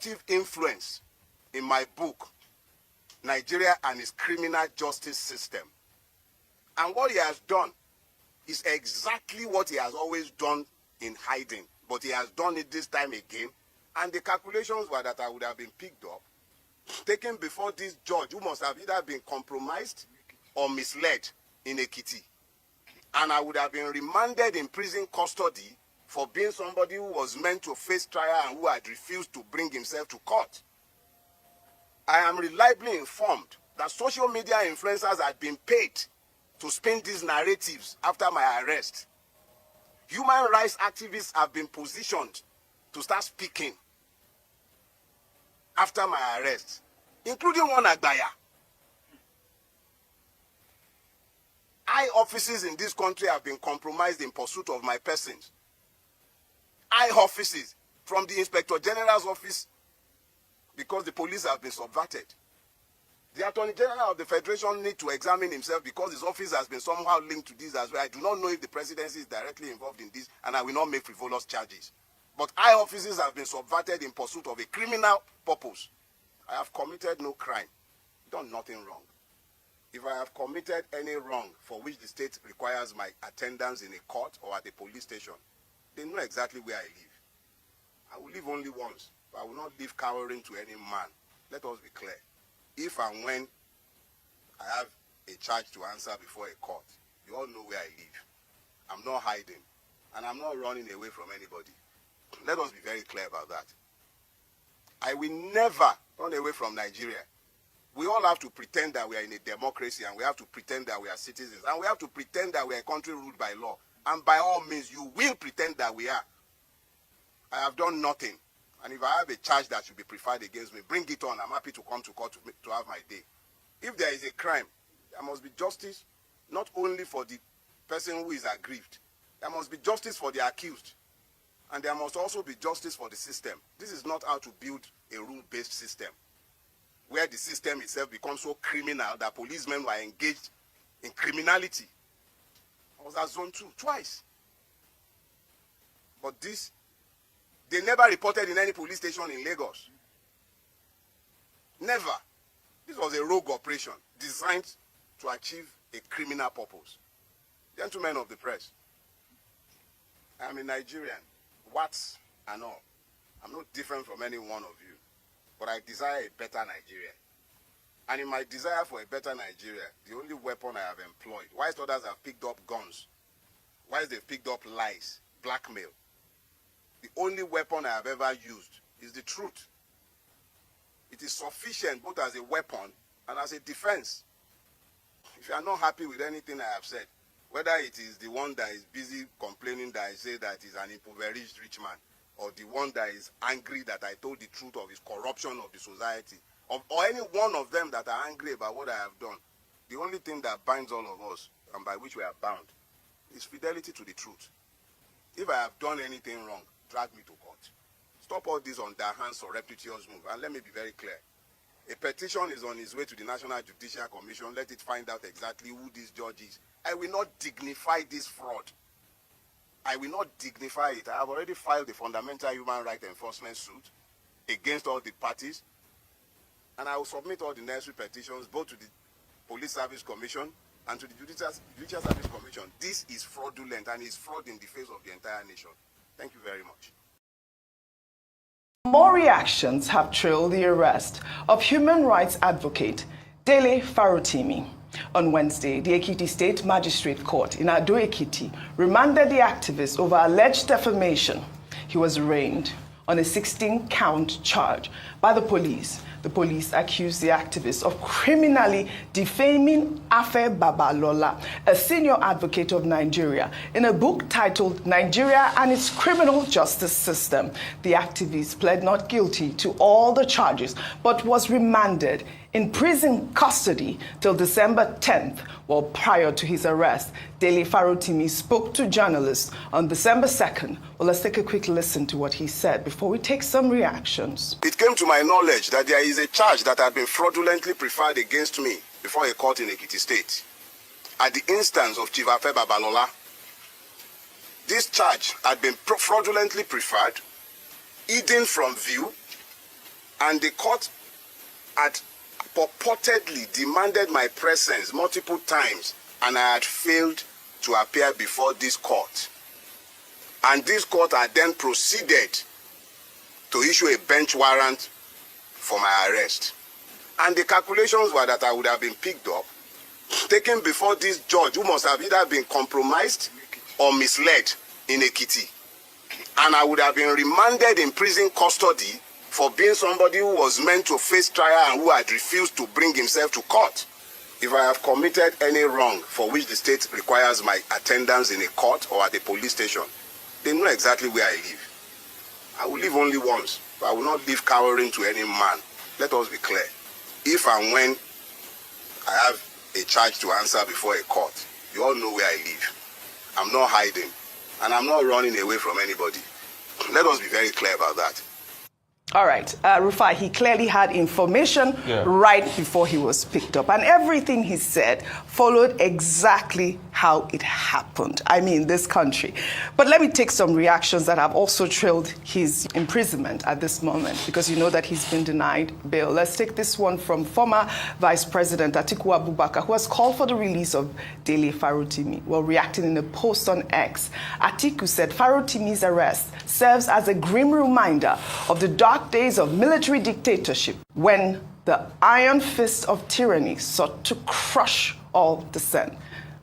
disruptive influence in my book, Nigeria and its Criminal Justice System. And what he has done is exactly what he has always done in hiding, but he has done it this time again. And the calculations were that I would have been picked up, taken before this judge who must have either been compromised or misled in Ekiti. And I would have been remanded in prison custody for being somebody who was meant to face trial and who had refused to bring himself to court. I am reliably informed that social media influencers had been paid to spin these narratives after my arrest. Human rights activists have been positioned to start speaking after my arrest, including one Agbaya. High offices in this country have been compromised in pursuit of my persons. High offices, from the Inspector General's office, because the police have been subverted. The Attorney General of the Federation needs to examine himself because his office has been somehow linked to this as well. I do not know if the presidency is directly involved in this, and I will not make frivolous charges. But high offices have been subverted in pursuit of a criminal purpose. I have committed no crime, done nothing wrong. If I have committed any wrong for which the state requires my attendance in a court or at a police station, they know exactly where I live. I will live only once, but I will not live cowering to any man. Let us be clear. If and when I have a charge to answer before a court, you all know where I live. I'm not hiding, and I'm not running away from anybody. Let us be very clear about that. I will never run away from Nigeria. We all have to pretend that we are in a democracy, and we have to pretend that we are citizens, and we have to pretend that we are a country ruled by law. And by all means, you will pretend that we are. I have done nothing. And if I have a charge that should be preferred against me, bring it on. I'm happy to come to court to have my day. If there is a crime, there must be justice, not only for the person who is aggrieved. There must be justice for the accused. And there must also be justice for the system. This is not how to build a rule-based system, where the system itself becomes so criminal that policemen were engaged in criminality. I was at Zone 2 twice. But this, they never reported in any police station in Lagos. Never. This was a rogue operation designed to achieve a criminal purpose. Gentlemen of the press, I'm a Nigerian, whats and all. I'm not different from any one of you, but I desire a better Nigeria. And in my desire for a better Nigeria, the only weapon I have employed, whilst others have picked up guns, whilst they've picked up lies, blackmail, the only weapon I have ever used is the truth. It is sufficient both as a weapon and as a defense. If you are not happy with anything I have said, whether it is the one that is busy complaining that I say that he's an impoverished rich man, or the one that is angry that I told the truth of his corruption of the society, or any one of them that are angry about what I have done, the only thing that binds all of us, and by which we are bound, is fidelity to the truth. If I have done anything wrong, drag me to court. Stop all this underhand surreptitious move, and let me be very clear. A petition is on its way to the National Judicial Commission. Let it find out exactly who this judge is. I will not dignify this fraud. I will not dignify it. I have already filed a fundamental human rights enforcement suit against all the parties, and I will submit all the necessary petitions both to the Police Service Commission and to the Judicial Service Commission. This is fraudulent, and is fraud in the face of the entire nation. Thank you very much. More reactions have trailed the arrest of human rights advocate Dele Farotimi. On Wednesday, the Ekiti State Magistrate Court in Ado-Ekiti remanded the activist over alleged defamation. He was arraigned on a 16-count charge by the police. The police accused the activist of criminally defaming Afe Babalola, a senior advocate of Nigeria, in a book titled Nigeria and Its Criminal Justice System. The activist pled not guilty to all the charges, but was remanded in prison custody till December 10th. Well, prior to his arrest, Dele Farotimi spoke to journalists on December 2nd. Well, let's take a quick listen to what he said before we take some reactions. It came to my knowledge that there is a charge that had been fraudulently preferred against me before a court in Ekiti State at the instance of Chief Afe Babalola. This charge had been fraudulently preferred, hidden from view, And the court had purportedly demanded my presence multiple times, and I had failed to appear before this court. And this court had then proceeded to issue a bench warrant for my arrest. And the calculations were that I would have been picked up, taken before this judge who must have either been compromised or misled in Ekiti. And I would have been remanded in prison custody for being somebody who was meant to face trial and who had refused to bring himself to court. If I have committed any wrong for which the state requires my attendance in a court or at a police station, they know exactly where I live. I will live only once, but I will not live cowering to any man. Let us be clear. If and when I have a charge to answer before a court, you all know where I live. I'm not hiding, and I'm not running away from anybody. Let us be very clear about that. All right, Rufai, he clearly had information right before he was picked up, and everything he said followed exactly how it happened. I mean, this country. But let me take some reactions that have also trailed his imprisonment at this moment, because you know that he's been denied bail. Let's take this one from former Vice President Atiku Abubakar, who has called for the release of Dele Farotimi. While reacting in a post on X, Atiku said Farotimi's arrest serves as a grim reminder of the dark days of military dictatorship, when the iron fist of tyranny sought to crush all dissent.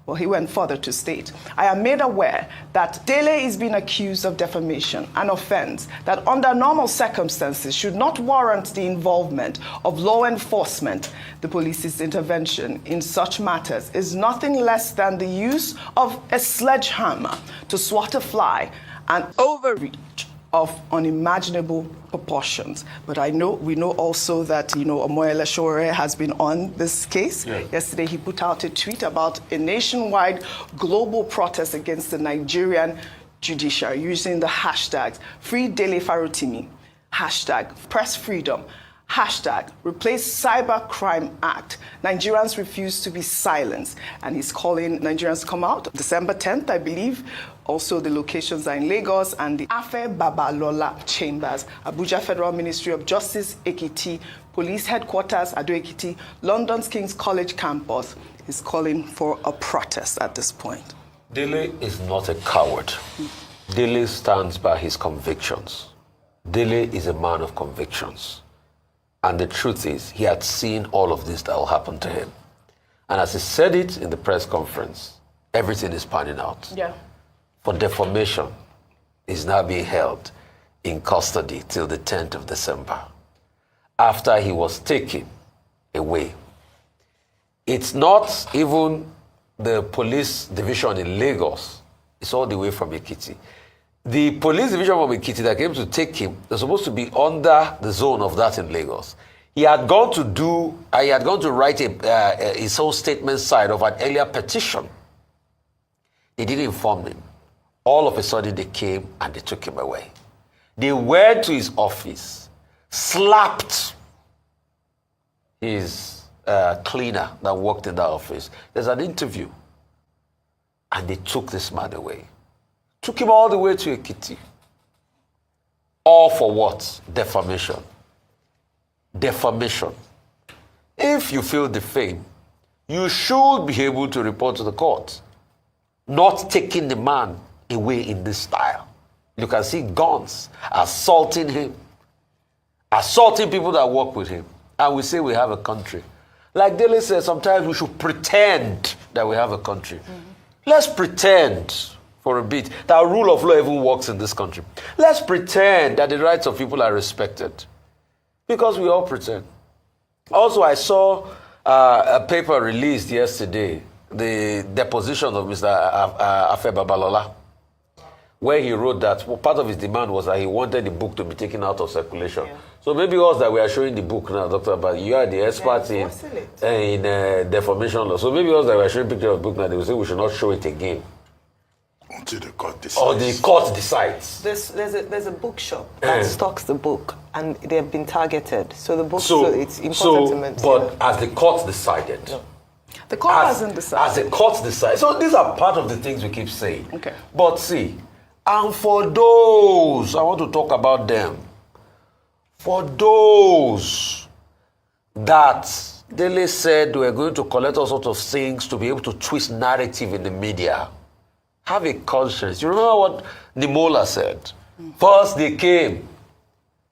Well, he went further to state, I am made aware that Dele is being accused of defamation, an offense that under normal circumstances should not warrant the involvement of law enforcement. The police's intervention in such matters is nothing less than the use of a sledgehammer to swat a fly, an overreach of unimaginable proportions. But we know also that, Omoyele Sowore has been on this case. Yes. Yesterday, he put out a tweet about a nationwide global protest against the Nigerian judiciary using the hashtags Free Dele Farotimi, hashtag Press Freedom, hashtag Replace Cybercrime Act. Nigerians refuse to be silenced. And he's calling Nigerians to come out December 10th, I believe. Also, the locations are in Lagos and the Afe Babalola Chambers, Abuja Federal Ministry of Justice, Ekiti, Police Headquarters, Ado Ekiti, London's King's College campus. He's calling for a protest at this point. Dele is not a coward. Dele stands by his convictions. Dele is a man of convictions. And the truth is, he had seen all of this that will happen to him. And as he said it in the press conference, everything is panning out. Yeah. For defamation, is now being held in custody till the 10th of December, after he was taken away. It's not even the police division in Lagos. It's all the way from Ekiti. The police division from Ekiti that came to take him, they're supposed to be under the zone of that in Lagos. He had gone to write his own statement side of an earlier petition. They didn't inform him. All of a sudden, they came and they took him away. They went to his office, slapped his cleaner that worked in that office. There's an interview. And they took this man away. Took him all the way to Ekiti. All for what? Defamation. Defamation. If you feel defamed, you should be able to report to the court. Not taking the man away in this style. You can see guns assaulting him, assaulting people that work with him. And we say we have a country. Like Dele said, sometimes we should pretend that we have a country. Mm-hmm. Let's pretend for a bit that rule of law even works in this country. Let's pretend that the rights of people are respected. Because we all pretend. Also, I saw a paper released yesterday, the deposition of Mr. Afe Babalola, where he wrote that part of his demand was that he wanted the book to be taken out of circulation. Yeah. So maybe us that we are showing the book now, Dr. But you are the expert in defamation law. So maybe us that we are showing picture of the book now, they will say we should not show it again. Until the court decides. Or the court decides. There's a bookshop that stocks the book, and they have been targeted. So the book, so it's important to mention. But as the court decided. No. The court hasn't decided. As the court decided. So these are part of the things we keep saying. Okay. But see, and for those, I want to talk about them. for those that Dele said were going to collect all sorts of things to be able to twist narrative in the media, have a conscience. You remember what Nimola said? First they came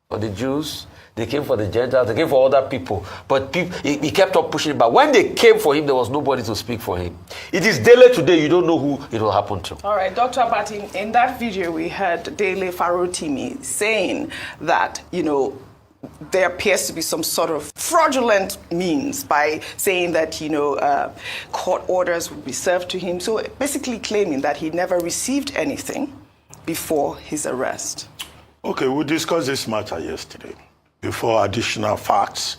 for the Jews, they came for the Gentiles, they came for other people. But he kept on pushing it back. When they came for him, there was nobody to speak for him. It is Dele today, you don't know who it will happen to. All right, Dr. Abati, in that video we heard Dele Farotimi saying that, there appears to be some sort of fraudulent means by saying that, court orders would be served to him. So basically claiming that he never received anything before his arrest. Okay, we discussed this matter yesterday before additional facts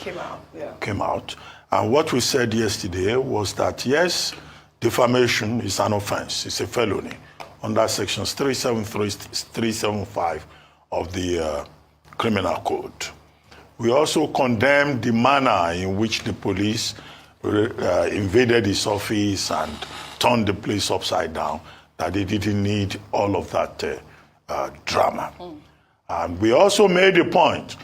came out. And what we said yesterday was that, yes, defamation is an offense. It's a felony under sections 373, 375 of the Criminal Code. We also condemned the manner in which the police invaded his office and turned the place upside down, that they didn't need all of that drama. And we also made the point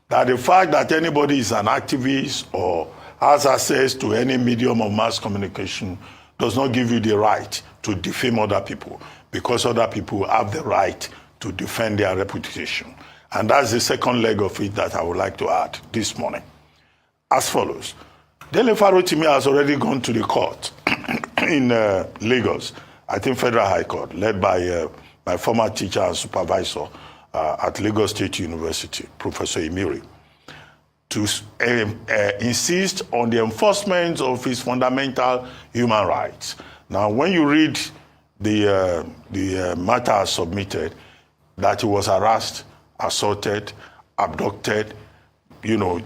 that the fact that anybody is an activist or has access to any medium of mass communication does not give you the right to defame other people, because other people have the right to defend their reputation. And that's the second leg of it that I would like to add this morning. As follows. Dele Farotimi has already gone to the court in Lagos, I think Federal High Court, led by my former teacher and supervisor at Lagos State University, Professor Imiri, to insist on the enforcement of his fundamental human rights. Now, when you read the matter submitted, that he was harassed, assaulted, abducted,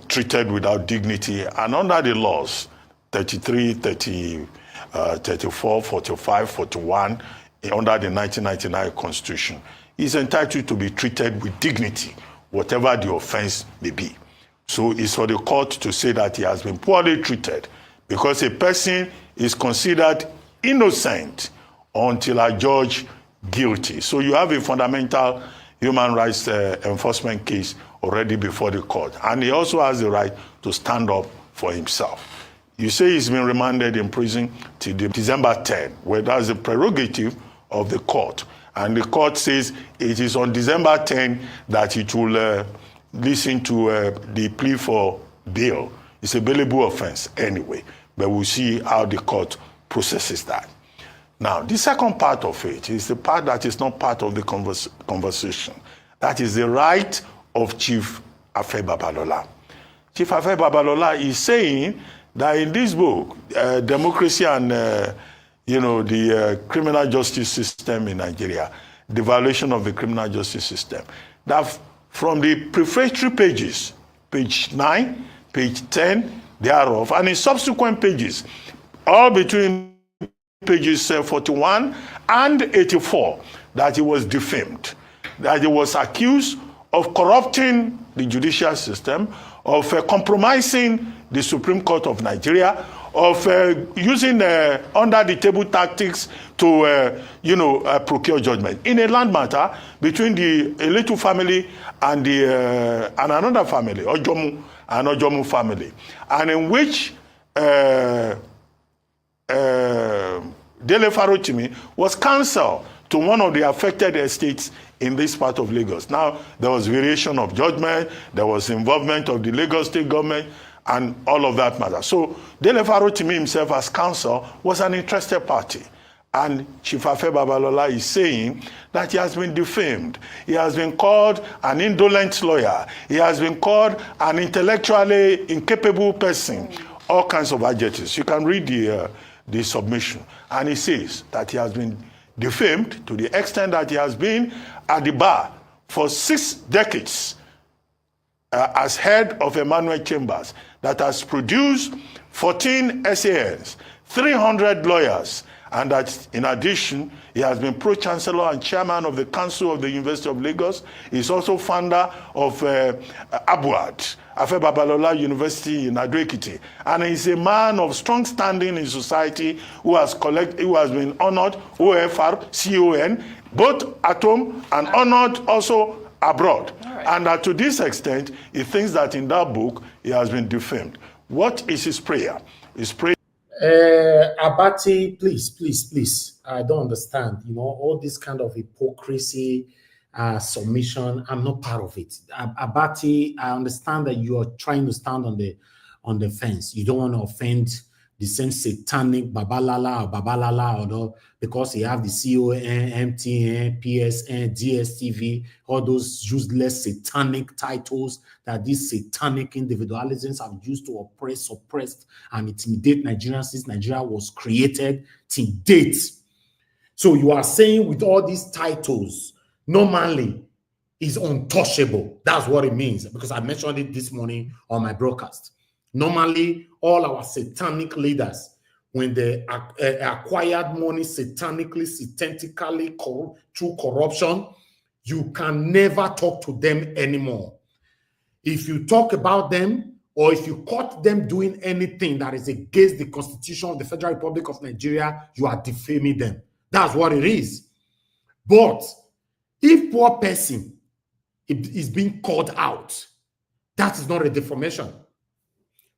treated without dignity, and under the laws, 33, 34, 45, 41, under the 1999 Constitution, is entitled to be treated with dignity, whatever the offense may be. So it's for the court to say that he has been poorly treated, because a person is considered innocent until adjudged guilty. So you have a fundamental human rights enforcement case already before the court. And he also has the right to stand up for himself. You say he's been remanded in prison till December 10, where that's the prerogative of the court. And the court says it is on December 10 that it will listen to the plea for bail. It's a bailable offense anyway, but we'll see how the court processes that. Now, the second part of it is the part that is not part of the conversation. That is the right of Chief Afe Babalola. Chief Afe Babalola is saying that in this book, Democracy and the criminal justice system in Nigeria, the violation of the criminal justice system, that from the prefatory pages, page 9, page 10 thereof, and in subsequent pages, all between pages 41 and 84, that he was defamed, that he was accused of corrupting the judicial system, of compromising the Supreme Court of Nigeria, of using under-the-table tactics to, procure judgment in a land matter between the Eletu family and and another family, Ojomu family, and in which Dele Farotimi was counsel to one of the affected estates in this part of Lagos. Now, there was variation of judgment, there was involvement of the Lagos state government, and all of that matter. So, Dele Farotimi himself as counsel was an interested party. And Chief Afe Babalola is saying that he has been defamed. He has been called an indolent lawyer. He has been called an intellectually incapable person. All kinds of adjectives. You can read the submission. And he says that he has been defamed to the extent that he has been at the bar for 6 decades as head of Emmanuel Chambers, that has produced 14 SANs, 300 lawyers, and that in addition, he has been pro-chancellor and chairman of the Council of the University of Lagos. He's also founder of ABUAD, Afe Babalola University in Ado-Ekiti. And he's a man of strong standing in society who has been honored, OFR, CON, both at home and honored also abroad. And to this extent, he thinks that in that book, he has been defamed. What is his prayer? His prayer. Abati, please. I don't understand. You know, all this kind of hypocrisy, submission. I'm not part of it. Abati, I understand that you are trying to stand on the fence. You don't want to offend the same satanic Babalala or Babalala, or no, because you have the CON, MTN, PSN, DSTV, all those useless satanic titles that these satanic individualisms have used to oppress, suppress, and intimidate Nigerians since Nigeria was created to date. So you are saying with all these titles, normally is untouchable. That's what it means, because I mentioned it this morning on my broadcast. Normally, all our satanic leaders, when they acquired money satanically, through corruption, you can never talk to them anymore. If you talk about them, or if you caught them doing anything that is against the Constitution of the Federal Republic of Nigeria, you are defaming them. That's what it is. But if poor person is being called out, that is not a defamation.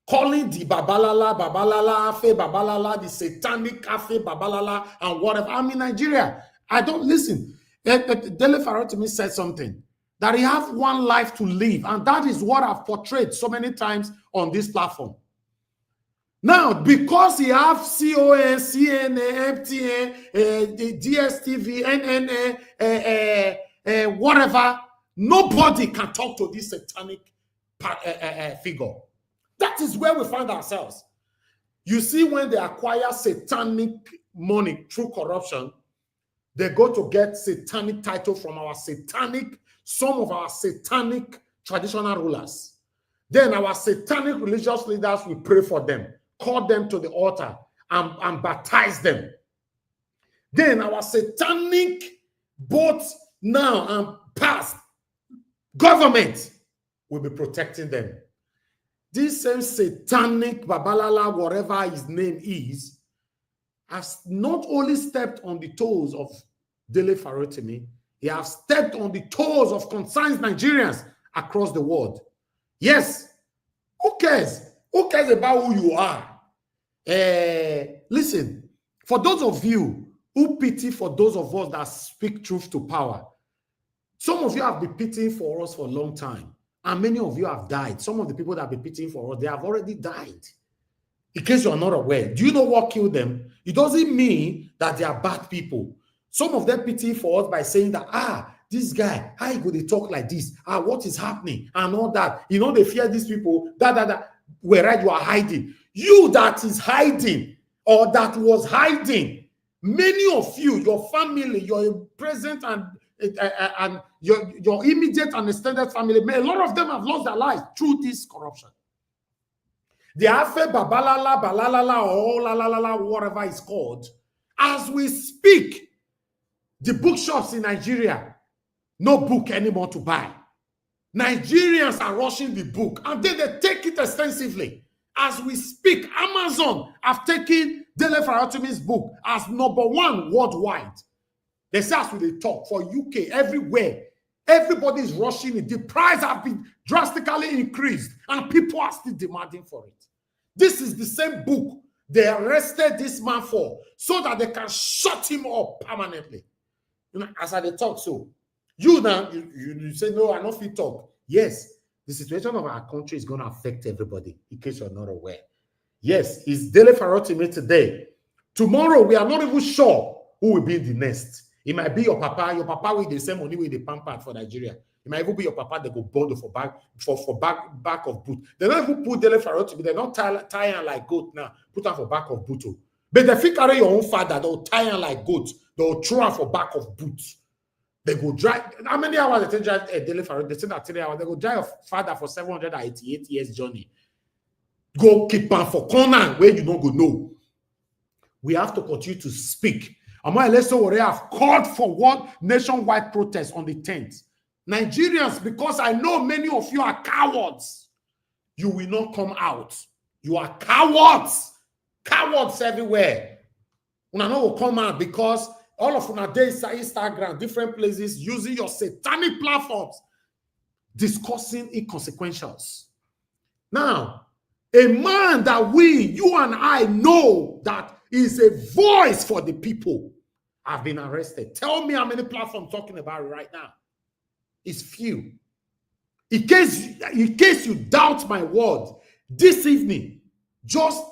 Calling the Babalala, Afe, Babalala, the satanic Afe, Babalala, and whatever. I'm in Nigeria. I don't listen. Dele Farotimi said something, that he has one life to live, and that is what I've portrayed so many times on this platform. Now, because he have CON, CNA, MTN, the DSTV, NNA, whatever, nobody can talk to this satanic figure. That is where we find ourselves. You see, when they acquire satanic money through corruption, they go to get satanic title from some of our satanic traditional rulers. Then our satanic religious leaders will pray for them, call them to the altar, and baptize them. Then our satanic, both now and past, government will be protecting them. This same satanic Babalala, whatever his name is, has not only stepped on the toes of Dele Farotimi, he has stepped on the toes of concerned Nigerians across the world. Yes, who cares? Who cares about who you are? Listen, for those of you who pity for those of us that speak truth to power, some of you have been pitying for us for a long time. And many of you have died. Some of the people that have been pitying for us, they have already died. In case you are not aware, do you know what killed them? It doesn't mean that they are bad people. Some of them pity for us by saying that, this guy, how go they talk like this? What is happening? And all that. You know, they fear these people, whereas you are hiding. You that is hiding, or that was hiding, many of you, your family, your present and your immediate and extended family, a lot of them have lost their lives through this corruption. The Afe Babalala, Balalala, or Lalala, whatever it's called, as we speak, the bookshops in Nigeria, no book anymore to buy. Nigerians are rushing the book, and then they take it extensively. As we speak, Amazon have taken Dele Farotimi's book as #1 worldwide. They say as we talk for UK, everywhere, everybody is rushing it. The price has been drastically increased, and people are still demanding for it. This is the same book they arrested this man for, so that they can shut him up permanently. You know, as I talk, so you now you say no, I don't fit talk. Yes, the situation of our country is going to affect everybody. In case you're not aware, yes, it's Dele Farotimi today. Tomorrow, we are not even sure who will be the next. It might be your papa. Your papa with the same money with the pampered for Nigeria. It might even be your papa that go bundle for back of boot. They don't even put Dele Farotimi. They don't tie him like goat now. Put him for back of boot. But if you carry your own father, they'll tie him like goat. They'll throw him for back of boot. They go drive. How many hours they drive Dele Farotimi? They say that 3 hours. They go drive your father for 788 years journey. Go keep him for corner where you don't go know. We have to continue to speak. Amaleso have called for one nationwide protest on the 10th. Nigerians, because I know many of you are cowards, you will not come out. You are cowards. Cowards everywhere. Una no will come out because all of una dey Instagram, different places, using your satanic platforms. discussing inconsequentials. Now, a man that you and I know that is a voice for the people have been arrested. Tell me how many platforms I'm talking about right now. It's few. In case you doubt my word, this evening, just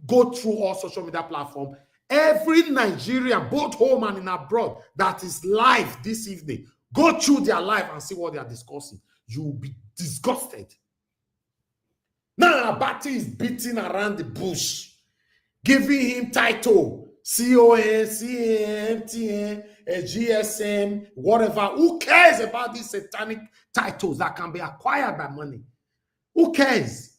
go through all social media platforms. Every Nigerian, both home and in abroad, that is live this evening, go through their life and see what they are discussing. You will be disgusted. Now, Abati is beating around the bush, giving him title, CON, CAN, TN, GSM, whatever. Who cares about these satanic titles that can be acquired by money? Who cares?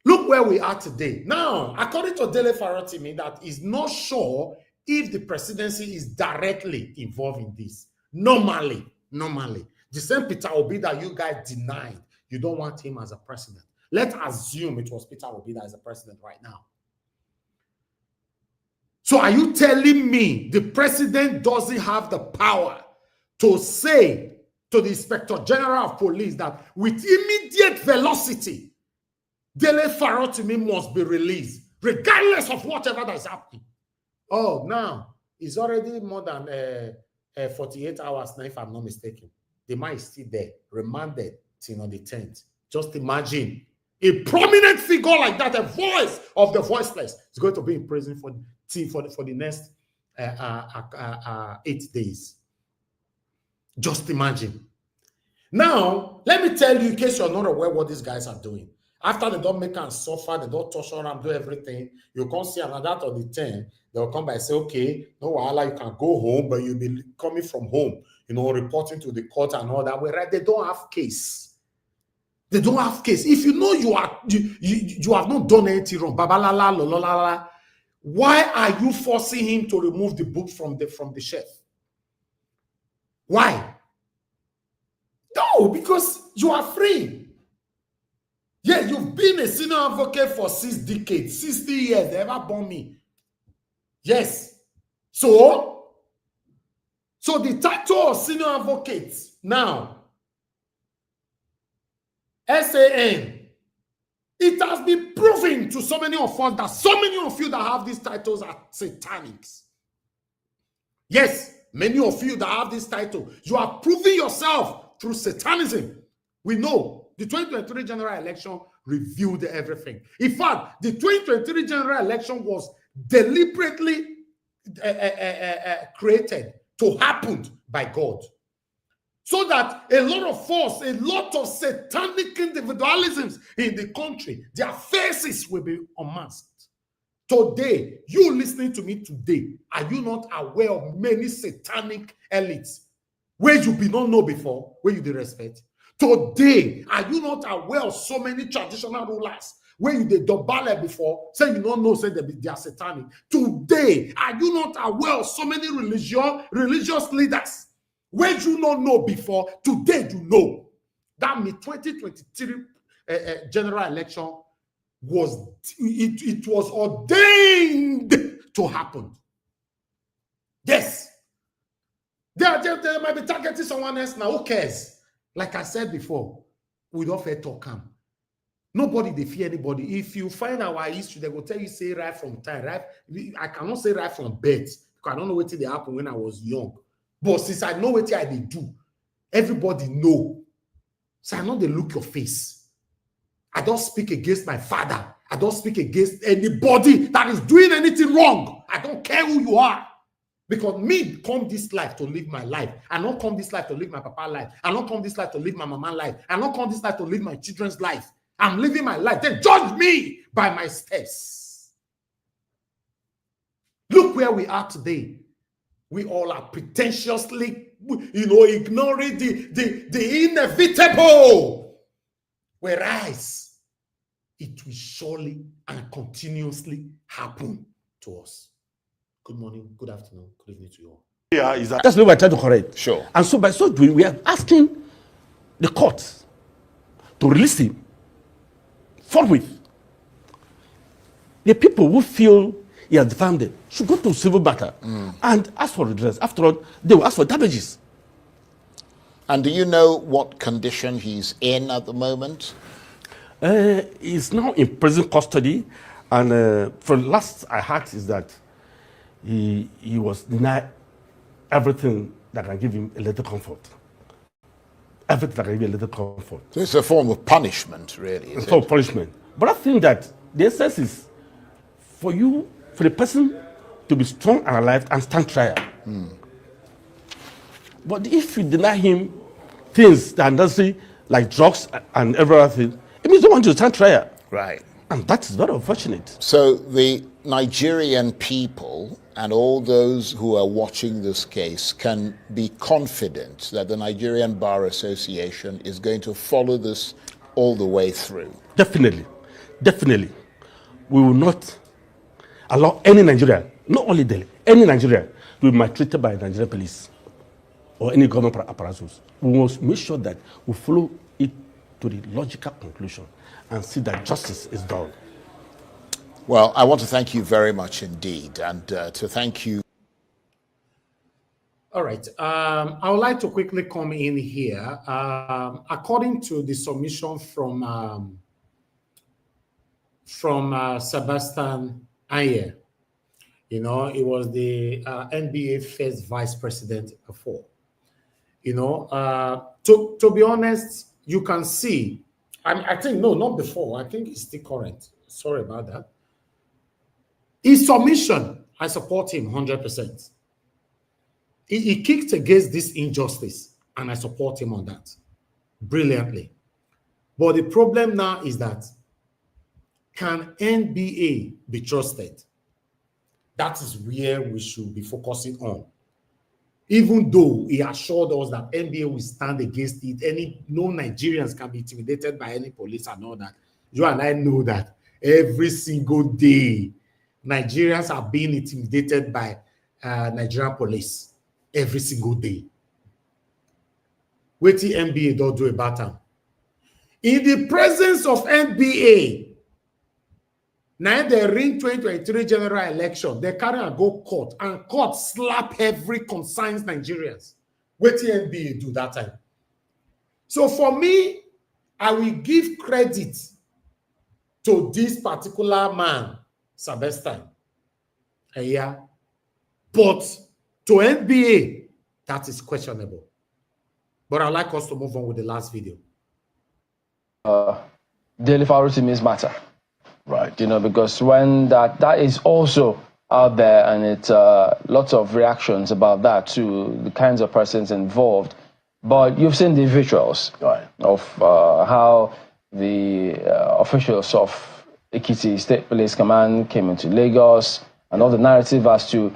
Look where we are today. Now, according to Dele Farotimi, that is not sure if the presidency is directly involved in this. Normally. The same Peter Obi that you guys denied, you don't want him as a president. Let's assume it was Peter Obi that is the president right now. So are you telling me the president doesn't have the power to say to the Inspector General of Police that with immediate velocity, Dele Farotimi must be released, regardless of whatever that is happening? Oh, now, it's already more than 48 hours now, if I'm not mistaken. The man is still there, remanded till on the 10th. Just imagine a prominent figure like that, a voice of the voiceless, is going to be in prison for the next 8 days. Just imagine. Now, let me tell you, in case you're not aware what these guys are doing. After they don't make and suffer, they don't torture and do everything, you can't see another on the 10th. They'll come by and say, okay, no wahala, you can go home, but you'll be coming from home, reporting to the court and all that. Right? They don't have case. They don't have case. If you know you have not done anything wrong, babalala, lololala, why are you forcing him to remove the book from the shelf? Why? No, because you are free. Yeah, you've been a senior advocate for 6 decades, 60 years. They ever born me. Yes. So the title of senior advocate now, SAN, it has been proven to so many of us that so many of you that have these titles are satanics. Yes, many of you that have this title, you are proving yourself through satanism. We know the 2023 general election revealed everything. In fact, the 2023 general election was deliberately created to happen by God. So that a lot of us, a lot of satanic individualisms in the country, their faces will be unmasked. Today, you listening to me today, are you not aware of many satanic elites where you did not know before, where you did respect? Today, are you not aware of so many traditional rulers where you did dobale before, say you don't know, say they are satanic? Today, are you not aware of so many religious leaders where you don't know before? Today, you know. That means 2023 general election was ordained to happen. Yes. They might be targeting someone else now. Who cares? Like I said before, we don't fear talk calm. Nobody they fear anybody. If you find our history, they will tell you say right from time, right? I cannot say right from birth because I don't know what they happened when I was young. But since I know what I did do, everybody know. So I know they look your face. I don't speak against my father. I don't speak against anybody that is doing anything wrong. I don't care who you are. Because me come this life to live my life. I don't come this life to live my papa's life. I don't come this life to live my mama's life. I don't come this life to live my children's life. I'm living my life. Then judge me by my steps. Look where we are today. We all are pretentiously, ignoring the inevitable. Whereas it will surely and continuously happen to us. Good morning, good afternoon, good evening to you all. Yeah, is that That's what we're trying to correct. Sure. And so by so doing, we are asking the court to release him forthwith. The people who feel he has defamed them should go to civil battle and ask for redress. After all, they will ask for damages. And do you know what condition he's in at the moment? He's now in prison custody, and from last I heard is that he was denied everything that can give him a little comfort. Everything that can give him a little comfort. So it's a form of punishment, really. It's a form of punishment. But I think that the essence is for the person to be strong and alive and stand trial. But if you deny him things that are necessary, like drugs and everything, it means you don't want to stand trial. Right. And that is very unfortunate. So the Nigerian people and all those who are watching this case can be confident that the Nigerian Bar Association is going to follow this all the way through. Definitely. Definitely. We will not allow any Nigerian, not only Dele, any Nigerian to be maltreated by the Nigerian police or any government apparatus. We must make sure that we follow it to the logical conclusion and see that justice is done. Well, I want to thank you very much indeed, and to thank you. All right. I would like to quickly come in here. According to the submission from Sebastian Ayer, you know, it was the NBA first vice president before. You know, to be honest, you can see. I think no, not before. I think it's still current. Sorry about that. His submission, I support him 100%. He kicked against this injustice, and I support him on that brilliantly. But the problem now is that, can NBA be trusted? That is where we should be focusing on. Even though he assured us that NBA will stand against it, no Nigerians can be intimidated by any police and all that. You and I know that every single day, Nigerians are being intimidated by Nigerian police every single day. Wait till NBA don't do about them. In the presence of NBA, now they ring 2023 general election, they carry and go court, and court slap every concerned Nigerians. Wait till NBA do that time. So for me, I will give credit to this particular man, Sebastian. Yeah. But to NBA, that is questionable. But I'd like us to move on with the last video. Dele Farotimi's matter. Right. You know, because when that is also out there, and it's lots of reactions about that to the kinds of persons involved. But you've seen the visuals of how the officials of Ekiti State Police Command came into Lagos, and all the narrative as to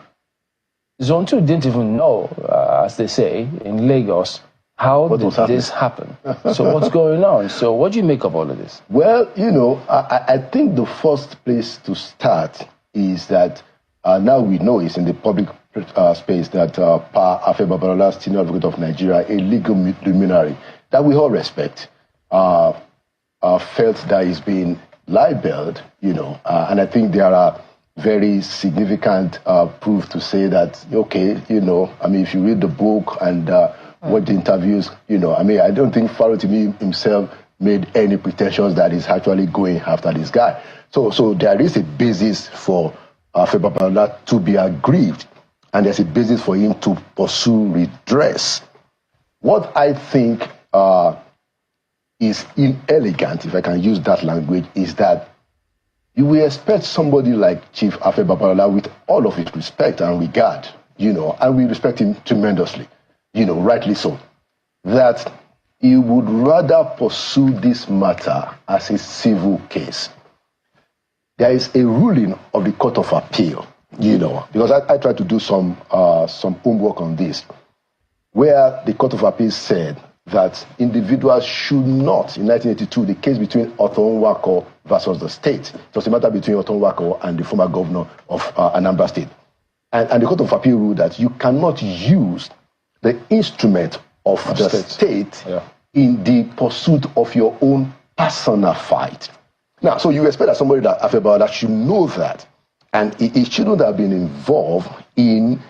Zone 2 didn't even know, as they say, in Lagos, how did this happen? So what's going on? So what do you make of all of this? Well, you know, I think the first place to start is that now we know it's in the public space that Pa Afe Babalola, Senior Advocate of Nigeria, a legal luminary that we all respect, felt that he's been libeled, you know, and I think there are very significant proof to say that, okay, you know, I mean, if you read the book and what the interviews, you know, I mean, I don't think Farotimi himself made any pretensions that he's actually going after this guy. So there is a basis for Afe Babalola to be aggrieved, and there's a basis for him to pursue redress. What I think is inelegant, if I can use that language, is that you will expect somebody like Chief Afe Babalola, with all of his respect and regard, you know, and we respect him tremendously, you know, rightly so, that he would rather pursue this matter as a civil case. There is a ruling of the Court of Appeal, you know, because I tried to do some homework on this, where the Court of Appeal said that individuals should not, in 1982, the case between Othon Wako versus the state, it was a matter between Othon Wako and the former governor of Anambra State. And the Court of Appeal ruled that you cannot use the instrument of the state in the pursuit of your own personal fight. Now, so you expect that somebody that Afe Babalola should know that, and he shouldn't have been involved in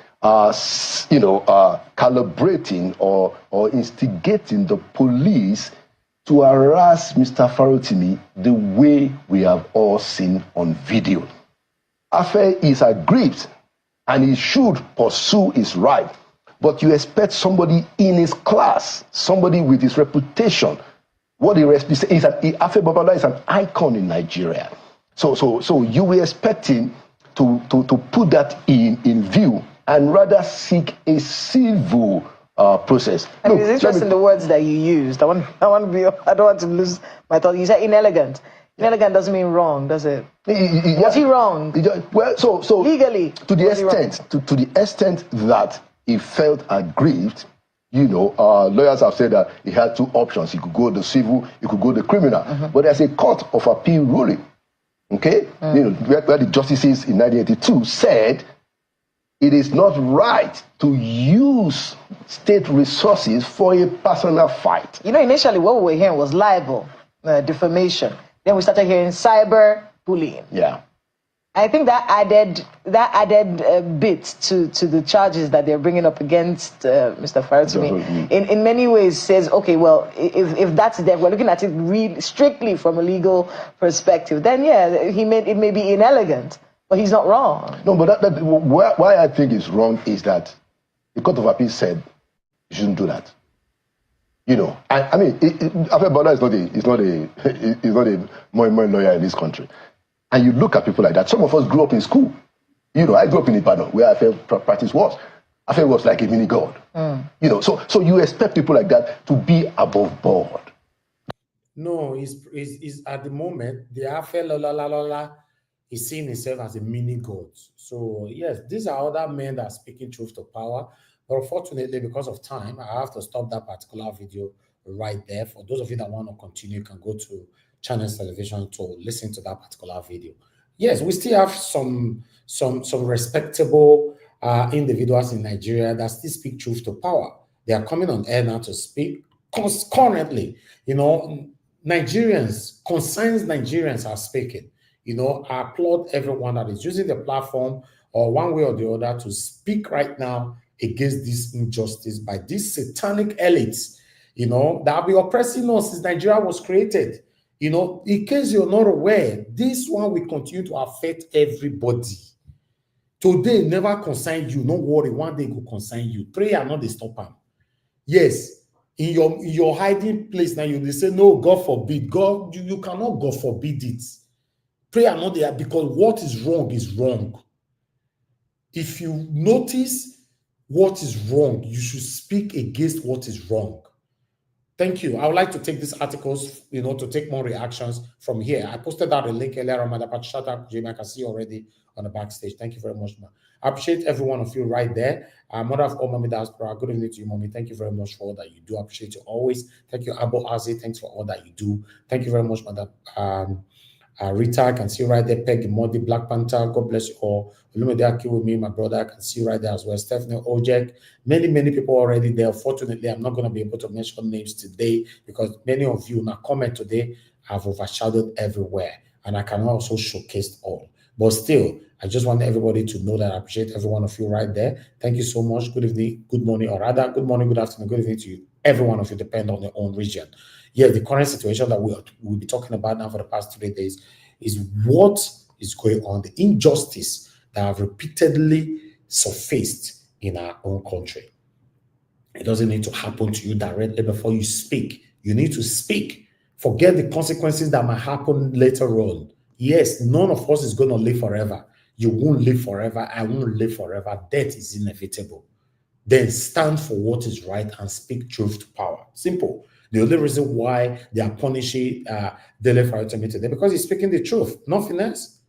calibrating or instigating the police to harass Mr. Farotimi the way we have all seen on video. Afe is aggrieved and he should pursue his right. But you expect somebody in his class, somebody with his reputation, what he represents is Afe Babalola is an icon in Nigeria. So you were expecting to put that in view and rather seek a civil process. And it's interesting the words that you used. I don't want to lose my thought. You said inelegant. Inelegant doesn't mean wrong, does it? Was he wrong? Well, so legally, to the extent that he felt aggrieved, lawyers have said that he had two options. He could go the civil, he could go the criminal. But there's a court of appeal ruling, okay? Where the justices in 1982 said it is not right to use state resources for a personal fight. Initially what we were hearing was libel, defamation. Then we started hearing cyber bullying. Yeah. I think that added a bit to the charges that they're bringing up against Mr. Farotimi. In many ways says, okay, well, if that's there, we're looking at it strictly from a legal perspective, then yeah, it may be inelegant, but he's not wrong. No, but why I think it's wrong is that the Court of Appeal said you shouldn't do that. I mean, Afe Babalola is not a more lawyer in this country. And you look at people like that. Some of us grew up in school. I grew up in Ibadan, where Afe practice was. Afe was like a mini god. So you expect people like that to be above board. No, he's at the moment, the Afe is seeing himself as a mini god. So yes, these are other men that are speaking truth to power. But unfortunately, because of time, I have to stop that particular video right there. For those of you that want to continue, you can go to Channels Television to listen to that particular video. Yes, we still have some respectable individuals in Nigeria that still speak truth to power. They are coming on air now to speak currently. Nigerians, concerned Nigerians are speaking. I applaud everyone that is using the platform or one way or the other to speak right now against this injustice by these satanic elites, that have been oppressing us since Nigeria was created. In case you're not aware, this one will continue to affect everybody. Today never concern you. No worry, one day it will concern you. Prayer not the stop them. Yes, in your hiding place now, you say, no, God forbid. God, you cannot God forbid it. Prayer not there because what is wrong is wrong. If you notice what is wrong, you should speak against what is wrong. Thank you. I would like to take these articles, to take more reactions from here. I posted out a link earlier on my chat. I can see already on the backstage. Thank you very much, man. I appreciate every one of you right there. Mother of all Mommy Diaspora, good evening to you, Mommy. Thank you very much for all that you do. I appreciate you always. Thank you, Abo Azi. Thanks for all that you do. Thank you very much, Mother. Rita, I can see you right there. Peggy Modi, Black Panther, God bless you all. Olumide with me, my brother, I can see you right there as well. Stephanie Ojek, many people already there. Fortunately, I'm not going to be able to mention names today because many of you in a comment today have overshadowed everywhere, and I can also showcase all. But still, I just want everybody to know that I appreciate every one of you right there. Thank you so much. Good evening, good morning, or rather, good morning, good afternoon, good evening to you. Every one of you depend on your own region. Yes, the current situation that we'll be talking about now for the past 3 days is what is going on, the injustice that have repeatedly surfaced in our own country. It doesn't need to happen to you directly before you speak. You need to speak. Forget the consequences that might happen later on. Yes, none of us is going to live forever. You won't live forever. I won't live forever. Death is inevitable. Then stand for what is right and speak truth to power. Simple. The only reason why they are punishing Dele Farotimi today because he's speaking the truth, nothing else.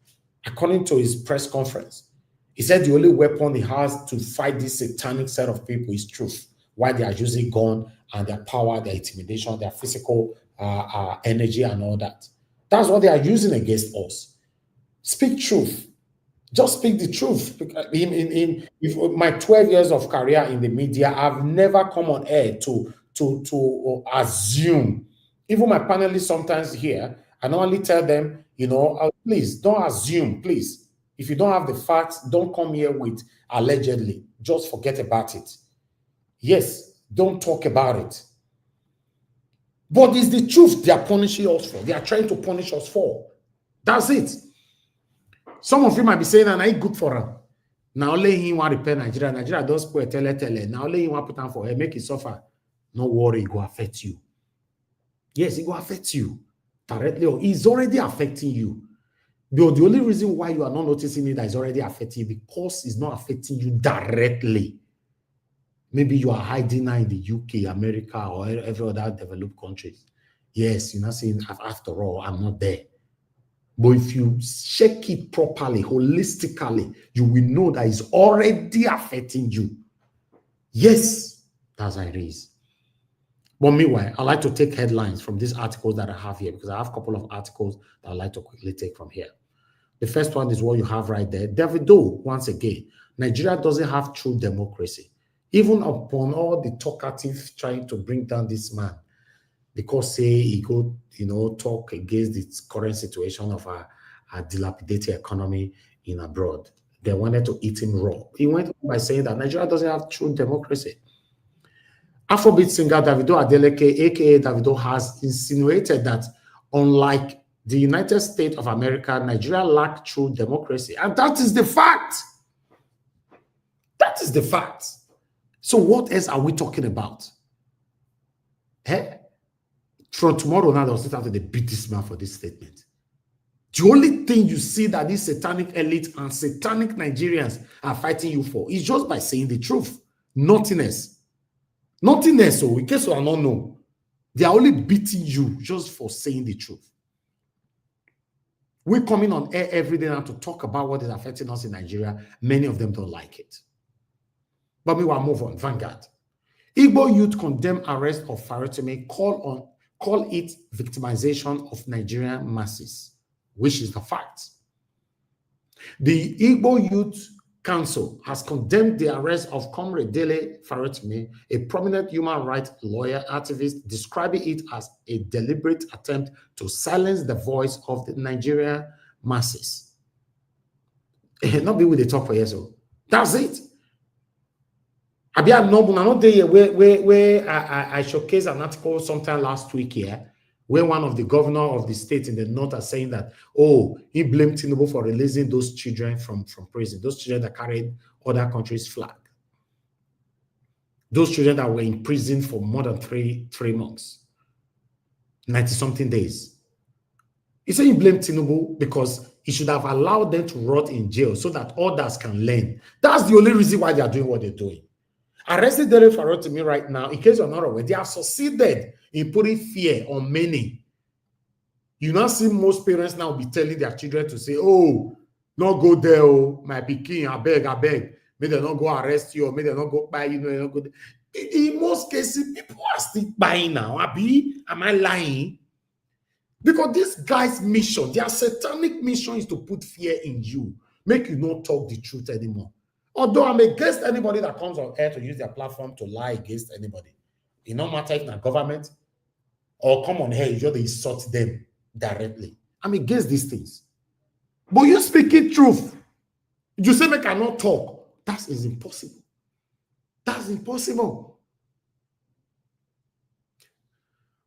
According to his press conference, he said the only weapon he has to fight this satanic set of people is truth. Why they are using gun and their power, their intimidation, their physical energy and all that. That's what they are using against us. Speak truth. Just speak the truth. In my 12 years of career in the media, I've never come on air to assume. Even my panelists sometimes here, I normally tell them, please don't assume, please. If you don't have the facts, don't come here with allegedly. Just forget about it. Yes, don't talk about it. But it's the truth they are punishing us for. They are trying to punish us for. That's it. Some of you might be saying, and I ain't good for her. Now only him want to repair Nigeria. Nigeria don't spoil tele. Now only him want to put on for her, make it suffer. No worry, it will affect you. Yes, it will affect you directly, or it's already affecting you. But the only reason why you are not noticing it that is already affecting you because it's not affecting you directly. Maybe you are hiding now in the UK, America, or every other developed countries. Yes, you're not saying, after all, I'm not there. But if you check it properly, holistically, you will know that it's already affecting you. Yes, that's how it is. But meanwhile, I like to take headlines from these articles that I have here because I have a couple of articles that I'd like to quickly take from here. The first one is what you have right there. Davido, once again, Nigeria doesn't have true democracy. Even upon all the talkative trying to bring down this man, because say he could, talk against the current situation of our dilapidated economy in abroad. They wanted to eat him raw. He went by saying that Nigeria doesn't have true democracy. Afrobeat singer Davido Adeleke, aka Davido, has insinuated that unlike the United States of America, Nigeria lacks true democracy. And that is the fact. That is the fact. So what else are we talking about? From tomorrow now, they'll start to beat this man for this statement. The only thing you see that this satanic elite and satanic Nigerians are fighting you for is just by saying the truth. Nothing else. Nothing else. So in case you are not know, they are only beating you just for saying the truth. We're coming on air every day now to talk about what is affecting us in Nigeria. Many of them don't like it. But we will move on. Vanguard. Igbo youth condemn arrest of Farotimi, call it victimization of Nigerian masses, which is the fact. The Igbo Youth Council has condemned the arrest of Comrade Dele Farotimi, a prominent human rights lawyer activist, describing it as a deliberate attempt to silence the voice of the Nigerian masses. Not be with the talk for years old. That's it. I showcased an article sometime last week here, where one of the governor of the state in the north are saying that, he blamed Tinubu for releasing those children from prison, those children that carried other countries' flag. Those children that were in prison for more than three months, 90-something days. He said he blamed Tinubu because he should have allowed them to rot in jail so that others can learn. That's the only reason why they are doing what they're doing. Arrested Dele Farotimi right now, in case you're not aware, they have succeeded in putting fear on many. You now see most parents now be telling their children to say, not go there, my pikin, I beg. May they not go arrest you, or may they not go buy you, not go there. In most cases, people are still buying now. Am I lying? Because this guy's mission, their satanic mission is to put fear in you, make you not talk the truth anymore. Although I'm against anybody that comes on air to use their platform to lie against anybody. It no matter if it's government or come on air, you just insult them directly. I'm against these things. But you speaking truth. You say I cannot talk. That is impossible. That's impossible.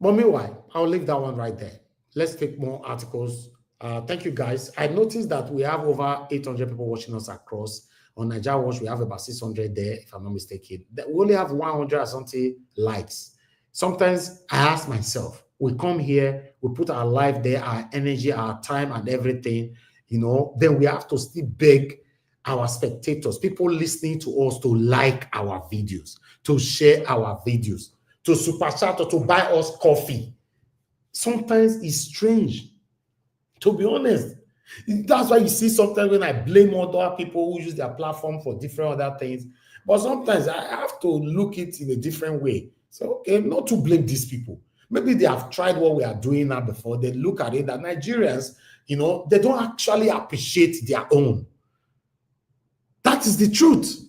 But meanwhile, I'll leave that one right there. Let's take more articles. Thank you, guys. I noticed that we have over 800 people watching us across. On Nigeria Watch, we have about 600 there, if I'm not mistaken. We only have 100 or something likes. Sometimes I ask myself, we come here, we put our life there, our energy, our time, and everything, then we have to still beg our spectators, people listening to us, to like our videos, to share our videos, to super chat, or to buy us coffee. Sometimes it's strange, to be honest. That's why you see sometimes when I blame other people who use their platform for different other things, but sometimes I have to look it in a different way. So, not to blame these people. Maybe they have tried what we are doing now before. They look at it that Nigerians, they don't actually appreciate their own. That is the truth.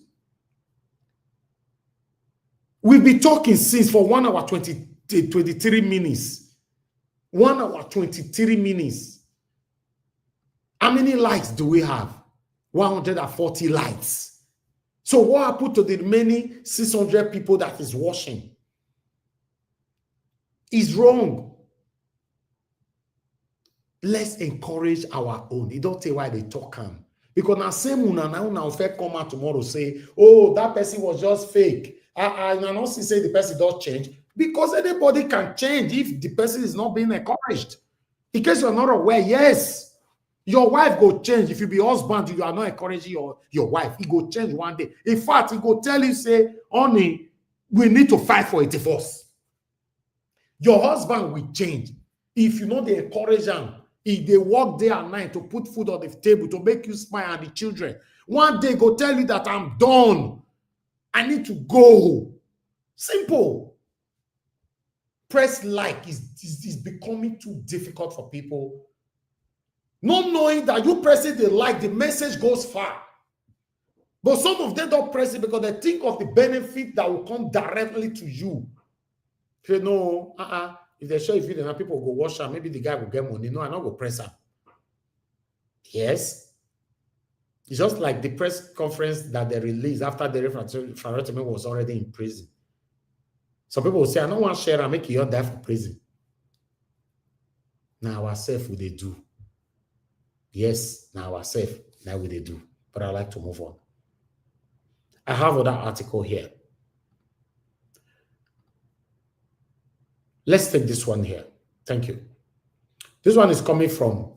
We've been talking since for 1 hour 23 minutes. 1 hour 23 minutes. How many likes do we have? 140 lights. So what happened to the remaining 600 people that is washing? Is wrong. Let's encourage our own. You don't say why they talk am. Because now same una fair come out tomorrow say, oh, that person was just fake. I not say the person does change. Because anybody can change if the person is not being encouraged. In case you're not aware, yes. Your wife go change. If you be husband, you are not encouraging your wife. He go change one day. In fact, he go tell you, say, honey, we need to fight for a divorce. Your husband will change. If you know they encourage him, if they work day and night to put food on the table, to make you smile and the children, one day go tell you that I'm done. I need to go. Simple. Press like is becoming too difficult for people. Not knowing that you pressing the like, the message goes far. But some of them don't press it because they think of the benefit that will come directly to you. You know, if they show a video and people go wash her, maybe the guy will get money. No, I'm not going to press her. Yes. It's just like the press conference that they released after the Farotimi was already in prison. Some people will say, I don't want to share and make you die for prison. Now ourselves, will they do? Yes, now ourselves, now will they do? But I'd like to move on. I have another article here. Let's take this one here. Thank you. This one is coming from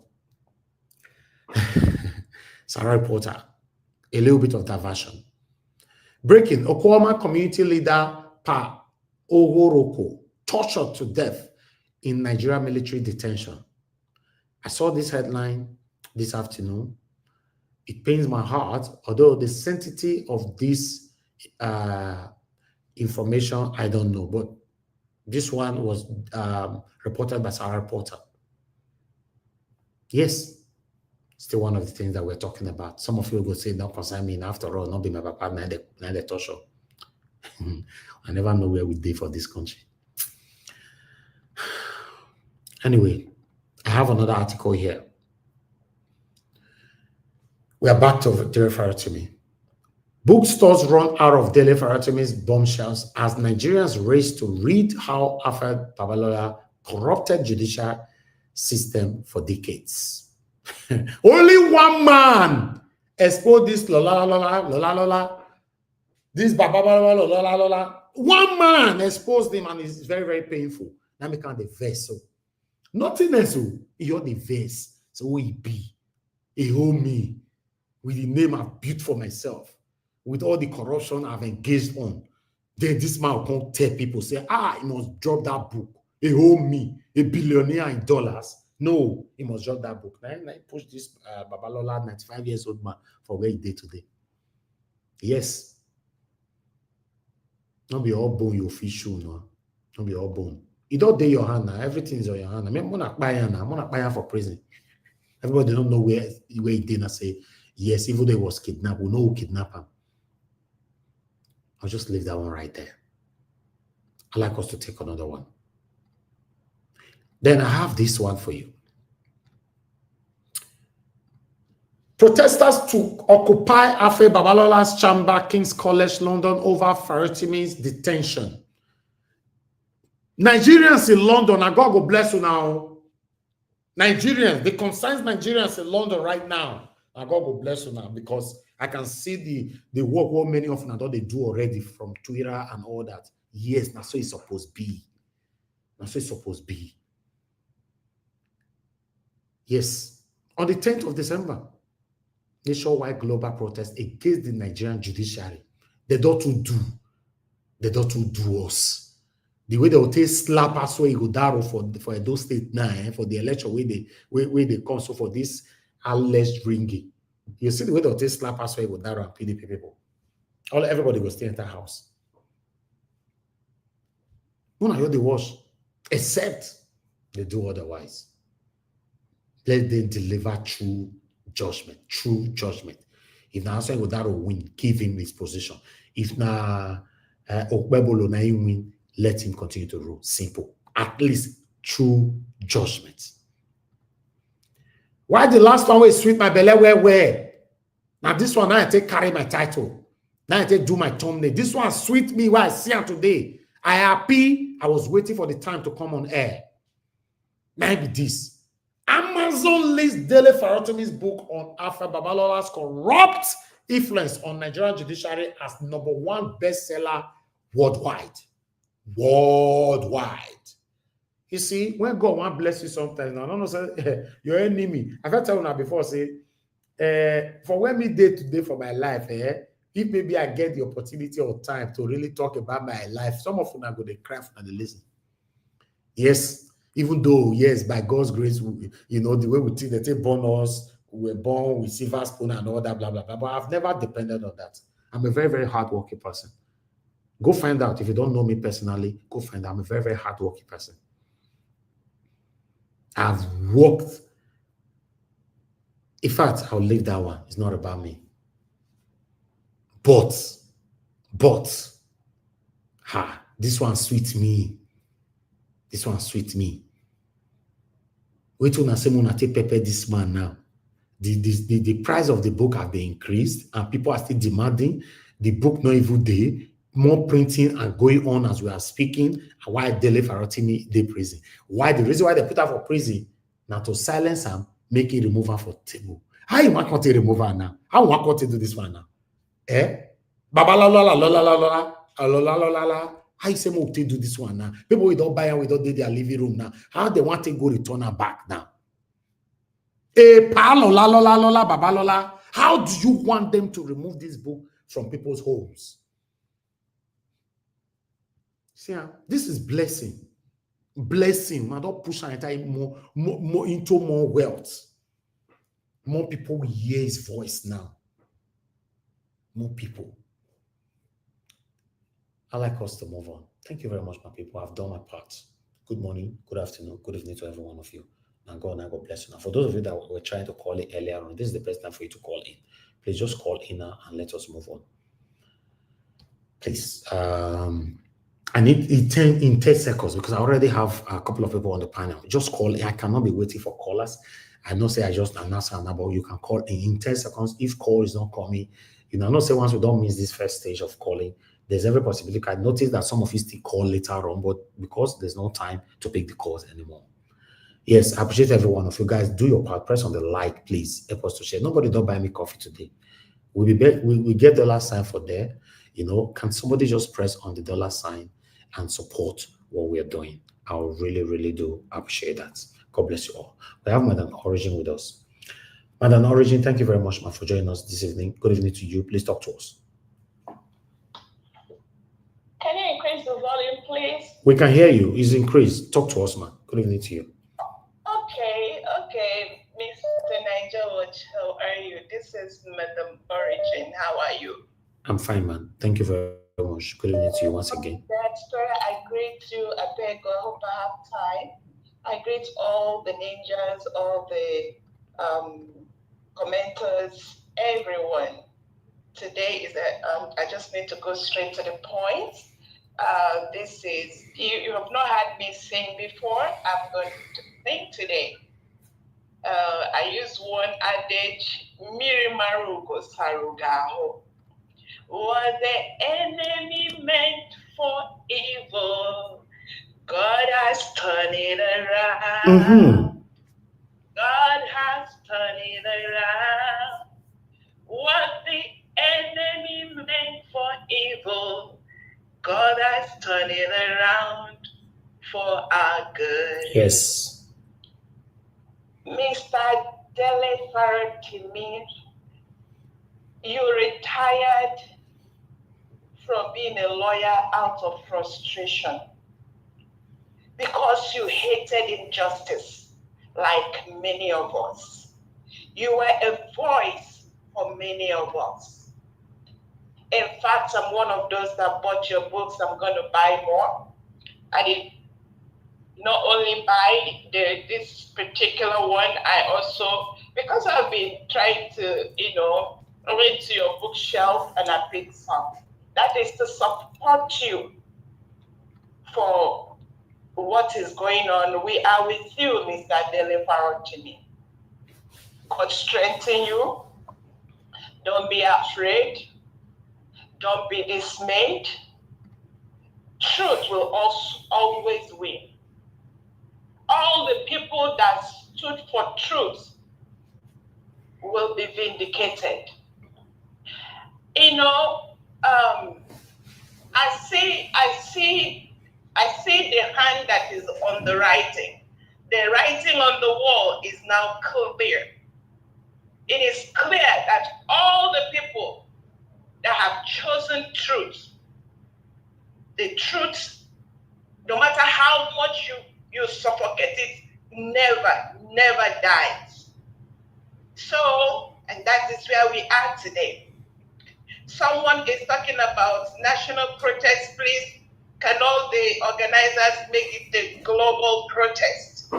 Sarah Reporter. A little bit of diversion. Breaking: Okwama community leader Pa Ogoroko tortured to death in Nigeria military detention. I saw this headline this afternoon. It pains my heart, although the sanctity of this information, I don't know, but this one was reported by Sarah Reporter. Yes, still one of the things that we're talking about. Some of you will say, don't concern me, after all, not be my papa, neither torture. I never know where we did for this country. Anyway, I have another article here. We are back to Dele Farotimi. Bookstores run out of Dele Farotimi's bombshells as Nigerians race to read how Alfred Babalola corrupted judicial system for decades. Only one man exposed this lola, this babalola lola. One man exposed him, and it's very, very painful. Now me count the verse. So nothing else. You're the verse. So we be a homie with the name I've built for myself, with all the corruption I've engaged on. Then this man will come tell people, say, he must drop that book. He owe me, a billionaire in dollars. No, he must drop that book. Now he push this Babalola, 95 years old man, for where he did today. Yes. Don't be all bone, you official, no. Don't be all bone. You don't do your hand now. Everything is on your hand. I'm not buying for prison. Everybody don't know where he did and say, yes, even though he was kidnapped, we know who kidnapped him. I'll just leave that one right there. I'd like us to take another one. Then I have this one for you. Protesters to occupy Afe Babalola's chamber, King's College, London, over Farotimi's detention. Nigerians in London, and God will bless you now. Nigerians, the concerned Nigerians in London right now, and God will bless you now, because I can see the work what many of them they do already from Twitter and all that. Yes, that's so it's supposed to be. That's so it's supposed to be. Yes, on the 10th of December, nationwide global protest against the Nigerian judiciary. They don't do. They don't do us. The way they will take slap us where you go down for those state now, for the election where they come so for this alleged ringing. You see the way they will take slap us where you go down and PDP people. Everybody will stay in that house. When I hear the wash, except they do otherwise. Let them deliver true judgment. True judgment. If na answer Godaro win, give him his position. If na Okpebolo na him win, let him continue to rule. Simple. At least true judgment. Why the last one was sweet my belly where? Now this one, now I take carry my title. Now I take do my thumbnail. This one sweet me where I see am today. I happy. I was waiting for the time to come on air. Maybe this. Amazon lists Dele Farotimi's book on Alpha Babalola's corrupt influence on Nigerian judiciary as #1 bestseller worldwide. Worldwide. You see, when God wants to bless you sometimes, I don't know, say, your enemy. I've heard tell you now before, say, for when me day to day for my life, if maybe I get the opportunity or time to really talk about my life, some of them are going to cry and they listen. Yes, even though, yes, by God's grace, you know, the way we think, they take bonus, we were born with silver spoon and all that, blah, blah, blah. But I've never depended on that. I'm a very, very hardworking person. Go find out. If you don't know me personally, go find out. I'm a very, very hardworking person. I've worked. In fact, I'll leave that one. It's not about me. But, this one sweet me. This one sweet me. Wait till I say I take pepper this man now. The price of the book have been increased and people are still demanding the book not even there. More printing and going on as we are speaking. And why Dele Farotimi they prison? Why the reason why they put her for prison? Now to silence him, make it remove her for table. How you want to remove her now? How you want to do this one now? Baba la la la la la la la la la la. How you say to do this one now? People we don't buy and we don't do their living room now. How they want to go return her back now? Baba lola. How do you want them to remove this book from people's homes? See, this is blessing. Blessing. Man, don't push an more into more wealth. More people will hear his voice now. More people. I like us to move on. Thank you very much, my people. I've done my part. Good morning, good afternoon, good evening to every one of you. And God bless you. Now, for those of you that were trying to call in earlier on, this is the best time for you to call in. Please just call in now and let us move on. Please. I need in 10 seconds because I already have a couple of people on the panel. Just call in. I cannot be waiting for callers. I know say I just announced an about you can call in 10 seconds. If call is not coming, you know, I know say once we don't miss this first stage of calling, there's every possibility. I noticed that some of you still call later on, but because there's no time to pick the calls anymore. Yes, I appreciate every one of you guys. Do your part. Press on the like, please. Help us to share. Nobody don't buy me coffee today. We get $sign for there. You know, can somebody just press on the $sign and support what we are doing? I really, really do appreciate that. God bless you all. We have Madam Origin with us. Madam Origin, thank you very much, for joining us this evening. Good evening to you. Please talk to us. Can you increase the volume, please? We can hear you. It's increased. Talk to us, man. Good evening to you. Okay. Mr. Nigel, how are you? This is Madam Origin. How are you? I'm fine, man. Thank you very much. Good evening to you once again. I greet you. I beg, I hope I have time. I greet all the ninjas, all the commenters, everyone. Today is I just need to go straight to the point. This is, you have not had me sing before. I'm going to sing today. I use one adage, Mirimarugo Sarugaho. What the enemy meant for evil, God has turned it around. God has turned it around. What the enemy meant for evil, God has turned it around for our good. Yes. Mr. Dele Farotimi, you retired from being a lawyer out of frustration because you hated injustice like many of us. You were a voice for many of us. In fact, I'm one of those that bought your books. I'm going to buy more. I did not only buy this particular one, I also, because I've been trying to, read to your bookshelf, and I picked some. That is to support you for what is going on. We are with you, Mr. Dele Farotimi. God strengthen you. Don't be afraid. Don't be dismayed. Truth will also always win. All the people that stood for truth will be vindicated. You know, I see the hand that is on the writing. The writing on the wall is now clear. It is clear that all the people that have chosen truth, the truth, no matter how much you suffocate it, never dies. So, and that is where we are today. Someone is talking about national protest, please. Can all the organizers make it a global protest?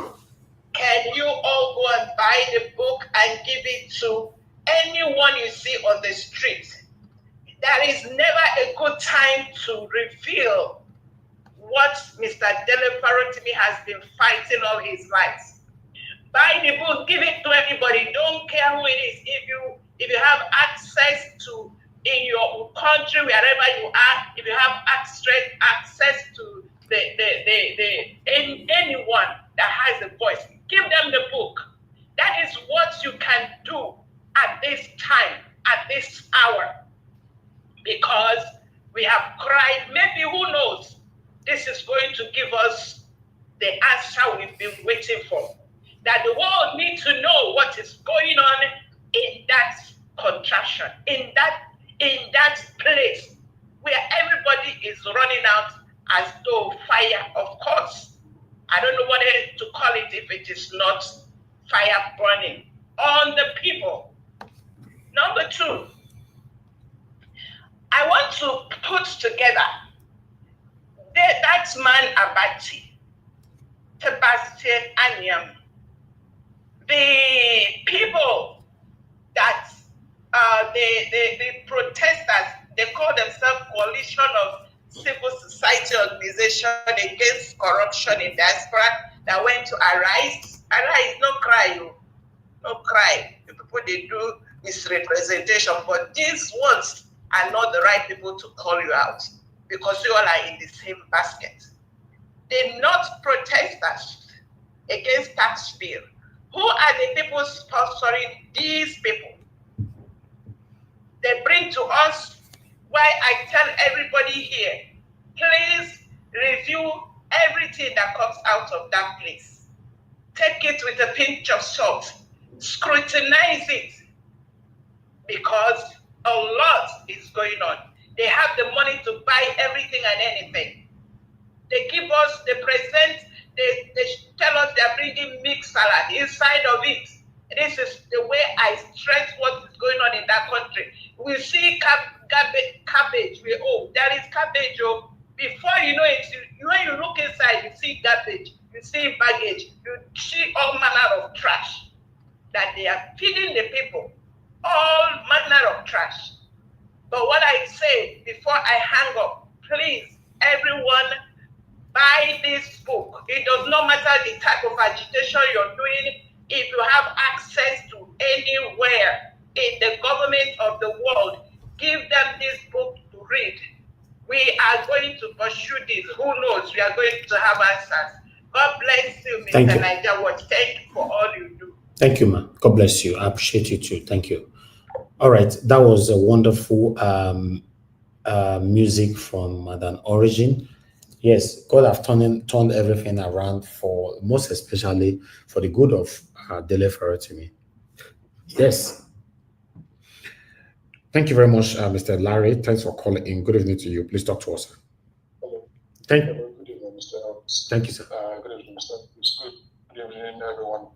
Can you all go and buy the book and give it to anyone you see on the street? There is never a good time to reveal what Mr. Dele Farotimi has been fighting all his life. Buy the book, give it to everybody. Don't care who it is. If you have access to, in your country, wherever you are, if you have access to anyone that has a voice, give them the book. That is what you can do at this time, at this hour, because we have cried. Maybe, who knows, this is going to give us the answer we've been waiting for. That the world needs to know what is going on in that contraction, in that place where everybody is running out as though fire, of course. I don't know what to call it if it is not fire burning on the people. Number two, I want to put together that man Abati, Sebastian Anyam, the people that the protesters, they call themselves Coalition of Civil Society Organization Against Corruption in Diaspora, that went to Arise. Arise, no cry, no cry. The people, they do misrepresentation, but these ones are not the right people to call you out, because you all are in the same basket. They're not protesters against tax bill. Who are the people sponsoring these people? They bring to us, why I tell everybody here, please review everything that comes out of that place. Take it with a pinch of salt. Scrutinize it, because a lot is going on. They have the money to buy everything and anything. They give us, they present, they tell us they're bringing mixed salad inside of it. This is the way I stress what is going on in that country. We see cabbage. There is cabbage. Before you know it, when you look inside, you see garbage, you see baggage, you see all manner of trash that they are feeding the people. All manner of trash. But what I say before I hang up, please, everyone, buy this book. It does not matter the type of agitation you're doing. If you have access to anywhere in the government of the world, give them this book to read. We are going to pursue this. Who knows? We are going to have answers. God bless you, Mr. Niger Watch. Thank you for all you do. Thank you, man. God bless you. I appreciate you too. Thank you. All right. That was a wonderful music from Madam Origin. Yes, God have turned everything around, for most especially for the good of Dele Farotimi. Yes. Thank you very much, Mr. Larry. Thanks for calling in. Good evening to you. Please talk to us. Hello. Thank you. Good evening, Mr. Elvis. Thank you, sir. Good evening, Mr. Elvis. Good evening, everyone.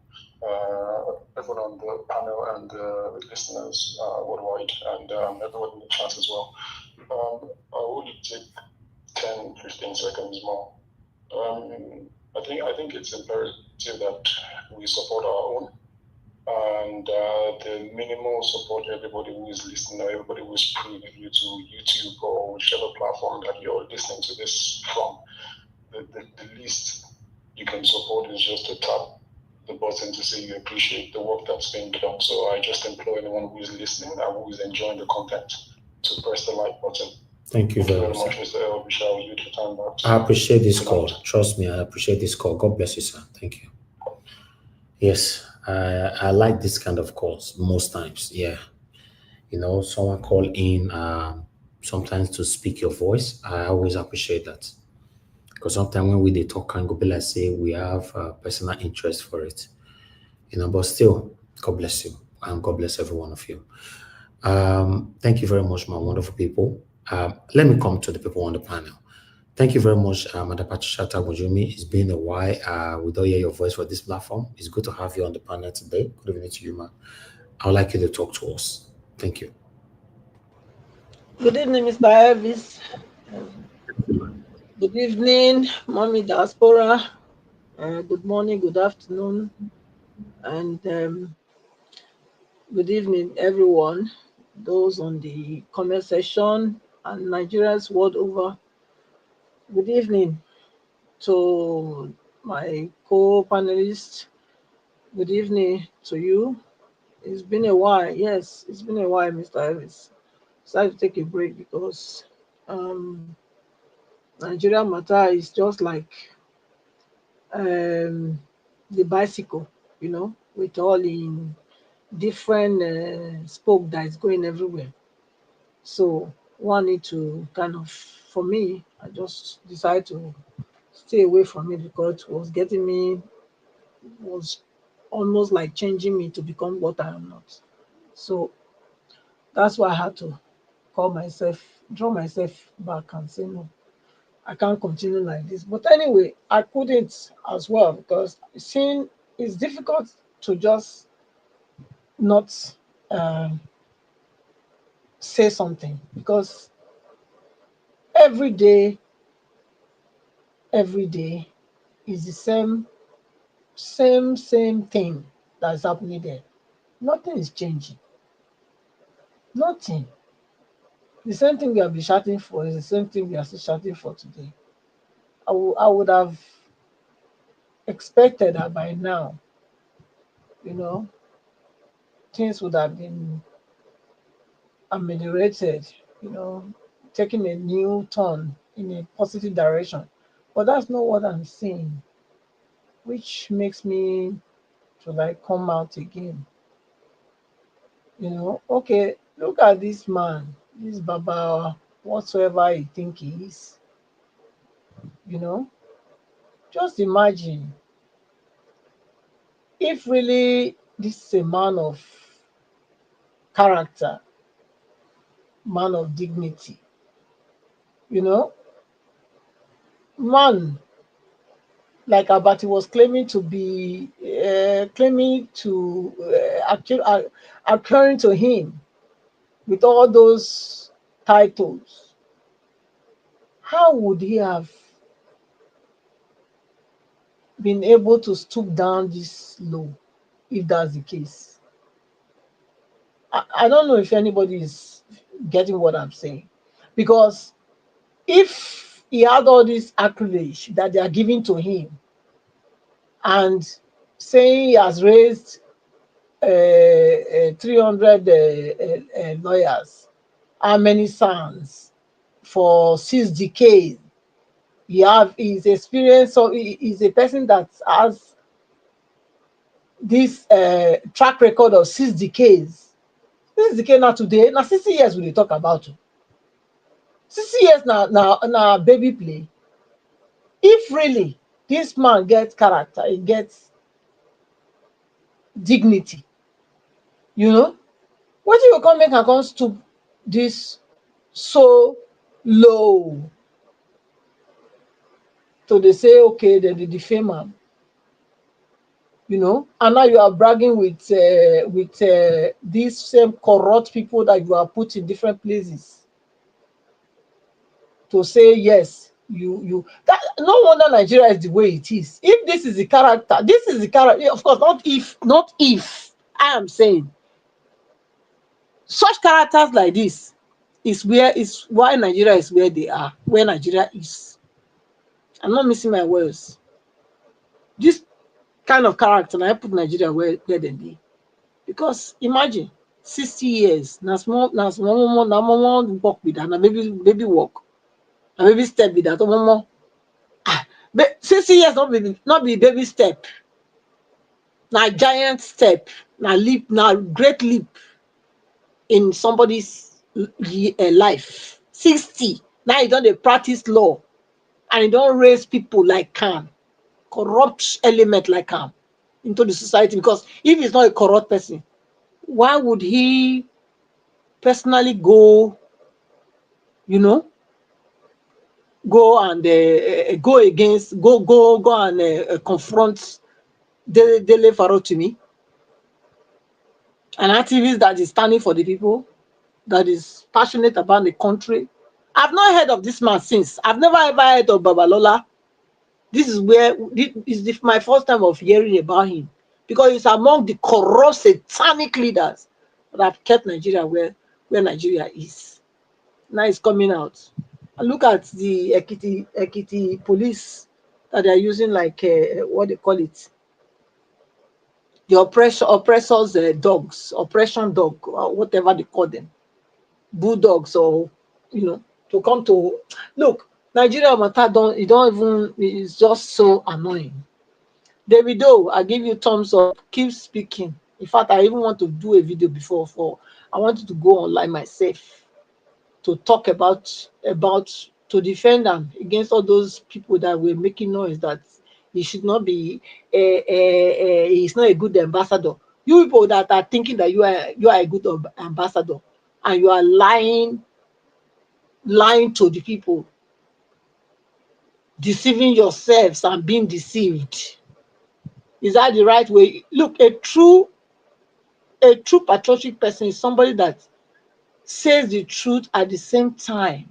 Everyone on the panel and listeners worldwide, and everyone in the chat as well. I would take 10-15 seconds more. I think it's imperative that we support our own, and the minimal support everybody who is listening, or everybody who is privy to YouTube or whichever platform that you're listening to this from. The least you can support is just a tap the button to say you appreciate the work that's being done. So I just implore anyone who is listening and who is enjoying the content to press the like button. Thank you very much, much. Mr. Elvish. I will use your time back. I appreciate this call. Trust me, I appreciate this call. God bless you, sir. Thank you. Yes, I like this kind of calls most times. Yeah. Someone call in sometimes to speak your voice. I always appreciate that. Because sometimes when they talk and go be like say we have personal interest for it. But still, God bless you. And God bless every one of you. Thank you very much, my wonderful people. Let me come to the people on the panel. Thank you very much, Madam Patricia Tagojumi. It's been a while. We don't hear your voice for this platform. It's good to have you on the panel today. Good evening to you, ma. I would like you to talk to us. Thank you. Good evening, Mr. Elvis. Good evening, Mommy Diaspora. Good morning, good afternoon, and good evening, everyone. Those on the comment section and Nigerians world over. Good evening to my co-panelists. Good evening to you. It's been a while. Yes, it's been a while, Mr. Elvis. Decided to take a break because Nigeria matter is just like the bicycle, with all in different spoke that is going everywhere. So one need to kind of, for me, I just decided to stay away from it because it was was almost like changing me to become what I am not. So that's why I had to draw myself back and say, no, I can't continue like this. But anyway, I couldn't as well because seeing it's difficult to just not say something because every day is the same thing that's happening there. Nothing is changing. Nothing. The same thing we have been shouting for is the same thing we are still shouting for today. I would have expected that by now, things would have been ameliorated, taking a new turn in a positive direction. But that's not what I'm seeing, which makes me to like come out again. Okay, look at this man, this Baba, whatsoever he think he is, you know. Just imagine if really this is a man of character, man of dignity, man like Abati was claiming to be, occurring to him with all those titles, how would he have been able to stoop down this low if that's the case? I don't know if anybody is getting what I'm saying. Because if he had all this accolades that they are giving to him and saying he has raised 300 lawyers, how many sons for 6 decades, his experience, so he is a person that has this track record of 6 decades. 6 decades now today, now 60 years we talk about. 60 years now baby play. If really this man gets character, he gets dignity, what you come make and come stoop this so low to they say okay, they defame him, and now you are bragging with these same corrupt people that you are put in different places to say yes, you that no wonder Nigeria is the way it is. If this is the character, of course, not if I am saying such characters like this is why Nigeria is where they are, where Nigeria is. I'm not missing my words. These kind of character, and I put Nigeria where they be. Because imagine 60 years, na small work with that, na baby work, na baby step with that, but 60 years not be baby step, na giant step, na leap, na great leap in somebody's life. 60, now you don't practice law, and you don't raise people like Khan, corrupt element like Khan into the society. Because if he's not a corrupt person, why would he personally go, go and go against, go and confront Dele Farotimi, an activist that is standing for the people, that is passionate about the country? I've not heard of this man since. I've never ever heard of Babalola. This is my first time of hearing about him, because it's among the corrupt satanic leaders that have kept Nigeria where Nigeria is. Now it's coming out. And look at the Ekiti police that they are using, like what they call it, the oppressors dogs, oppression dog, or whatever they call them, bulldogs, or to come to look. Nigeria matter don't even, it's just so annoying. Davido, I give you thumbs up. Keep speaking. In fact, I even want to do a video before. I wanted to go online myself to talk about to defend them against all those people that were making noise that he should not be he's not a good ambassador. You people that are thinking that you are a good ambassador, and you are lying to the people, deceiving yourselves and being deceived. Is that the right way? Look, a true patriotic person is somebody that says the truth at the same time.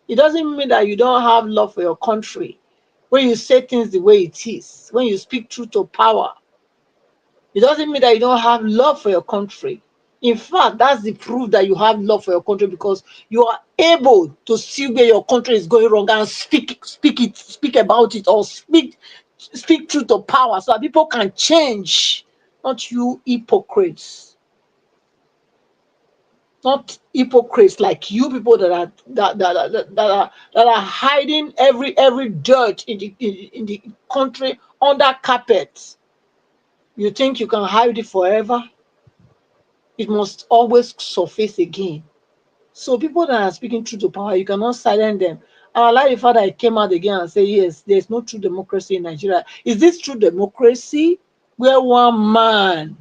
It doesn't mean that you don't have love for your country when you say things the way it is, when you speak truth to power. It doesn't mean that you don't have love for your country. In fact, that's the proof that you have love for your country, because you are able to see where your country is going wrong and speak about it, or speak truth to power, so that people can change. Not you hypocrites. Not hypocrites like you people that are hiding every dirt in the country under carpet. You think you can hide it forever? It must always surface again. So people that are speaking truth to power, you cannot silence them. And I like the fact that I came out again and say, yes, there's no true democracy in Nigeria. Is this true democracy where one man,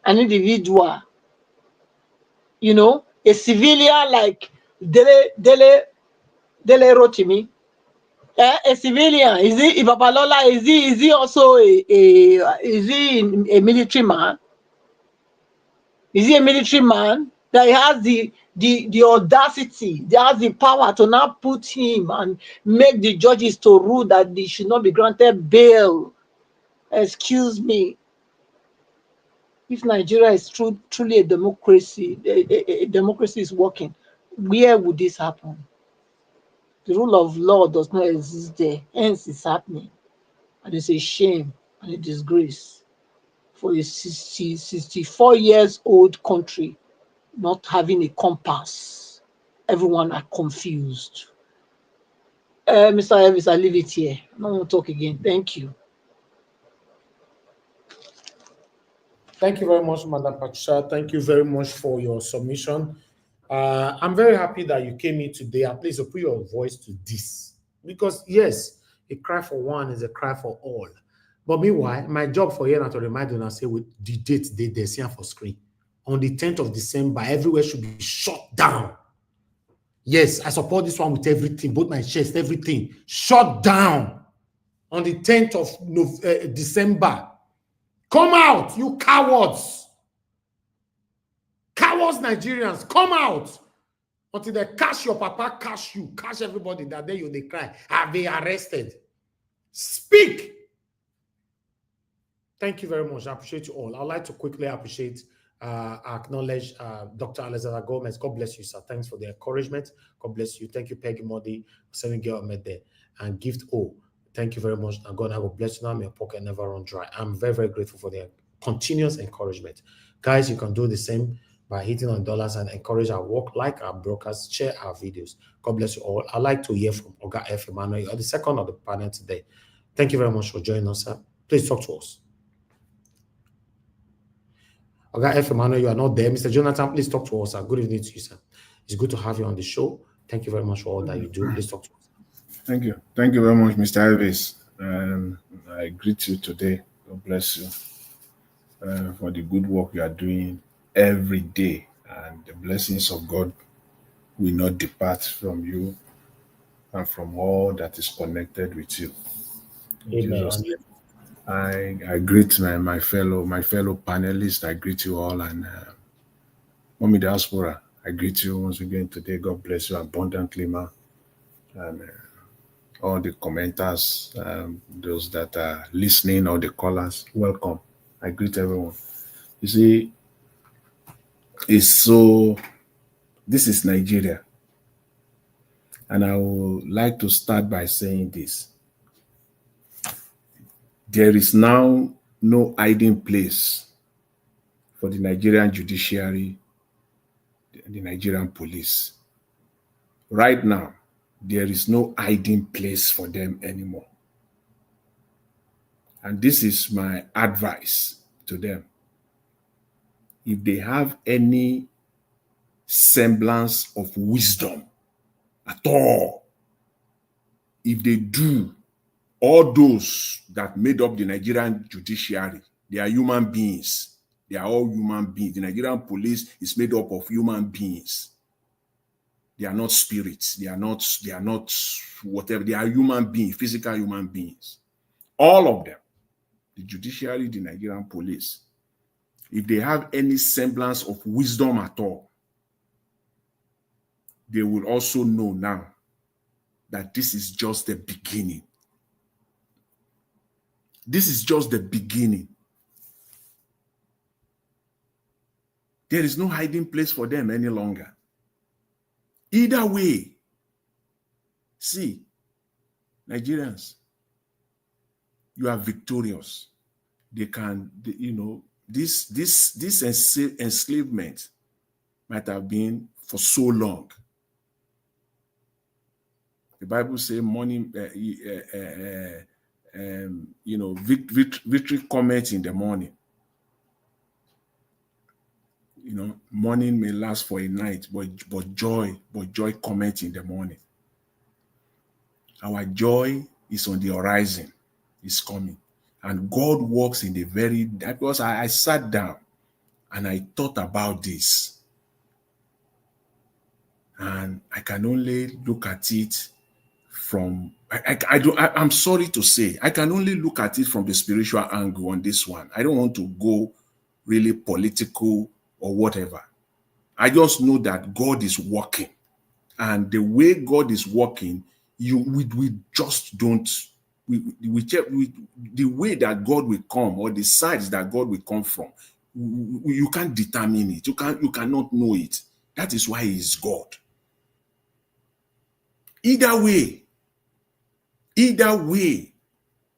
an individual, a civilian like Dele Rotimi, a civilian, is he Babalola? Is he also is he a military man? Is he a military man that he has the audacity, he has the power to now put him and make the judges to rule that they should not be granted bail? Excuse me. If Nigeria is truly a democracy, a democracy is working, where would this happen? The rule of law does not exist there, hence it's happening. And it's a shame and a disgrace for a 64 years old country not having a compass. Everyone are confused. Mr. Elvis, I leave it here. I don't want to talk again. Thank you. Thank you very much, Madam Patricia. Thank you very much for your submission. I'm very happy that you came in today. At least to put your voice to this. Because, yes, a cry for one is a cry for all. But meanwhile, my job for here now to remind you and say with the date they see for screen. On the 10th of December, everywhere should be shut down. Yes, I support this one with everything, both my chest, everything. Shut down on the 10th of December. Come out, you cowards. Cowards, Nigerians, come out. Until they catch your papa, catch you, catch everybody, that day you they cry. Have they arrested? Speak. Thank you very much. I appreciate you all. I'd like to quickly acknowledge Dr. Alexander Gomez. God bless you, sir. Thanks for the encouragement. God bless you. Thank you, Peggy Modi, sending girl met there. And Gift O. Thank you very much. And God, I will bless you now. May your pocket never run dry. I'm very, very grateful for their continuous encouragement. Guys, you can do the same by hitting on dollars and encourage our work, like our brokers, share our videos. God bless you all. I'd like to hear from Oga F. Emmanuel. You're the second of the panel today. Thank you very much for joining us, sir. Please talk to us. Oga F. Emmanuel, you are not there. Mr. Jonathan, please talk to us, sir. Good evening to you, sir. It's good to have you on the show. Thank you very much for all that you do. Please talk to us. Thank you. Thank you very much, Mr. Elvis. I greet you today. God bless you for the good work you are doing every day. And the blessings of God will not depart from you and from all that is connected with you. In Jesus' name. I greet my fellow panelists. I greet you all, and Mommy Diaspora, I greet you once again today. God bless you abundantly, ma. And all the commenters, those that are listening, all the callers, welcome. I greet everyone. You see, this is Nigeria. And I would like to start by saying this. There is now no hiding place for the Nigerian judiciary, the Nigerian police. Right now, there is no hiding place for them anymore. And this is my advice to them. If they have any semblance of wisdom at all, if they do, all those that made up the Nigerian judiciary, they are human beings. They are all human beings. The Nigerian police is made up of human beings. They are not spirits. They are not whatever. They are human beings, physical human beings. All of them, the judiciary, the Nigerian police, if they have any semblance of wisdom at all, they will also know now that this is just the beginning. This is just the beginning. There is no hiding place for them any longer. Either way, see, Nigerians, you are victorious. They can, this enslavement might have been for so long. The Bible says morning, victory cometh in the morning. Morning may last for a night, but joy cometh in the morning. Our joy is on the horizon, is coming. And God works in the because I sat down and I thought about this. And I can only look at it from, I'm sorry to say, I can only look at it from the spiritual angle on this one. I don't want to go really political or whatever. I just know that God is working. And the way God is working, we just don't, the way that God will come or the sides that God will come from, you can't determine it. You cannot know it. That is why He is God. Either way,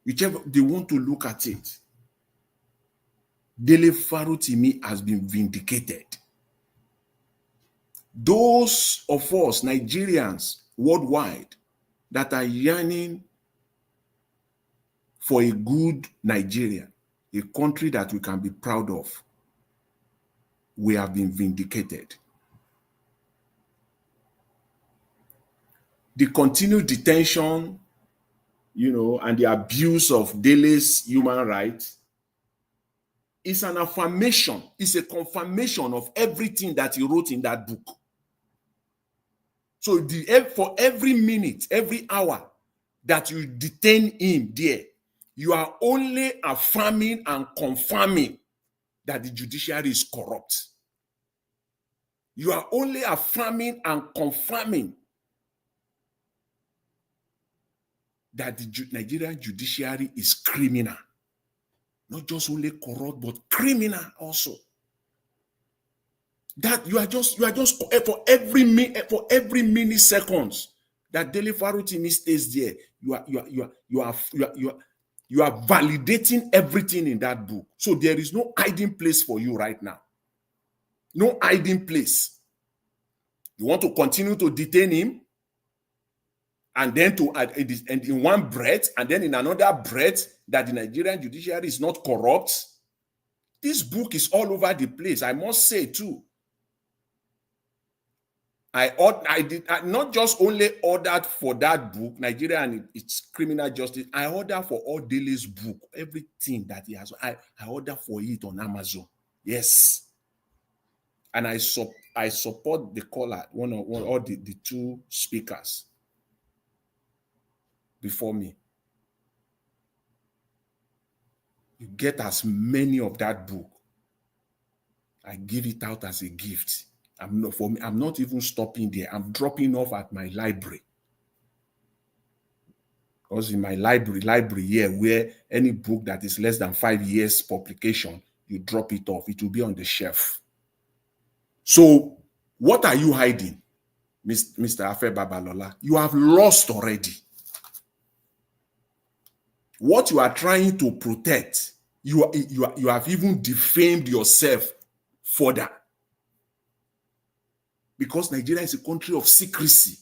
whichever they want to look at it, Dele Farotimi has been vindicated. Those of us, Nigerians worldwide, that are yearning for a good Nigeria, a country that we can be proud of, we have been vindicated. The continued detention, and the abuse of Dele's human rights is an affirmation, it's a confirmation of everything that he wrote in that book. So for every minute, every hour that you detain him there, you are only affirming and confirming that the judiciary is corrupt. You are only affirming and confirming that the Nigerian judiciary is criminal. Not just only corrupt, but criminal also. That you are just for every milliseconds that Dele Farotimi stays there, you are validating everything in that book. So there is no hiding place for you right now. No hiding place. You want to continue to detain him, and then and in one breath, and then in another breath, that the Nigerian judiciary is not corrupt. This book is all over the place. I must say too. I did not just only ordered for that book, Nigeria and its criminal justice. I ordered for all Dele's book, everything that he has. I ordered for it on Amazon. Yes, and I support the caller, one or the two speakers before me. You get as many of that book. I give it out as a gift. I'm not even stopping there. I'm dropping off at my library. Because in my library here, where any book that is less than 5 years publication, you drop it off. It will be on the shelf. So what are you hiding, Mr. Afe Babalola? You have lost already. What you are trying to protect, you have even defamed yourself further. Because Nigeria is a country of secrecy.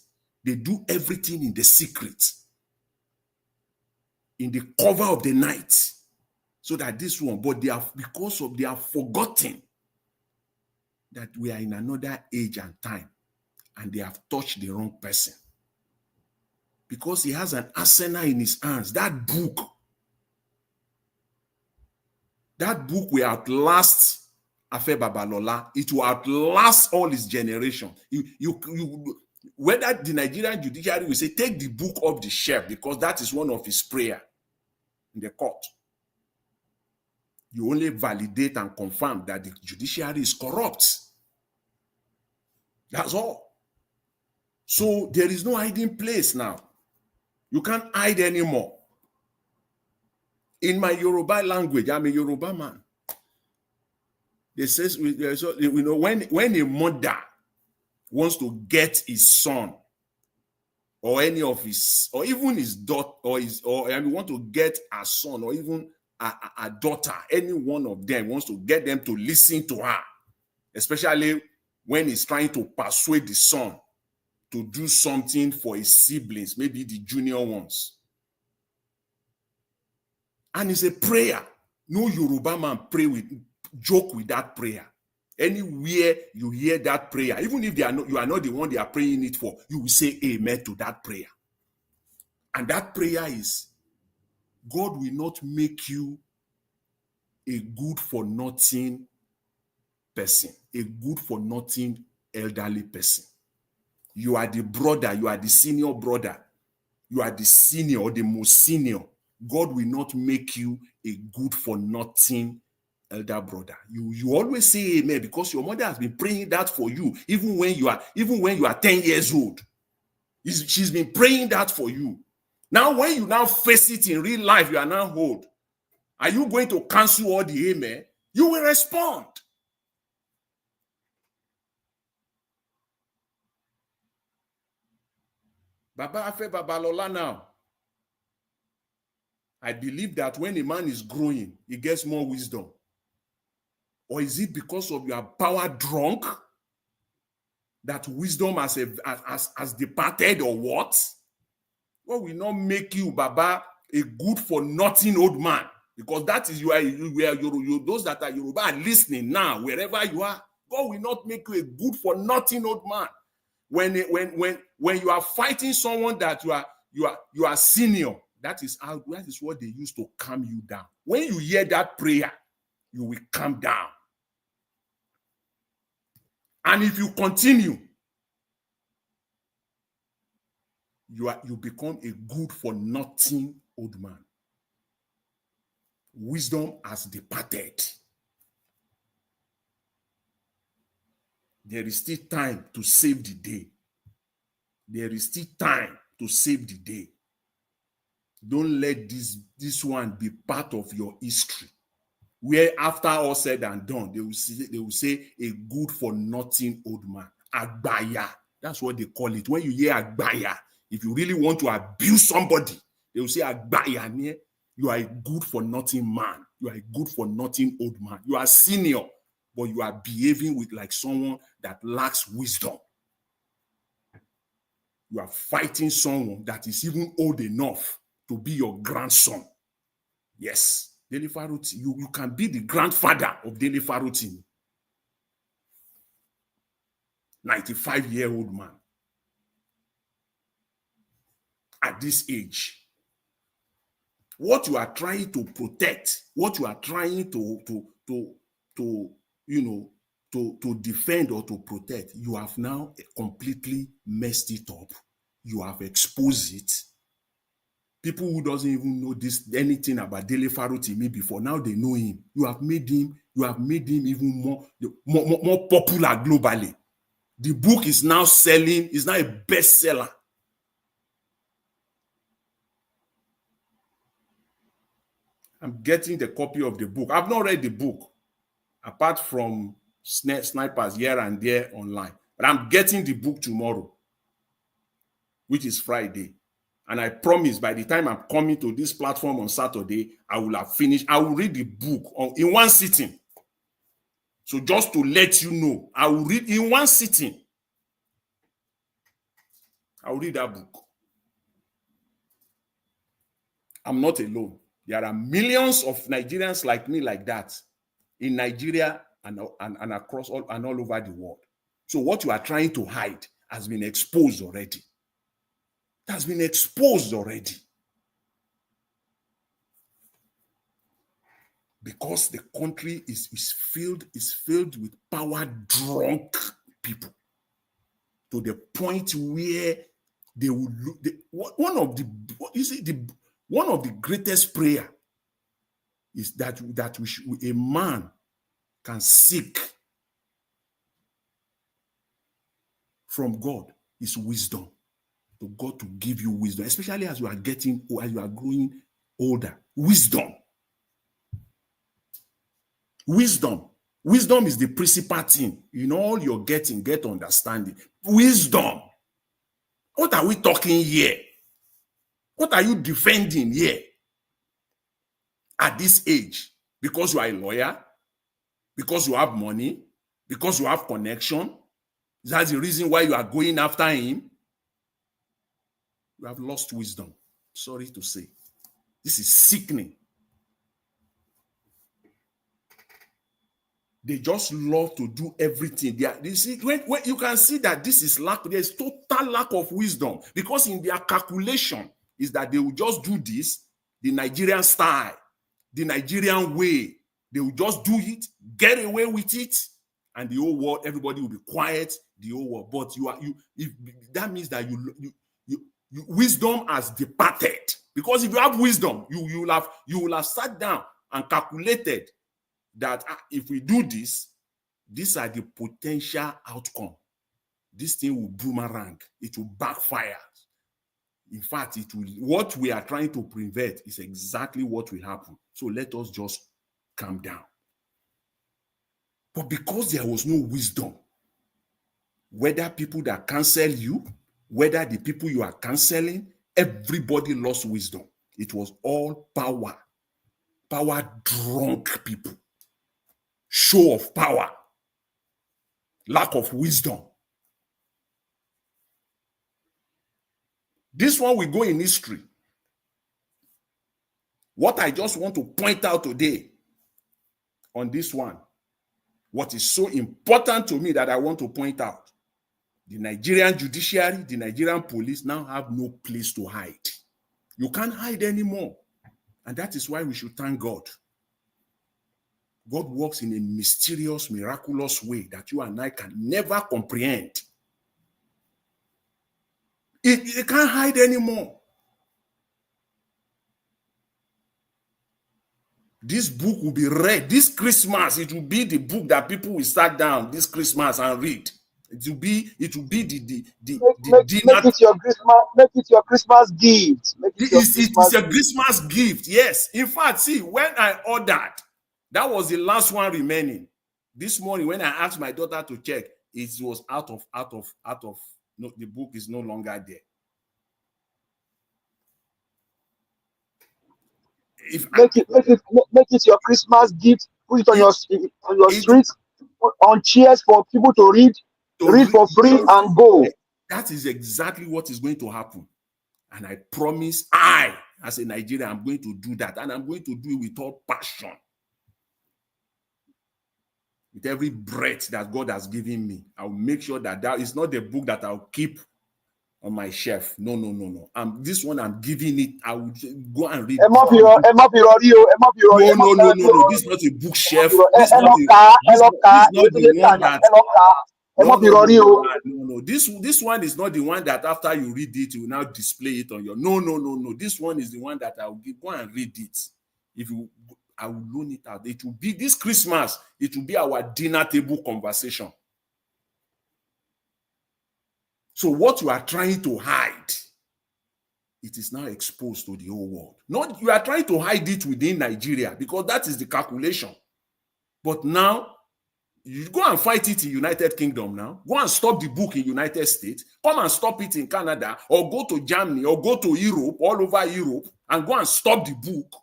They do everything in the secret, in the cover of the night, so that this one, but they have forgotten that we are in another age and time, and they have touched the wrong person. Because he has an arsenal in his hands. That book will outlast Afe Babalola. It will outlast all his generation. Whether the Nigerian judiciary will say, take the book off the shelf, because that is one of his prayer in the court. You only validate and confirm that the judiciary is corrupt. That's all. So there is no hiding place now. You can't hide anymore. In my Yoruba language, I'm a Yoruba man. They says, when a mother wants to get his son or any of his, or even his daughter, or want to get a son or even a daughter, any one of them wants to get them to listen to her, especially when he's trying to persuade the son to do something for his siblings, maybe the junior ones. And it's a prayer. No Yoruba man joke with that prayer. Anywhere you hear that prayer, even if you are not the one they are praying it for, you will say amen to that prayer. And that prayer is, God will not make you a good-for-nothing person, a good-for-nothing elderly person. You are the brother, you are the senior brother, you are the senior or the most senior. God will not make you a good-for-nothing elder brother. You always say amen, because your mother has been praying that for you, even when you are 10 years old. She's been praying that for you. Now, when you now face it in real life, you are now old. Are you going to cancel all the amen? You will respond. Baba Afe Babalola now. I believe that when a man is growing, he gets more wisdom. Or is it because of your power drunk that wisdom has departed, or what? What will not make you, Baba, a good-for-nothing old man? Because that is those that are Yoruba are listening now, wherever you are. God will not make you a good-for-nothing old man. When you are fighting someone that you are senior, that is what they use to calm you down. When you hear that prayer, you will calm down. And if you continue, you become a good-for-nothing old man. Wisdom has departed. There is still time to save the day. There is still time to save the day. Don't let this one be part of your history, where after all said and done, they will say a good-for-nothing old man. Agbaya. That's what they call it. When you hear Agbaya, If you really want to abuse somebody, they will say, Agbayane, you are a good for nothing man. You are a good for nothing old man. You are senior, but you are behaving with like someone that lacks wisdom. You are fighting someone that is even old enough to be your grandson. Yes, Dele Farotimi, you can be the grandfather of Dele Farotimi. 95-year-old man. At this age. What you are trying to protect, what you are trying to defend or to protect, you have now completely messed it up. You have exposed it. People who doesn't even know anything about Dele Farotimi before, now they know him. You have made him even more popular globally. The book is now selling, is now a bestseller. I'm getting the copy of the book. I've not read the book, apart from snipers here and there online. But I'm getting the book tomorrow, which is Friday. And I promise by the time I'm coming to this platform on Saturday, I will have finished. I will read the book in one sitting. So just to let you know, I will read in one sitting. I will read that book. I'm not alone. There are millions of Nigerians like me like that in Nigeria and across all over the world. So what you are trying to hide has been exposed already. It has been exposed already. Because the country is filled with power-drunk people to the point where they will look. One of the greatest prayer is that a man can seek from God is wisdom. To God to give you wisdom, especially as you are growing older. Wisdom. Wisdom is the principal thing. In all you're getting, get understanding. Wisdom. What are we talking here? What are you defending here? At this age? Because you are a lawyer? Because you have money? Because you have connection? That's the reason why you are going after him? You have lost wisdom. Sorry to say. This is sickening. They just love to do everything. When you can see that this is lack, there's total lack of wisdom. Because in their calculation is that they will just do this, the Nigerian style, the Nigerian way. They will just do it, get away with it, and the whole world, everybody will be quiet, the whole world. But that means that wisdom has departed. Because if you have wisdom, you will have sat down and calculated that if we do this, these are the potential outcome. This thing will boomerang. It will backfire. In fact, what we are trying to prevent is exactly what will happen. So let us just calm down. But because there was no wisdom, whether people that cancel you, whether the people you are canceling, everybody lost wisdom. It was all power-drunk people. Show of power, lack of wisdom. This one will go in history. What I just want to point out today on this one, what is so important to me that I want to point out, the Nigerian judiciary, the Nigerian police now have no place to hide. You can't hide anymore. And that is why we should thank God. God works in a mysterious, miraculous way that you and I can never comprehend. It can't hide anymore. This book will be read. This Christmas, it will be the book that people will sit down this Christmas and read. It will be the make it your Christmas gift. It's a Christmas gift. Yes. In fact, see, when I ordered, that was the last one remaining. This morning, when I asked my daughter to check, it was out of. No, the book is no longer there. Make it your Christmas gift. Put it on your streets, on chairs for people to read for free and go. That is exactly what is going to happen. And I promise I, as a Nigerian, I'm going to do that. And I'm going to do it with all passion. With every breath that God has given me. I'll make sure that is not the book that I'll keep on my shelf. No. This one I'm giving it. I will go and read. No. This is not a bookshelf. This is not the one that. No. This one is not the one that after you read it, you will now display it on your. No. This one is the one that I will go and read it. I will loan it out. It will be this Christmas. It will be our dinner table conversation. So what you are trying to hide, it is now exposed to the whole world. Not you are trying to hide it within Nigeria because that is the calculation. But now you go and fight it in United Kingdom now. Go and stop the book in United States. Come and stop it in Canada or go to Germany or go to Europe, all over Europe, and go and stop the book.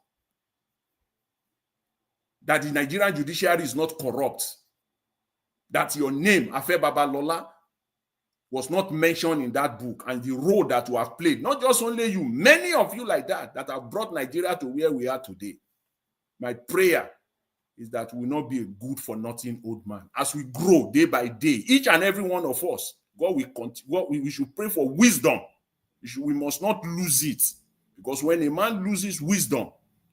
That the Nigerian judiciary is not corrupt. That your name, Afe Babalola, was not mentioned in that book, and the role that you have played, not just only you, many of you like that have brought Nigeria to where we are today. My prayer is that we will not be a good for nothing old man. As we grow day by day, each and every one of us, we should pray for wisdom. We must not lose it, because when a man loses wisdom,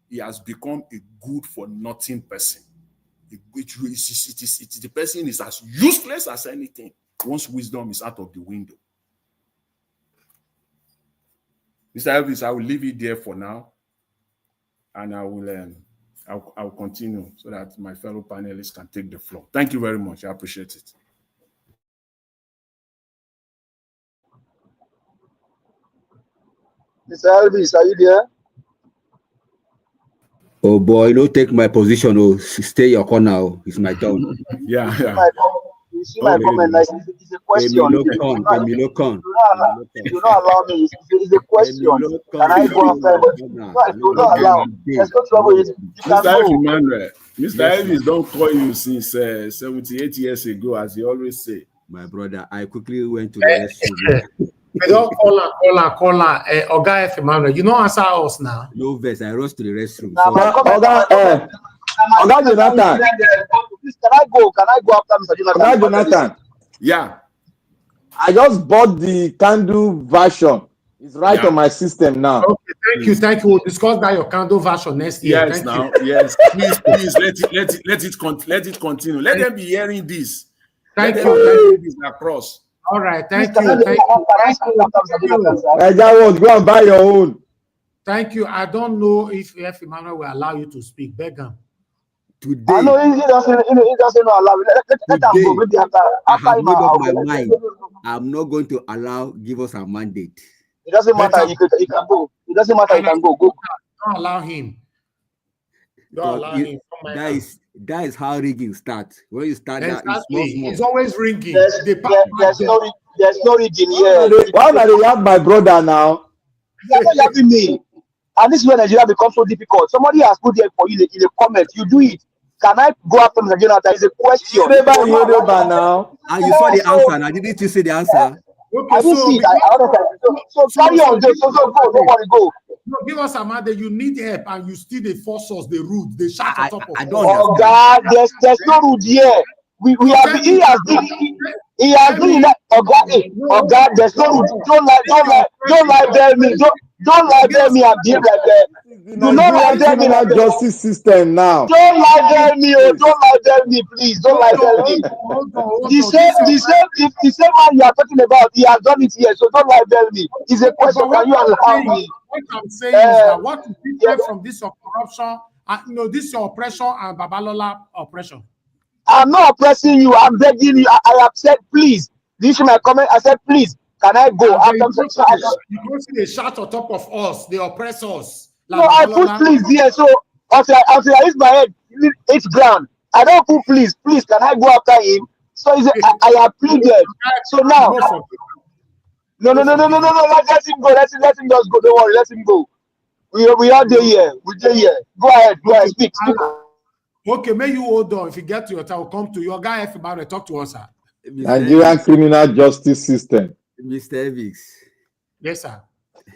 he has become a good for nothing person. The person is as useless as anything once wisdom is out of the window. Mr. Elvis, I will leave it there for now, and I'll continue so that my fellow panelists can take the floor. Thank you very much. I appreciate it. Mr. Elvis, are you there? Oh boy, don't take my position. Oh, stay your corner. It's my turn. Yeah. You see my comment. It's a question. You don't allow me. It's a question. Can I go after him? You don't allow. There's no trouble. You can go. Mr. Elvis don't call you since 78 years ago, as you always say. My brother, I quickly went to the restroom. They don't call her. Oga F. Emmanuel, you know answer us now. No verse. I rose to the restroom. Oga Jonathan. Can I go after Mr. Jonathan? Oga Jonathan. Yeah. I just bought the candle version. It's right on my system now. Okay, thank you. We'll discuss that your candle version next year. Yes, yes. Please, let it continue. Let them be hearing this. Thank you. Let this across. All right, thank you. Go and buy your own. Thank you. I don't know if F. Emmanuel will allow you to speak. Beg him. Today, I know he doesn't allow me. Let him go. Maybe after I have made up my mind. I'm not going to give us a mandate. It doesn't matter. He can go. It doesn't matter. He can go. Go. Don't allow him. Don't allow him. That is how rigging starts. When you start that, it's always ringing. There's no rigging here. Why not you have my brother now? You're not having me. And this is when Nigeria becomes so difficult. Somebody has put there for you in a comment. You do it. Can I go after Mr. Jonathan? It's a question. Now. And you saw the answer. Now, didn't you see the answer? I didn't see it. So carry on. So go. Nobody go. No, give us a mandate. You need help, and you still the force us, the root, the shout on top of. I don't. Oh God, there's no root here. He has been that. Oh God, there's no root. Don't libel me. Don't libel me and behave like that. Do not libel me like justice system now. Don't libel me, don't libel me, please. Don't libel me. The same man you are talking about, he has done it here, so don't libel me. It's a question. Can you allow me? What I'm saying is that what is different from this your corruption, this your oppression and Babalola oppression. I'm not oppressing you. I'm begging you. I have said, please. This is my comment. I said, please. Can I go? You don't see the shout on top of us, the oppressors. No, I put please here. So until I use my head, it's ground. I don't put please. Please, can I go after him? So I have pleaded. So now. No. Let him go. Let him just go. Don't worry. Let him go. We are there here. We there here. Go ahead. Speak. Okay, may you hold on. If you get to your time, we'll come to your guy. If about talk to us, sir. Nigerian criminal justice system. Mr. Evix. Yes, sir.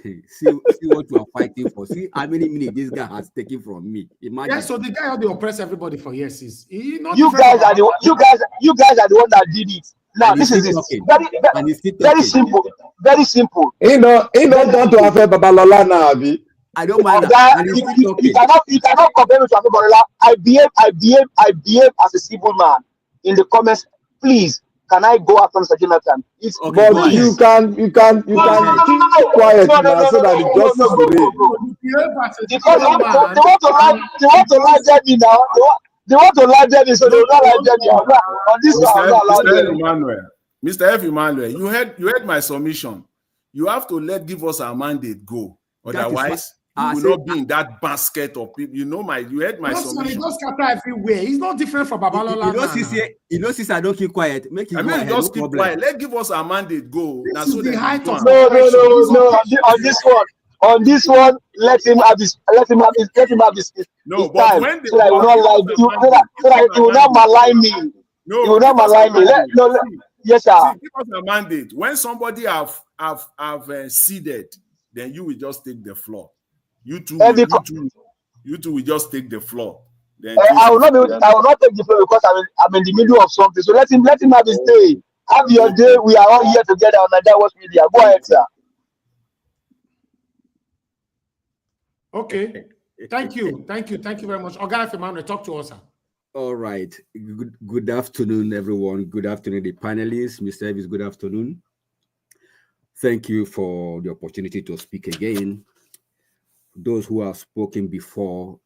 see what you are fighting for. See how many minutes this guy has taken from me. Imagine. Yes, so the guy how they oppress everybody for years is you guys are the one that did it. Now and this is very simple. Very simple. He don't want to have a Babalola now, Abi. I don't mind that. You cannot compare me to Afe Babalola. I behave as a civil man. In the comments, please. Can I go after Mr. Jonathan? But you can keep quiet now so that the justice will reign. Because they want to lie Jenny now. They want to lie Jenny, so they will not lie Jenny. On this one, I'm not allowed. Mr. F. Emmanuel, you heard my submission. You have to give us our mandate go. Otherwise, you will not be in that basket of people. You heard my submission. He does scatter everywhere. He's not different from Babalola. Since I don't keep quiet, make him go ahead. Just keep quiet. Let's give us our mandate go. This is the height of no. On this one, let him have his no, but time. when So that he will not malign me. No, he will not malign me. Yes, sir. See, give us a mandate. When somebody have seeded, then you will just take the floor. You two will just take the floor. Then I will not take the floor because I'm in the middle of something. So let him have his day. Have your day. We are all here together on Nigeria Watch Media. Go ahead, sir. Okay. Thank you very much. Oga Emmanuel, talk to us, sir. All right. Good afternoon, everyone. Good afternoon, the panelists. Mr. Evans, good afternoon. Thank you for the opportunity to speak again. Those who have spoken before,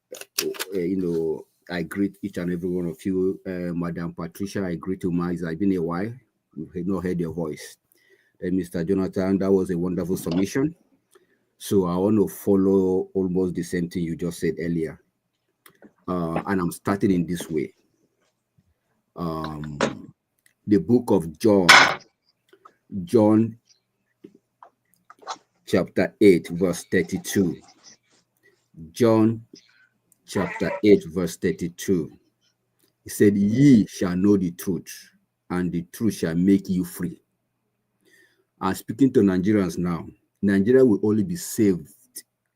I greet each and every one of you. Madam Patricia, I greet you, It's been a while. We've not heard your voice. Mr. Jonathan, that was a wonderful submission. So I want to follow almost the same thing you just said earlier. And I'm starting in this way. The book of John chapter 8, verse 32. John chapter 8, verse 32. He said, "Ye shall know the truth, and the truth shall make you free." I'm speaking to Nigerians now. Nigeria will only be saved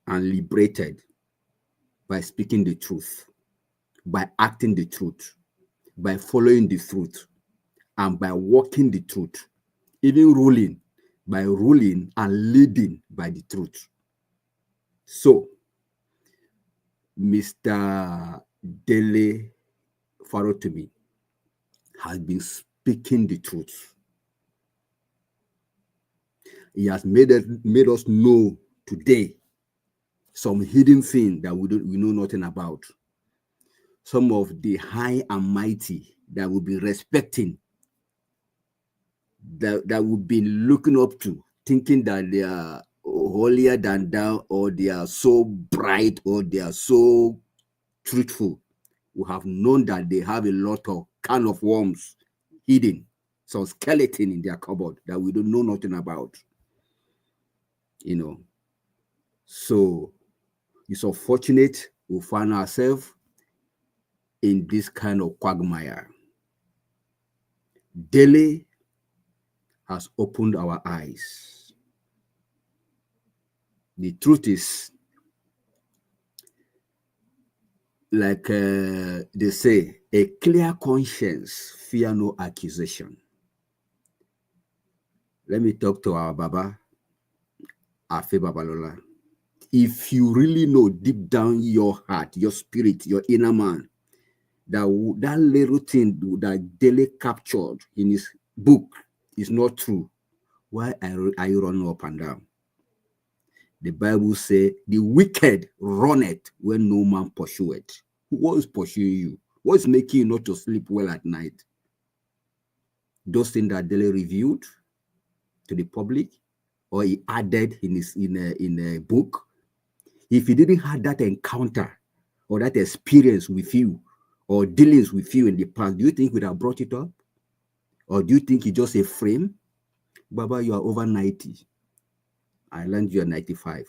and liberated by speaking the truth, by acting the truth, by following the truth, and by walking the truth, even ruling and leading by the truth. So, Mr. Dele Farotimi has been speaking the truth. He has made us know today some hidden thing that we know nothing about. Some of the high and mighty that we'll be respecting, that we've been looking up to, thinking that they are holier than thou, or they are so bright, or they are so truthful. We have known that they have a lot of can of worms hidden, some skeleton in their cupboard that we don't know nothing about. So it's unfortunate we find ourselves in this kind of quagmire. Dele has opened our eyes. The truth is, like they say, a clear conscience fear no accusation. Let me talk to our Baba, Afe Babalola. If you really know deep down your heart, your spirit, your inner man, that little thing that Dele captured in his book is not true, why are you running up and down? The Bible says, the wicked runneth when no man pursueth. What is pursuing you? What is making you not to sleep well at night? Those things that Dele revealed to the public, or he added in a book. If he didn't have that encounter or that experience with you or dealings with you in the past, do you think we'd have brought it up? Or do you think it's just a frame? Baba, you are over 90. I learned you are 95.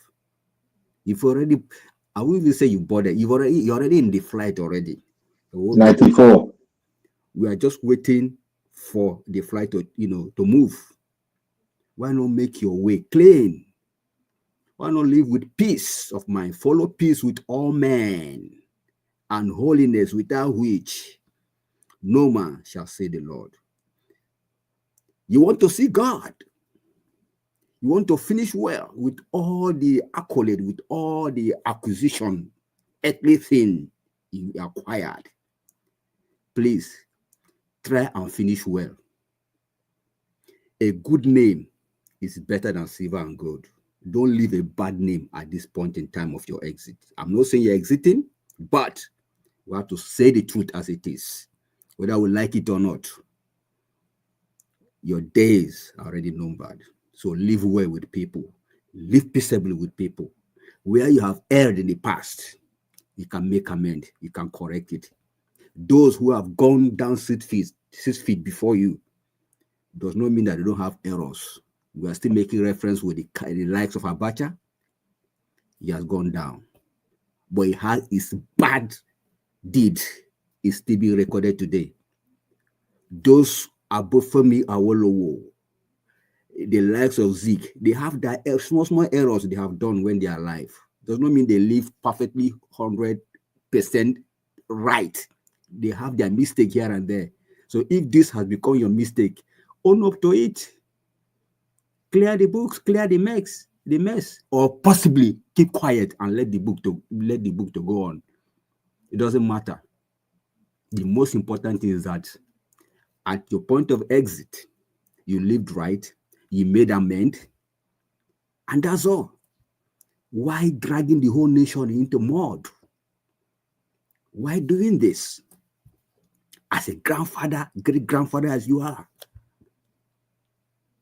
You've already, I won't even say you boarded. You're already in the flight already. 94. We are just waiting for the flight to, to move. Why not make your way clean? Why not live with peace of mind? Follow peace with all men and holiness, without which no man shall see the Lord. You want to see God. You want to finish well with all the accolade, with all the acquisition, everything you acquired. Please try and finish well. A good name is better than silver and gold. Don't leave a bad name at this point in time of your exit. I'm not saying you're exiting, but you have to say the truth as it is, whether we like it or not. Your days are already numbered. So live well with people. Live peaceably with people. Where you have erred in the past, you can make amends. You can correct it. Those who have gone down 6 feet before you does not mean that they don't have errors. We are still making reference with the likes of Abacha. He has gone down. But he has his bad deed is still being recorded today. Those Abofemi Awolowo, the likes of Zeke, they have that small errors they have done when they are alive. Does not mean they live perfectly 100% right. They have their mistake here and there. So if this has become your mistake, own up to it. Clear the books, clear the mess, or possibly keep quiet and let the book to go on. It doesn't matter. The most important thing is that at your point of exit, you lived right, you made amends, and that's all. Why dragging the whole nation into mud? Why doing this? As a grandfather, great-grandfather as you are.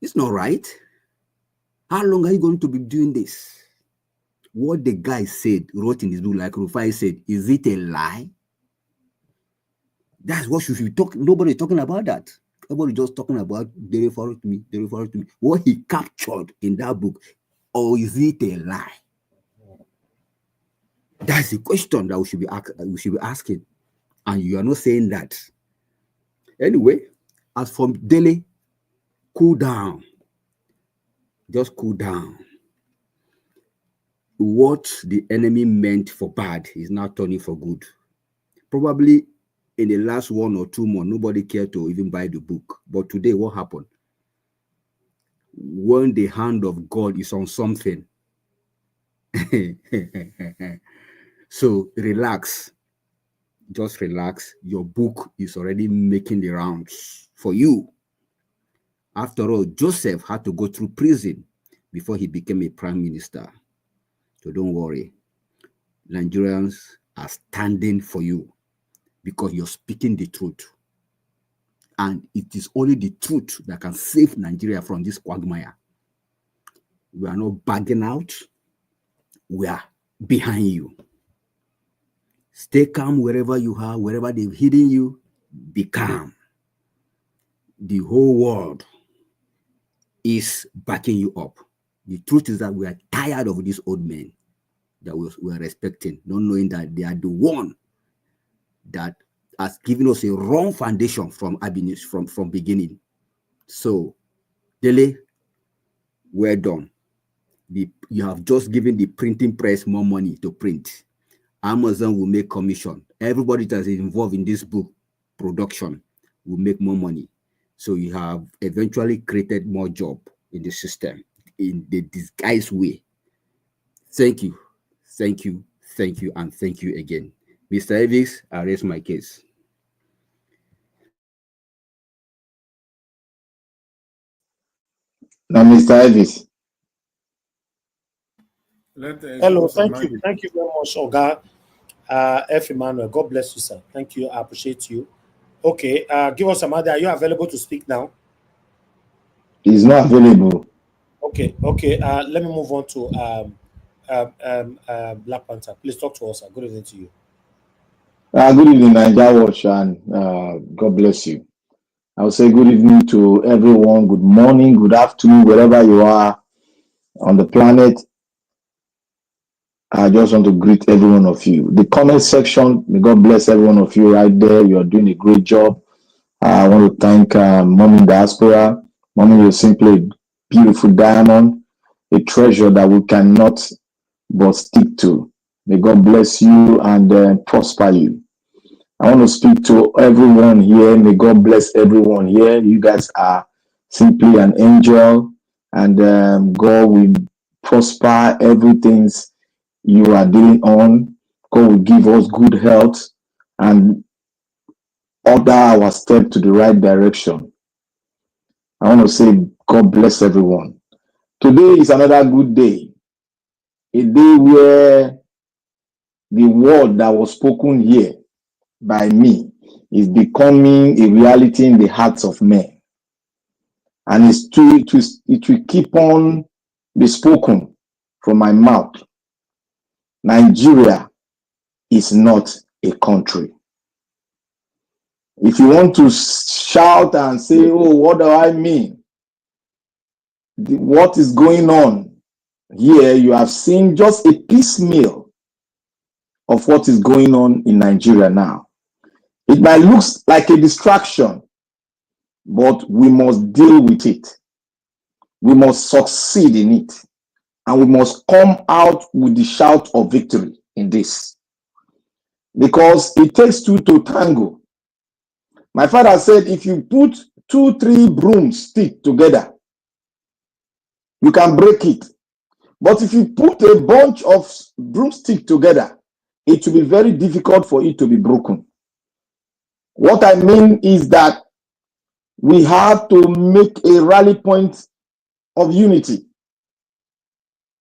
It's not right. How long are you going to be doing this? What the guy said, wrote in his book, like Rufai said, is it a lie? That's what you should be talking. Nobody's talking about that. Everybody's just talking about Dele Farotimi. What he captured in that book, or is it a lie? That's the question that we should be asking. And you are not saying that. Anyway, as for Dele, cool down. Just cool down. What the enemy meant for bad is now turning for good. Probably in the last 1 or 2 months, nobody cared to even buy the book. But today, what happened? When the hand of God is on something, so relax. Just relax. Your book is already making the rounds for you. After all, Joseph had to go through prison before he became a prime minister. So don't worry. Nigerians are standing for you because you're speaking the truth. And it is only the truth that can save Nigeria from this quagmire. We are not bagging out. We are behind you. Stay calm wherever you are, wherever they've hidden you, be calm. The whole world is backing you up. The truth is that we are tired of these old men that we are respecting, not knowing that they are the one that has given us a wrong foundation from beginning. So, Dele, we're done. You have just given the printing press more money to print. Amazon will make commission. Everybody that is involved in this book production will make more money. So you have eventually created more job in the system in the disguised way. Thank you, and thank you again. Mr. Evans, I raise my case. Now, Mr. Evans. Hello, thank you very much, Oga. F. Emmanuel, God bless you, sir. Thank you, I appreciate you. Okay, give us some other. Are you available to speak now? He's not available. Okay. Let me move on to Black Panther. Please talk to us, sir. Good evening to you. Good evening, Nigeria Watch, and God bless you. I will say good evening to everyone. Good morning, good afternoon, wherever you are on the planet. I just want to greet every one of you. The comment section, may God bless every one of you right there. You are doing a great job. I want to thank Mommy Diaspora. Mommy is simply a beautiful diamond, a treasure that we cannot but stick to. May God bless you and prosper you. I want to speak to everyone here. May God bless everyone here. You guys are simply an angel, and God will prosper everything you are dealing on. God will give us good health and order our step to the right direction. I want to say God bless everyone. Today is another good day, a day where the word that was spoken here by me is becoming a reality in the hearts of men. And it will keep on be spoken from my mouth. Nigeria is not a country. If you want to shout and say, oh, what do I mean? What is going on here? You have seen just a piecemeal of what is going on in Nigeria now. It might look like a distraction, but we must deal with it. We must succeed in it. And we must come out with the shout of victory in this. Because it takes two to tango. My father said, if you put 2-3 broomsticks together, you can break it. But if you put a bunch of broomsticks together, it will be very difficult for it to be broken. What I mean is that we have to make a rally point of unity.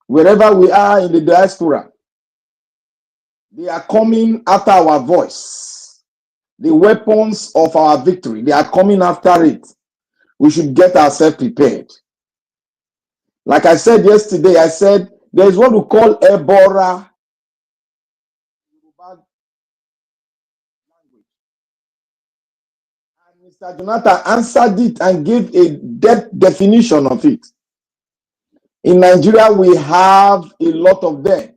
Wherever we are in the diaspora, they are coming after our voice. The weapons of our victory, they are coming after it. We should get ourselves prepared. Like I said yesterday, I said there is what we call Ebola. And Mr. Jonathan answered it and gave a depth definition of it. In Nigeria, we have a lot of them.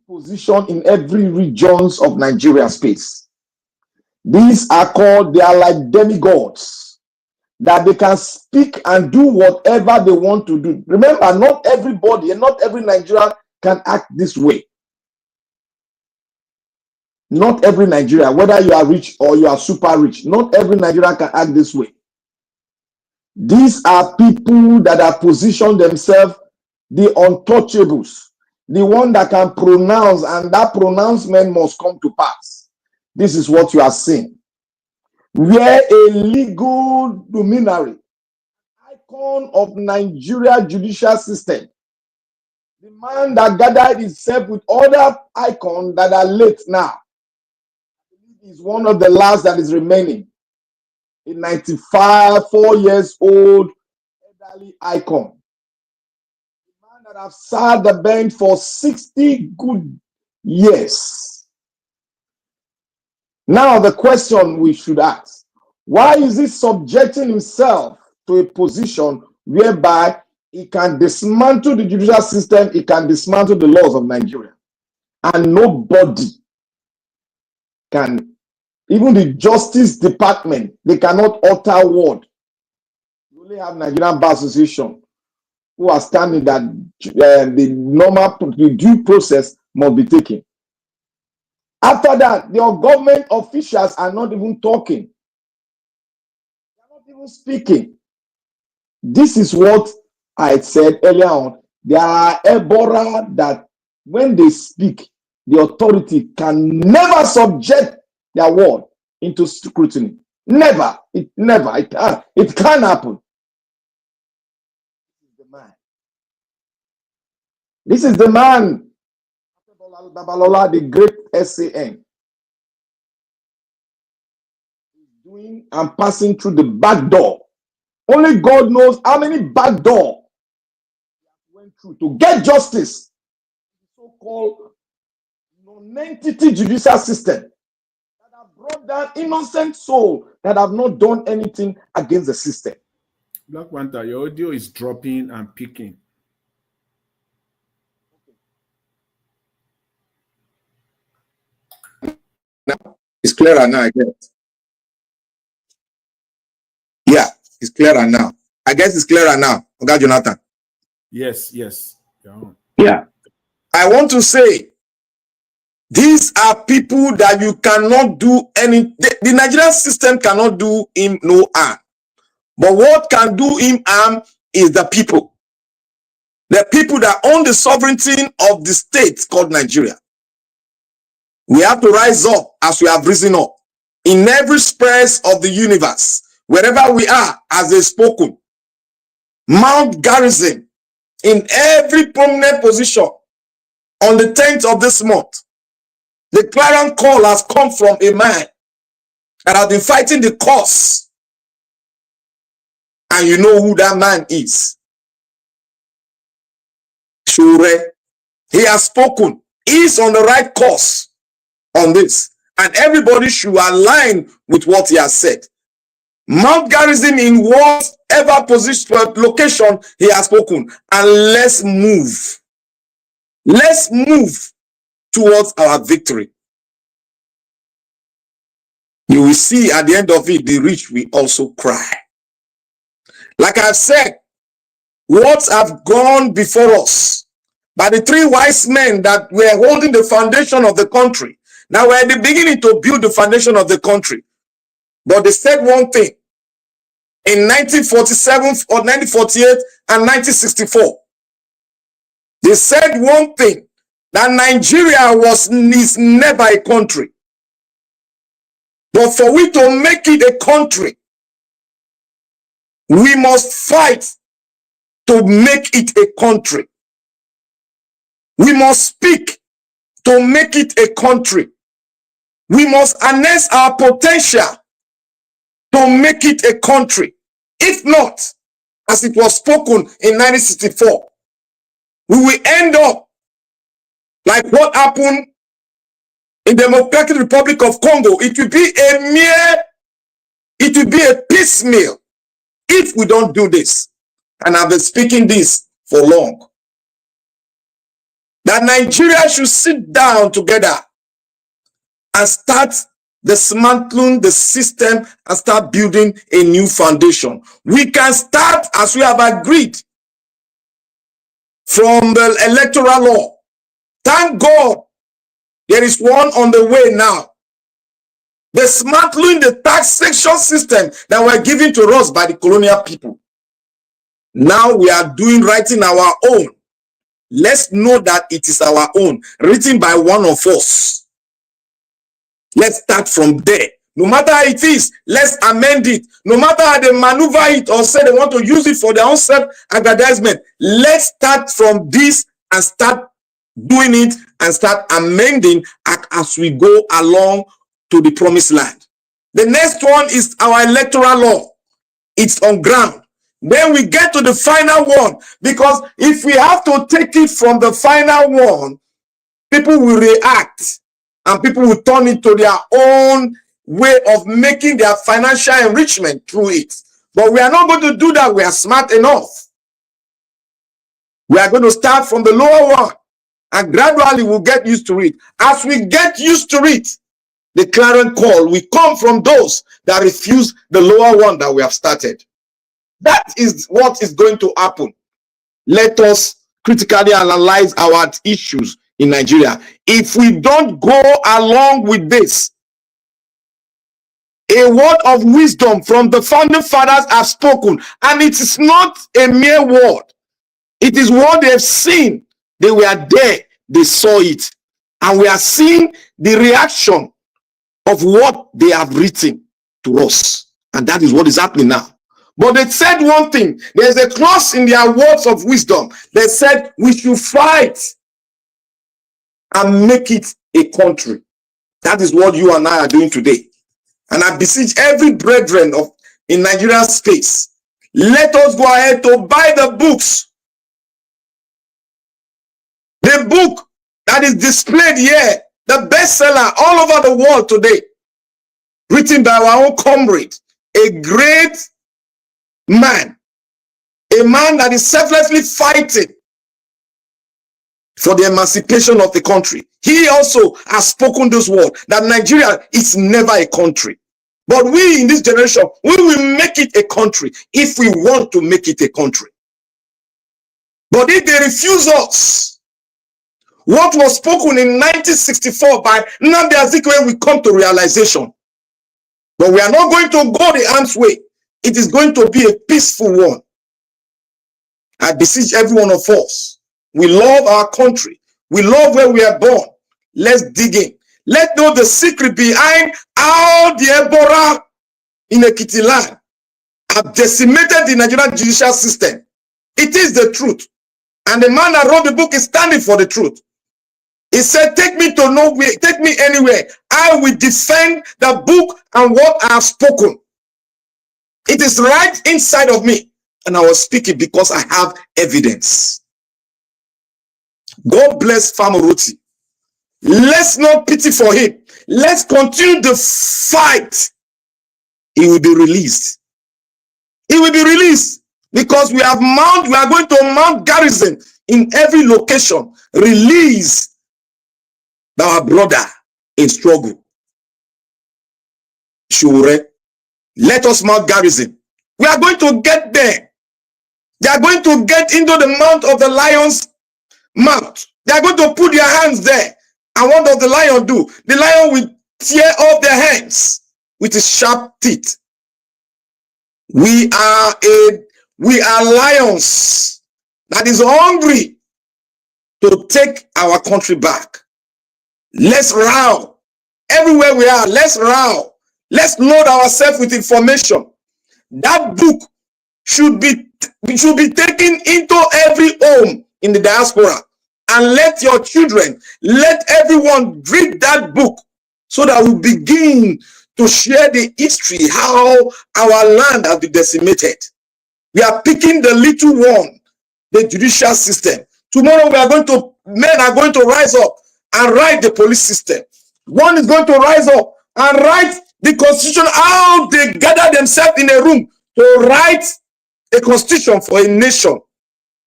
Positioned in every regions of Nigeria space. These are called, they are like demigods, that they can speak and do whatever they want to do. Remember, not everybody and not every Nigerian can act this way. Not every Nigerian, whether you are rich or you are super rich, not every Nigerian can act this way. These are people that have positioned themselves, the untouchables, the one that can pronounce, and that pronouncement must come to pass. This is what you are seeing. Where a legal luminary, icon of Nigeria judicial system, the man that gathered himself with other icons that are late now, is one of the last that is remaining. A 95, 4 years old elderly icon. That have sat the bench for 60 good years. Now the question we should ask, why is he subjecting himself to a position whereby he can dismantle the judicial system, he can dismantle the laws of Nigeria, and nobody can, even the Justice Department, they cannot utter word. You only have Nigerian Bar Association who are standing that the due process must be taken. After that, your government officials are not even talking. They are not even speaking. This is what I said earlier on. There are Ebola that when they speak, the authority can never subject their word into scrutiny. Never. It can happen. This is the man, Babalola, the great SAN, doing and passing through the back door. Only God knows how many back door went through to get justice. So-called non-entity judicial system that have brought down innocent souls that have not done anything against the system. Black Panther, your audio is dropping and picking. clearer now, I guess. Yeah, it's clearer now. I guess it's clearer now. Okay, Jonathan. Yes, yes. Yeah. I want to say, these are people that you cannot do any. The Nigerian system cannot do him no harm. But what can do him harm is the people. The people that own the sovereignty of the state called Nigeria. We have to rise up as we have risen up in every space of the universe, wherever we are, as they spoken. Mount Garrison in every prominent position on the 10th of this month. The clarion call has come from a man that has been fighting the cause. And you know who that man is. Shure. He has spoken. He is on the right course on this. And everybody should align with what he has said. Mount Garrison in whatever position, location he has spoken. And let's move. Let's move towards our victory. You will see at the end of it, the rich will also cry. Like I've said, what have gone before us by the three wise men that were holding the foundation of the country. Now we're at the beginning to build the foundation of the country. But they said one thing in 1947 or 1948 and 1964. They said one thing, that Nigeria is never a country. But for we to make it a country, we must fight to make it a country. We must speak to make it a country. We must harness our potential to make it a country. If not, as it was spoken in 1964, we will end up like what happened in the Democratic Republic of Congo. It will be a piecemeal if we don't do this. And I've been speaking this for long. That Nigeria should sit down together and start dismantling the system and start building a new foundation. We can start as we have agreed from the electoral law. Thank God there is one on the way now. Dismantling the taxation system that were given to us by the colonial people. Now we are writing our own. Let's know that it is our own, written by one of us. Let's start from there. No matter how it is, let's amend it. No matter how they maneuver it or say they want to use it for their own self-aggrandizement, let's start from this and start doing it and start amending as we go along to the promised land. The next one is our electoral law. It's on ground. Then we get to the final one, because if we have to take it from the final one, people will react and people will turn it to their own way of making their financial enrichment through it. But we are not going to do that. We are smart enough. We are going to start from the lower one and gradually we'll get used to it. As we get used to it, the clarion call will come from those that refuse the lower one that we have started. That is what is going to happen. Let us critically analyze our issues in Nigeria. If we don't go along with this, a word of wisdom from the founding fathers have spoken, and it is not a mere word. It is what they have seen. They were there, they saw it, and we are seeing the reaction of what they have written to us, and that is what is happening now. But they said one thing. There's a clause in their words of wisdom. They said we should fight and make it a country. That is what you and I are doing today. And I beseech every brethren in Nigerian space, let us go ahead to buy the books. The book that is displayed here, the bestseller all over the world today, written by our own comrade, a great man, a man that is selflessly fighting for the emancipation of the country. He also has spoken this word that Nigeria is never a country. But we in this generation, we will make it a country if we want to make it a country. But if they refuse us, what was spoken in 1964 by Nnamdi Azikiwe will come to realization. But we are not going to go the arm's way. It is going to be a peaceful one. I beseech every one of us. We love our country. We love where we are born. Let's dig in. Let's know the secret behind how the Ebola in Ekiti land have decimated the Nigerian judicial system. It is the truth. And the man that wrote the book is standing for the truth. He said, take me to nowhere, take me anywhere. I will defend the book and what I have spoken. It is right inside of me. And I will speak it because I have evidence. God bless Farotimi. Let's not pity for him. Let's continue the fight. He will be released. He will be released because we are going to mount garrison in every location. Release our brother in struggle. Sure. Let us mount garrison. We are going to get there. They are going to get into the mouth of the lion's mouth. They are going to put their hands there. And what does the lion do? The lion will tear off their hands with his sharp teeth. We are lions that is hungry to take our country back. Let's row. Everywhere we are, let's row. Let's load ourselves with information. That book should be taken into every home in the diaspora. And let your children, let everyone read that book so that we begin to share the history, how our land has been decimated. We are picking the little one, the judicial system. Tomorrow men are going to rise up and write the police system. One is going to rise up and write the constitution, how they gather themselves in a room to write a constitution for a nation.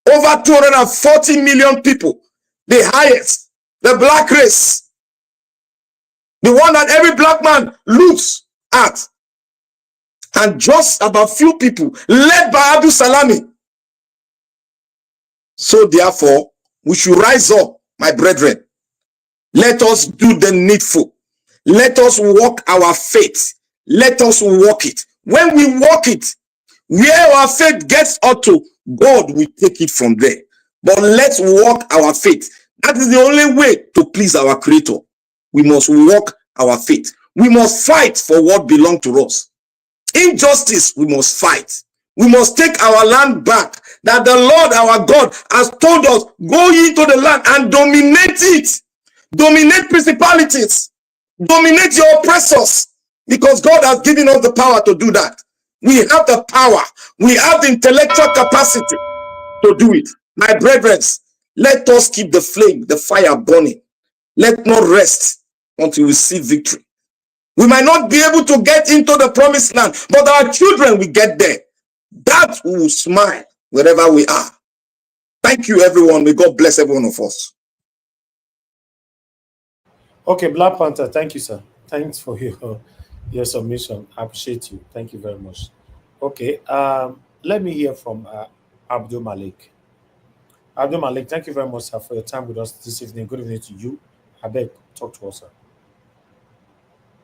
Over 240 million people, the highest, the black race, the one that every black man looks at. And just about few people, led by Abu Salami. So therefore, we should rise up, my brethren. Let us do the needful. Let us walk our faith. Let us walk it. When we walk it, where our faith gets up to, God will take it from there. But let's walk our faith. That is the only way to please our Creator. We must walk our faith. We must fight for what belongs to us. Injustice, we must fight. We must take our land back. That the Lord our God has told us, go into the land and dominate it. Dominate principalities. Dominate your oppressors. Because God has given us the power to do that. We have the power. We have the intellectual capacity to do it. My brethren, let us keep the flame, the fire burning. Let not rest until we see victory. We might not be able to get into the promised land, but our children will get there. That we will smile wherever we are. Thank you, everyone. May God bless every one of us. Okay, Black Panther, thank you, sir. Thanks for your submission. I appreciate you. Thank you very much. Okay, let me hear from Abdul Malik. Abdul Malik, thank you very much, sir, for your time with us this evening. Good evening to you. I beg, talk to us, sir.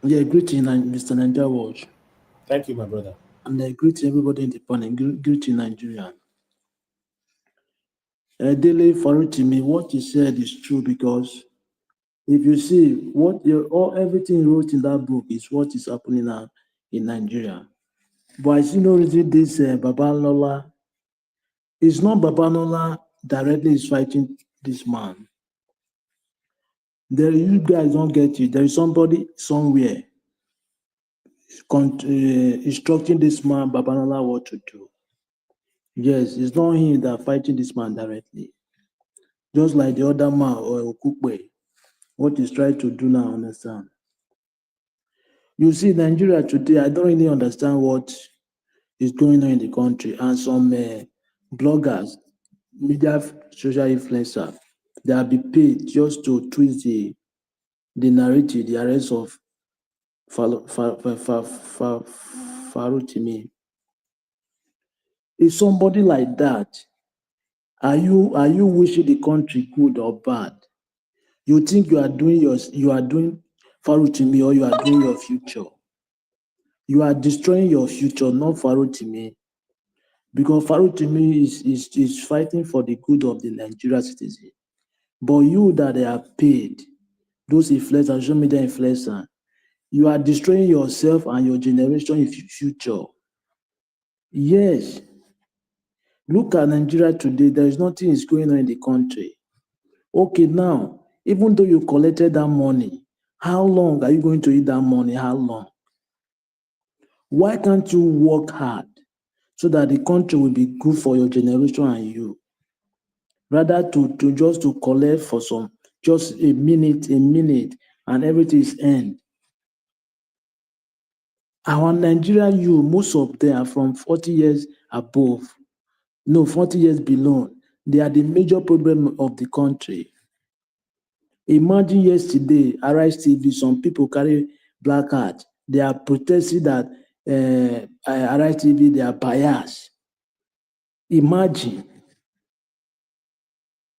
Yeah, greeting, Mr. Nigeria Watch. Thank you, my brother. And I greet everybody in the panel. Greeting, Nigeria. Dele, Farotimi, what you said is true because if you see everything he wrote in that book is what is happening now in Nigeria. But I see no reason this Babalola. It's not Babalola directly is fighting this man. You guys don't get it. There is somebody somewhere instructing this man, Babalola, what to do. Yes, it's not him that fighting this man directly. Just like the other man or Okukwe, what he's trying to do now, understand. You see, Nigeria today, I don't really understand what is going on in the country. And some bloggers, media, social influencers, they have been paid just to twist the narrative, the arrest of Farotimi. If somebody like that, are you wishing the country good or bad? You think you are doing Farotimi, or you are doing your future? You are destroying your future, not Farotimi. Because Farotimi is fighting for the good of the Nigerian citizen. But you that they are paid, those influencers, social media influencers, you are destroying yourself and your generation in future. Yes. Look at Nigeria today. There is nothing is going on in the country. Okay, now, even though you collected that money, how long are you going to eat that money? How long? Why can't you work hard so that the country will be good for your generation and you? Rather to just to collect for some, just a minute, and everything is end. Our Nigerian youth, most of them are from 40 years above. No, 40 years below. They are the major problem of the country. Imagine yesterday, Arise TV, some people carry black cards. They are protesting that Arise TV, they are biased. Imagine.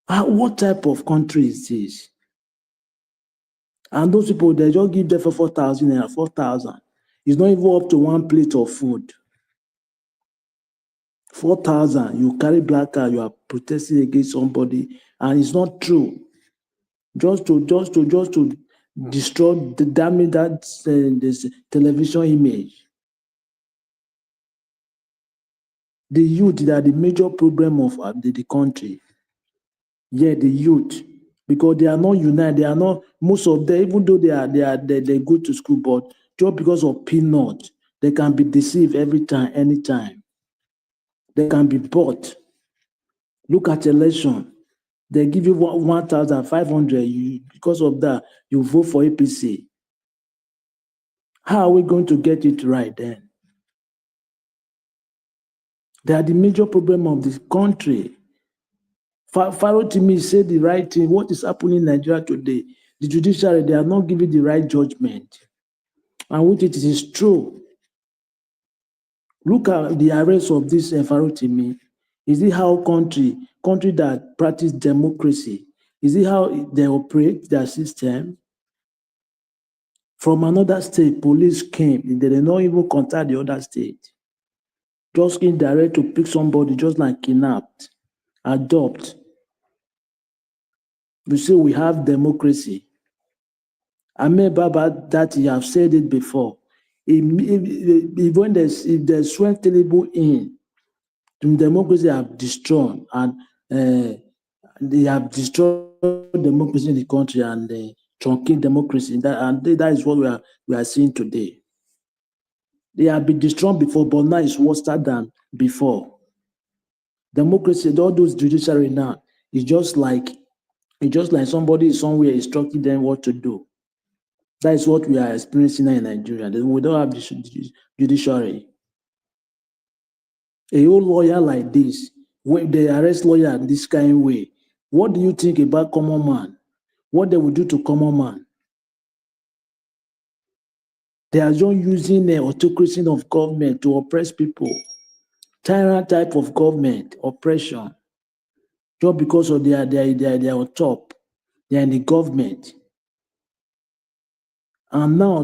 What type of country is this? And those people, they just give them for 4,000 and 4,000. It's not even up to one plate of food. 4,000, you carry black card, you are protesting against somebody, and it's not true. Just to destroy, damage that this television image. The youth, they are the major problem of the country. Yeah, the youth, because they are not united. They are not, most of them, even though they go to school, but just because of peanut, they can be deceived every time, anytime. They can be bought. Look at election. They give you 1,500. Because of that, you vote for APC. How are we going to get it right then? They are the major problem of this country. Farotimi said the right thing. What is happening in Nigeria today? The judiciary, they are not giving the right judgment. And which it is true. Look at the arrest of this Farotimi. Is it how country that practice democracy, is it how they operate their system? From another state, police came. They did not even contact the other state. Just indirect to pick somebody, just like kidnapped, adopt. We say we have democracy. I remember that you have said it before. If they swear terrible in, the democracy have destroyed, and they have destroyed democracy in the country and truncated democracy. That is what we are seeing today. They have been destroyed before, but now it's worse than before. Democracy, all those judiciary now, it's just like somebody somewhere instructing them what to do. That is what we are experiencing now in Nigeria. We don't have the judiciary. A whole lawyer like this, when they arrest lawyer in this kind of way, what do you think about common man? What they will do to common man? They are just using the autocracy of government to oppress people. Tyrant type of government, oppression. Just because of they are on top. They are in the government. And now,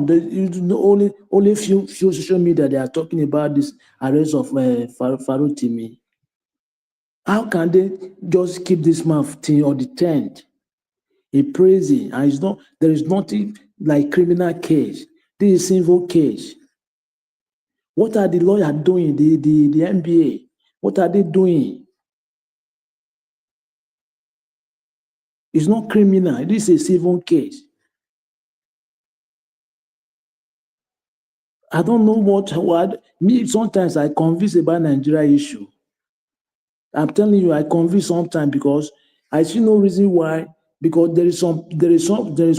only few social media, they are talking about this arrest of Farotimi. How can they just keep this man on the tent? A praising, and there is nothing like criminal case. This is civil case. What are the lawyers doing? The NBA, what are they doing? It's not criminal. This is a civil case. I don't know what me. Sometimes I convinced about Nigeria issue. I'm telling you, I convinced sometimes because I see no reason why. Because there is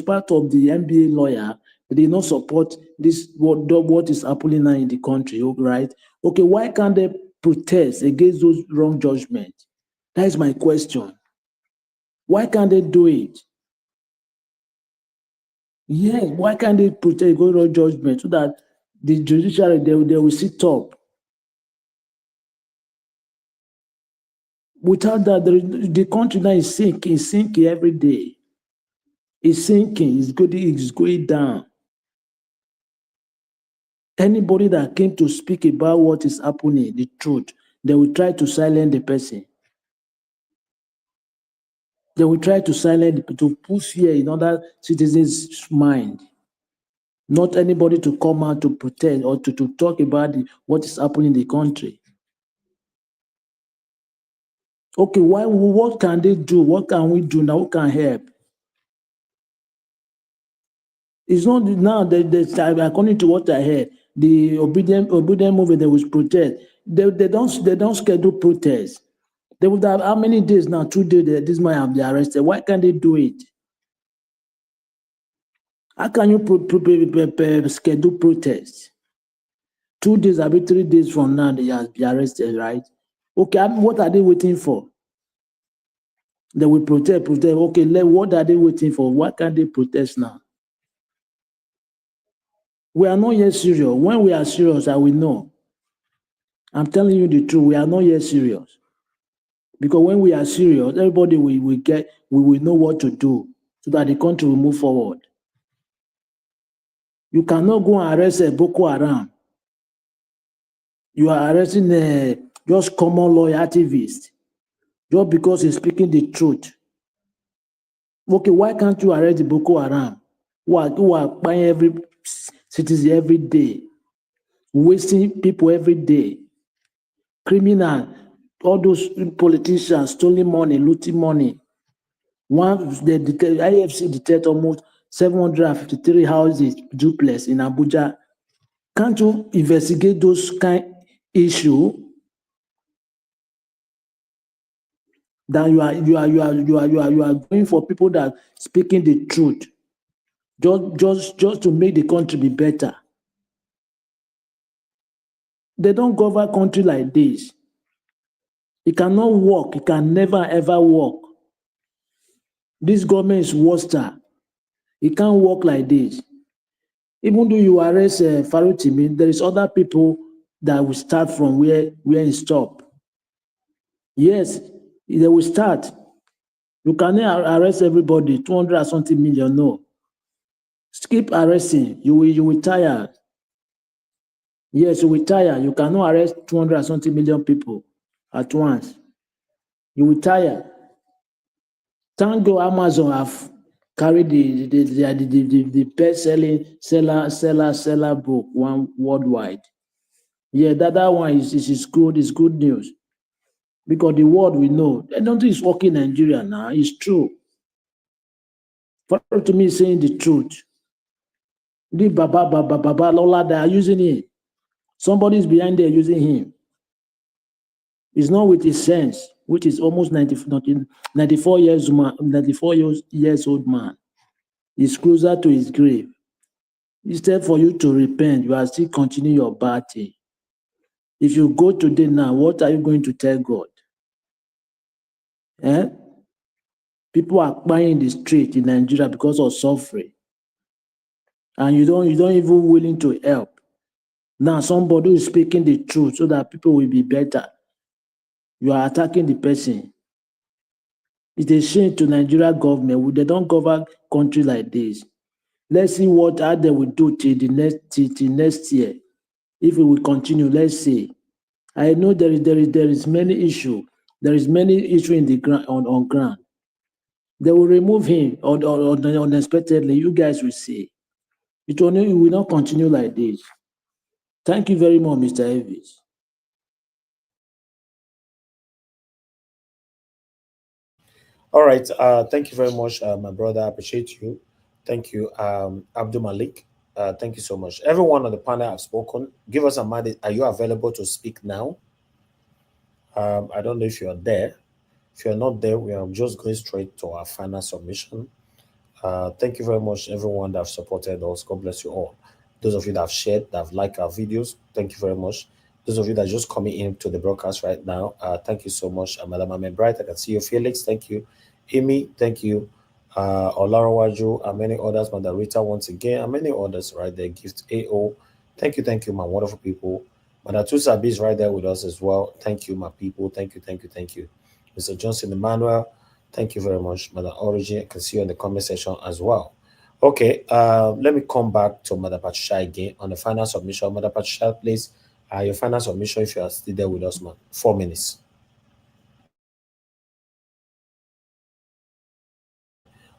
part of the NBA lawyer that they not support this what is happening now in the country, right? Okay, why can't they protest against those wrong judgments? That is my question. Why can't they do it? Yes, why can't they protect go judgment so that the judiciary they will sit up? Without that, the country now is sinking every day. It's sinking, it's going down. Anybody that came to speak about what is happening, the truth, they will try to silence the person. They will try to silence, to push fear in other citizens' mind. Not anybody to come out to protest or to talk about what is happening in the country. Okay, what can they do? What can we do now? Who can help? It's not now that according to what I heard, the obedient movement they will protest. They don't schedule protests. They would have how many days now? 2 days that this man have been arrested. Why can't they do it? How can you schedule protests? 2 days, I'll be 3 days from now, they have been arrested, right? Okay, what are they waiting for? They will protest. Okay, what are they waiting for? Why can't they protest now? We are not yet serious. When we are serious, I will know. I'm telling you the truth. We are not yet serious. Because when we are serious, everybody we will know what to do so that the country will move forward. You cannot go and arrest a Boko Haram. You are arresting just common law activist just because he's speaking the truth. Okay, why can't you arrest the Boko Haram who are buying every citizen every day, wasting people every day, criminal, all those politicians stealing money, looting money. The IFC detected almost 753 houses duplex in Abuja. Can't you investigate those kind issue? That you are going for people that speaking the truth, just to make the country be better. They don't govern country like this. It cannot work. It can never ever work. This government is worster. It can't work like this. Even though you arrest Farotimi, there is other people that will start from where he stop. Yes, they will start. You cannot arrest everybody, 200 or something million, no. Keep arresting, you will tire. Yes, you will tire. You cannot arrest 200 or something million people at once. You will tire. Thank God Amazon have carried the best-selling seller book one worldwide. Yeah, that one is good. It's good news because the world we know. I don't think it's working in Nigeria now. It's true. Farotimi is saying the truth. The Baba Lola, they are using it. Somebody's behind there using him. It's not with his sense, which is almost 94 years old man. He's closer to his grave. Instead for you to repent, you are still continuing your bad thing. If you go today now, what are you going to tell God? Eh? People are crying in the street in Nigeria because of suffering. And you don't even willing to help. Now somebody is speaking the truth so that people will be better. You are attacking the person. It's a shame to Nigeria government. They don't govern country like this. Let's see how they will do till next year. If it will continue, let's see. I know there is many issue. There is many issue in the ground on ground. They will remove him unexpectedly. You guys will see. It will not continue like this. Thank you very much, Mr. Elvis. All right. Thank you very much, my brother. I appreciate you. Thank you, Abdul Malik. Thank you so much. Everyone on the panel have spoken. Give us a minute. Are you available to speak now? I don't know if you're there. If you're not there, we are just going straight to our final submission. Thank you very much, everyone that have supported us. God bless you all. Those of you that have shared, that have liked our videos, thank you very much. Those of you that are just coming into the broadcast right now, thank you so much. Madam Ahmed Bright, I can see you. Felix, thank you. Amy, thank you. Olarawaju, and many others, Mother Rita, once again, and many others right there. Gift AO, thank you, my wonderful people. Mother Tusabi is right there with us as well. Thank you, my people. Thank you. Mr. Johnson Emmanuel, thank you very much. Mother Origin, I can see you in the comment section as well. Okay, let me come back to Mother Patricia again on the final submission. Mother Patricia, please, your final submission if you are still there with us, man. 4 minutes.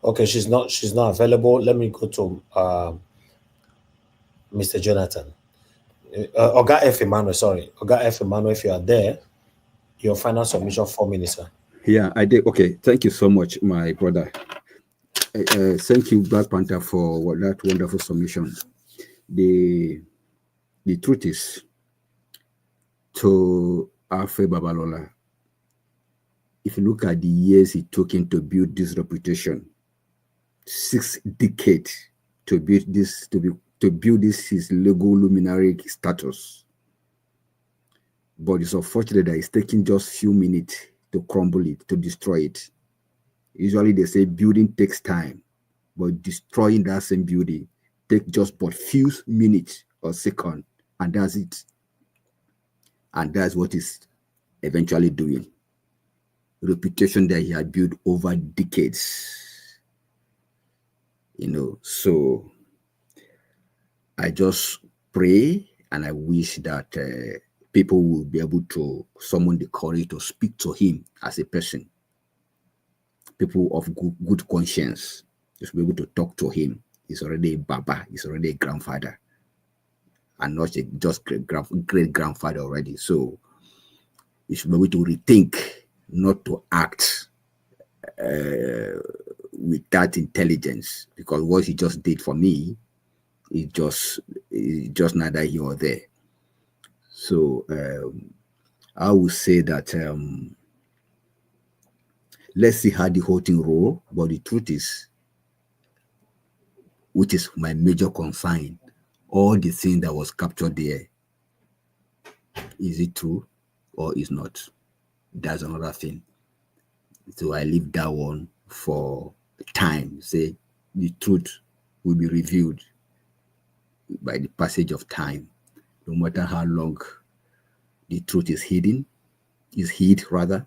Okay, she's not available. Let me go to Mr. Jonathan. Oga F. Emmanuel, sorry. Oga F. Emmanuel, if you are there, your final submission 4 minutes, sir. Yeah, I did. Okay, thank you so much, my brother. Thank you, Black Panther, for that wonderful submission. The truth is, to Afe Babalola, if you look at the years it took him to build this reputation, 6 decades to build this, to build this his legal luminary status. But it's unfortunate that it's taking just few minutes to crumble it, to destroy it. Usually they say building takes time, but destroying that same building takes just but few minutes or seconds, and that's it. And that's what he's eventually doing. Reputation that he had built over decades. So I just pray and I wish that people will be able to summon the courage to speak to him as a person. People of good conscience just be able to talk to him. He's already a Baba, he's already a grandfather, and not just great grandfather already. So you should be able to rethink, not to act with that intelligence, because what he just did for me is just neither here or there. So I would say that let's see how the whole thing roll. But the truth is, which is my major concern, all the thing that was captured there, is it true or is not? That's another thing. So I leave that one for time. Say the truth will be revealed by the passage of time. No matter how long the truth is hid, rather,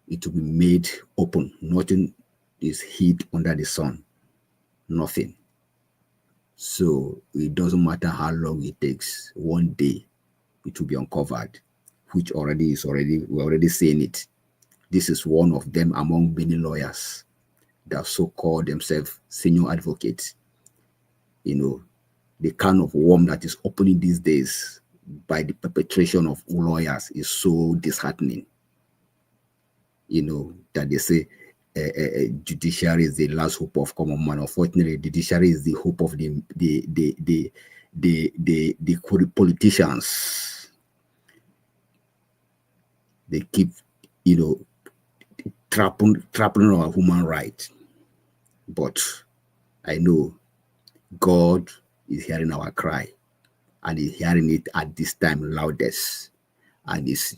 it will be made open. Nothing is hid under the sun. Nothing. So it doesn't matter how long it takes. One day it will be uncovered, which we're already seeing it. This is one of them among many lawyers that so call themselves senior advocates. The kind of worm that is opening these days by the perpetration of lawyers is so disheartening. That they say judiciary is the last hope of common man. Unfortunately, judiciary is the hope of the politicians. They keep, trampling on our human rights. But I know God is hearing our cry, and He's hearing it at this time loudest, and is,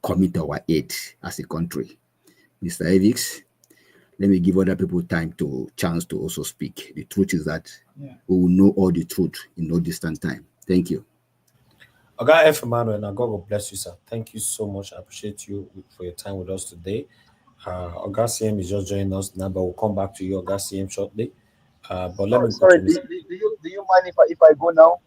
coming to our aid as a country. Mr. Evix, let me give other people chance to also speak. The truth is that we will know all the truth in no distant time. Thank you. Oga F. Emmanuel, and God will bless you, sir. Thank you so much. I appreciate you for your time with us today. Oga CM is just joining us now, but we'll come back to you, Oga CM, shortly. But let me go sorry, to do you mind if I go now?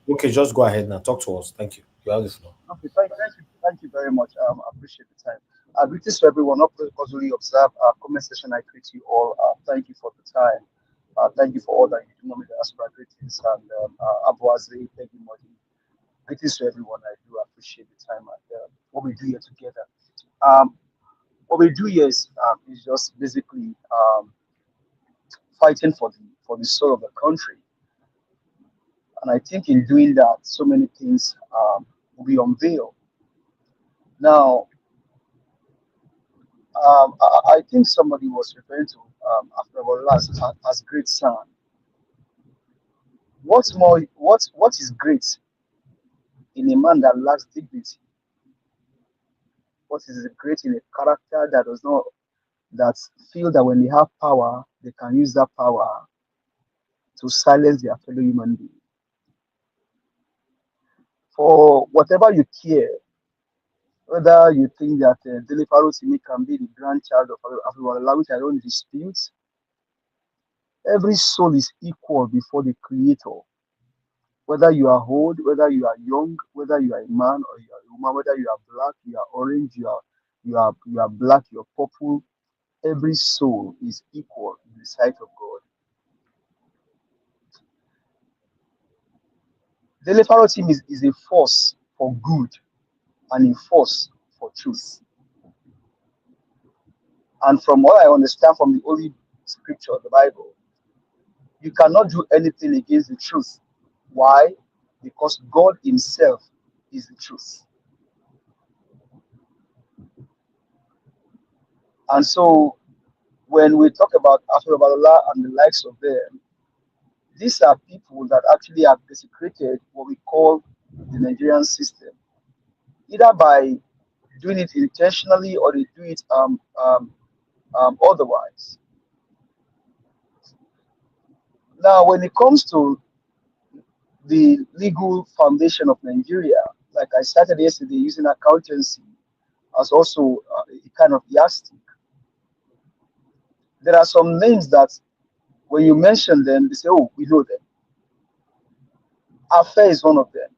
Okay, just go ahead now. Talk to us. Thank you. You have the floor. Okay, thank you very much. I appreciate the time. Greetings to everyone. Not casually observe our comment session. I greet you all. Thank you for the time. Thank you for all that you do. Moment Aspira greetings and Abu Azri, thank you, Modi. Greetings to everyone. I do appreciate the time and what we do here together. What we do here is just basically fighting for the soul of the country. And I think in doing that, so many things will be unveiled. Now, I think somebody was referring to after our last as great son. What is great in a man that lacks dignity? What is great in a character that that feel that when they have power, they can use that power to silence their fellow human being. For whatever you care, whether you think that Dele Farotimi can be the grandchild of Afriwala, which I don't dispute, every soul is equal before the Creator. Whether you are old, whether you are young, whether you are a man or you are a woman, whether you are black, you are orange, you are black, you are purple, every soul is equal in the sight of God. Dele Farotimi is a force for good and a force for truth. And from what I understand from the Holy Scripture, the Bible, you cannot do anything against the truth. Why? Because God Himself is the truth. And so, when we talk about Afro-Babalola and the likes of them, these are people that actually have desecrated what we call the Nigerian system, either by doing it intentionally or they do it otherwise. Now, when it comes to the legal foundation of Nigeria, like I started yesterday using accountancy as also a kind of yardstick, there are some names that when you mention them, they say, oh, we know them. Affair is one of them.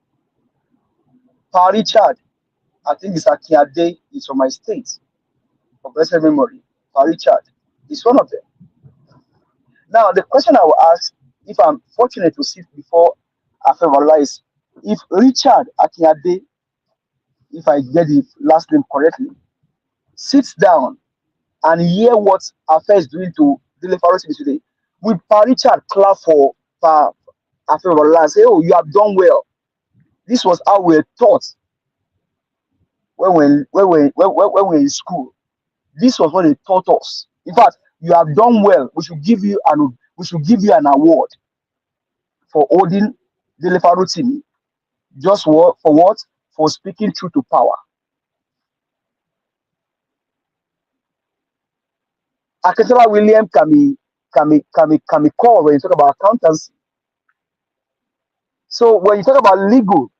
Pa Richard, I think it's Akiade, it's from my state, of blessed memory. Pa Richard is one of them. Now, the question I will ask, if I'm fortunate to sit before Afevala, is if Richard Akiade, if I get the last name correctly, sits down and hear what Afevala is doing to Dele Farotimi today, will Pa Richard clap for Afevala and say, oh, you have done well. This was how we were taught when we were in school. This was what they taught us. In fact, you have done well. We should give you an award for holding Dele Farotimi. Just for what? For speaking truth to power. Akintela William can be called when you talk about accountancy. So when you talk about legal,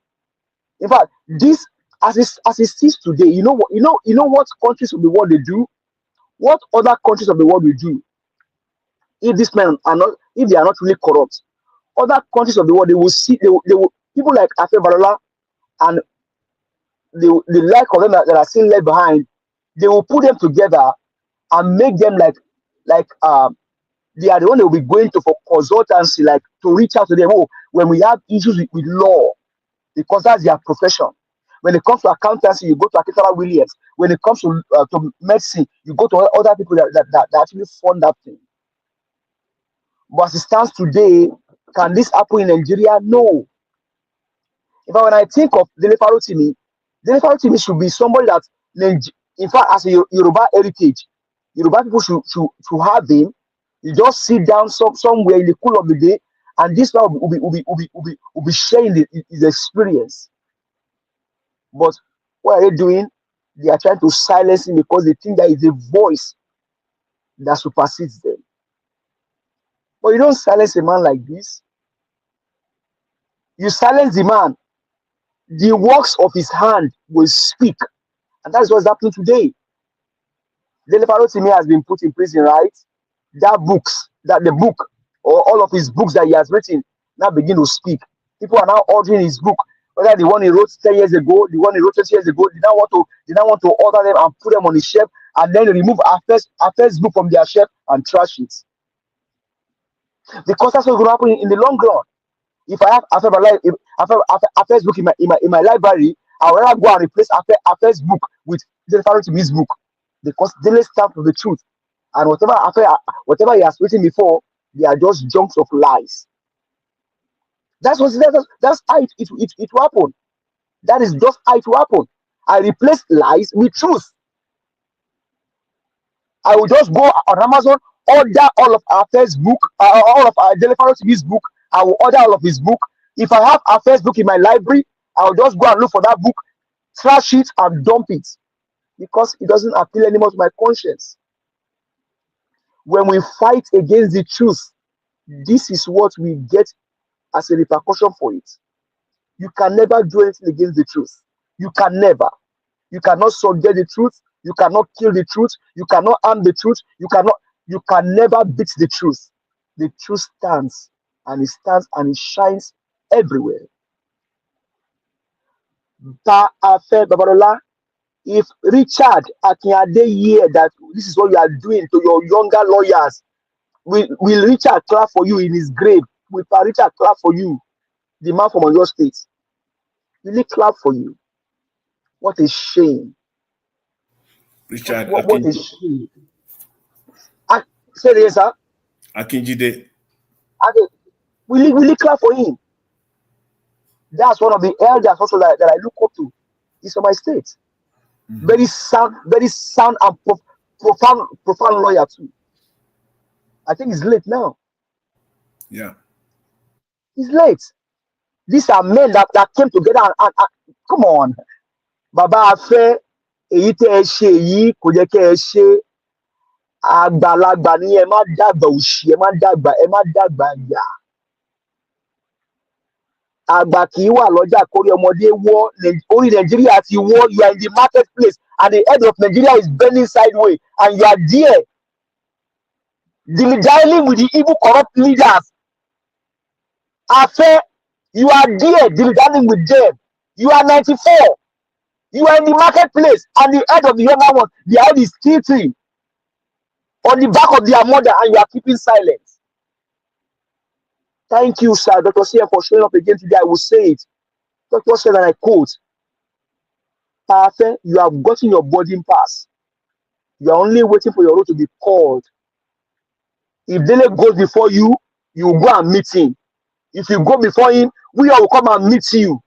in fact, this as it sees today, you know what countries of the world they do, what other countries of the world will do. If these men are not, if they are not really corrupt, other countries of the world they will people like Afevala and the like of them that are still left behind, they will put them together and make them like they are the one that will be going to for consultancy, like to reach out to them. Oh, when we have issues with law, because that's their profession. When it comes to accountancy, you go to Akintela Williams. When it comes to medicine, you go to other people that actually fund that thing. But as it stands today, can this happen in Nigeria? No. In fact, when I think of Dele Farotimi should be somebody that, in fact, as a Yoruba heritage, Yoruba people should have him. You just sit down somewhere in the cool of the day, and this man will be sharing his experience. But what are they doing? They are trying to silence him because they think that is a voice that supersedes them. But you don't silence a man like this. You silence the man, the works of his hand will speak. And that's what's happening today. Dele Farotimi has been put in prison, right? The book, or all of his books that he has written now begin to speak. People are now ordering his book, whether the one he wrote 10 years ago, the one he wrote 20 years ago, they now want to order them and put them on the shelf and then remove our first book from their shelf and trash it. Because that's what's going to happen in the long run. If I have Afe's book in my library, I will rather go and replace Afe's book with Dele Farotimi's book, because Dele stands for the truth, and whatever he has written before, they are just junks of lies. That's how it will happen. That is just how it will happen. I replace lies with truth. I will just go on Amazon, order all of Afe's book, all of Dele Farotimi's book. I will order all of his book. If I have a first book in my library, I will just go and look for that book, trash it and dump it, because it doesn't appeal anymore to my conscience. When we fight against the truth, this is what we get as a repercussion for it. You can never do anything against the truth. You can never. You cannot subject the truth. You cannot kill the truth. You cannot harm the truth. You can never beat the truth. The truth stands and it shines everywhere. Babalola, if Richard Akinade hear that this is what you are doing to your younger lawyers, will Richard clap for you in his grave? Will Richard clap for you? The man from Oyo State. Will he clap for you? What a shame. Richard What a shame. Say it, sir. Akinjide. Will he clap for him? That's one of the elders also that I look up to. He's from my state. Very sound and profound lawyer too. I think he's late now. Yeah. He's late. These are men that came together and come on. Baba Afe, èyí tẹ́ ẹ ṣe yìí kò jẹ́ kẹ́ ẹ ṣe. Àgbàlagbà ni ẹ má dàgbà òṣì, ẹ má dàgbà yà. Àgbà kì í wà lọ́jà kórí ọmọdé wọ́, orí Nàìjíríà ti wọ́, you are in the marketplace and the head of Nigeria is bending sideways and you are there dealing with the evil corrupt leaders. Afe, you are there dealing with them. You are 94. You are in the marketplace and the head of the younger one, the head is tilting on the back of their mother and you are keeping silent. Thank you, sir, Dr. Sia, for showing up again today. I will say it. Dr. said, and I quote, Afe, you have gotten your boarding pass. You are only waiting for your road to be called. If Dele goes before you, you will go and meet him. If you go before him, we all will come and meet you.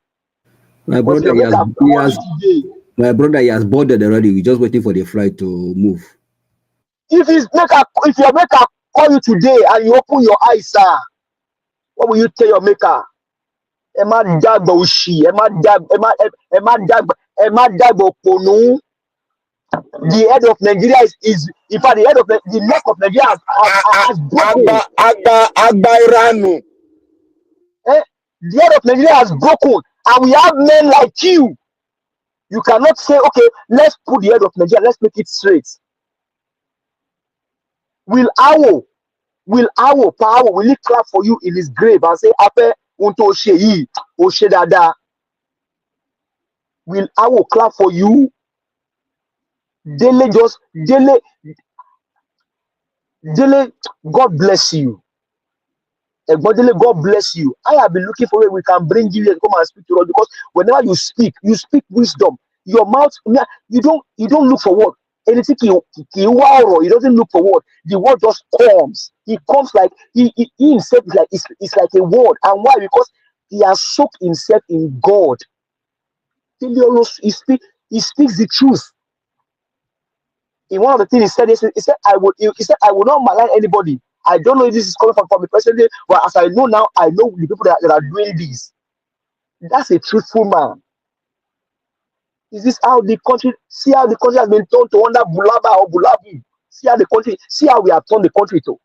My brother, he has boarded already. We're just waiting for the flight to move. If your maker call you today and you open your eyes, sir, what will you tell your maker? Emma Dagbo Ushi, Emma Dagbo Ponu. The head of Nigeria is in fact the neck of Nigeria has broken. The head of Nigeria has broken, and we have men like you. You cannot say, okay, let's put the head of Nigeria, let's make it straight. Will he clap for you in his grave and say, Ape unto Sheyi, Oshedada? Will Awo clap for you? Dele, God bless you. Dele, God bless you. I have been looking for where we can bring you and come and speak to us, because whenever you speak wisdom. Your mouth, you don't look for what. Anything he doesn't look for what. The word just comes. He comes like he himself is like it's like a word. And why? Because he has soaked himself in God. He speaks the truth. In one of the things he said, I will not malign anybody. I don't know if this is coming from the president, but as I know now, I know the people that are doing this. That's a truthful man. Is this how the country? See how the country has been turned to under Bulaba or Bulabu. See how we have turned the country to.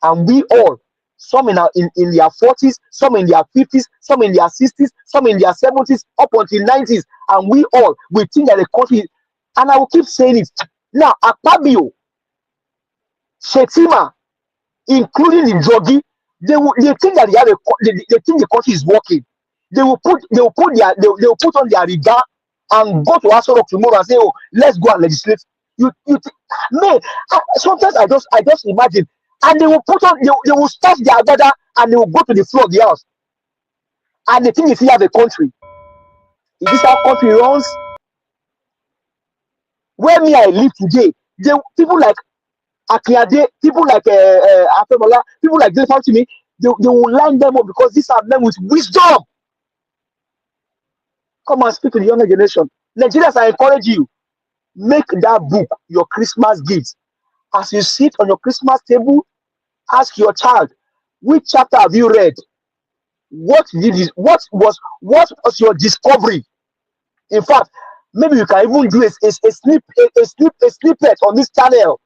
And we all, some in their 40s, some in their 50s, some in their 60s, some in their 70s, up until 90s, and we think that the country. And I will keep saying it. Now, Akpabio, Shetima, including the druggie, they think that they think the country is working. They will put on their regard and go to Aso Rock tomorrow and say, "Oh, let's go and legislate." Sometimes I just imagine, and they will start their agenda and they will go to the floor of the house, and they think they still have a country. Is this how country runs? Where I live today, people like Akiade, people like Afebola, people like Dele Farotimi, they will line them up because these are men with wisdom. Come and speak to the younger generation. Nigerians, I encourage you, make that book your Christmas gift. As you sit on your Christmas table, ask your child, which chapter have you read? What was your discovery? In fact, maybe you can even do a snippet on this channel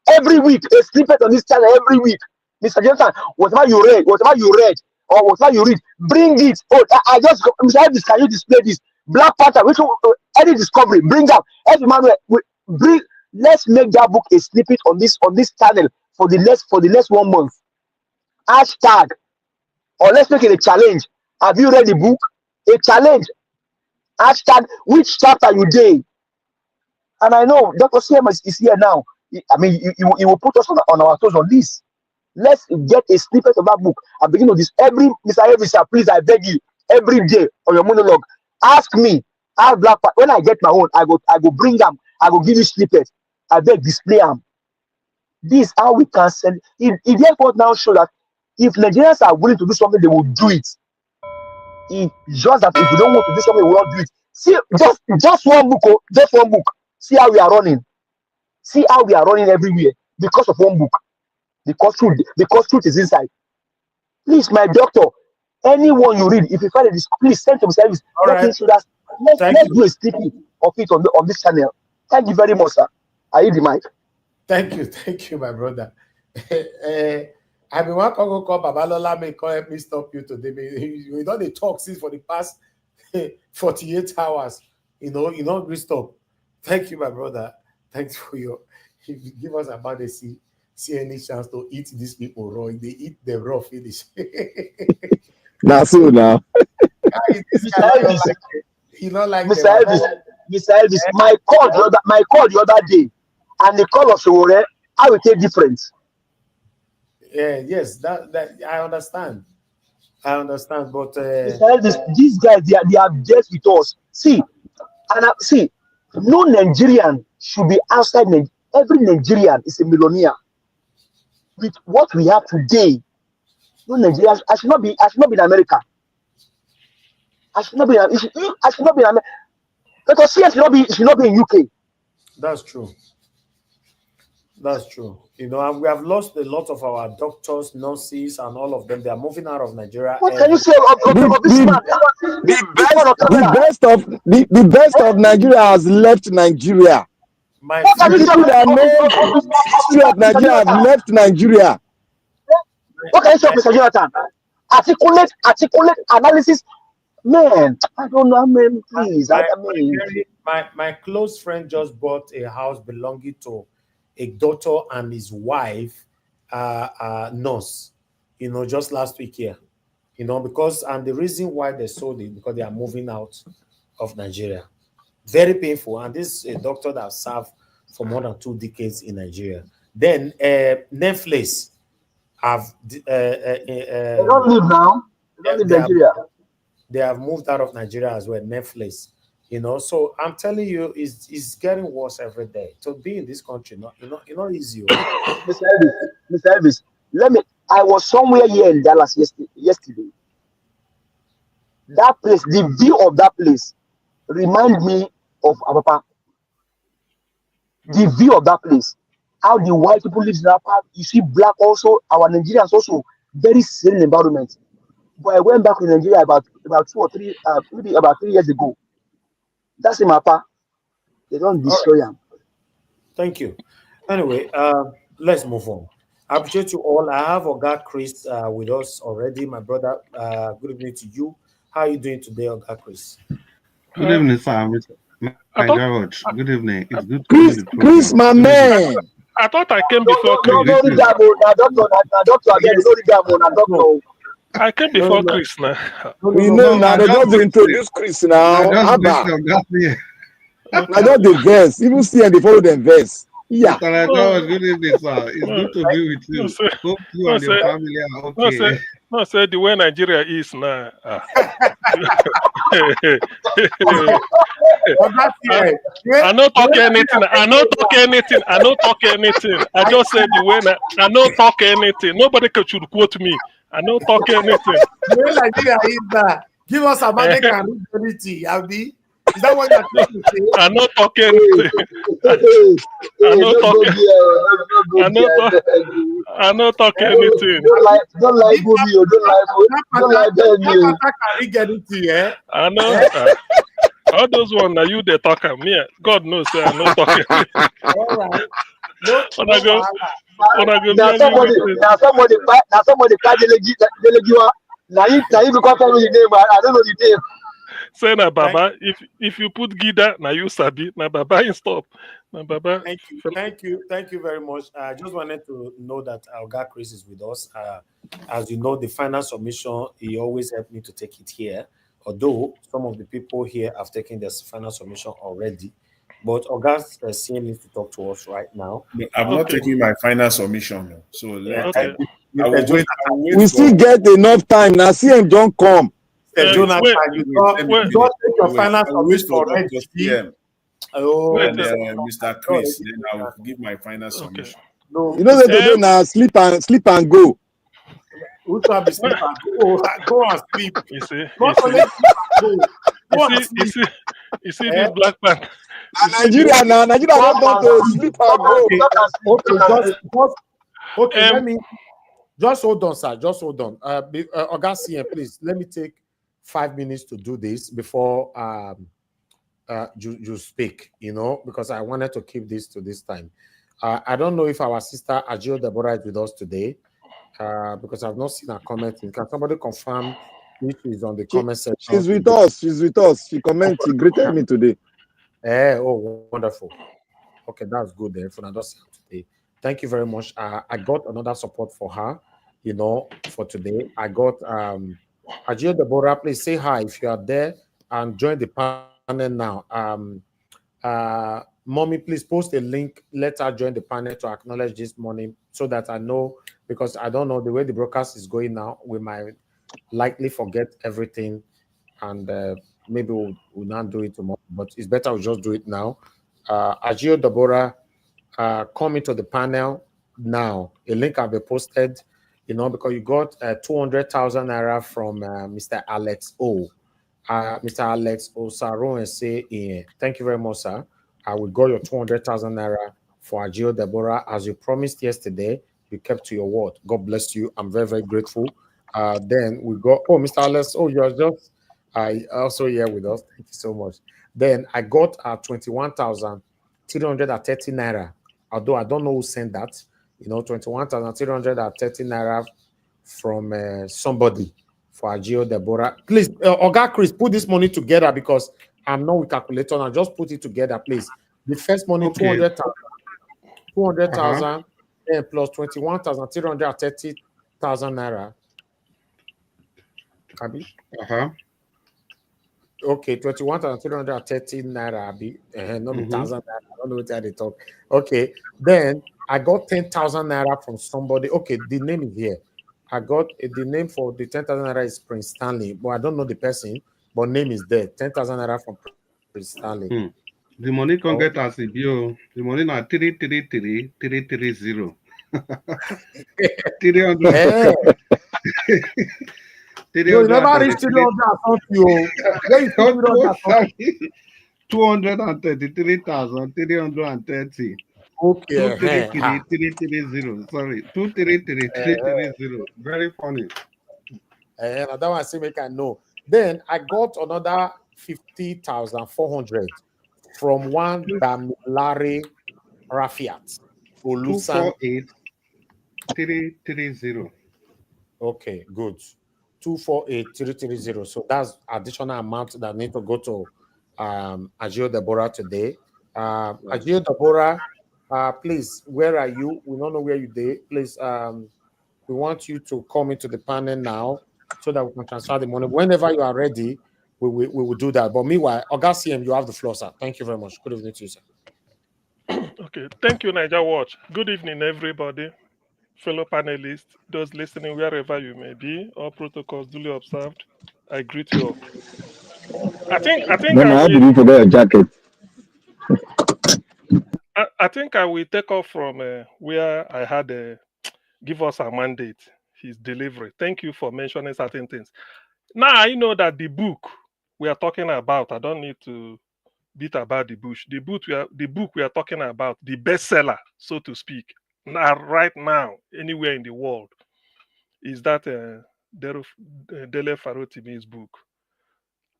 every week, a snippet on this channel every week. Mr. Jonathan, whatever you read, or whatever you read, bring it. Oh, I just, Mr. Elvis, can you display this? Black Panther, which any discovery, bring out. Every man, bring. Let's make that book a snippet on this channel for the next 1 month. Hashtag, or let's make it a challenge. Have you read the book? A challenge. Hashtag, which chapter you did? And I know Dr. CM is here now. I mean, he will put us on our toes on this. Let's get a snippet of that book and begin with this. Every Mr. Evisa, please, I beg you, every day on your monologue, ask me. Ask Black Panther. When I get my own, I go bring them. I go give you snippets. I beg, display them. This is how we can send. It therefore now show that if Nigerians are willing to do something, they will do it. It's just that if we don't want to do something, we will not do it. See, just one book, just one book. See how we are running. See how we are running everywhere because of one book. Because truth is inside. Please, my doctor, anyone you read, if you find this, please send to me service. Let's do a snippet of it on this channel. Thank you very much, sir. I hit the mic. Thank you, my brother. I mean, one can go call Babalola may help me stop you today. We don't talk since for the past 48 hours. You know, we stop. Thank you, my brother. Thanks for your. If you give us about the see any chance to eat these people raw, they eat them raw finish. That's so now. You know, like Mr. Elvis, my call the other day, and the call of Showore, I will take different. Yeah, yes, that I understand. But Mr. Elvis, these guys, they are just with us. See, no Nigerian should be outside Nigeria. Every Nigerian is a millionaire. With what we have today, no Nigerian. I should not be in America. I should not be in America. Because she should not be in UK. That's true. That's true. You know, and we have lost a lot of our doctors, nurses, and all of them. They are moving out of Nigeria. What can you say of this man? The best of Nigeria has left Nigeria. The people that know the history of Nigeria have left Nigeria. What can you say of Mr. Jonathan? Articulate analysis. Man, I don't know. Man, please. My close friend just bought a house belonging to a daughter and his wife, nurse, you know, just last week here, you know, and the reason why they sold it, because they are moving out of Nigeria. Very painful. And this is a doctor that served for more than 2 decades in Nigeria. Then Netflix have they don't live now. They don't live in Nigeria. They have moved out of Nigeria as well, Netflix. You know, so I'm telling you, it's getting worse every day. To be in this country, not easy. Mr. Elvis, I was somewhere here in Dallas yesterday. That place, the view of that place, remind me of Abapa. The view of that place, how the white people live in that part. You see black also, our Nigerians also, very serene environment. But I went back to Nigeria about 2 or 3, maybe about 3 years ago. That's in Mapa. They don't destroy them. Thank you. Anyway, let's move on. I appreciate you all. I have Oga Chris with us already, my brother. Good evening to you. How are you doing today, Oga Chris? Good evening, sir. Good evening. It's good to see you. Chris, my man. I thought I came before Chris. I came before Chris now. We know now. They just introduce Chris now. I just the verse. Even see and they follow them verse. Yeah. Good evening, sir. It's good to be with you. Hope you and your family are okay. No, sir, the way Nigeria is now. I don't talk anything. I don't talk anything. I just said the way I don't talk anything. Nobody should quote me. I don't talk anything. The way Nigeria is that. Give us a magic and reality, Abdi. Is that what you're trying to say? I don't talk anything. I don't talk anything. Don't like movie. Don't like that. I know. All those ones that you they talk at me. God knows, I don't talk anything. All right. Una go Now merely somebody, witness. now somebody fight Dele. Now you can't tell me the name. I don't know the name. Say na Baba. If you put Gida, na you sabi. Na Baba in stop. Na Baba. Thank you very much. I just wanted to know that our guy Chris is with us. As you know, the final submission, he always helped me to take it here. Although some of the people here have taken their final submission already, but August CM needs to talk to us right now. No, I'm not taking my final submission. No. So Okay. I will wait. We still get enough time. Now CM don't come. Jonathan, you don't take your final I will wait submission for already. Dr. CM. Oh, And Mr. Chris, then I will give my final submission. No, you know that today now sleep and go. Who shall be sleep and go and sleep? You see, Not only sleep and go and sleep. You see this black man. Nigeria don't want to sleep and go. Okay, let me just hold on, sir. Just hold on. August CM, please let me take 5 minutes to do this before you speak, because I wanted to keep this to this time. I don't know if our sister Ajio Deborah is with us today, because I've not seen her commenting. Can somebody confirm if she's on the comment section? She's with us. She's with us. She commented. She greeted me today. Oh, wonderful. Okay, that's good then. For today. Thank you very much. I got another support for her, for today. I got Ajio Deborah. Please say hi if you are there and join the panel now. Mommy, please post a link. Let her join the panel to acknowledge this morning so that I know, because I don't know the way the broadcast is going now. We might likely forget everything, and maybe we'll not do it tomorrow, but it's better we just do it now. Ajio Deborah, come into the panel now. A link will be posted, because you got 200,000 naira from Mr. Alex O. Mr. Alex Osaro and say, thank you very much, sir. We got your 200,000 naira for Ajio Deborah. As you promised yesterday, you kept to your word. God bless you. I'm very, very grateful. Then we got, Mr. Alex, you are just also here with us. Thank you so much. Then I got 21,330 naira. Although I don't know who sent that, 21,330 naira from somebody for Ajio Deborah. Please, Oga Chris, put this money together because I'm not with calculator now. Just put it together, please. The first money, Okay. 200,000, and plus 21,330,000 naira. Abi? Okay, 21,330 naira, Abi. Not 1,000 naira. I don't know what they talk. Okay, then I got 10,000 naira from somebody. Okay, the name is here. I got the name for the 10,000 naira is Prince Stanley, but I don't know the person, but name is there. 10,000 naira from Prince Stanley. The money can get as a bill. The money now 333,330. 300. You never reached 233,330. Okay. 233,330. Sorry, 233,330. Very funny. And that one I say make I know. Then I got another 50,400 from one Damilare Rafiat. 248,330. Okay, good. 248,330. So that's additional amount that need to go to Ajio Deborah today. Ajio Deborah, please, where are you? We don't know where you are. Please, we want you to come into the panel now so that we can transfer the money. Whenever you are ready, we will do that. But meanwhile, August CM, you have the floor, sir. Thank you very much. Good evening to you, sir. Okay, thank you, Niger Watch. Good evening, everybody. Fellow panelists, those listening wherever you may be, all protocols duly observed. I greet you all. I think Mama, how did you forget your jacket? I think I will take off from where I had give us a mandate, his delivery. Thank you for mentioning certain things. Now I know that the book we are talking about, I don't need to beat about the bush. The book we are talking about, the bestseller, so to speak, now right now, anywhere in the world, is that Dele Farotimi's book.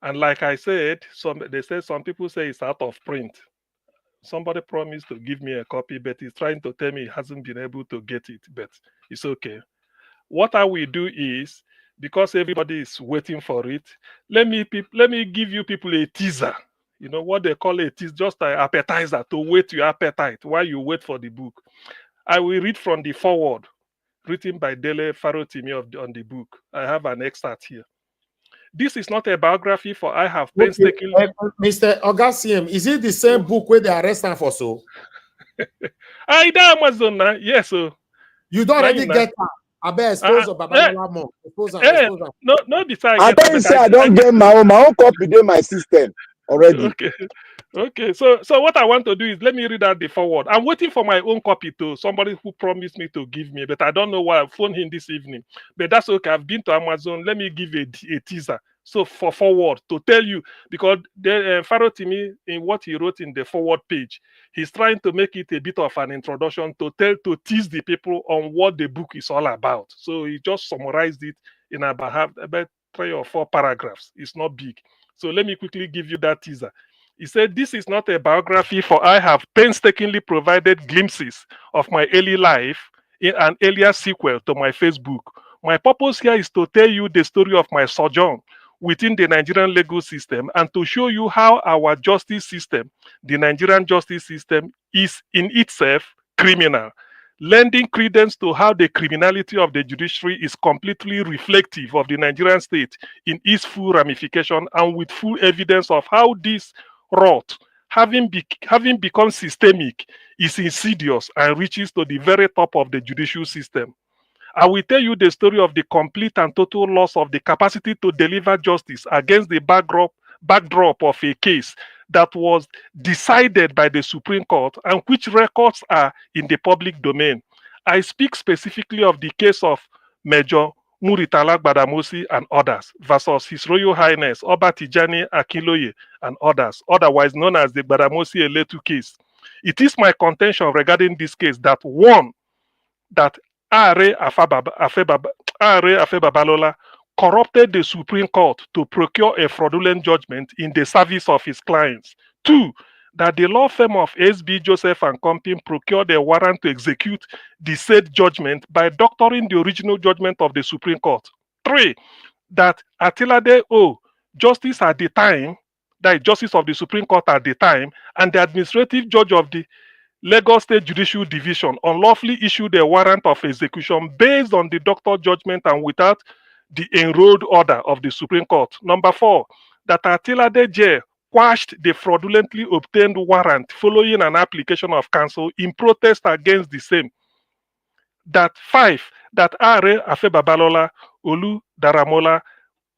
And like I said, they say some people say it's out of print. Somebody promised to give me a copy, but he's trying to tell me he hasn't been able to get it, but it's okay. What I will do is, because everybody is waiting for it, let me give you people a teaser. You know what they call it is just an appetizer to whet your appetite while you wait for the book. I will read from the foreword written by Dele Farotimi on the book. I have an excerpt here. This is not a biography, for I have painstakingly. Mr. Augustine, is it the same book where they arrest him for so? I da Amazon now. Yes, so you don't already get her. I bet expose of Babalola more. Expose her. No, besides. I don't say I don't get my own copy in my system already. Okay. So what I want to do is let me read out the foreword. I'm waiting for my own copy to somebody who promised me to give me, but I don't know why. I phoned him this evening. But that's okay. I've been to Amazon. Let me give a teaser. So for forward to tell you, because Farotimi, in what he wrote in the forward page, he's trying to make it a bit of an introduction to tease the people on what the book is all about. So he just summarized it in about 3 or 4 paragraphs. It's not big. So let me quickly give you that teaser. He said, this is not a biography, for I have painstakingly provided glimpses of my early life in an earlier sequel to my Facebook. My purpose here is to tell you the story of my sojourn within the Nigerian legal system and to show you how our justice system, the Nigerian justice system, is in itself criminal, lending credence to how the criminality of the judiciary is completely reflective of the Nigerian state in its full ramification, and with full evidence of how this rot, having become systemic, is insidious and reaches to the very top of the judicial system. I will tell you the story of the complete and total loss of the capacity to deliver justice against the backdrop of a case that was decided by the Supreme Court and which records are in the public domain. I speak specifically of the case of Major Muritala Gbadamosi and others versus His Royal Highness Oba Tijani Akinloye and others, otherwise known as the Gbadamosi Eletu case. It is my contention regarding this case that one, that Are Afebabalola corrupted the Supreme Court to procure a fraudulent judgment in the service of his clients. 2, that the law firm of S.B. Joseph and Company procured a warrant to execute the said judgment by doctoring the original judgment of the Supreme Court. 3, that Atilade O, justice at the time, that is justice of the Supreme Court at the time, and the administrative judge of the Lagos State Judicial Division unlawfully issued a warrant of execution based on the doctor judgment and without the enrolled order of the Supreme Court. Number 4, that Atilade J quashed the fraudulently obtained warrant following an application of counsel in protest against the same. That 5, that Are Afebabalola, Olu Daramola,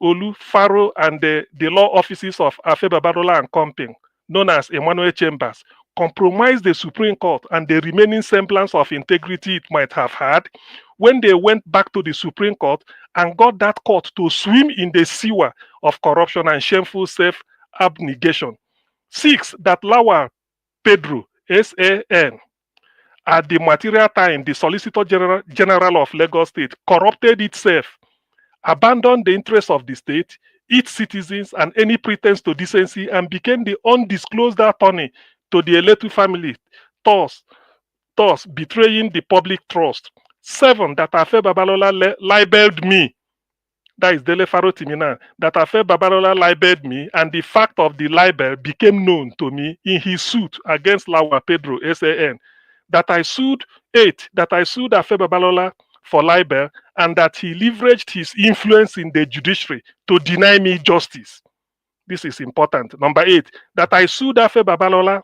Olu Faro, and the law offices of Afebabalola and Company, known as Emmanuel Chambers, compromised the Supreme Court and the remaining semblance of integrity it might have had when they went back to the Supreme Court and got that court to swim in the sewer of corruption and shameful self-abnegation. 6, that Lawal Pedro, S.A.N., at the material time, the Solicitor General of Lagos State, corrupted itself, abandoned the interests of the state, its citizens, and any pretense to decency, and became the undisclosed attorney to the Eletu family, thus betraying the public trust. 7, that Afe Babalola libeled me. That is Dele Farotimi now. That Afe Babalola libeled me, and the fact of the libel became known to me in his suit against Lawal Pedro, S.A.N. That I sued 8, that I sued Afe Babalola for libel, and that he leveraged his influence in the judiciary to deny me justice. This is important. Number 8, that I sued Afe Babalola,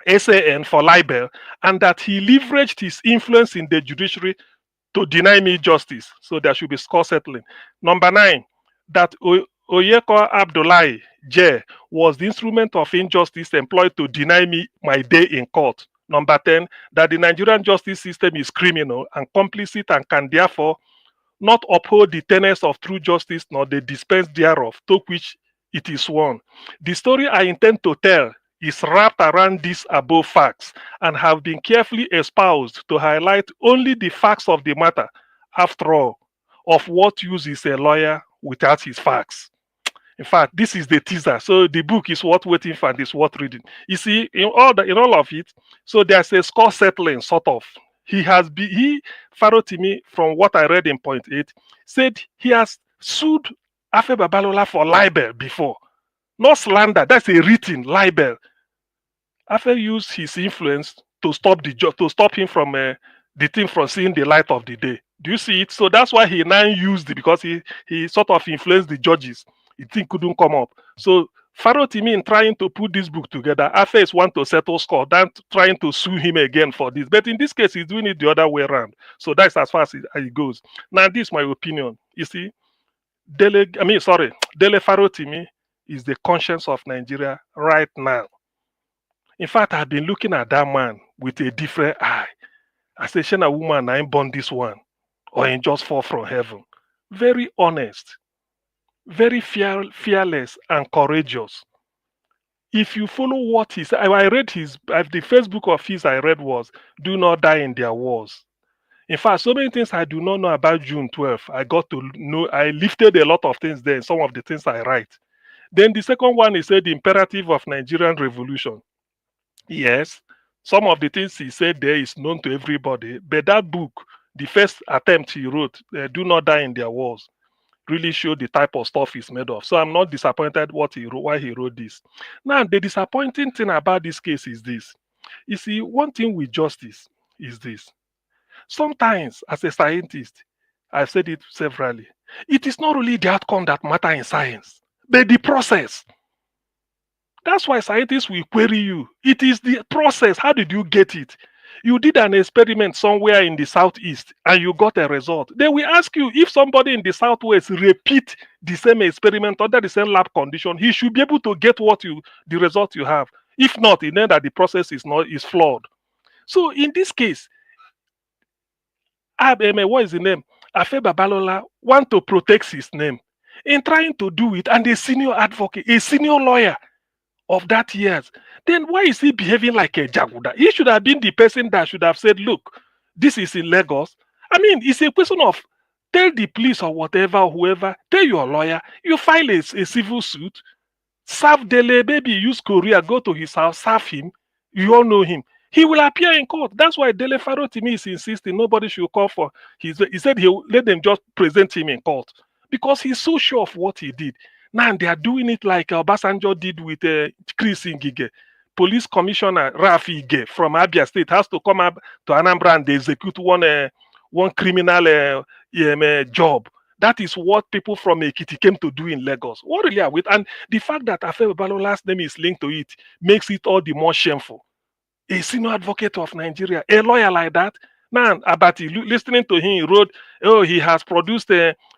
S.A.N. for libel, and that he leveraged his influence in the judiciary to deny me justice. So there should be score settling. Number 9, that Oyeko Abdullahi J was the instrument of injustice employed to deny me my day in court. Number 10, that the Nigerian justice system is criminal and complicit and can therefore not uphold the tenets of true justice nor the dispense thereof, to which it is sworn. The story I intend to tell is wrapped around these above facts and have been carefully espoused to highlight only the facts of the matter. After all, of what use is a lawyer without his facts? In fact, this is the teaser. So the book is worth waiting for and it's worth reading. You see, in all of it, so there's a score settling, sort of. Farotimi, from what I read in point 8, said he has sued Afe Babalola for libel before. Not slander, that's a written libel. Afe used his influence to stop to stop him from the thing from seeing the light of the day. Do you see it? So that's why he now used it, because he sort of influenced the judges. The thing couldn't come up. So Farotimi, in trying to put this book together, Afe is want to settle score than trying to sue him again for this. But in this case, he's doing it the other way around. So that's as far as it goes. Now, this is my opinion. You see, Dele Farotimi is the conscience of Nigeria right now. In fact, I've been looking at that man with a different eye. I say, Shana woman, I ain't born this one, or ain't just fall from heaven. Very honest, very fearless and courageous. If you follow what he said, I read the Facebook of his I read was, do not die in their wars. In fact, so many things I do not know about June 12th. I got to know, I lifted a lot of things there, some of the things I write. Then the second one, he said the imperative of Nigerian revolution. Yes, some of the things he said there is known to everybody, but that book, the first attempt he wrote, Do Not Die in Their Wars, really showed the type of stuff he's made of. So I'm not disappointed why he wrote this. Now, the disappointing thing about this case is this. You see, one thing with justice is this. Sometimes, as a scientist, I've said it severally, it is not really the outcome that matters in science, but the process. That's why scientists will query you. It is the process. How did you get it? You did an experiment somewhere in the southeast and you got a result. They will ask you, if somebody in the southwest repeat the same experiment under the same lab condition, he should be able to get the result you have. If not, it means that the process is flawed. So in this case, what is the name? Afe Babalola want to protect his name. In trying to do it, and a senior advocate, a senior lawyer of that years, then why is he behaving like a jaguda? He should have been the person that should have said, look, this is in Lagos. I mean, it's a question of tell the police or whatever, whoever, tell your lawyer, you file a civil suit, serve Dele, maybe use Korea, go to his house, serve him. You all know him. He will appear in court. That's why Dele Farotimi is insisting nobody should call for he said he'll let them just present him in court because he's so sure of what he did. Now they are doing it like Obasanjo did with Chris Ngige. Police Commissioner Rafi Ige from Abia State has to come up to Anambra and they execute one criminal job. That is what people from Ekiti came to do in Lagos. What really are we? And the fact that Afe Babalola name is linked to it makes it all the more shameful. A senior advocate of Nigeria, a lawyer like that. Now, Abati, listening to him, he wrote, he has produced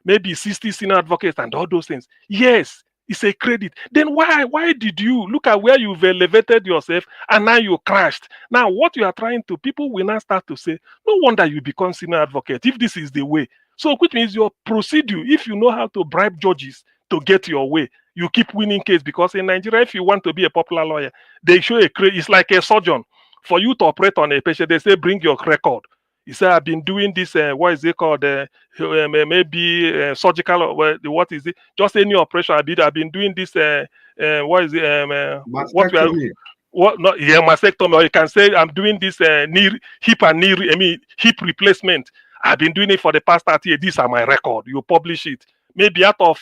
maybe 60 senior advocates and all those things. Yes, it's a credit. Then why did you look at where you've elevated yourself and now you crashed? Now, what you are trying to, people will now start to say, no wonder you become senior advocate if this is the way. So, which means your procedure, if you know how to bribe judges to get your way, you keep winning case. Because in Nigeria, if you want to be a popular lawyer, they show it's like a surgeon. For you to operate on a patient, they say, bring your record. You say, I've been doing this, what is it called? Maybe surgical, what is it? Just any operation I've been doing this, what is it? Mastectomy. Or you can say, I'm doing this hip replacement. I've been doing it for the past 30 years. These are my record. You publish it. Maybe out of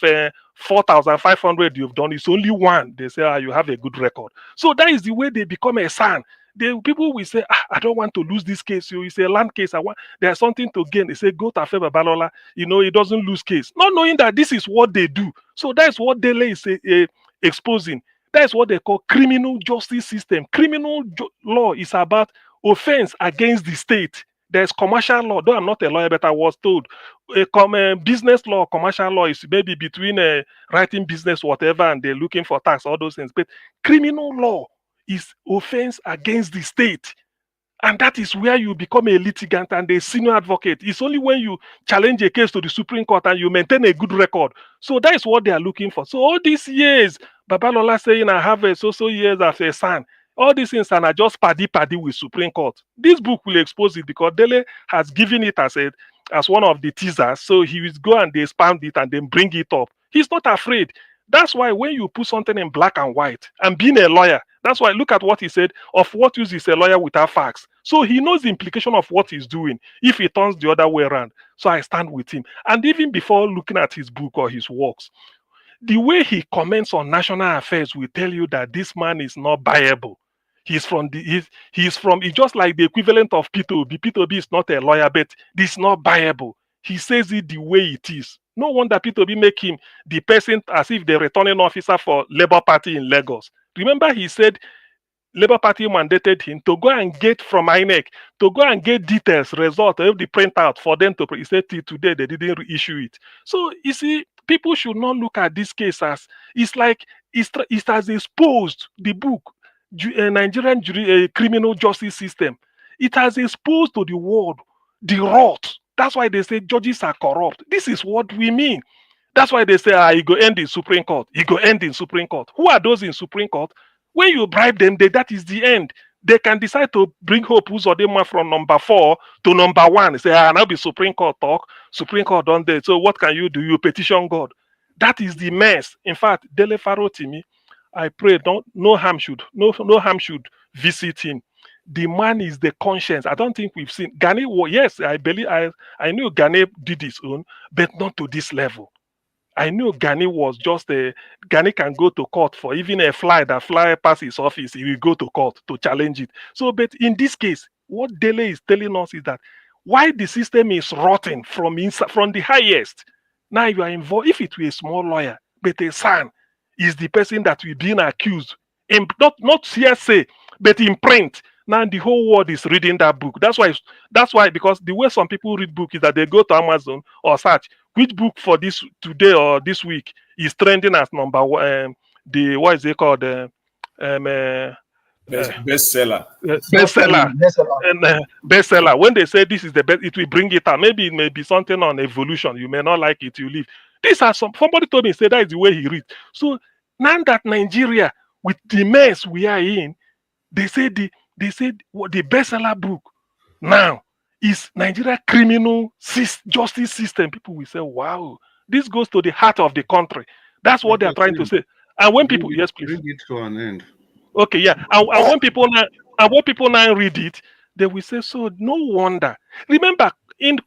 4,500 you've done, it's only one. They say, you have a good record. So that is the way they become a son. People will say, I don't want to lose this case. It's a land case. There's something to gain. They say, go to Afe Babalola. He doesn't lose case. Not knowing that this is what they do. So that's what Dele is exposing. That's what they call criminal justice system. Criminal law is about offense against the state. There's commercial law. Though I'm not a lawyer, but I was told business law, commercial law is maybe between writing business, whatever, and they're looking for tax, all those things. But criminal law is offense against the state. And that is where you become a litigant and a senior advocate. It's only when you challenge a case to the Supreme Court and you maintain a good record. So that is what they are looking for. So all these years, Babalola saying I have so years as a son, all these things are just paddy with Supreme Court. This book will expose it because Dele has given it as one of the teasers. So he will go and they expand it and then bring it up. He's not afraid. That's why when you put something in black and white, and being a lawyer, that's why look at what he said, of what use is a lawyer without facts. So he knows the implication of what he's doing if he turns the other way around. So I stand with him. And even before looking at his book or his works, the way he comments on national affairs will tell you that this man is not buyable. He's just like the equivalent of P2B. P2B is not a lawyer, but this is not buyable. He says it the way it is. No wonder P2B make him the person as if the returning officer for Labour Party in Lagos. Remember, he said Labour Party mandated him to go and get from INEC, to go and get details, result of the printout for them to. He said till today they didn't issue it. So you see, people should not look at this case as it's like it has exposed the book, Nigerian criminal justice system. It has exposed to the world the rot. That's why they say judges are corrupt. This is what we mean. That's why they say, it go end in Supreme Court. It go end in Supreme Court. Who are those in Supreme Court? When you bribe them, that is the end. They can decide to bring Hope Uzodinma from number 4 to number 1. Say, now be Supreme Court talk. Supreme Court done there. So what can you do? You petition God. That is the mess. In fact, Dele Farotimi, I pray no harm should visit him. The man is the conscience. I don't think we've seen Gani. Yes, I believe I knew Gani did his own, but not to this level. I knew Gani was just Gani can go to court for even a fly that fly past his office. He will go to court to challenge it. So, but in this case, what Dele is telling us is that why the system is rotting from the highest. Now you are involved. If it were a small lawyer, but a son is the person that will be accused, and not hearsay, but in print. Now the whole world is reading that book. That's why because the way some people read book is that they go to Amazon or search which book for this today or this week is trending as number one. What is it called? Bestseller. Bestseller. When they say this is the best, it will bring it out. Maybe it may be something on evolution. You may not like it, you leave. These are somebody told me, say that is the way he reads. So now that Nigeria, with the mess we are in, they said the bestseller book now is Nigeria criminal justice system. People will say, wow, this goes to the heart of the country. That's what they are trying to say. And when people, yes, please. Bring it to an end. Okay, yeah. And when people now read it, they will say, so no wonder. Remember,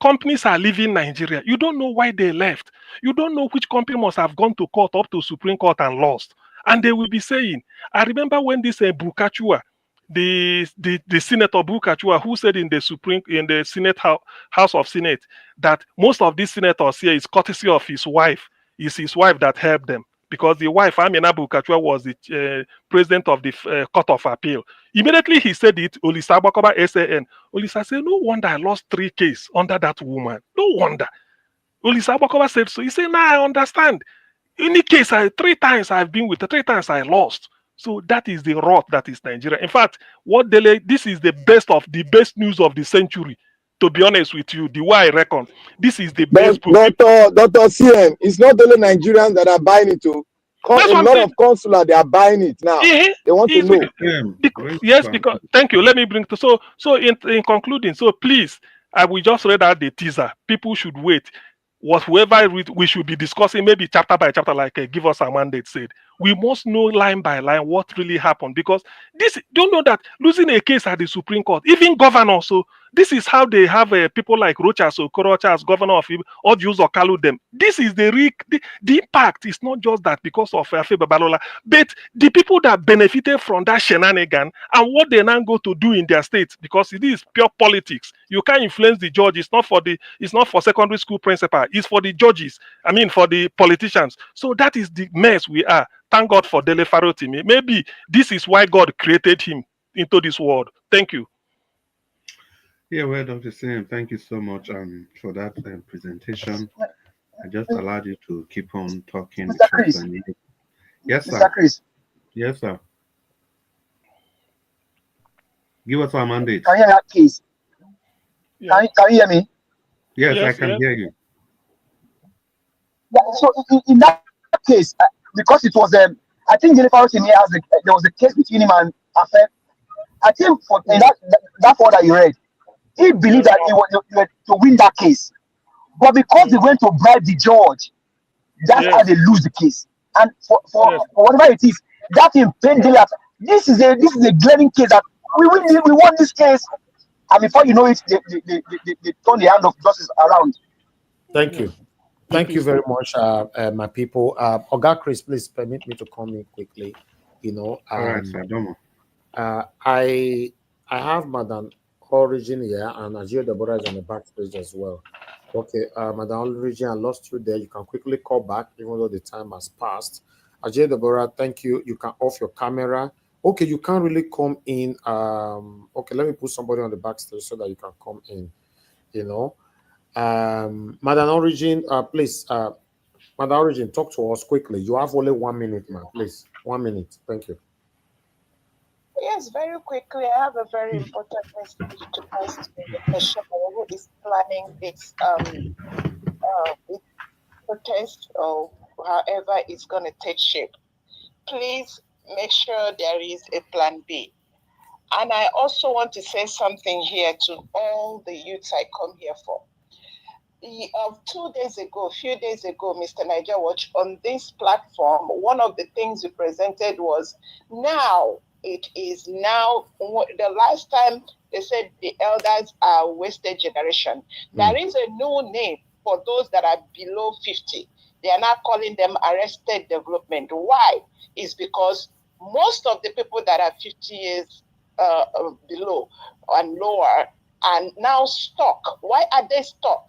companies are leaving Nigeria. You don't know why they left. You don't know which company must have gone to court, up to Supreme Court and lost. And they will be saying, I remember when this Bukachua, the Senator Bukachua, who said in the Senate House of Senate that most of these senators here is courtesy of his wife. It's his wife that helped them, because the wife, Amina Bukachua, was the president of the Court of Appeal. Immediately he said it, Olisa Bakoba SAN. Olisa said, no wonder I lost 3 cases under that woman. No wonder. Olisa Bakoba said so. He said, I understand. Any case, 3 times I've been with her, 3 times I lost. So that is the rot that is Nigeria. In fact, this is the best of the best news of the century. To be honest with you, the way I reckon, this is the best. Dr. CM, it's not only Nigerians that are buying it too. A lot of consular, they are buying it now. They want to know. Yes, because thank you. Let me bring to so in concluding. So please, I will just read out the teaser. People should wait. Whoever we should be discussing, maybe chapter by chapter, like Give Us a Mandate said. We must know line by line what really happened, because don't know that losing a case at the Supreme Court, even governors. So this is how they have people like Rochas or Korocha as governor of Odius or Kalu them. This is the impact. Is not just that because of Afe Babalola, but the people that benefited from that shenanigan and what they now go to do in their states, because it is pure politics. You can't influence the judge. It's not for secondary school principal. It's for the judges. I mean, for the politicians. So that is the mess we are. Thank God for Dele Farotimi. Maybe this is why God created him into this world. Thank you. Yeah, well, Dr. Sam, thank you so much for that presentation. I just allowed you to keep on talking. Mr. Chris. Yes, sir. Mr. Chris. Yes, sir. Give us our mandate. Can you hear that, please? Yeah. Can you hear me? Yes, I can hear you. Yeah, so in that case, because it was I think Dele Farotimi there was a case between him and Afe. I think in that one that you read, he believed that he was to win that case, but because they went to bribe the judge, that's how they lose the case. And Yes. for whatever it is, that in pain Dele. This is a glaring case that we want this case, and before you know it, they turn the hand of justice around. Thank Yes. you. Thank you very much, my people. Oga Chris, please permit me to come in quickly. You know, All right, sir. Domo. I have Madam Origin here, and Ajio Deborah is on the backstage as well. Okay, Madam Origin, I lost you there. You can quickly call back, even though the time has passed. Ajio Deborah, thank you. You can off your camera. Okay, you can't really come in. Okay, let me put somebody on the backstage so that you can come in. You know, Madam Origin, please, Madam Origin, talk to us quickly. You have only 1 minute, ma'am. Please, 1 minute. Thank you. Yes, very quickly. I have a very important message to pass to Mr. Shaw, who is planning this protest or however it's going to take shape. Please make sure there is a plan B. And I also want to say something here to all the youths I come here for. 2 days ago, a few days ago, Mr. Niger Watch, on this platform, one of the things you presented was now, it is now, the last time they said the elders are wasted generation. There is a new name for those that are below 50. They are now calling them arrested development. Why? Is because most of the people that are 50 years below and lower are now stuck. Why are they stuck?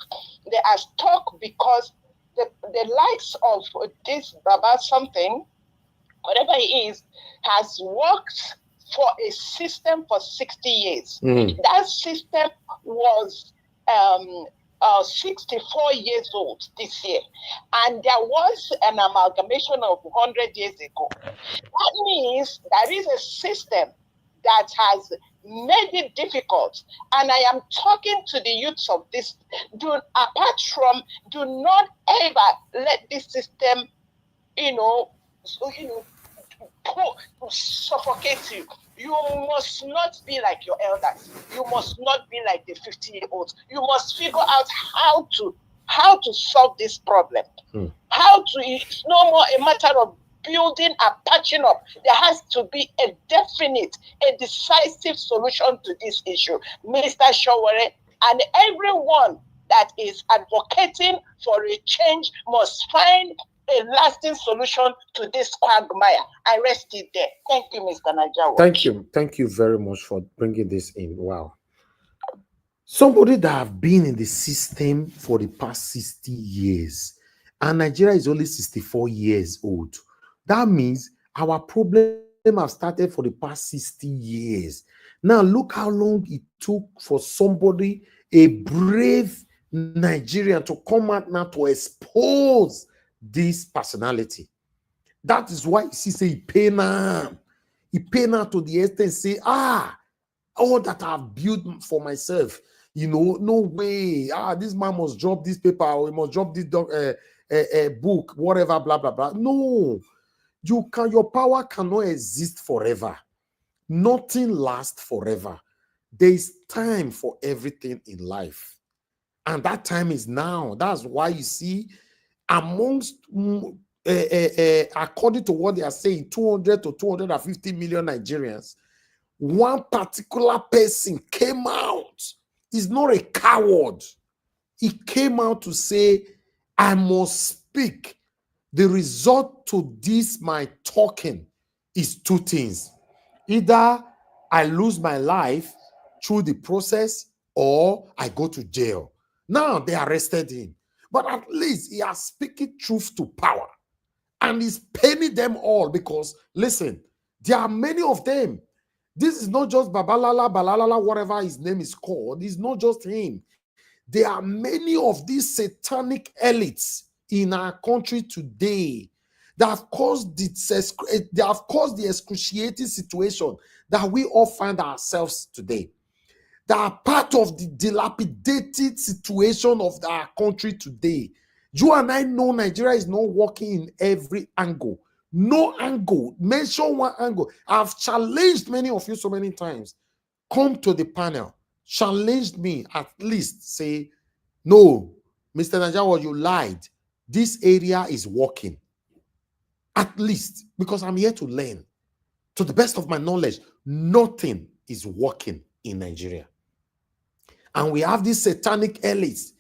They are stuck because the likes of this Baba something, whatever it is, has worked for a system for 60 years. That system was 64 years old this year. And there was an amalgamation of 100 years ago. That means there is a system that has made it difficult. And I am talking to the youths of this. Do not ever let this system, suffocate you. You must not be like your elders. You must not be like the 50-year-olds. You must figure out how to solve this problem. It's no more a matter of building and patching up. There has to be a definite, a decisive solution to this issue. Mr. Showore and everyone that is advocating for a change must find a lasting solution to this quagmire. I rest it there. Thank you, Mr. Najawa. Thank you. Thank you very much for bringing this in. Wow. Somebody that have been in the system for the past 60 years, and Nigeria is only 64 years old. That means our problem have started for the past 60 years. Now, look how long it took for somebody, a brave Nigerian, to come out now to expose this personality. That is why he say he pay now. He pay now to the extent say, all that I've built for myself, no way. This man must drop this paper, or he must drop this book, whatever, blah, blah, blah. No, your power cannot exist forever. Nothing lasts forever. There is time for everything in life. And that time is now. That's why you see, amongst, according to what they are saying, 200 to 250 million Nigerians, one particular person came out. He's not a coward. He came out to say, I must speak. The result to this, my talking, is two things. Either I lose my life through the process, or I go to jail. Now they arrested him. But at least he has speaking truth to power. And he's paying them all because, listen, there are many of them. This is not just Babalala, Balalala, whatever his name is called. It's not just him. There are many of these satanic elites in our country today that have caused the excruciating situation that we all find ourselves today. That are part of the dilapidated situation of our country today. You and I know Nigeria is not working in every angle. No angle. Mention one angle. I've challenged many of you so many times. Come to the panel. Challenge me, at least say, no, Mr. Najawa, you lied. This area is working. At least, because I'm here to learn. To the best of my knowledge, nothing is working in Nigeria. And we have these satanic elites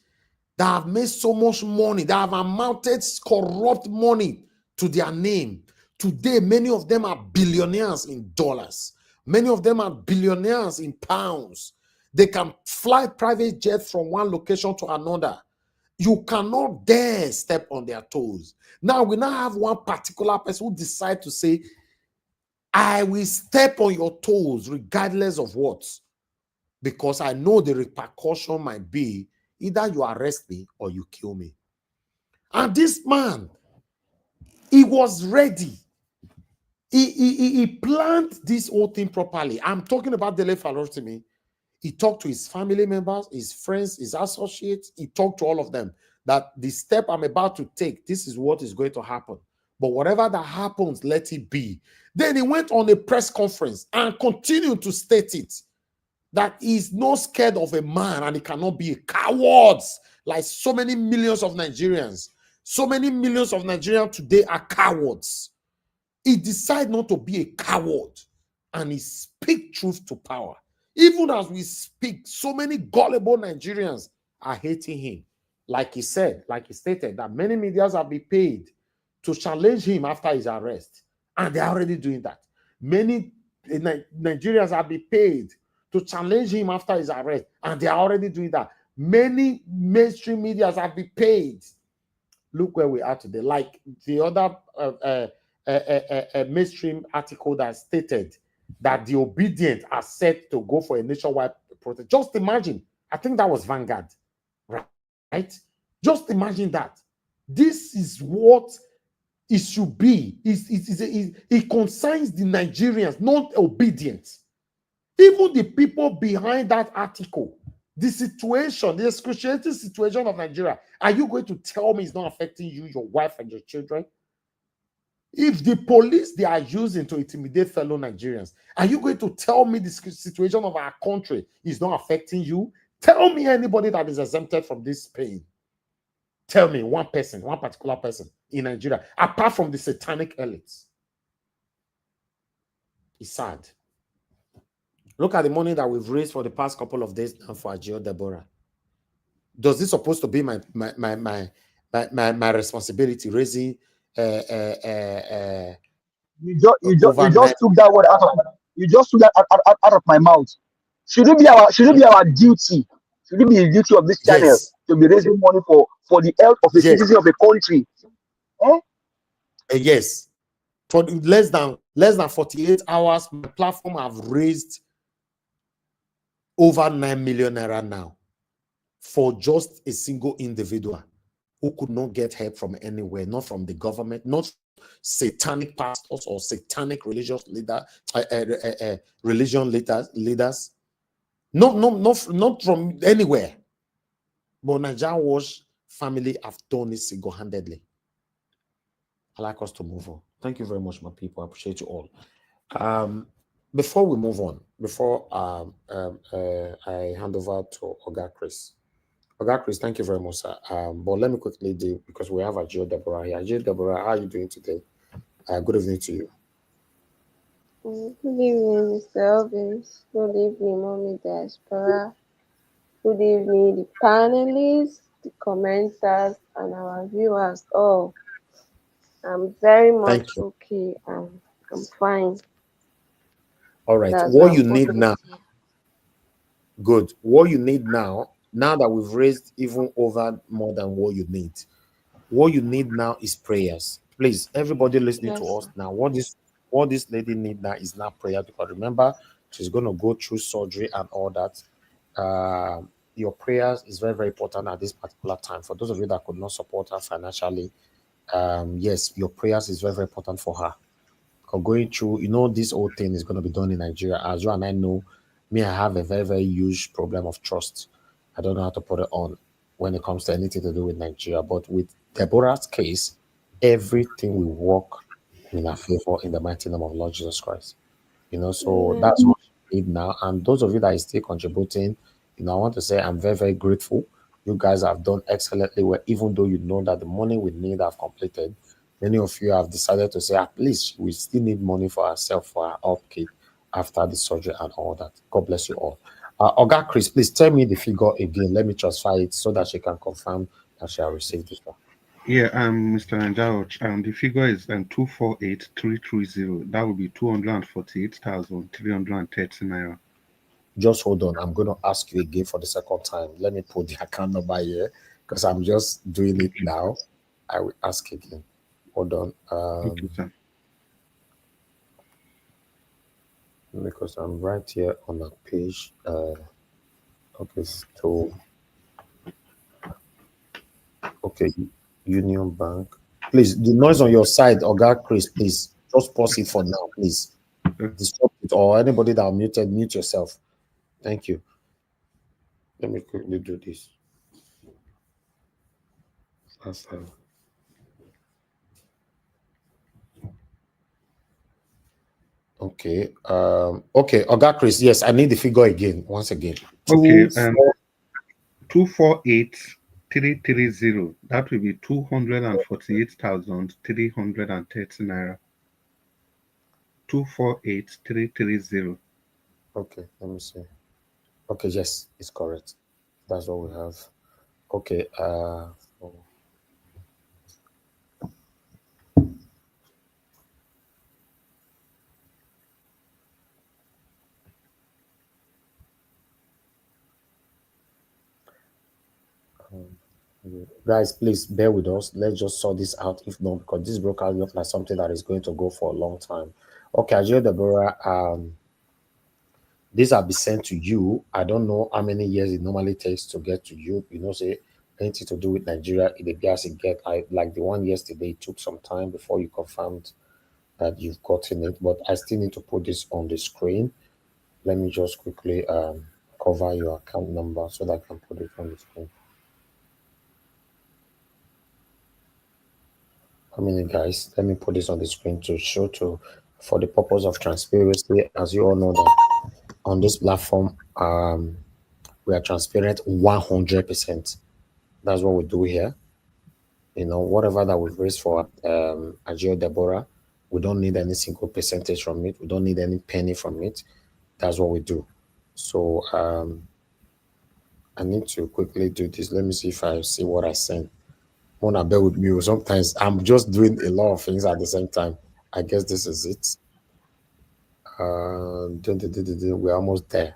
that have made so much money, that have amounted corrupt money to their name. Today, many of them are billionaires in dollars. Many of them are billionaires in pounds. They can fly private jets from one location to another. You cannot dare step on their toes. Now, we now have one particular person who decides to say, I will step on your toes regardless of what, because I know the repercussion might be either you arrest me or you kill me. And this man, he was ready. He planned this whole thing properly. I'm talking about Dele Farotimi. He talked to his family members, his friends, his associates. He talked to all of them that the step I'm about to take, this is what is going to happen. But whatever that happens, let it be. Then he went on a press conference and continued to state it, that he's not scared of a man and he cannot be a coward like so many millions of Nigerians. So many millions of Nigerians today are cowards. He decided not to be a coward and he speak truth to power. Even as we speak, so many gullible Nigerians are hating him. Like he said, like he stated, that many medias have been paid to challenge him after his arrest. And they're already doing that. Many Nigerians have been paid to challenge him after his arrest. And they are already doing that. Many mainstream medias have been paid. Look where we are today. Like the other mainstream article that stated that the obedient are set to go for a nationwide protest. Just imagine. I think that was Vanguard. Right? Just imagine that. This is what it should be. It concerns the Nigerians, not obedience. Even the people behind that article, the situation, the excruciating situation of Nigeria, are you going to tell me it's not affecting you, your wife, and your children? If the police they are using to intimidate fellow Nigerians, are you going to tell me the situation of our country is not affecting you? Tell me anybody that is exempted from this pain. Tell me one person, one particular person in Nigeria, apart from the satanic elites. It's sad. Look at the money that we've raised for the past couple of days now for Agio Deborah. Does this supposed to be my responsibility, raising you just took that word out of out of my mouth. Should it be our duty? Should it be the duty of this channel to be raising money for the health of the citizens of the country? Yes. For less than 48 hours, my platform have raised over 9 million naira now for just a single individual who could not get help from anywhere, not from the government, not satanic pastors or satanic religious leaders, not from anywhere. But Nigeria Wash family have done it single-handedly. I'd like us to move on. Thank you very much, my people. I appreciate you all. Before we move on, before I hand over to Oga Chris. Oga Chris, thank you very much, sir. But let me quickly do, because we have Agio Deborah here. Agio Deborah, how are you doing today? Good evening to you. Good evening, Mr. Elvis. Good evening, Mommy Diaspora. Good evening, the panelists, the commenters, and our viewers. Oh, I'm very much okay. I'm fine. All right. That's what you need now. Good. What you need now that we've raised even over more than what you need now is prayers. Please, everybody listening to us now, what this lady need now is not prayer, because remember, she's going to go through surgery and all that. Your prayers is very, very important at this particular time. For those of you that could not support her financially, yes, your prayers is very, very important for her. Going through, this whole thing is going to be done in Nigeria. As you and I know, I have a very, very huge problem of trust. I don't know how to put it on when it comes to anything to do with Nigeria. But with Deborah's case, everything will work in our favor in the mighty name of Lord Jesus Christ. So that's what we need now. And those of you that are still contributing, I want to say I'm very, very grateful. You guys have done excellently well, even though you know that the money we need have completed. Many of you have decided to say, at least we still need money for ourselves, for our upkeep after the surgery and all that. God bless you all. Oga Chris, please tell me the figure again. Let me transfer it so that she can confirm that she has received this one. Yeah, Mr. Njao, the figure is 248330. That would be 248,330 naira. Just hold on. I'm going to ask you again for the second time. Let me put the account number here because I'm just doing it now. I will ask again. Hold on. Okay, sir. Because I'm right here on the page. Okay, so okay, Union Bank. Please, the noise on your side, Oga Chris, please just pause it for now, please. Disrupt it, or anybody that are muted, mute yourself. Thank you. Let me quickly do this. That's okay. Okay, Oga Chris, yes, I need the figure again, once again. Okay, 248330. That will be 248,330 naira. 248330. Okay, let me see. Okay, yes, it's correct. That's what we have. Okay, guys, please bear with us. Let's just sort this out. If not, because this broker looks like something that is going to go for a long time. Okay, Ajay Deborah, these are be sent to you. I don't know how many years it normally takes to get to you. You know, say anything to do with Nigeria, it be as it get. I like the one yesterday. It took some time before you confirmed that you've gotten it, but I still need to put this on the screen. Let me just quickly cover your account number so that I can put it on the screen. How many guys? Let me put this on the screen to show to, for the purpose of transparency, as you all know that on this platform, we are transparent 100%. That's what we do here. You know, whatever that we've raised for Agio Deborah, we don't need any single percentage from it. We don't need any penny from it. That's what we do. So I need to quickly do this. Let me see if I see what I sent. Wanna bear with me. Sometimes I'm just doing a lot of things at the same time. I guess this is it. We're almost there.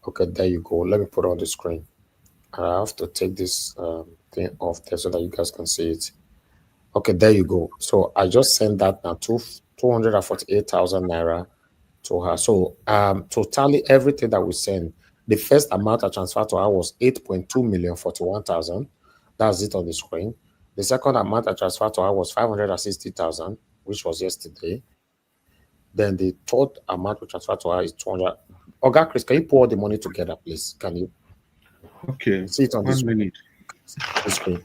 Okay, there you go. Let me put it on the screen. I have to take this thing off there so that you guys can see it. Okay, there you go. So I just sent that now, 248,000 naira to her. So totally everything that we send, the first amount I transferred to her was 8.2 million 41,000. That's it on the screen. The second amount I transferred to her was 560,000, which was yesterday. Then the third amount we transferred to her is 200. Oga Chris, can you pour the money together, please? Can you? Okay. See it on the screen. The screen.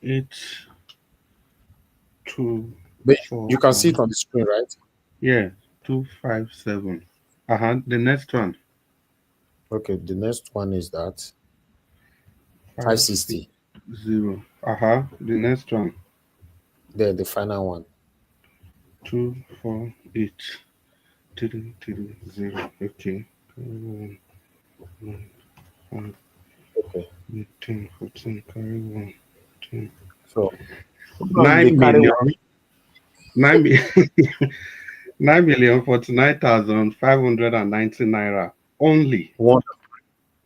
8, 2, But 4, you can see it on the screen, right? Yeah, 257. The next one. Okay, the next one is that 560. The next one. The final one. 248,330. Okay. Okay. 10, 14, carry 1, 10. So 9 million. 9,049,590 naira only.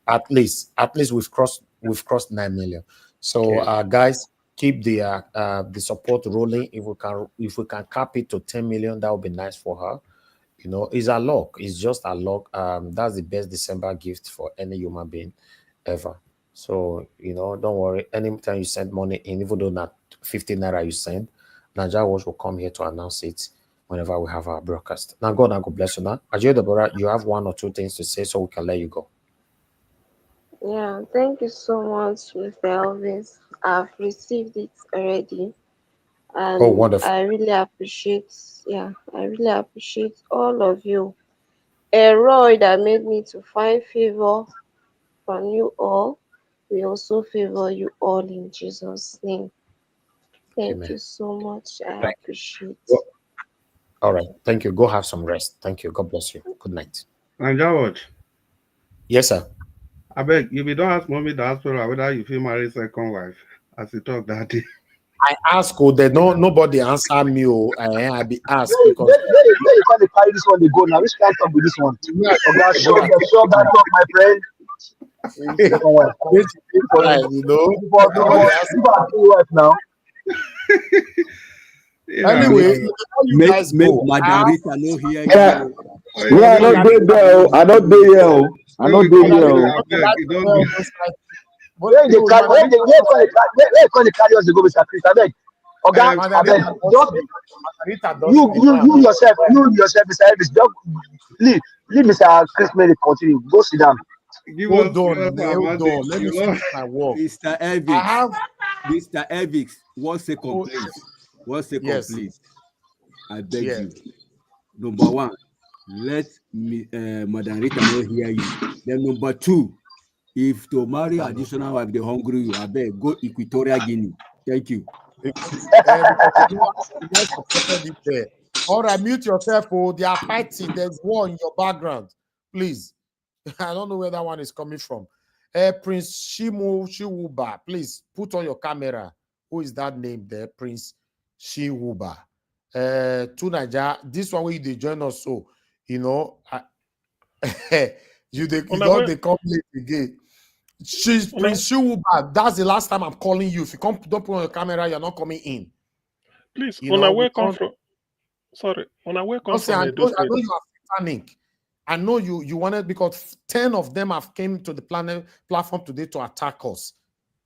At least we've crossed 9 million. So guys, keep the support rolling. If we can cap it to 10 million, that would be nice for her. You know, it's a luck. It's just a luck. That's the best December gift for any human being ever. So, you know, don't worry. Anytime you send money in, even though not 50 naira you send, Nigeria Watch will come here to announce it whenever we have our broadcast. Now, God bless you. Now, Ajay Deborah, you have one or two things to say, so we can let you go. Yeah, thank you so much, Mr. Elvis. I've received it already. And wonderful. I really appreciate all of you. A Roy that made me to find favor from you all. We also favor you all in Jesus' name. Thank you so much. I appreciate. All right. Thank you. Go have some rest. Thank you. God bless you. Good night. And George, Yes, sir. I beg if you don't ask mommy diaspora whether you feel marry second wife, as you talk that day. I ask nobody answer me. I be asked Where because you can't carry this one? They go now. Which can't talk with this one? Oh God, show that up, my friend. Second wife. you know. People are two wife now. Anyway, you guys go. Margarita no here. Yeah, I don't do there. I don't do here. I don't do here. Where they carry us to go, Mr. Chris? I beg. Okay, I beg. Just you yourself, Mr. Elvis. Just leave Mr. Chris. May they continue. Go sit down. Hold on. Let me finish my work. Mr. Elvis. Mr. Elvis, 1 second, please. 1 second, please. I beg you. Number one, let me, Madam Rita not hear you. Then number two, if to marry additional wife, they hungry you, I beg, go Equatorial Guinea. Thank you. All right, mute yourself. Oh, they are fighting. There's war in your background. Please. I don't know where that one is coming from. Prince Shiwuba, please put on your camera. Who is that name there? Prince Shiwuba. To Nigeria, this one where they join us, so you know, they come late again. She's Prince Shiwuba. That's the last time I'm calling you. If you don't put on your camera, you're not coming in. Please, on our way come from. Sorry, on our way come from. I know you are satanic. I know you wanted, because 10 of them have came to the platform today to attack us.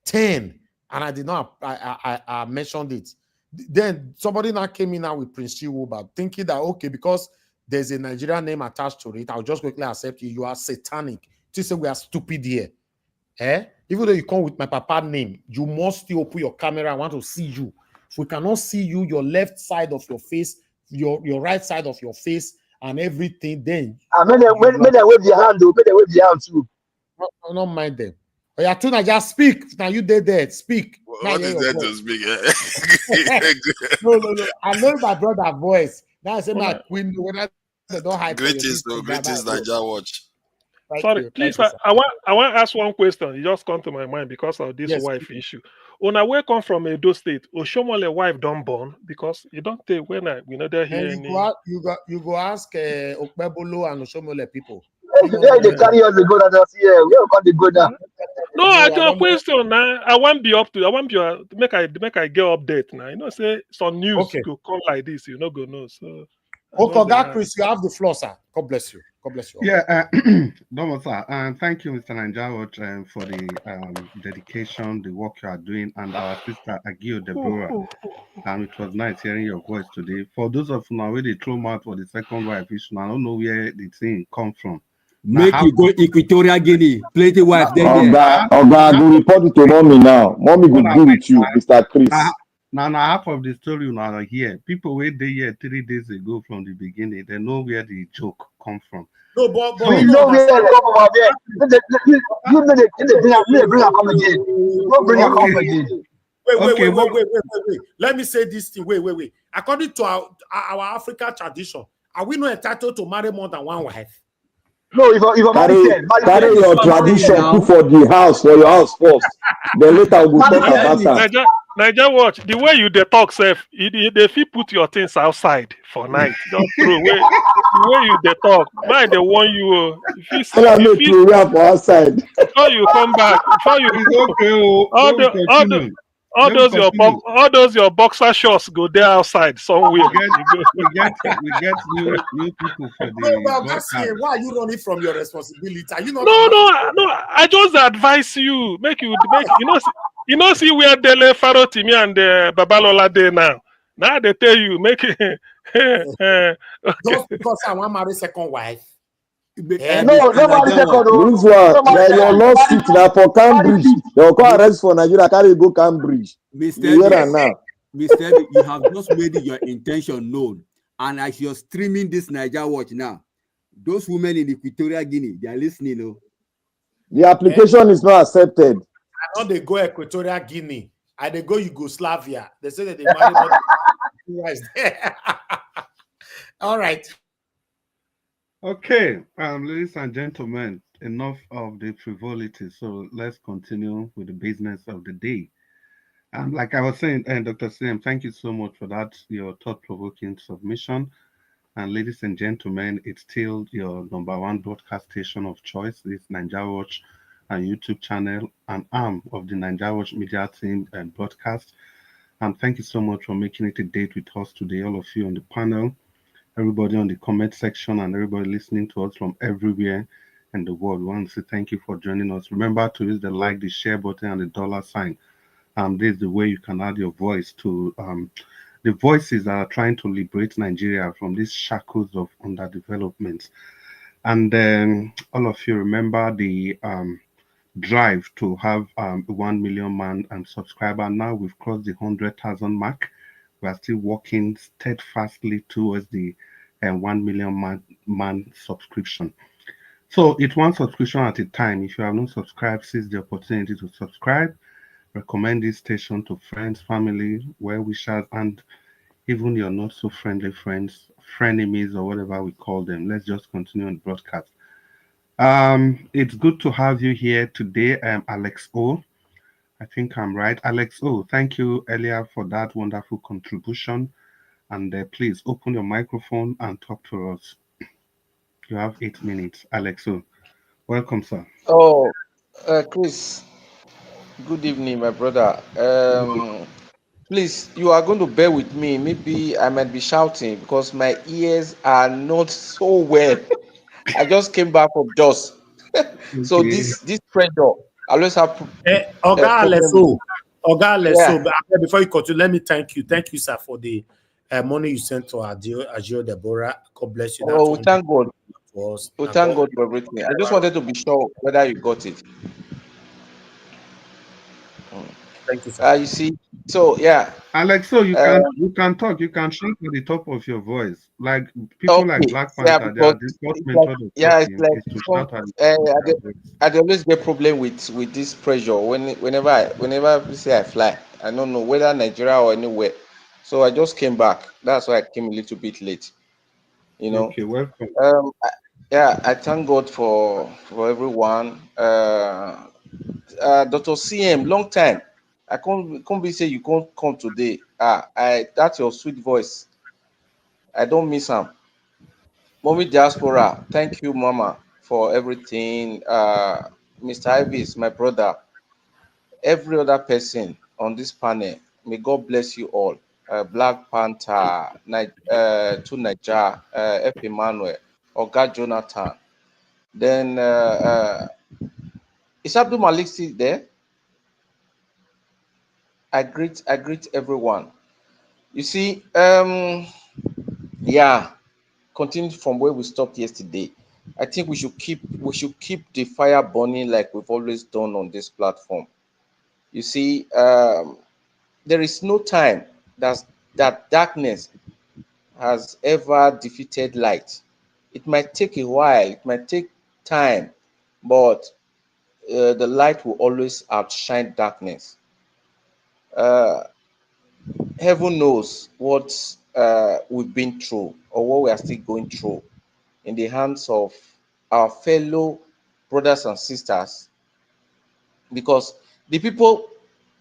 10, and I did not. I mentioned it. Then somebody now came in now with Prince Chiwuba, thinking that okay, because there's a Nigerian name attached to it, I'll just quickly accept you. You are satanic. You say we are stupid here. Even though you come with my papa name, you must still open your camera. I want to see you. If we cannot see you, your left side of your face, your right side of your face, and everything, then may they wave their hand, though. May they wave their hand too. I don't mind them. Oh, yeah, Tuna, just speak. Now you did that. Speak. What is that to speak? No. I know my brother's voice. Now I say my queen when they don't hide. Greetings, Nigeria Watch. Sorry, please. I want to ask one question. It just come to my mind because of this wife issue. When I wake up from Edo State, Oshomole wife don't born because you don't take when we know they're here. You go ask Okpebolo and Oshomole people. Yeah, they carry us to go down here. We don't come to go down. No, I got a question now. I want to make I get update now. You know, say some news go come like this. You know, go know. So. Okay, Chris, you have the floor, sir. God bless you. God bless you. Yeah, Domo, sir. Thank you, Mr. Nigeria, for the dedication, the work you are doing, and our sister Agio Deborah. It was nice hearing your voice today. For those of you now where they throw out for the second wife issue, I don't know where the thing come from. Make you go Equatorial Guinea, plenty wife there. I go report it to mommy now. Mommy will agree with you, Mr. Chris. Now, half of the story now here. People wait there here 3 days ago from the beginning. They know where the joke come from. No, but we know where they come from. You know they bring her come again. Don't bring her come again. Wait. Let me say this thing. Wait. According to our African tradition, are we not entitled to marry more than one wife? No, if I carry your tradition put for the house, for your house first. Then later we'll talk about that. Niger watch the way you talk, Seth. If you put your things outside for night, don't throw away. The way you talk, mind they warn you. If you for outside. Before you come back, before you all those your boxer shorts go there outside somewhere. We get new people for the. Why are you running from your responsibility? Are you not? No. I just advise you. Make you know see where Dele, Farotimi, and Babalola there now. Now they tell you make it. Just because I want to marry second wife. No, nobody second. This one, your lawsuit now for Cambridge. They'll call arrest for Nigeria. Carry go Cambridge. Mr. You have just made your intention known, and as you're streaming this Niger Watch now, those women in Equatorial Guinea, they are listening. The application is not accepted. I know they go Equatorial Guinea. and they go Yugoslavia. They say that they marry more than rice there. All right. Okay, ladies and gentlemen, enough of the frivolity. So let's continue with the business of the day. Like I was saying, Dr. Sim, thank you so much for that, your thought-provoking submission. And ladies and gentlemen, it's still your number one broadcast station of choice, this Nigeria Watch and YouTube channel, an arm of the Nigeria Watch media team and broadcast. And thank you so much for making it a date with us today, all of you on the panel, everybody on the comment section, and everybody listening to us from everywhere in the world. We want to say thank you for joining us. Remember to use the like, the share button, and the dollar sign. This is the way you can add your voice to the voices that are trying to liberate Nigeria from these shackles of underdevelopment. And then all of you remember the drive to have 1 million man and subscriber. Now we've crossed the 100,000 mark. We are still working steadfastly towards the 1 million man subscription. So it's one subscription at a time. If you have not subscribed, seize the opportunity to subscribe. Recommend this station to friends, family, well-wishers, and even your not so friendly friends, frenemies, or whatever we call them. Let's just continue on the broadcast. It's good to have you here today. I'm Alex O. I think I'm right. Alex O, thank you earlier for that wonderful contribution. And please open your microphone and talk to us. You have 8 minutes. Alex O, welcome, sir. Oh, Chris, good evening, my brother. Please, you are going to bear with me. Maybe I might be shouting because my ears are not so well. I just came back from Jos. So Okay. this pressure, I always have Oga problem with Aleso, it. Oga Yeah. Aleso, before you continue, let me thank you. Thank you, sir, for the money you sent to Agio Deborah. God bless you. That's Oh, we one thank God. for us. We And thank God God for everything. I just wanted to be sure whether you got it. thank you, sir. You see, so yeah. Alex, so you Uh, can talk, you can shout at the top of your voice. Like people like Okay, Black yeah, Panther, because the first it's like method of it's talking like is to some, shout at the top of their voice. I dey always get problem with this pressure whenever we say I fly. I don't know whether Nigeria or anywhere. So I just came back. That's why I came a little bit late. You know. Okay, welcome. Yeah, I thank God for everyone. Dr. CM, long time. I can't be say you can't come today. I that's your sweet voice. I don't miss am. Mommy Diaspora, thank you, Mama, for everything. Mr. Ivis, my brother, every other person on this panel, may God bless you all. Black Panther, to Niger, F. Emmanuel, Oga Jonathan. Then, is Abdul Malik still there? I greet everyone. You see, yeah, continue from where we stopped yesterday. I think we should keep the fire burning like we've always done on this platform. You see, there is no time that darkness has ever defeated light. It might take a while, it might take time, but the light will always outshine darkness. Uh, Heaven knows what we've been through or what we are still going through in the hands of our fellow brothers and sisters, because the people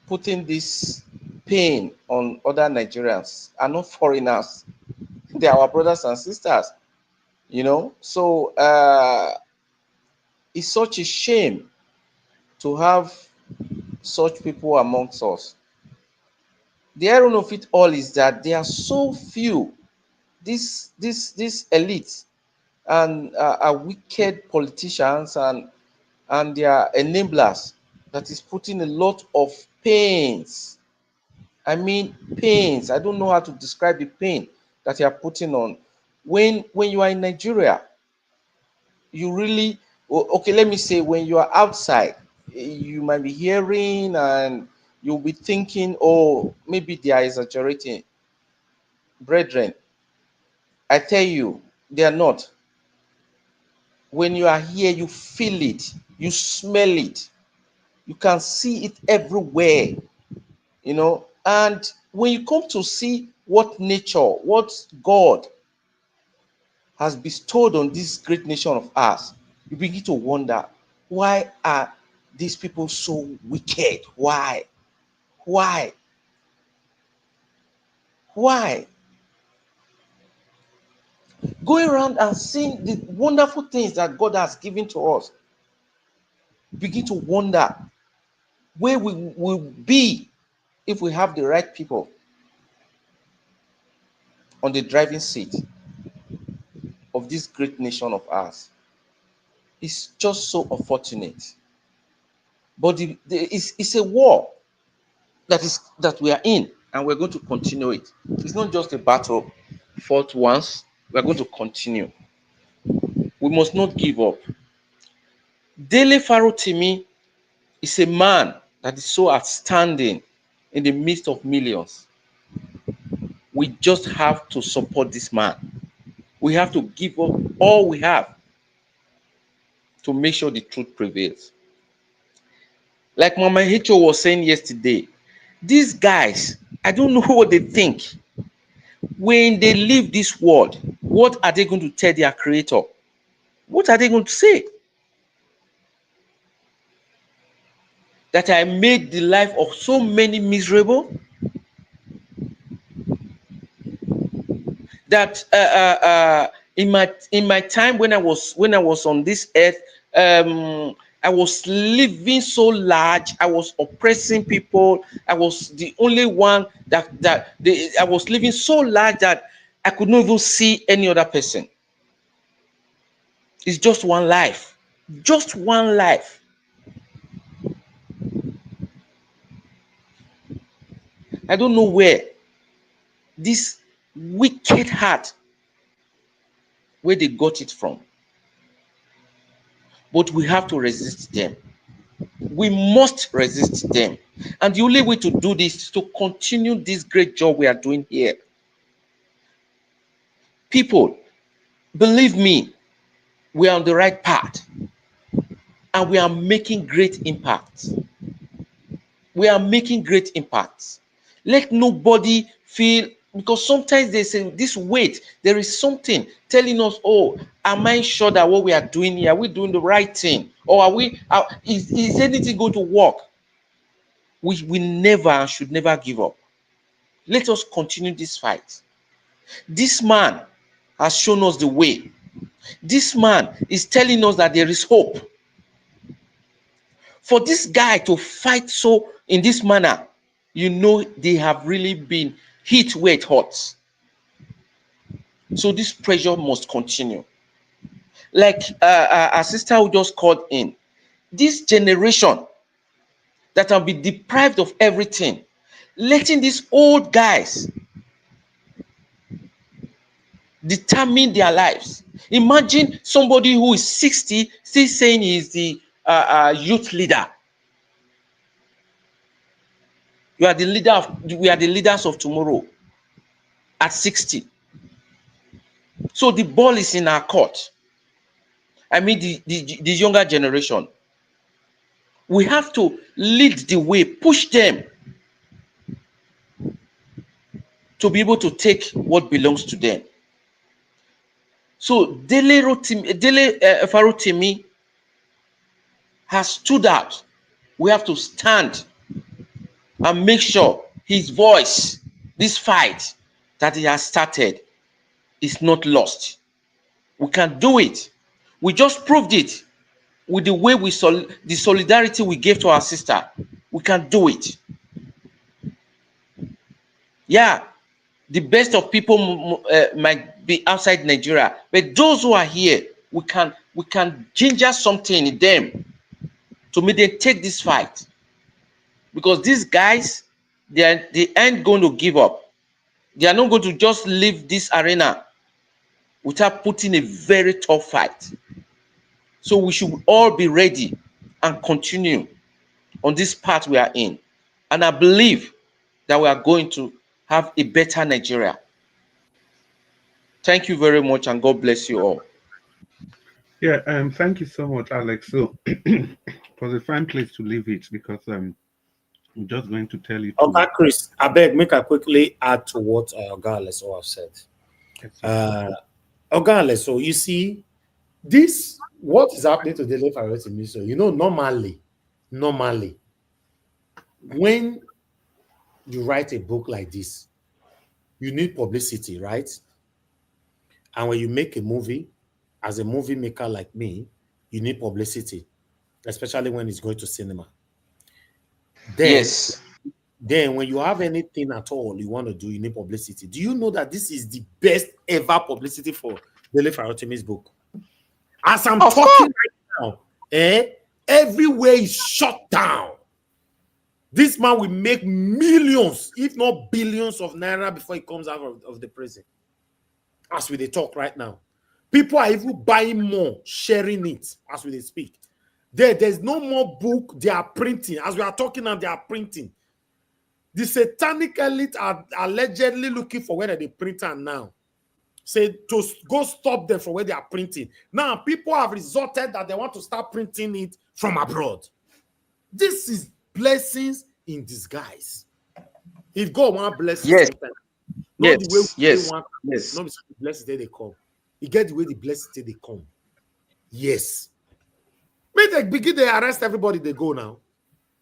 putting this pain on other Nigerians are not foreigners. They are our brothers and sisters, So it's such a shame to have such people amongst us. The irony of it all is that there are so few, this elite and are wicked politicians and their enablers that is putting a lot of pains. I mean, pains. I don't know how to describe the pain that you are putting on. When you are in Nigeria, you really okay. Let me say, when you are outside, you might be hearing and you'll be thinking, oh, maybe they are exaggerating. Brethren, I tell you, they are not. When you are here, you feel it, you smell it, you can see it everywhere. you know. And when you come to see what nature, what God has bestowed on this great nation of ours, you begin to wonder, why are these people so wicked? Why? Why? Why? Going around and seeing the wonderful things that God has given to us, begin to wonder where we will be if we have the right people on the driving seat of this great nation of ours. It's just so unfortunate. But it's a war that we are in, and we're going to continue it. It's not just a battle fought once. We're going to continue. We must not give up. Dele Farotimi is a man that is so outstanding in the midst of millions. We just have to support this man. We have to give up all we have to make sure the truth prevails. Like Mama Hicho was saying yesterday, these guys, I don't know what they think. When they leave this world, what are they going to tell their creator? What are they going to say? That I made the life of so many miserable? That in my time when I was on this earth, I was living so large. I was oppressing people. I was the only one I was living so large that I could not even see any other person. It's just one life. Just one life. I don't know where this wicked heart, where they got it from. But we have to resist them. We must resist them. And the only way to do this is to continue this great job we are doing here. People, believe me, we are on the right path. And we are making great impacts. We are making great impacts. Let nobody feel, because sometimes they say this weight, there is something telling us, oh, am I sure that what we are doing here, are we doing the right thing? Or is anything going to work? We never and should never give up. Let us continue this fight. This man has shown us the way. This man is telling us that there is hope. For this guy to fight so in this manner, you know they have really been hit where it hurts. So this pressure must continue. Like our sister who just called in, this generation that have been deprived of everything, letting these old guys determine their lives. Imagine somebody who is 60 still saying he is the youth leader. We are the leaders of tomorrow at 60. So the ball is in our court. I mean the younger generation. We have to lead the way, push them to be able to take what belongs to them. So Dele Farotimi has stood out. We have to stand and make sure his voice, this fight that he has started, is not lost. We can do it. We just proved it with the way the solidarity we gave to our sister. We can do it. Yeah, the best of people might be outside Nigeria, but those who are here, we can ginger something in them to make them take this fight. Because these guys, they aren't going to give up. They are not going to just leave this arena without putting a very tough fight. So we should all be ready and continue on this path we are in. And I believe that we are going to have a better Nigeria. Thank you very much, and God bless you all. Yeah, thank you so much, Alex. So it was a fine place to leave it because I'm just going to tell you. Okay, Chris, I beg, make I quickly add to what Oga Aleso have said. Oga Aleso, you see, this, what is happening to Dele Farotimi? So, you know, normally, when you write a book like this, you need publicity, right? And when you make a movie, as a movie maker like me, you need publicity, especially when it's going to cinema. Then when you have anything at all you want to do, you need publicity. Do you know that this is the best ever publicity for Dele Farotimi's book? As I'm talking right now, everywhere is shut down. This man will make millions, if not billions of naira before he comes out of the prison. As we talk right now, people are even buying more, sharing it as we speak. There's no more book they are printing. As we are talking now, they are printing. The satanic elite are allegedly looking for where they print now. Say to go stop them from where they are printing. Now people have resorted that they want to start printing it from abroad. This is blessings in disguise. If God want bless you sometimes, not the way we want, not the blessings they come. You get the way the blessings they come. Yes. May they begin, they arrest everybody, they go now.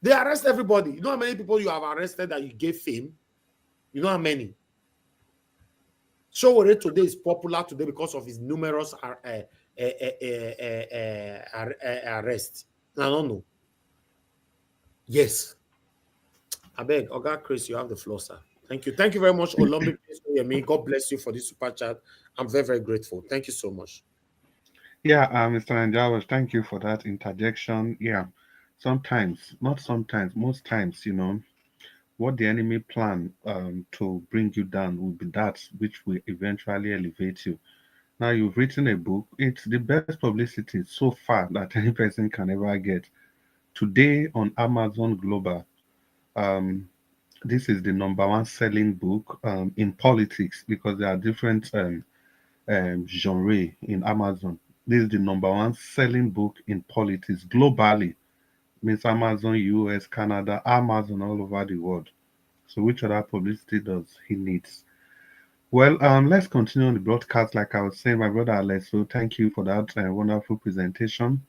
They arrest everybody. You know how many people you have arrested that you gave fame? You know how many? Showore today is popular today because of his numerous arrests. I don't know. Yes. I beg, Oga Chris, you have the floor, sir. Thank you. Thank you very much, Olombi. God bless you for this super chat. I'm very, very grateful. Thank you so much. Yeah, Mr. Nanjawas, thank you for that interjection. Yeah, sometimes, not sometimes, most times, you know, what the enemy plan to bring you down will be that which will eventually elevate you. Now, you've written a book. It's the best publicity so far that any person can ever get. Today on Amazon Global, this is the #1 selling book in politics because there are different genre in Amazon. This is the #1 selling book in politics globally. Means Amazon, US, Canada, Amazon all over the world. So which other publicity does he needs? Well, let's continue on the broadcast. Like I was saying, my brother Alesso, thank you for that wonderful presentation.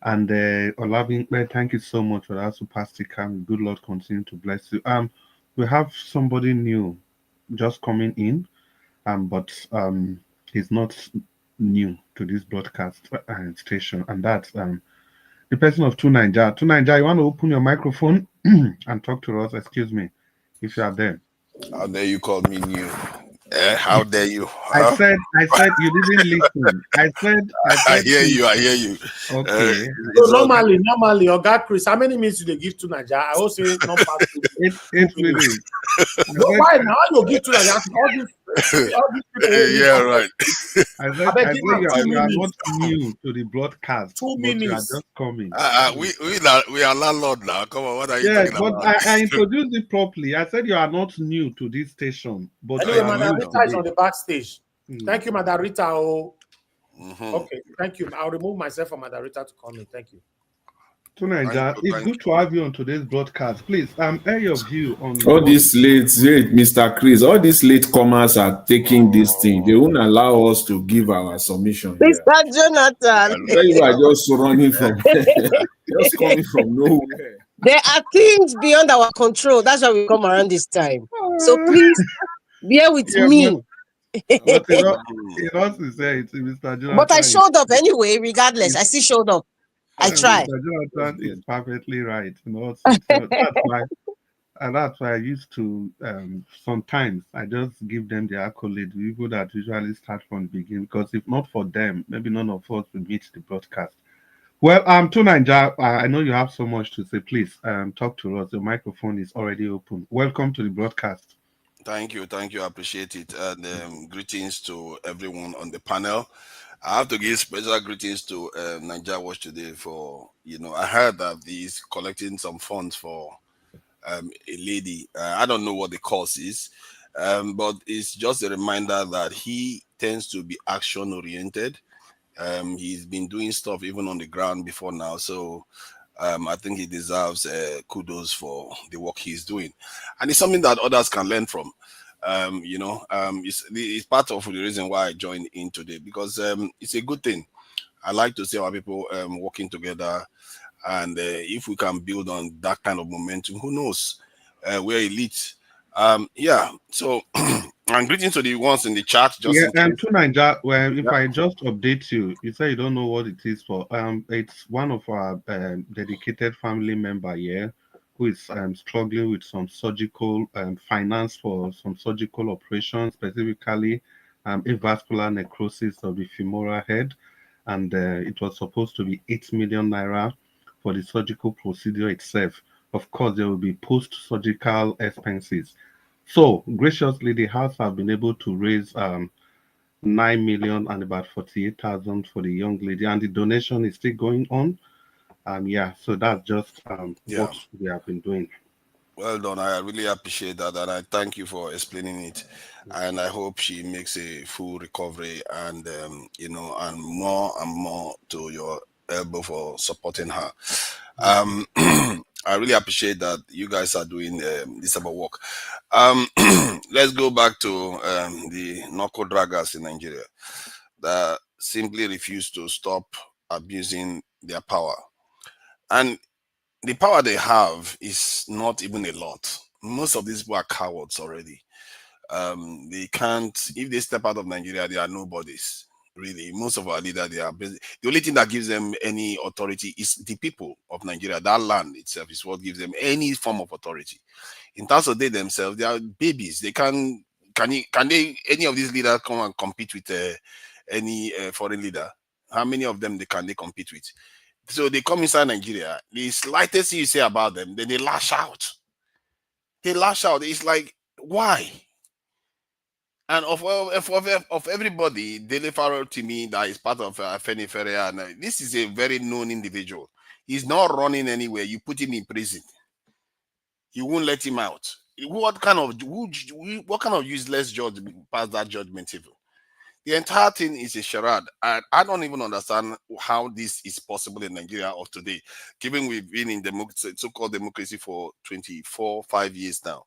And Olabinpe, thank you so much for that super sticker. Good Lord continue to bless you. We have somebody new just coming in, but he's not new to this broadcast station, and that's the person of 2Naija. 2Naija, you want to open your microphone and talk to us? Excuse me, if you are there. How dare you call me new? How dare you? Huh? I said you didn't listen. I said I hear you. Okay. So normally, Oga Chris, how many minutes do they give to Naija? I also say not past 8 minutes. Why now you give to Naija? All these people. Yeah, right. I said you are not new to the broadcast. 2 minutes. You are minutes. just coming. We are landlord now. Come on, what are you talking but about? I introduced it properly. I said you are not new to this station. But anyway, Madam Rita is on the backstage. Thank you, Madam Rita. Okay, thank you. I'll remove myself from Madam Rita to come in. Thank you. 2Naija, it's good to have you on today's broadcast. Please, air your view on all these late, Mr. Chris, all these late comers are taking this thing. They won't allow us to give our submission. Mr. Jonathan. You are just running from just coming from nowhere. There are things beyond our control. That's why we come around this time. So please bear with me. But it also say it's Mr. Jonathan. But I showed up anyway, regardless. I still showed up. I tried. Mr. Jonathan is perfectly right. You know, so that's why I used to sometimes I just give them the accolade, people that usually start from the beginning, because if not for them, maybe none of us would meet the broadcast. Well, 2Naija, I know you have so much to say. Please talk to us. The microphone is already open. Welcome to the broadcast. Thank you. I appreciate it. And greetings to everyone on the panel. I have to give special greetings to Naija Watch today for, I heard that he's collecting some funds for a lady. I don't know what the cause is, but it's just a reminder that he tends to be action oriented. He's been doing stuff even on the ground before now. So I think he deserves kudos for the work he's doing, and it's something that others can learn from. It's part of the reason why I joined in today, because it's a good thing. I like to see our people working together, and if we can build on that kind of momentum, who knows? We're elite. Yeah. So, and greetings to the ones in the chat, just Yeah, in and case. to Niger, well, if Yeah. I just update you, you say you don't know what it is for. It's one of our dedicated family member here who is struggling with some surgical finance for some surgical operations, specifically avascular necrosis of the femoral head, and it was supposed to be 8 million naira for the surgical procedure itself. Of course, there will be post-surgical expenses. So graciously, the house have been able to raise 9 million and about 48,000 for the young lady, and the donation is still going on. Yeah, so that's just Yeah. what we have been doing. Well done. I really appreciate that, and I thank you for explaining it. And I hope she makes a full recovery, and and more to your elbow for supporting her. I really appreciate that you guys are doing this about work. Let's go back to the knuckle draggers in Nigeria that simply refuse to stop abusing their power. And the power they have is not even a lot. Most of these people are cowards already. They can't, if they step out of Nigeria, they are nobodies. Really, most of our leaders, they are busy. The only thing that gives them any authority is the people of Nigeria. That land itself is what gives them any form of authority. In terms of they themselves, they are babies. They can they any of these leaders come and compete with any foreign leader? How many of them they compete with? So they come inside Nigeria. The slightest thing you say about them, then they lash out. They lash out. It's like, why? And of everybody, Dele Farotimi, that is part of Feni Ferrer, and this is a very known individual. He's not running anywhere. You put him in prison, you won't let him out. What kind of useless judge pass that judgment even? The entire thing is a charade. I don't even understand how this is possible in Nigeria of today, given we've been in so-called democracy for 5 years now.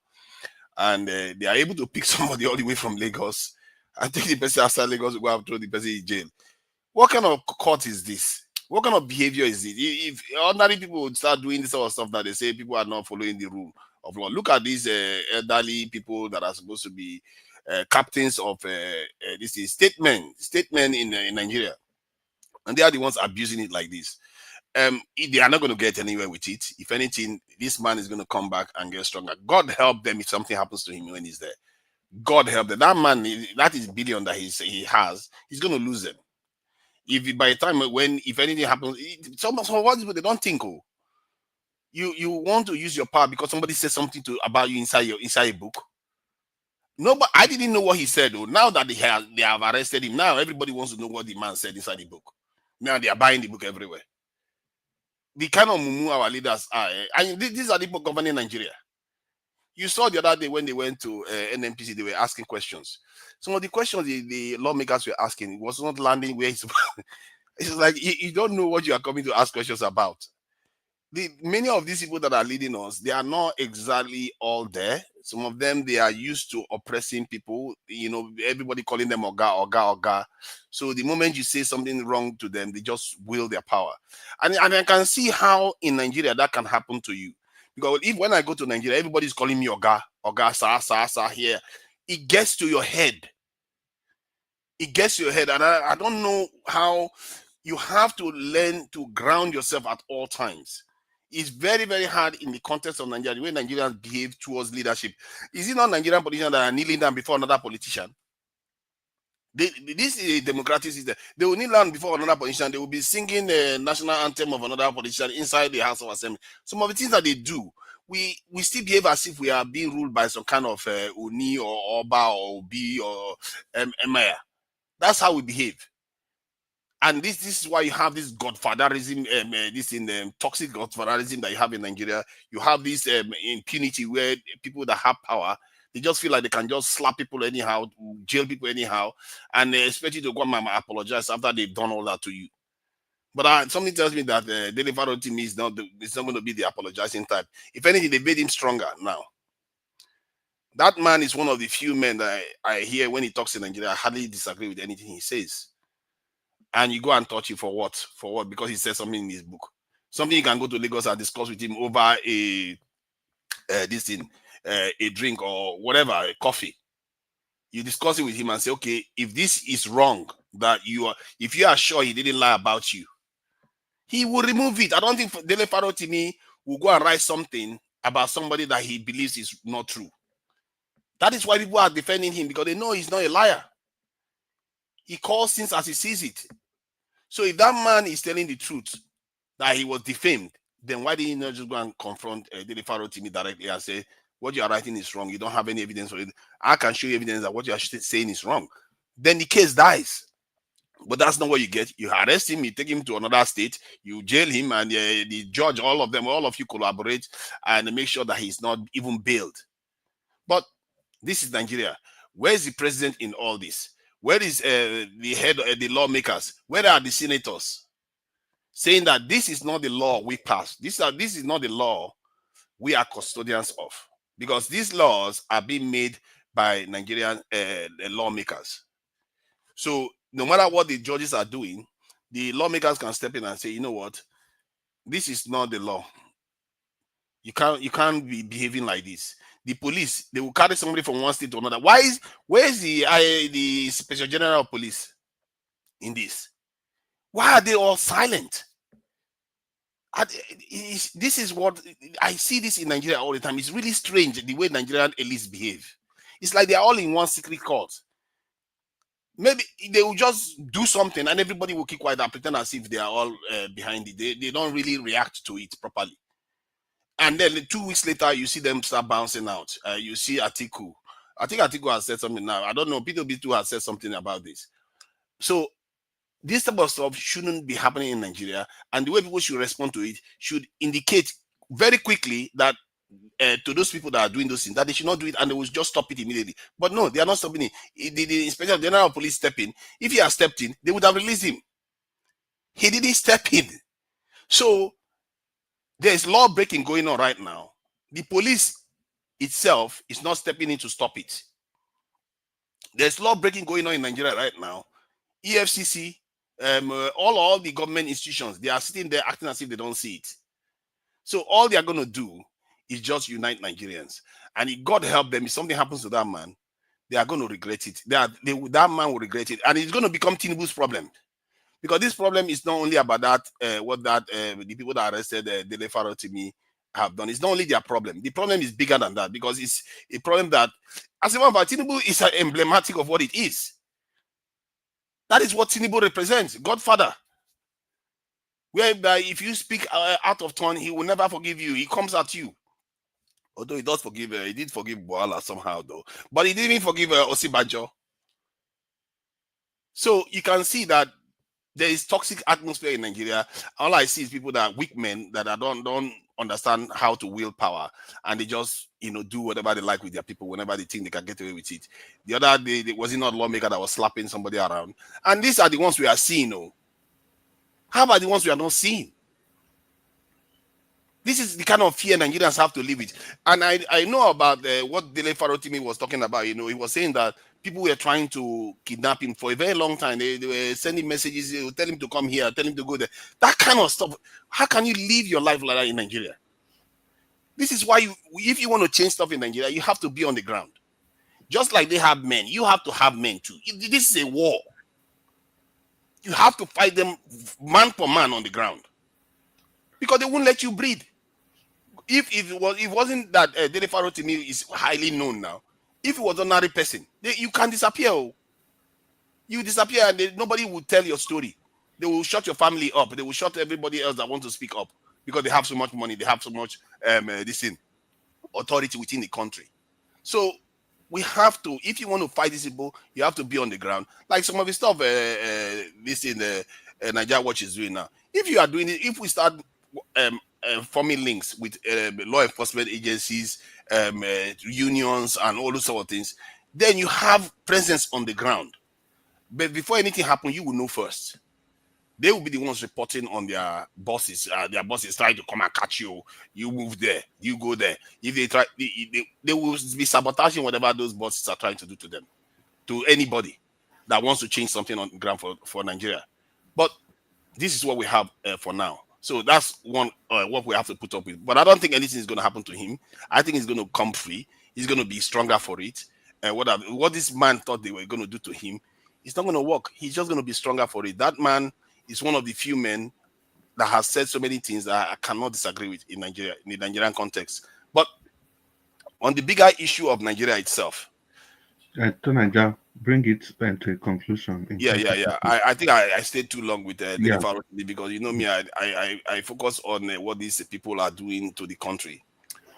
And they are able to pick somebody all the way from Lagos and take the person outside Lagos to go and throw the person in jail. What kind of court is this? What kind of behavior is it? If ordinary people would start doing this sort of stuff, that they say people are not following the rule of law. Look at these elderly people that are supposed to be captains of this is statemen in Nigeria, and they are the ones abusing it like this. They are not going to get anywhere with it. If anything, this man is going to come back and get stronger. God help them if something happens to him when he's there. God help them. That man, that is billion that he has, he's going to lose them. If by the time if anything happens, some what people they don't think. Oh, you want to use your power because somebody said something about you inside a book. No, but I didn't know what he said. Oh, now that they have arrested him, now everybody wants to know what the man said inside the book. Now they are buying the book everywhere. The kind of mumu our leaders are, and these are the people governing Nigeria. You saw the other day when they went to NMPC, they were asking questions. Some of the questions the lawmakers were asking, it was not landing where it's. It's like you don't know what you are coming to ask questions about. Many of these people that are leading us, they are not exactly all there. Some of them, they are used to oppressing people. Everybody calling them oga. So the moment you say something wrong to them, they just will their power. And I can see how in Nigeria that can happen to you. Because when I go to Nigeria, everybody's calling me oga, sir here. It gets to your head. It gets to your head. And I don't know how you have to learn to ground yourself at all times. It's very, very hard in the context of Nigeria, the way Nigerians behave towards leadership. Is it not Nigerian politicians that are kneeling down before another politician? This is a democratic system. They will kneel down before another politician. They will be singing the national anthem of another politician inside the House of Assembly. Some of the things that they do, we still behave as if we are being ruled by some kind of Uni or Oba or Obi or Emir. That's how we behave. And this is why you have this godfatherism, toxic godfatherism that you have in Nigeria. You have this impunity where people that have power, they just feel like they can just slap people anyhow, jail people anyhow, and they expect you to go and apologize after they've done all that to you. But something tells me that Dele Farotimi is not going to be the apologizing type. If anything, they made him stronger now. That man is one of the few men that I hear when he talks in Nigeria. I hardly disagree with anything he says. And you go and touch him for what? For what? Because he said something in his book. Something you can go to Lagos and discuss with him over a drink or whatever, a coffee. You discuss it with him and say, okay, if this is wrong, if you are sure he didn't lie about you, he will remove it. I don't think Dele Farotimi will go and write something about somebody that he believes is not true. That is why people are defending him, because they know he's not a liar. He calls things as he sees it. So if that man is telling the truth, that he was defamed, then why didn't he not just go and confront Dele Farotimi directly and say, what you are writing is wrong, you don't have any evidence for it. I can show you evidence that what you are saying is wrong. Then the case dies. But that's not what you get. You arrest him, you take him to another state, you jail him, and the judge, all of you collaborate and make sure that he's not even bailed. But this is Nigeria. Where is the president in all this? Where is the head of the lawmakers? Where are the senators? Saying that this is not the law we passed. This is not the law we are custodians of. Because these laws are being made by Nigerian lawmakers. So no matter what the judges are doing, the lawmakers can step in and say, you know what, this is not the law. You can't be behaving like this. The police, they will carry somebody from one state to another. Where is the Special General of Police in this? Why are they all silent? This is what I see this in Nigeria all the time. It's really strange the way Nigerian elites behave. It's like they're all in one secret court. Maybe they will just do something and everybody will keep quiet and pretend as if they are all behind it. They don't really react to it properly. And then 2 weeks later, you see them start bouncing out. You see Atiku. I think Atiku has said something now. I don't know. PWB2 has said something about this. So this type of stuff shouldn't be happening in Nigeria. And the way people should respond to it should indicate very quickly that to those people that are doing those things, that they should not do it and they will just stop it immediately. But no, they are not stopping it. The Inspector General of Police step in. If he had stepped in, they would have released him. He didn't step in. So there's law breaking going on right now. The police itself is not stepping in to stop it. There's law breaking going on in Nigeria right now. EFCC, all the government institutions, they are sitting there acting as if they don't see it. So all they are going to do is just unite Nigerians. And if God help them, if something happens to that man, they are going to regret it. That man will regret it. And it's going to become Tinubu's problem. Because this problem is not only about that, the people that arrested Dele Farotimi have done. It's not only their problem. The problem is bigger than that, because it's a problem that, as a matter of fact, Tinubu is emblematic of what it is. That is what Tinubu represents, Godfather. Whereby if you speak out of turn, he will never forgive you. He comes at you. Although he does forgive, he did forgive Boala somehow though. But he didn't forgive Osibajo. So you can see that there is toxic atmosphere in Nigeria. All I see is people that are weak men that don't understand how to wield power, and they just do whatever they like with their people whenever they think they can get away with it. The other day, was it not a lawmaker that was slapping somebody around? And these are the ones we are seeing. Oh, how about the ones we are not seeing? This is the kind of fear Nigerians have to live with. And I know about what Dele Farotimi was talking about. He was saying that people were trying to kidnap him for a very long time. They were sending messages, they would tell him to come here, tell him to go there. That kind of stuff. How can you live your life like that in Nigeria? This is why if you want to change stuff in Nigeria, you have to be on the ground. Just like they have men, you have to have men too. This is a war. You have to fight them man for man on the ground, because they won't let you breathe. If it wasn't that Dele Farotimi is highly known now, if it was an ordinary person, you can disappear. You disappear and nobody will tell your story. They will shut your family up. They will shut everybody else that wants to speak up, because they have so much money. They have so much authority within the country. So we have to, if you want to fight these people, you have to be on the ground. Like some of the stuff Nigeria Watch is doing now. If you are doing it, if we start forming links with law enforcement agencies, unions, and all those sort of things, then you have presence on the ground. But before anything happens, you will know first. they will be the ones reporting on their bosses. Their bosses trying to come and catch you. You move there, you go there. If they try, they will be sabotaging whatever those bosses are trying to do to them, to anybody that wants to change something on the ground for Nigeria. But this is what we have for now. So that's one what we have to put up with. But I don't think anything is going to happen to him. I think he's going to come free. He's going to be stronger for it. What this man thought they were going to do to him, it's not going to work. He's just going to be stronger for it. That man is one of the few men that has said so many things that I cannot disagree with in Nigeria, in the Nigerian context. But on the bigger issue of Nigeria itself, to Nigeria, bring it to a conclusion. Yeah. I think I stayed too long with Yeah. Farotimi because you know me, I focus on what these people are doing to the country.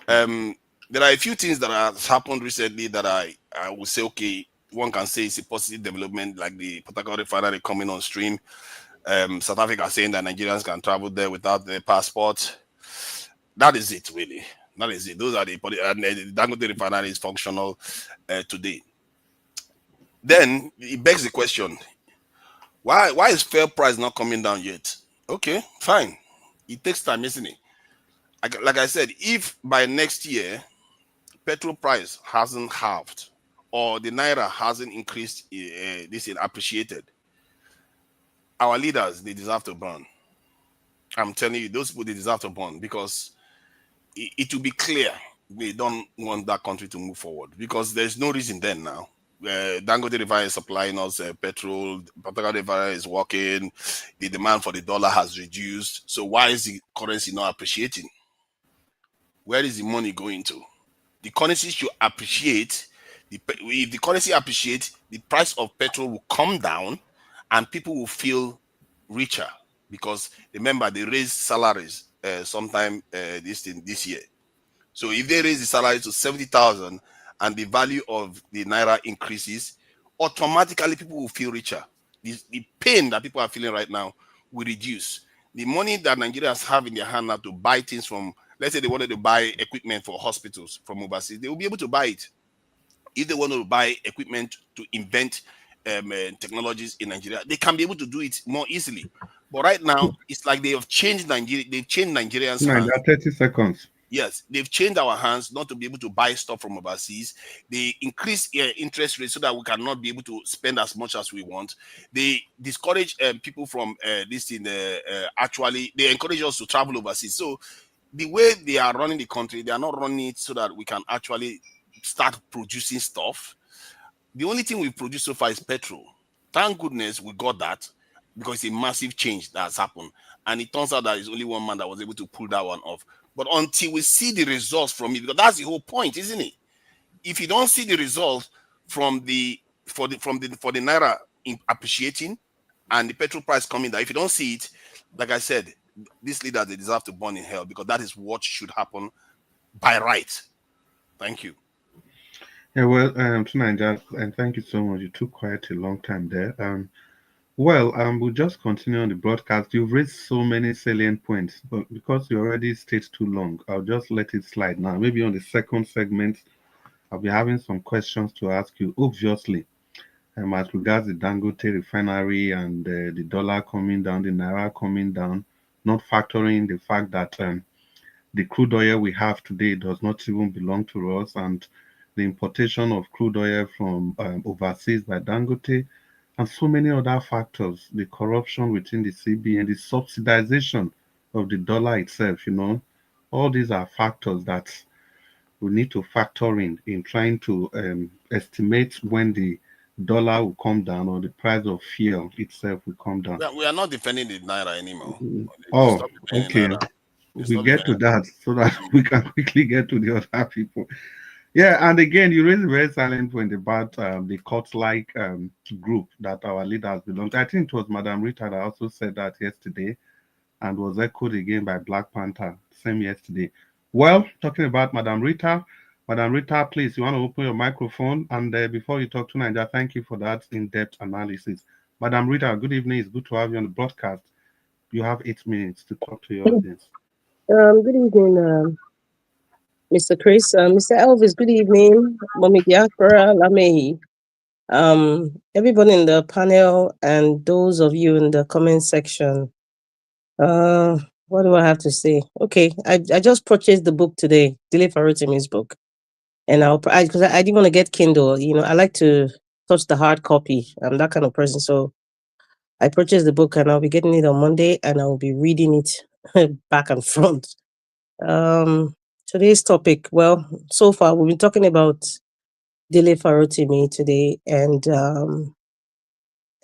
There are a few things that have happened recently that I would say, okay, one can say it's a positive development, like the Port Harcourt refinery coming on stream. South Africa saying that Nigerians can travel there without their passport. That is it, really. That is it. Those are the Dangote refinery is functional today. Then it begs the question: why is fuel price not coming down yet? Okay, fine. It takes time, isn't it? Like I said, if by next year petrol price hasn't halved or the naira hasn't increased, this is appreciated, our leaders, they deserve to burn. I'm telling you, those people, they deserve to burn because it will be clear they don't want that country to move forward because there's no reason then now. Dangote Refinery is supplying us petrol, Port Refinery is working, the demand for the dollar has reduced. So why is the currency not appreciating? Where is the money going to? The currency should appreciate. If the currency appreciates, the price of petrol will come down and people will feel richer because remember they raised salaries sometime this year. So if they raise the salary to 70,000 and the value of the naira increases, automatically people will feel richer. The pain that people are feeling right now will reduce. The money that Nigerians have in their hand now to buy things from, let's say they wanted to buy equipment for hospitals from overseas, they will be able to buy it. If they want to buy equipment to invent technologies in Nigeria, they can be able to do it more easily. But right now, it's like they have changed Nigeria. They've changed Nigerians' hands. 30 seconds. Yes, they've changed our hands not to be able to buy stuff from overseas. They increase interest rates so that we cannot be able to spend as much as we want. They discourage people from this thing. Actually, they encourage us to travel overseas. So the way they are running the country, they are not running it so that we can actually start producing stuff. The only thing we've produced so far is petrol. Thank goodness we got that because it's a massive change that has happened. And it turns out that it's only one man that was able to pull that one off. But until we see the results from it, because that's the whole point, isn't it? If you don't see the results from the naira appreciating and the petrol price coming down, if you don't see it, like I said, these leaders, they deserve to burn in hell because that is what should happen by right. Thank you. Yeah, well, Tunanja, and thank you so much. You took quite a long time there. We'll just continue on the broadcast. You've raised so many salient points, but because you already stayed too long, I'll just let it slide now. Maybe on the second segment, I'll be having some questions to ask you, obviously, as regards the Dangote refinery and the dollar coming down, the naira coming down, not factoring the fact that the crude oil we have today does not even belong to us, and the importation of crude oil from overseas by Dangote, and so many other factors, the corruption within the CBN, the subsidization of the dollar itself, all these are factors that we need to factor in trying to estimate when the dollar will come down or the price of fuel itself will come down. We are not defending the naira anymore. Oh, okay. We get to that so that we can quickly get to the other people. Yeah, and again, you raised a very silent point about the cult-like group that our leaders belong to. I think it was Madam Rita that also said that yesterday and was echoed again by Black Panther, same yesterday. Well, talking about Madam Rita, please, you want to open your microphone? And before you talk to Nigeria, thank you for that in-depth analysis. Madam Rita, good evening. It's good to have you on the broadcast. You have 8 minutes to talk to your audience. Good evening, Mr. Chris. Mr. Elvis, good evening. Mommy Diaspora, Lamehi. Everybody in the panel and those of you in the comment section. What do I have to say? Okay, I just purchased the book today, Dele Farotimi's book, and because I didn't want to get Kindle. You know, I like to touch the hard copy. I'm that kind of person, so I purchased the book, and I'll be getting it on Monday, and I will be reading it back and front. Today's topic. Well, so far we've been talking about Dele Farotimi today, and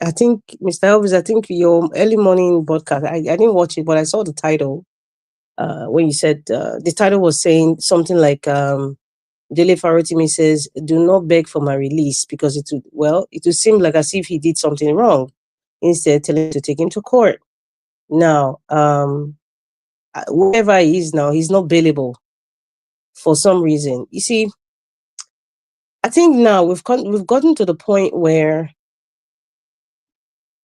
I think, Mr. Elvis, I think your early morning broadcast, I didn't watch it, but I saw the title when you said the title was saying something like Dele Farotimi says, "Do not beg for my release because it would seem like as if he did something wrong. Instead, tell him to take him to court." Now, wherever he is now, he's not bailable for some reason. You see, I think now we've gotten to the point where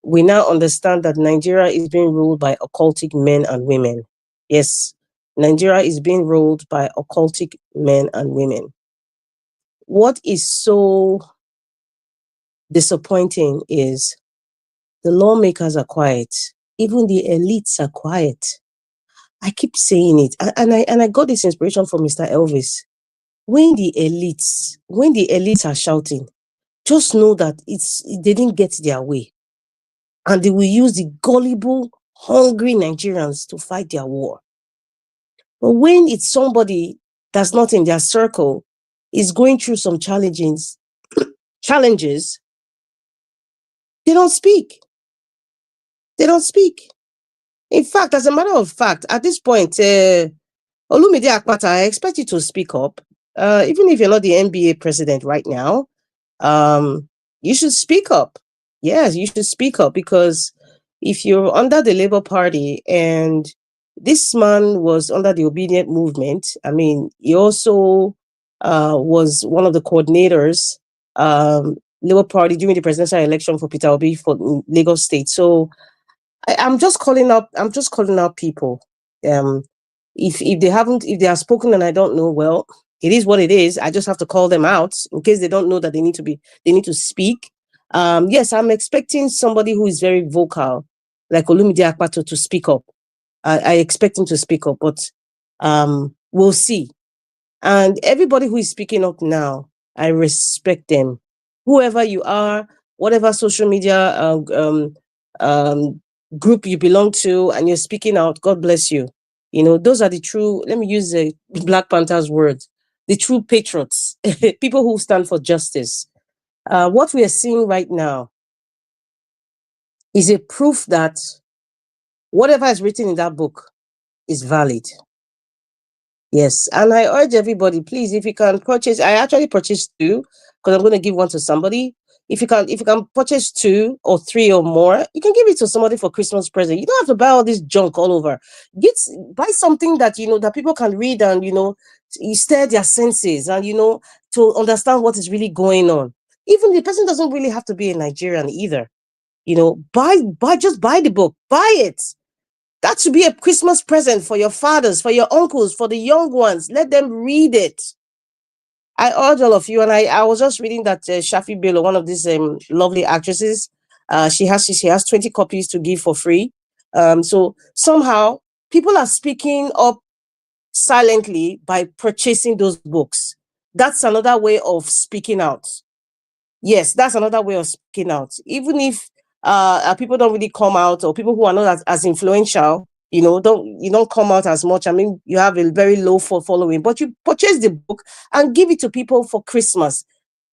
we now understand that Nigeria is being ruled by occultic men and women. Yes, Nigeria is being ruled by occultic men and women. What is so disappointing is the lawmakers are quiet. Even the elites are quiet. I keep saying it. And I got this inspiration from Mr. Elvis. When the elites are shouting, just know that they didn't get their way. And they will use the gullible, hungry Nigerians to fight their war. But when it's somebody that's not in their circle, is going through some challenges, they don't speak. They don't speak. In fact, as a matter of fact, at this point, Olumide Akpata, I expect you to speak up. Even if you're not the NBA president right now, you should speak up. Yes, you should speak up, because if you're under the Labour Party and this man was under the Obedient Movement, I mean, he also was one of the coordinators, Labour Party during the presidential election for Peter Obi for Lagos State. So I'm just calling out people. If they have spoken and I don't know, well, it is what it is. I just have to call them out in case they don't know that they need to speak. Yes, I'm expecting somebody who is very vocal, like Olumide Akpato, to speak up. I expect him to speak up, but we'll see. And everybody who is speaking up now, I respect them. Whoever you are, whatever social media group you belong to, and you're speaking out, God bless you. You know, those are the true, let me use the Black Panther's words, the true patriots, people who stand for justice. What we are seeing right now is a proof that whatever is written in that book is valid. Yes, and I urge everybody, please, if you can purchase, I actually purchased 2 because I'm going to give one to somebody. If you can purchase 2 or 3 or more, you can give it to somebody for Christmas present. You don't have to buy all this junk all over. Buy something that that people can read and you stir their senses and to understand what is really going on. Even the person doesn't really have to be a Nigerian either. Just buy the book, buy it. That should be a Christmas present for your fathers, for your uncles, for the young ones. Let them read it. I urge all of you, and I was just reading that Shafi Bello, one of these lovely actresses, she has 20 copies to give for free. So somehow people are speaking up silently by purchasing those books. That's another way of speaking out. Yes, that's another way of speaking out. Even if people don't really come out, or people who are not as influential, don't come out as much. I mean, you have a very low following, but you purchase the book and give it to people for Christmas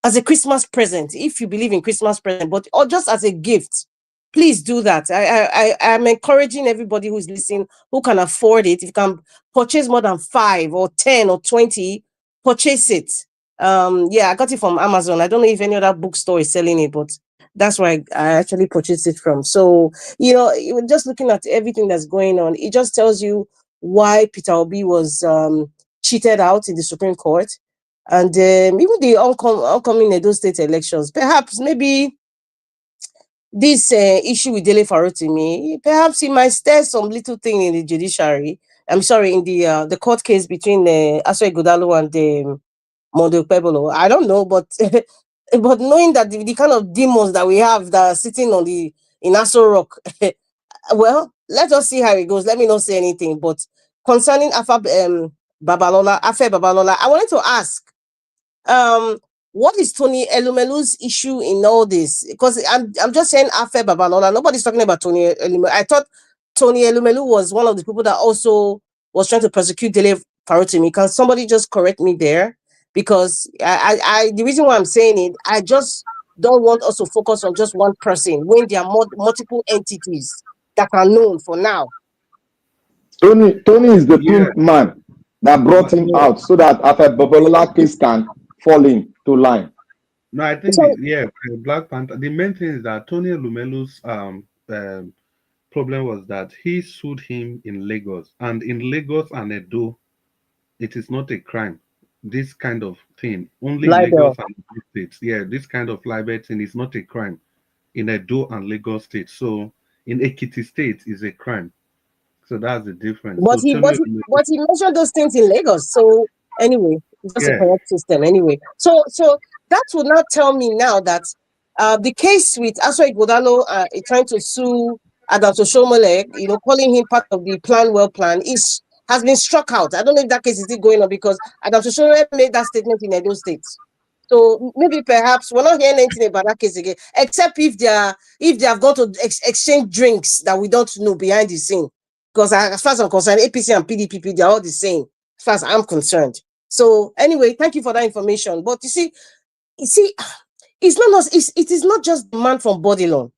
as a Christmas present, if you believe in Christmas present, or just as a gift. Please do that. I am encouraging everybody who's listening, who can afford it. If you can purchase more than 5 or 10 or 20, purchase it. I got it from Amazon. I don't know if any other bookstore is selling it, but that's where I actually purchased it from. So, just looking at everything that's going on, it just tells you why Peter Obi was cheated out in the Supreme Court. And even the upcoming Edo State elections, perhaps maybe this issue with Dele Farotimi, perhaps he might stir some little thing in the judiciary. I'm sorry, in the court case between Aso Ighodalo and Mondo Pebolo. I don't know, but But knowing that the kind of demons that we have that are sitting in Aso Rock, well, let us see how it goes. Let me not say anything. But concerning Afe Babalola, I wanted to ask, what is Tony Elumelu's issue in all this? Because I'm just saying Afe Babalola. Nobody's talking about Tony Elumelu. I thought Tony Elumelu was one of the people that also was trying to prosecute Dele Farotimi. Can somebody just correct me there? Because the reason why I'm saying it, I just don't want us to focus on just one person when there are multiple entities that are known for now. Tony is the pimp man that brought him out so that after Babalola case can fall into line. No, I think Black Panther. The main thing is that Tony Lumelu's problem was that he sued him in Lagos, and in Lagos and Edo, it is not a crime. This kind of thing only in Lagos and Edo states. Yeah, this kind of libel thing is not a crime in Edo and Lagos states. So in Ekiti state is a crime. So that's the difference. But he mentioned those things in Lagos. So anyway, just a correct system. Anyway, so that would not tell me now that the case with Aso Ighodalo trying to sue Adams Oshomole, calling him part of the plan has been struck out. I don't know if that case is still going on because Adams Oshomole made that statement in Edo State. So maybe perhaps we're not hearing anything about that case again, except if they have gone to exchange drinks that we don't know behind the scene. Because as far as I'm concerned, APC and PDP, they're all the same, as far as I'm concerned. So anyway, thank you for that information. But you see, it is not just the man from Bodilon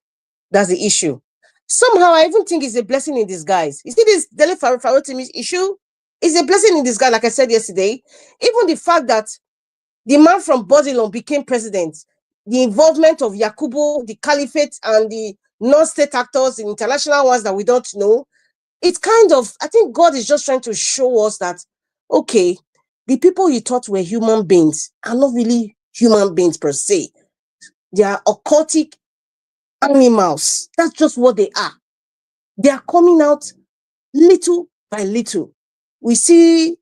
that's the issue. Somehow, I even think it's a blessing in disguise. You see, this Dele Farotimi issue is a blessing in disguise, like I said yesterday. Even the fact that the man from Bodilon became president, the involvement of Yakubu, the Caliphate, and the non-state actors, the international ones that we don't know, it's kind of, I think God is just trying to show us that, okay, the people you thought were human beings are not really human beings per se. They are occultic animals. That's just what they are. They are coming out little by little. We see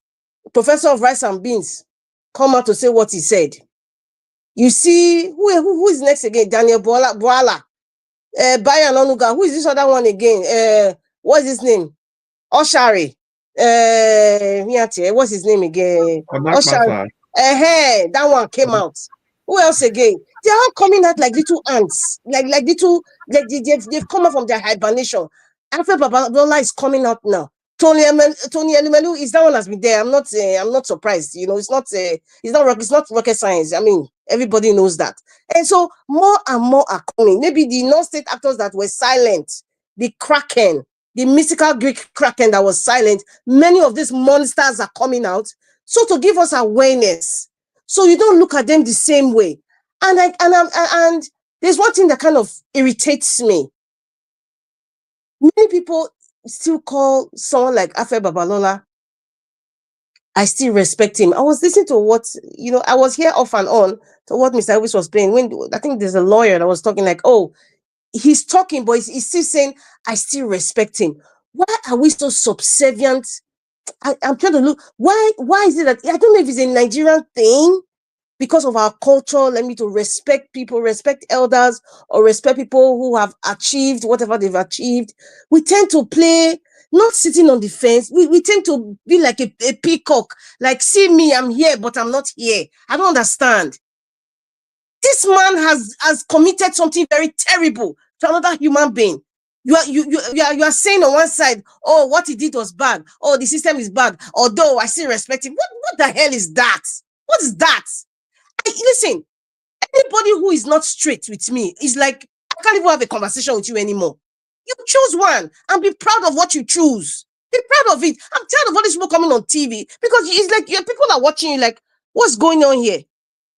Professor of Rice and Beans come out to say what he said. You see, who is next again? Daniel Boala. Bayan Onuga. Who is this other one again? What is his name? Oshari. What's his name again? Oshari. That one came out. Who else again? They're all coming out like little ants, like they've come out from their hibernation. Afe Babalola is coming out now. Tony Elumelu is that one has been there. I'm not surprised. It's not rocket science. I mean, everybody knows that. And so more and more are coming. Maybe the non-state actors that were silent, the Kraken, the mystical Greek Kraken that was silent, many of these monsters are coming out. So to give us awareness, so you don't look at them the same way. And there's one thing that kind of irritates me. Many people still call someone like Afe Babalola. I still respect him. I was listening to what, I was here off and on to what Mr. Elvis was playing. When I think there's a lawyer that was talking like, oh, he's talking, but he's still saying, I still respect him. Why are we so subservient? I'm trying to look. Why is it that, I don't know if it's a Nigerian thing, because of our culture, to respect people, respect elders, or respect people who have achieved whatever they've achieved. We tend to play, not sitting on the fence. We tend to be like a peacock. Like, see me, I'm here, but I'm not here. I don't understand. This man has committed something very terrible to another human being. You are saying on one side, oh, what he did was bad. Oh, the system is bad. Although I still respect him. What the hell is that? What is that? Listen, anybody who is not straight with me is like, I can't even have a conversation with you anymore. You choose one and be proud of what you choose. Be proud of it. I'm tired of all these people coming on TV because it's like people are watching you like, what's going on here?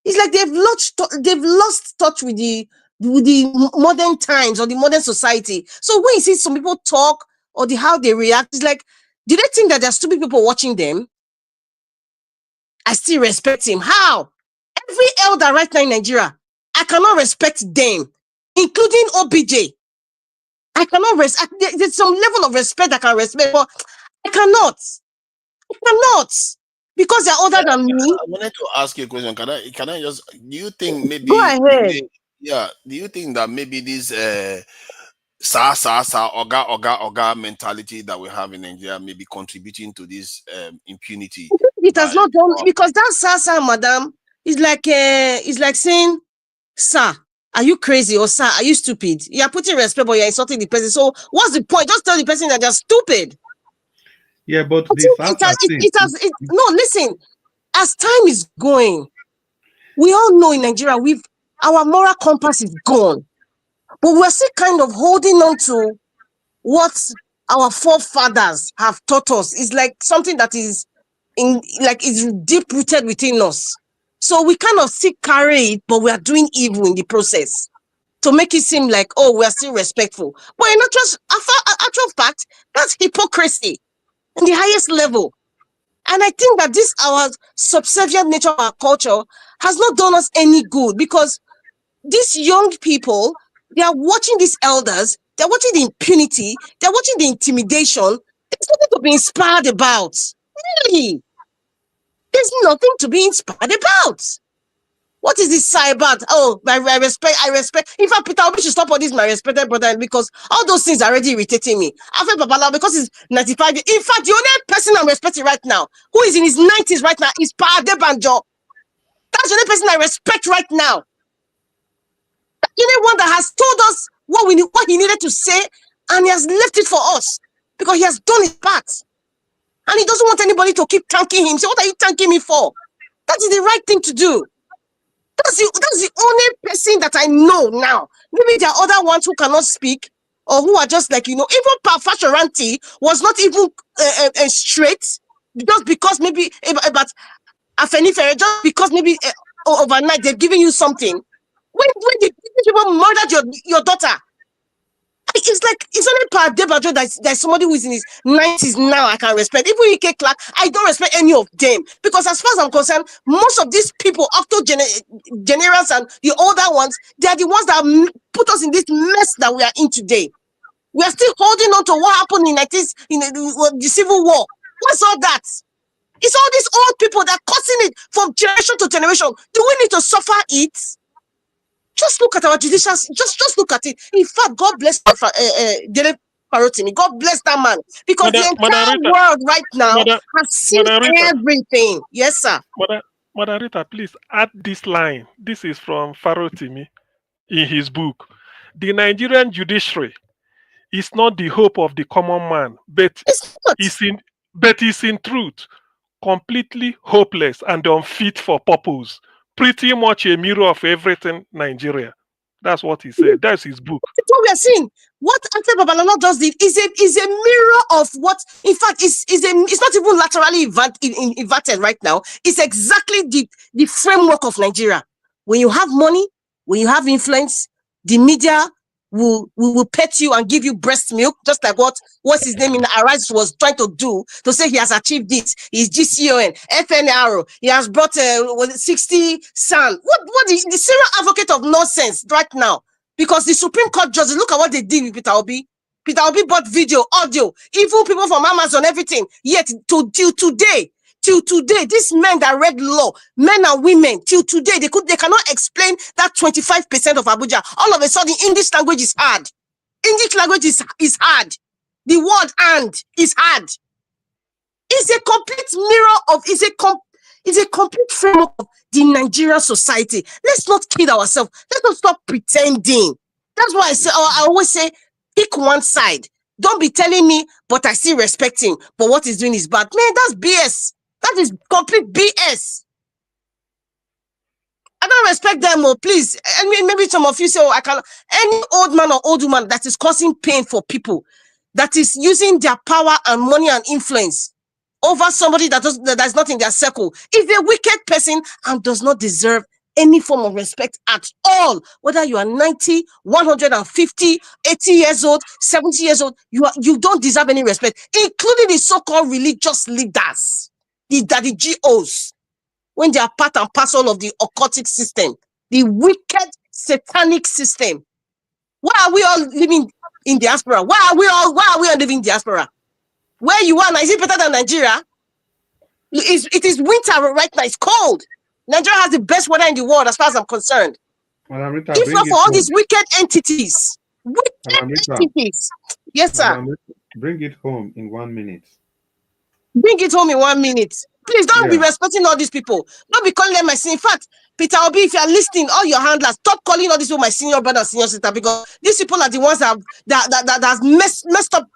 It's like they've lost touch with the modern times or the modern society. So when you see some people talk or how they react, it's like, do they think that there's stupid people watching them? I still respect him. How? Every elder right now in Nigeria, I cannot respect them, including OBJ. I cannot respect. There's some level of respect I can respect, but I cannot. because they're older than me. I wanted to ask you a question. Can I just, do you think maybe Go ahead. do you think that maybe this oga mentality that we have in Nigeria may be contributing to this impunity? It has not done, because that sir, madam, is like saying, sir, are you crazy, or sir, are you stupid? You are putting respect, but you're insulting the person. So what's the point? Just tell the person that they're stupid. Yeah, but No, listen. As time is going, we all know in Nigeria, our moral compass is gone, but we're still kind of holding on to what our forefathers have taught us. It's like something that is is deep rooted within us. So we kind of still carry it, but we are doing evil in the process to make it seem like, oh, we are still respectful. But in actual fact, that's hypocrisy in the highest level. And I think that this, our subservient nature of our culture, has not done us any good, because these young people, they are watching these elders, they're watching the impunity, they're watching the intimidation. There's nothing to be inspired about. Really. There's nothing to be inspired about. What is this about? Oh, I respect. In fact, Peter Obi should stop all this, my respected brother, because all those things are already irritating me. After Babala, because he's 95. In fact, the only person I'm respecting right now, who is in his 90s right now, is Pa Adebanjo. That's the only person I respect right now. The only one that has told us what he needed to say, and he has left it for us, because he has done his part. And he doesn't want anybody to keep thanking him. So what are you thanking me for? That is the right thing to do. That's the only person that I know now. Maybe there are other ones who cannot speak, or who are just like, even Fashoranti was not even straight, just because maybe about Afenifere, just because maybe overnight they've given you something. When the people murdered your daughter, it's only Per Debajo that's somebody who is in his 90s now I can respect. Even Ike Clark, I don't respect any of them, because as far as I'm concerned, most of these people, octogenarians and the older ones, they are the ones that put us in this mess that we are in today. We are still holding on to what happened in the Civil War. What's all that? It's all these old people that are causing it from generation to generation. Do we need to suffer it? Just look at our judicial. Just look at it. In fact, God bless Dele Farotimi. God bless that man, because the entire world right now has seen everything. Yes, sir. Mother Rita, please add this line. This is from Farotimi in his book. The Nigerian judiciary is not the hope of the common man, but is in truth completely hopeless and unfit for purpose. Pretty much a mirror of everything Nigeria. That's what he said. That's his book. That's what we are seeing. What Ante Babalana just did is a mirror of what, in fact, it's not even laterally inverted right now. It's exactly the framework of Nigeria. When you have money, when you have influence, the media will pet you and give you breast milk, just like what's his name in Arise was trying to do, to say he has achieved this. He's GCON, FNRO. He has brought 60 SAN. What is the serial advocate of nonsense right now? Because the Supreme Court judges, look at what they did with Peter Obi. Peter Obi bought video, audio, even people from Amazon, everything. Yet till today, these men that read law, men and women, till today, they cannot explain that 25% of Abuja. All of a sudden, English language is hard. English language is hard. The word "and" is hard. It's a complete mirror of, it's a complete framework of the Nigerian society. Let's not kid ourselves. Let's not stop pretending. That's why I always say, pick one side. Don't be telling me, but I still respect him, but what he's doing is bad. Man, that's BS. That is complete BS. I don't respect them, please. I mean, maybe some of you say, I can. Any old man or old woman that is causing pain for people, that is using their power and money and influence over somebody that's not in their circle, is a wicked person and does not deserve any form of respect at all. Whether you are 90, 150, 80 years old, 70 years old, you don't deserve any respect, including the so-called religious leaders, the GOs, when they are part and parcel of the occultic system, the wicked satanic system. Why are we all living in diaspora? Why are we all living in diaspora? Where you are now, is it better than Nigeria? It is winter right now. It's cold. Nigeria has the best weather in the world as far as I'm concerned. Madam Rita, If bring not it for all home. these wicked entities. Madam Rita, Entities. Yes, sir. Madam Rita, bring it home in 1 minute. Bring it home in 1 minute. Please don't be Yeah. respecting all these people. Don't be calling them my senior. In fact, Peter Obi, if you are listening, all your handlers, stop calling all these people my senior brother, senior sister, because these people are the ones that has messed up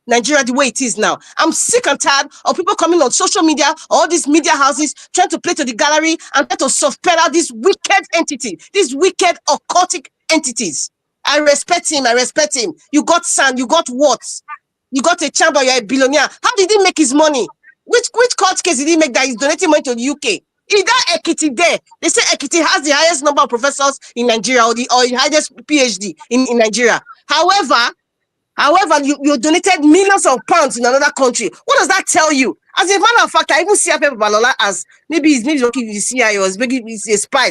Nigeria the way it is now. I'm sick and tired of people coming on social media, all these media houses, trying to play to the gallery and try to soft pedal this wicked entity, these wicked occultic entities. I respect him. You got sand, you got what? You got a chamber, you're a billionaire. How did he make his money? Which court case did he make that he's donating money to the UK? Is that Ekiti there? They say Ekiti has the highest number of professors in Nigeria or the highest PhD in Nigeria. However, you donated millions of pounds in another country. What does that tell you? As a matter of fact, I even see Pepe Balola as maybe he's working with the CIA or maybe he's a spy.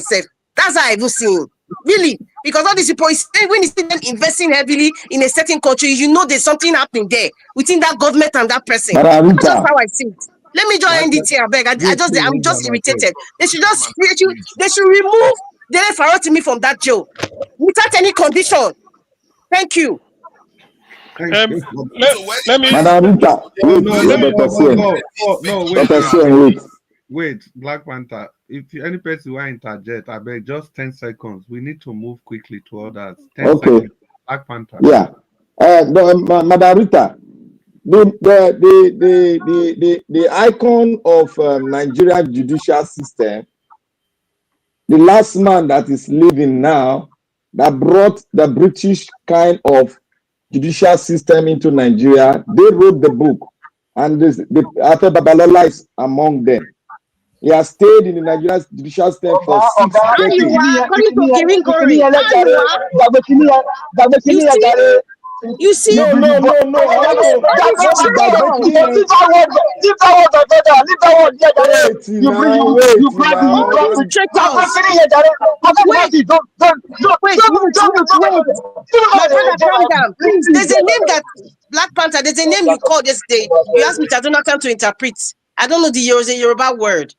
That's how I even see him. Really, because all these people, when you see them investing heavily in a certain country, you know there's something happening there within that government and that person. That's just how I see it. Let me just end it here, I beg. I'm just irritated. They should remove Dele Farotimi from that jail without any condition. Thank you. Let me. Madam Rita, Wait, Black Panther. If any person will interject, I beg just 10 seconds. We need to move quickly to others. 10 seconds. Black Panther. Yeah. Madam Rita, the icon of Nigerian judicial system, the last man that is living now, that brought the British kind of judicial system into Nigeria, they wrote the book, and Afe Babalola is among them. He has stayed in the Nigerian judicial system for 6 decades. You see? No. Leave that one, my brother. You calm down. There's a name that Black Panther. There's a name you called yesterday. You asked me, I don't know how to interpret. I don't know the Yoruba word.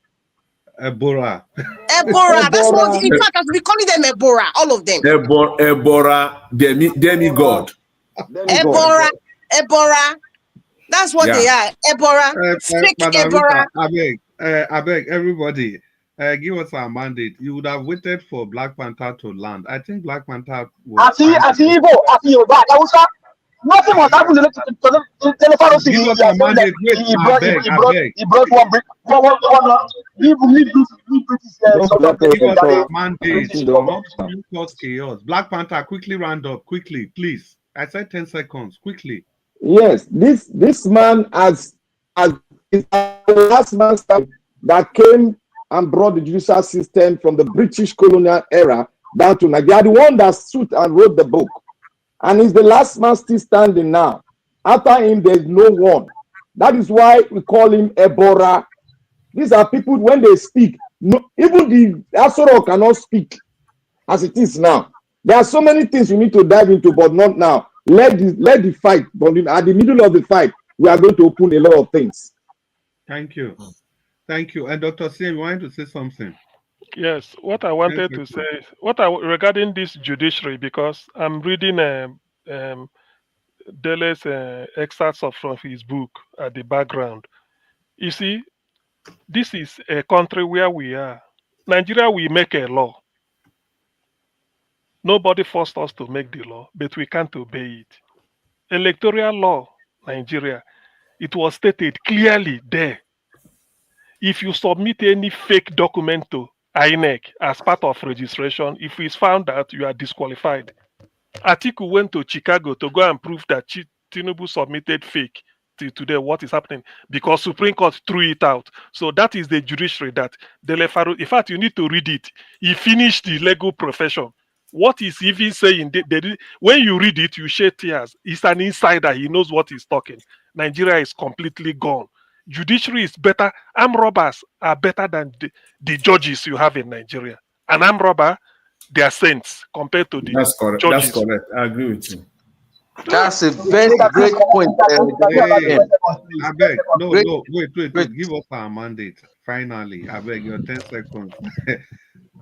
Ebora. That's what. In fact, I should be calling them Ebora. All of them. Ebora, demigod. Ebora. That's what they are. Ebora. Fake Ebora. I beg everybody. Give us our mandate. You would have waited for Black Panther to land. I think Black Panther will. Nothing was happening to the telephone. He brought one brick. Chaos. Black Panther, quickly round up. Quickly, please. I said 10 seconds. Quickly. Yes, this man as the last man that came and brought the judicial system from the British colonial era down to Nigeria. The one that stood and wrote the book. And he's the last man still standing now. After him, there's no one. That is why we call him Ebora. These are people, when they speak, even the Asoro cannot speak as it is now. There are so many things we need to dive into, but not now. Let the fight, but at the middle of the fight, we are going to open a lot of things. Thank you. And Dr. Sim, you wanted to say something? Yes, what I wanted to say, regarding this judiciary, because I'm reading Dele's excerpts from his book at the background. You see, this is a country where we are. Nigeria, we make a law. Nobody forced us to make the law, but we can't obey it. Electoral law, Nigeria, it was stated clearly there. If you submit any fake document to INEC as part of registration, if it's found out, you are disqualified. Atiku went to Chicago to go and prove that Tinubu submitted fake. Till today, what is happening? Because Supreme Court threw it out. So that is the judiciary that Dele Faro. In fact, you need to read it. He finished the legal profession. What is even saying? When you read it, you shed tears. He's an insider. He knows what he's talking. Nigeria is completely gone. Judiciary is better. Armed robbers are better than the judges you have in Nigeria. An armed robber, they are saints compared to the judges. That's correct. I agree with you. That's a very great point. Hey, I beg. No, Great, no. Wait. great. Give us our mandate. Finally, I beg your 10 seconds.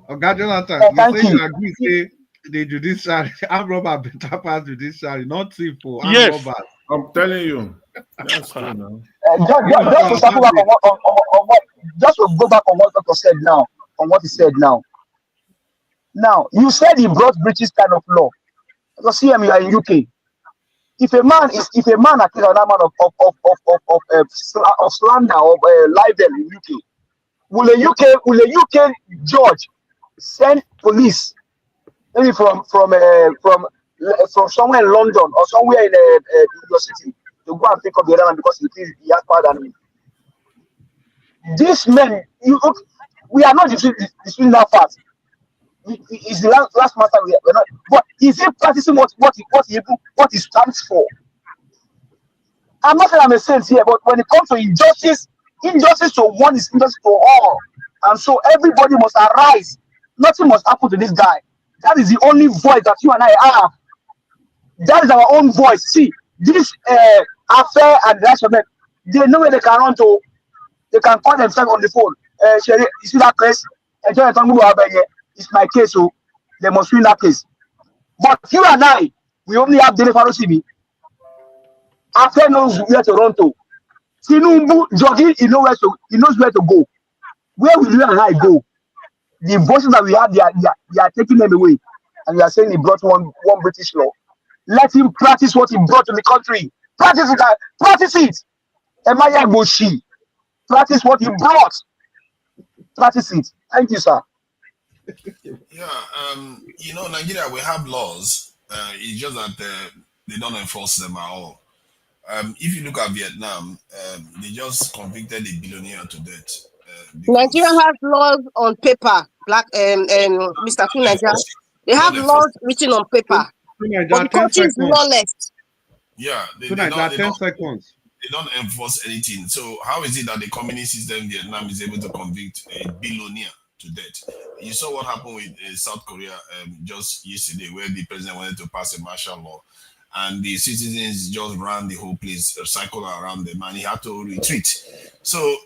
Okay, Jonathan, you Thank say you you. agree, say the judiciary, armed robber better pass judiciary, not thief for armed Yes. robbers. I'm telling you. That's true now. Give us Just to our circle back mandate. on what, just to go back on what Doctor said now, on what he said now. Now, you said he brought British kind of law. Because CM, you are in UK. If a man accuses another man of slander or libel in UK, will a UK judge send police maybe from somewhere in London or somewhere in your city to go and pick up the other man because he has power than him? These men, we are not disputing that fact. It's the last matter we're not. But is he practicing what he stands for? I'm not saying I'm a saint here, but when it comes to injustice to one is injustice to all, and so everybody must arise. Nothing must happen to this guy. That is the only voice that you and I have. That is our own voice. See, this affair and the rest of them, they know where they can run to. They can call themselves on the phone. Sherry, you see that case? It's my case, so they must win that case. But you and I, we only have Dele Farotimi. After knows where to run to. Tinubu jogging, he knows where to go. Where will you and I go? The voices that we have, they are taking them away. And we are saying he brought one British law. Let him practice what he brought to the country. Practice it. Practice it. Emaya Goshi. Practice what he brought. Practice it. Thank you, sir. Yeah, Nigeria, we have laws. It's just that they don't enforce them at all. If you look at Vietnam, they just convicted a billionaire to death. Nigeria has laws on paper, Mr. Kunaja. They have laws written on paper, but the country is lawless. Yeah, they 10 seconds. They don't enforce anything. So how is it that the communist system in Vietnam is able to convict a billionaire to death? You saw what happened with South Korea just yesterday, where the president wanted to pass a martial law, and the citizens just ran the whole place, cycled around them, and he had to retreat. So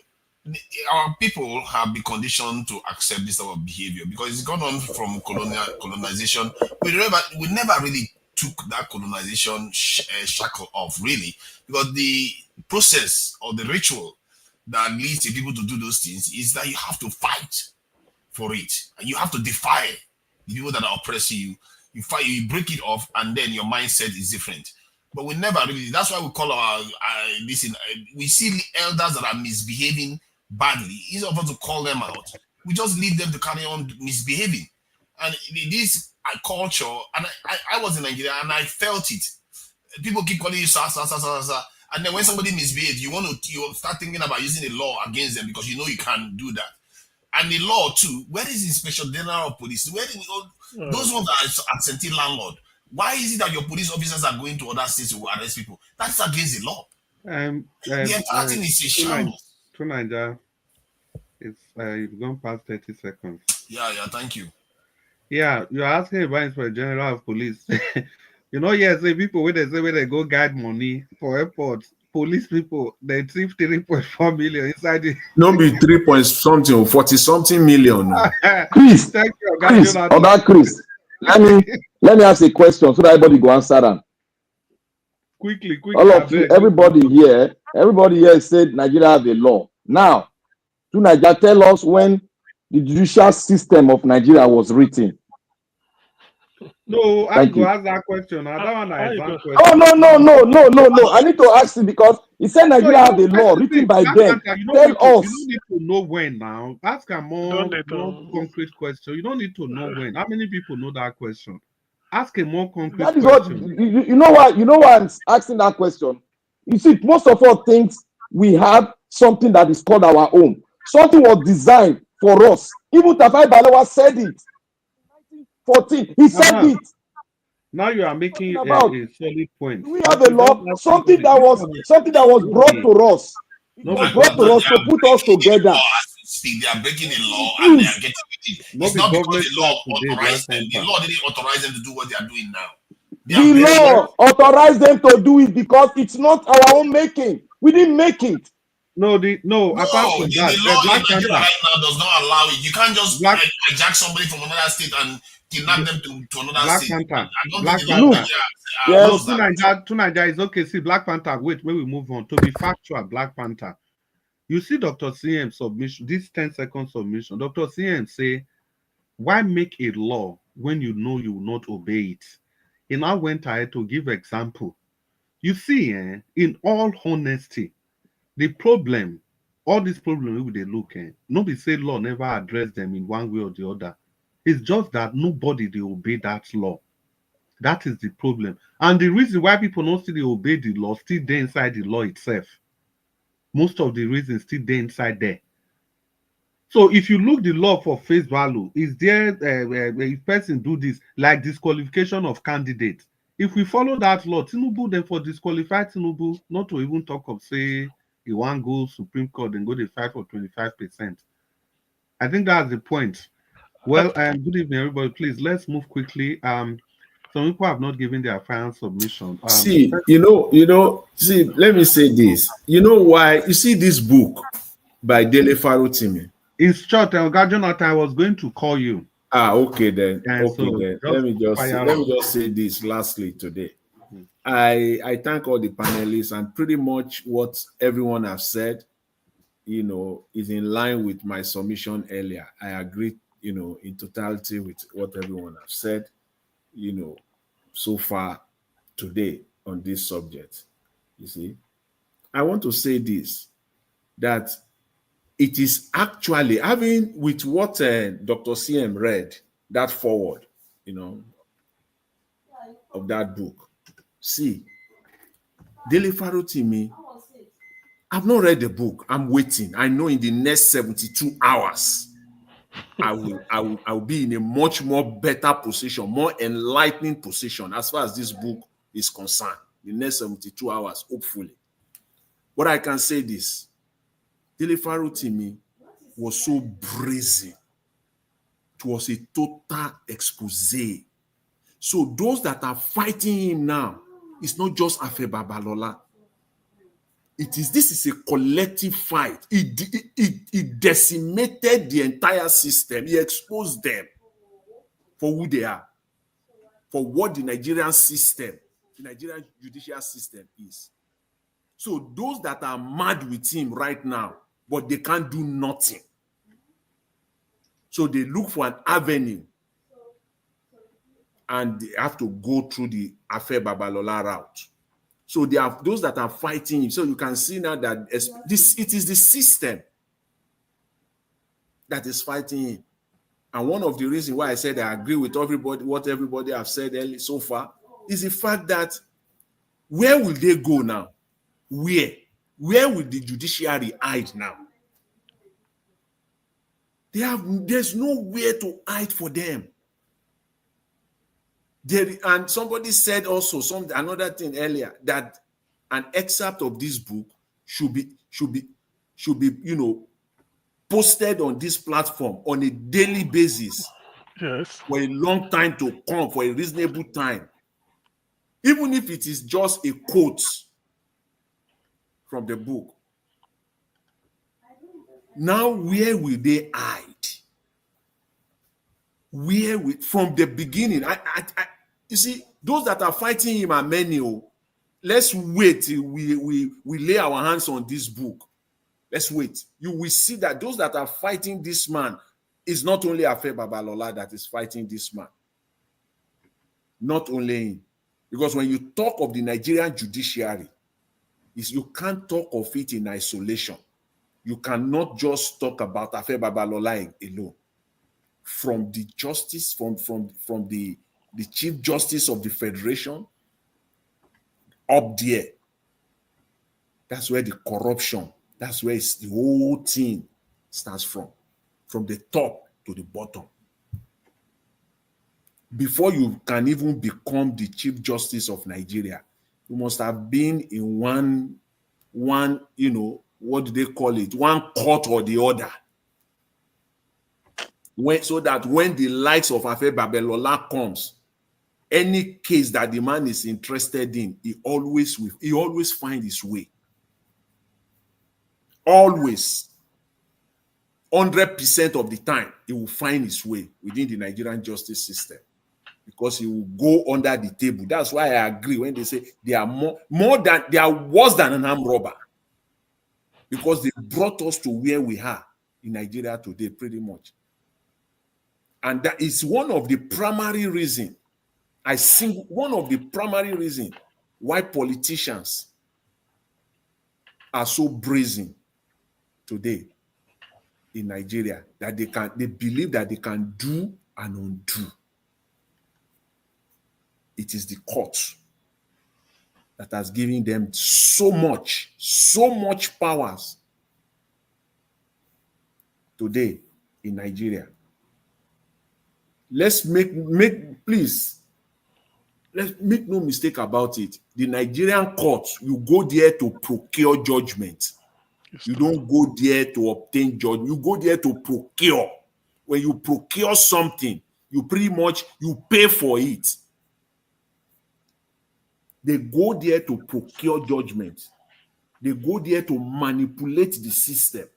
our people have been conditioned to accept this type of behavior because it's gone on from colonization. We never really took that colonization shackle off, really, because the process or the ritual that leads the people to do those things is that you have to fight for it, and you have to defy the people that are oppressing you. You fight, you break it off, and then your mindset is different. But we never really. That's why we call our listen. We see elders that are misbehaving badly. It's of us to call them out. We just leave them to carry on misbehaving. And this culture, and I was in Nigeria and I felt it. People keep calling you sir. And then when somebody misbehaves, you start thinking about using the law against them because you know you can't do that. And the law too, where is the Inspector General of Police? Where is those ones that are absentee landlord? Why is it that your police officers are going to other states to arrest people? That's against the law. The entire thing is a shambles. Nigeria, you've gone past 30 seconds. Yeah, thank you. Yeah, you're asking about Inspector General of Police. Yes, the people where they go guide money for airports, police people, they thief 3.4 million inside the No be 3 point something or 40 something million. Chris, thank you, Chris, let me ask a question so that everybody go answer them. Quickly. All of you, everybody here said Nigeria have a law. Now, to Nigeria, tell us when the judicial system of Nigeria was written. No, I go ask that question. I don't want to ask question. Oh, no. I need to ask you because he said Nigeria have a law written by them. Tell us. You don't need to know when now. Ask a more concrete question. You don't need to know when. How many people know that question? Ask a more concrete That is question. what you know why I'm asking that question. You see, most of all things we have something that is called our own. Something was designed for us. Even Tafai Balewa said it. 1914, he said it. Now you are making a solid point. We have a law, something that was brought to us. It was brought to us to put us together. They are breaking the law and they are getting it. It's not because the law authorized them. The law didn't authorize them to do what they are doing now. The law authorized them to do it because it's not our own making. We didn't make it. No, apart No, from the that, law Black in Nigeria Panther. right now does not allow it. You can't just Black hijack somebody from another state and kidnap them to another Black state. Panther. I don't Black think the law in Panther. Nigeria allows that. To Nigeria is okay. See, Black Panther. Wait, when we move on, to be factual, Black Panther. You see, Dr. CM submission, this 10-second submission. Dr. CM say, why make a law when you know you will not obey it? He now went ahead to give example. You see, in all honesty, the problem, all these problems we they look at, nobody say law never address them in one way or the other. It's just that nobody they obey that law. That is the problem. And the reason why people don't still they obey the law, still there inside the law itself. Most of the reasons still there inside there. So if you look the law for face value, is there if person do this like disqualification of candidates? If we follow that law, Tinubu then for disqualify Tinubu, not to even talk of say he want go Supreme Court and go to fight for 25%. I think that's the point. Well, good evening, everybody. Please let's move quickly. Some people have not given their final submission. See, see, let me say this. You know why? You see this book by Dele Farotimi. In short, Jonathan, I was going to call you. Okay then. And Okay so then. Let me just say this lastly today. I thank all the panelists, and pretty much what everyone has said, is in line with my submission earlier. I agree, in totality with what everyone has said, so far today on this subject. You see, I want to say this, that it is actually having with what Dr. CM read, that forward, of that book. See, Dele Farotimi, I've not read the book. I'm waiting. I know in the next 72 hours, I will be in a much more better position, more enlightening position as far as this book is concerned. The next 72 hours, hopefully. But I can say this, Dele Farotimi was so brazen. It was a total expose. So those that are fighting him now, it's not just Afe Babalola. This is a collective fight. It decimated the entire system. He exposed them for who they are, for what the Nigerian system, the Nigerian judicial system is. So those that are mad with him right now, but they can't do nothing. So they look for an avenue, and they have to go through the Afe Babalola route. So they are those that are fighting him. So you can see now that it is the system that is fighting him. And one of the reasons why I said I agree with everybody, what everybody have said so far, is the fact that where will they go now? Where will the judiciary hide now? There's nowhere to hide for them. And somebody said also another thing earlier, that an excerpt of this book should be posted on this platform on a daily basis. Yes. For a long time to come, for a reasonable time. Even if it is just a quote from the book. Now, where will they hide? From the beginning? You see, those that are fighting him are many. Let's wait till we lay our hands on this book. Let's wait. You will see that those that are fighting this man is not only Afe Babalola that is fighting this man. Not only him. Because when you talk of the Nigerian judiciary, you can't talk of it in isolation. You cannot just talk about Afe Babalola alone. From the justice, from the Chief Justice of the Federation up there. That's where the corruption, that's where the whole thing starts from the top to the bottom. Before you can even become the Chief Justice of Nigeria, you must have been in one, what do they call it? One court or the other. So that when the likes of Afe Babalola comes, Any case that the man is interested in, he always finds his way. Always. 100% of the time, he will find his way within the Nigerian justice system because he will go under the table. That's why I agree when they say they are they are worse than an armed robber, because they brought us to where we are in Nigeria today, pretty much. And that is one of the primary reasons, one of the primary reasons why politicians are so brazen today in Nigeria, that they believe that they can do and undo. It is the court that has given them so much powers today in Nigeria. Let's please, let's make no mistake about it. The Nigerian courts, you go there to procure judgment. You don't go there to obtain judgment. You go there to procure. When you procure something, you pretty much, you pay for it. They go there to procure judgment. They go there to manipulate the system.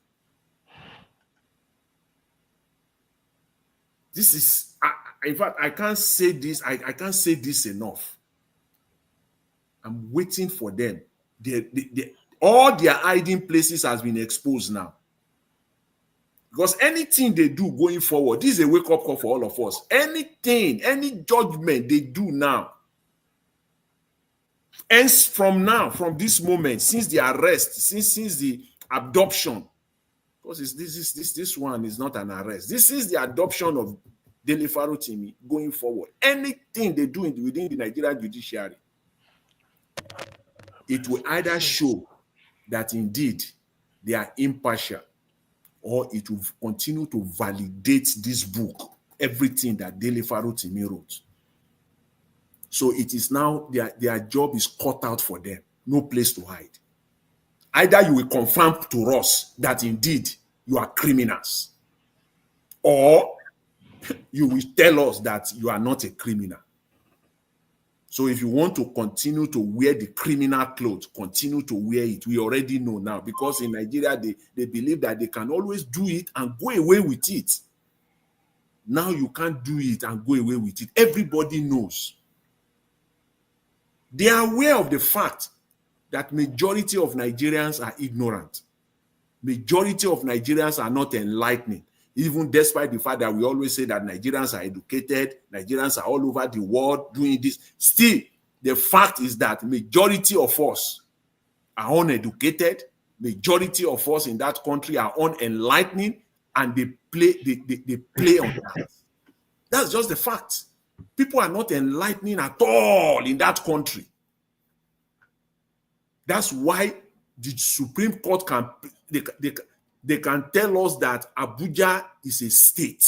This is, in fact, I can't say this. I can't say this enough. I'm waiting for them. All their hiding places has been exposed now. Because anything they do going forward, this is a wake-up call for all of us. Anything, any judgment they do now, ends from now, from this moment, since the arrest, since the adoption, because this one is not an arrest. This is the adoption of Dele Farotimi going forward. Anything they do within the Nigerian judiciary, it will either show that indeed they are impartial, or it will continue to validate this book, everything that Dele Farotimi wrote. So it is now, their job is cut out for them. No place to hide. Either you will confirm to us that indeed you are criminals, or you will tell us that you are not a criminal. So if you want to continue to wear the criminal clothes, continue to wear it. We already know now, because in Nigeria, they believe that they can always do it and go away with it. Now you can't do it and go away with it. Everybody knows. They are aware of the fact that majority of Nigerians are ignorant. Majority of Nigerians are not enlightened, even despite the fact that we always say that Nigerians are educated, Nigerians are all over the world doing this. Still, the fact is that majority of us are uneducated, majority of us in that country are unenlightened, and they play on that. That's just the fact. People are not enlightening at all in that country. That's why the Supreme Court they can tell us that Abuja is a state,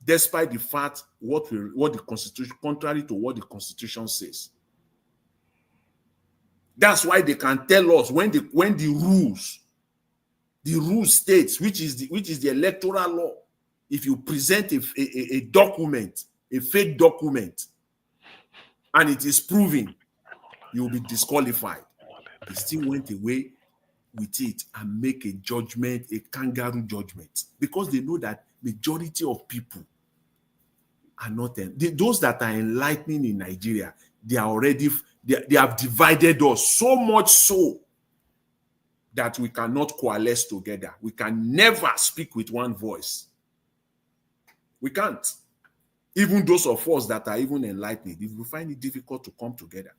despite the fact what the Constitution, contrary to what the Constitution says. That's why they can tell us when the rules states, which is the electoral law. If you present a document, a fake document, and it is proven, you will be disqualified. They still went away with it and make a judgment, a kangaroo judgment, because they know that majority of people are not those that are enlightening in Nigeria. They are already they have divided us so much so that we cannot coalesce together. We can never speak with one voice. We can't. Even those of us that are even enlightened, if we find it difficult to come together.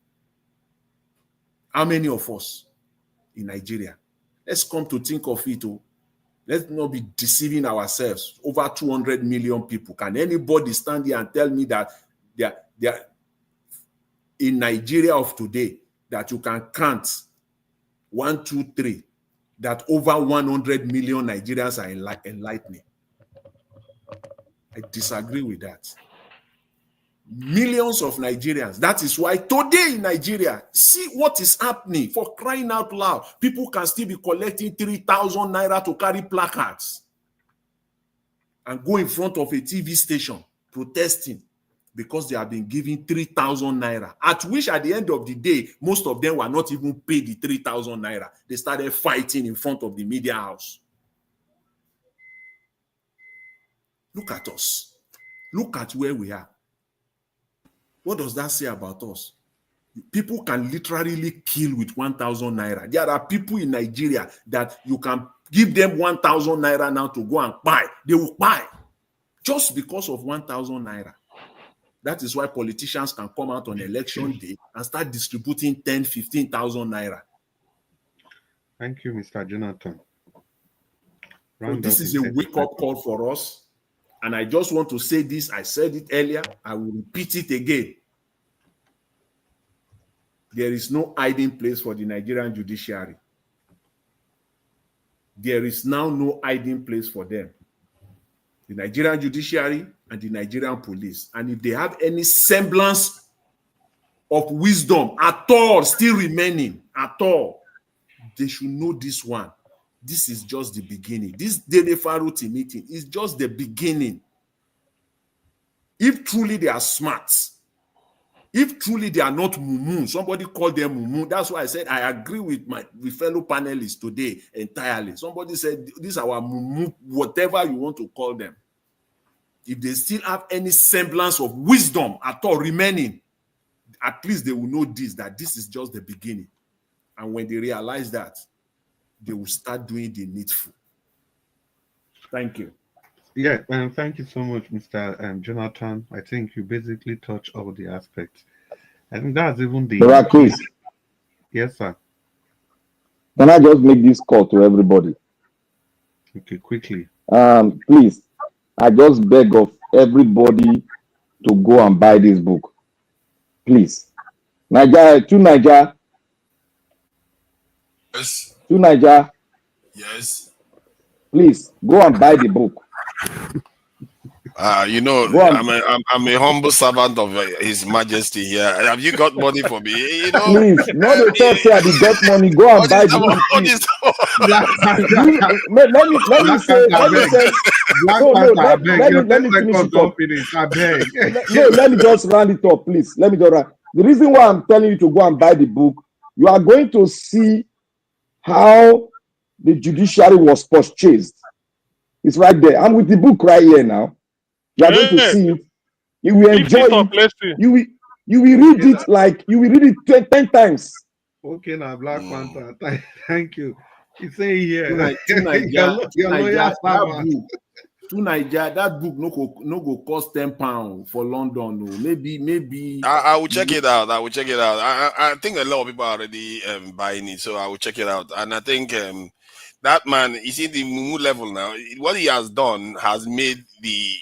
How many of us in Nigeria? Let's come to think of it. Let's not be deceiving ourselves. Over 200 million people. Can anybody stand here and tell me that they are in Nigeria of today, that you can count 1, 2, 3, that over 100 million Nigerians are enlightening? I disagree with that. Millions of Nigerians. That is why today in Nigeria, see what is happening. For crying out loud, people can still be collecting 3,000 naira to carry placards and go in front of a TV station protesting because they have been given 3,000 naira, at which at the end of the day, most of them were not even paid the 3,000 naira. They started fighting in front of the media house. Look at us. Look at where we are. What does that say about us? People can literally kill with 1,000 naira. There are people in Nigeria that you can give them 1,000 naira now to go and buy. They will buy just because of 1,000 naira. That is why politicians can come out on election day and start distributing 10, 15,000 naira. Thank you, Mr. Jonathan. So this is a wake-up call for us. And I just want to say this. I said it earlier. I will repeat it again. There is no hiding place for the Nigerian judiciary. There is now no hiding place for them. The Nigerian judiciary and the Nigerian police. And if they have any semblance of wisdom at all still remaining, at all, they should know this one. This is just the beginning. This Dele Farotimi meeting is just the beginning. If truly they are smart, if truly they are not mumu, somebody called them mumu. That's why I said I agree with my fellow panelists today entirely. Somebody said these are our mumu, whatever you want to call them. If they still have any semblance of wisdom at all remaining, at least they will know this, that this is just the beginning. And when they realize that, they will start doing the needful. Thank you. Yeah, thank you so much, Mr. Jonathan. I think you basically touch all the aspects. I think that's even the... Chris, yes, sir. Can I just make this call to everybody? Okay, quickly. Please, I just beg of everybody to go and buy this book. Please. Nigeria, to Nigeria. Yes. To Nigeria. Yes. Please, go and buy the book. You know, I'm a humble servant of His Majesty here. Have you got money for me? You know, please, not the thought say I got money. Go and buy the book. Let me say. Let me finish it up. No, let me just round it up, please. Let me just round. The reason why I'm telling you to go and buy the book, you are going to see how the judiciary was purchased. It's right there. I'm with the book right here now. You are going to see it. You will enjoy it. You will read it like you will read it 10 times. Okay, now Black Panther. Thank you. He's saying here. That book no go cost £10 for London. No. Maybe. I will check it out. I think a lot of people are already buying it, so I will check it out. And I think that man is in the Mumu level now. What he has done has made the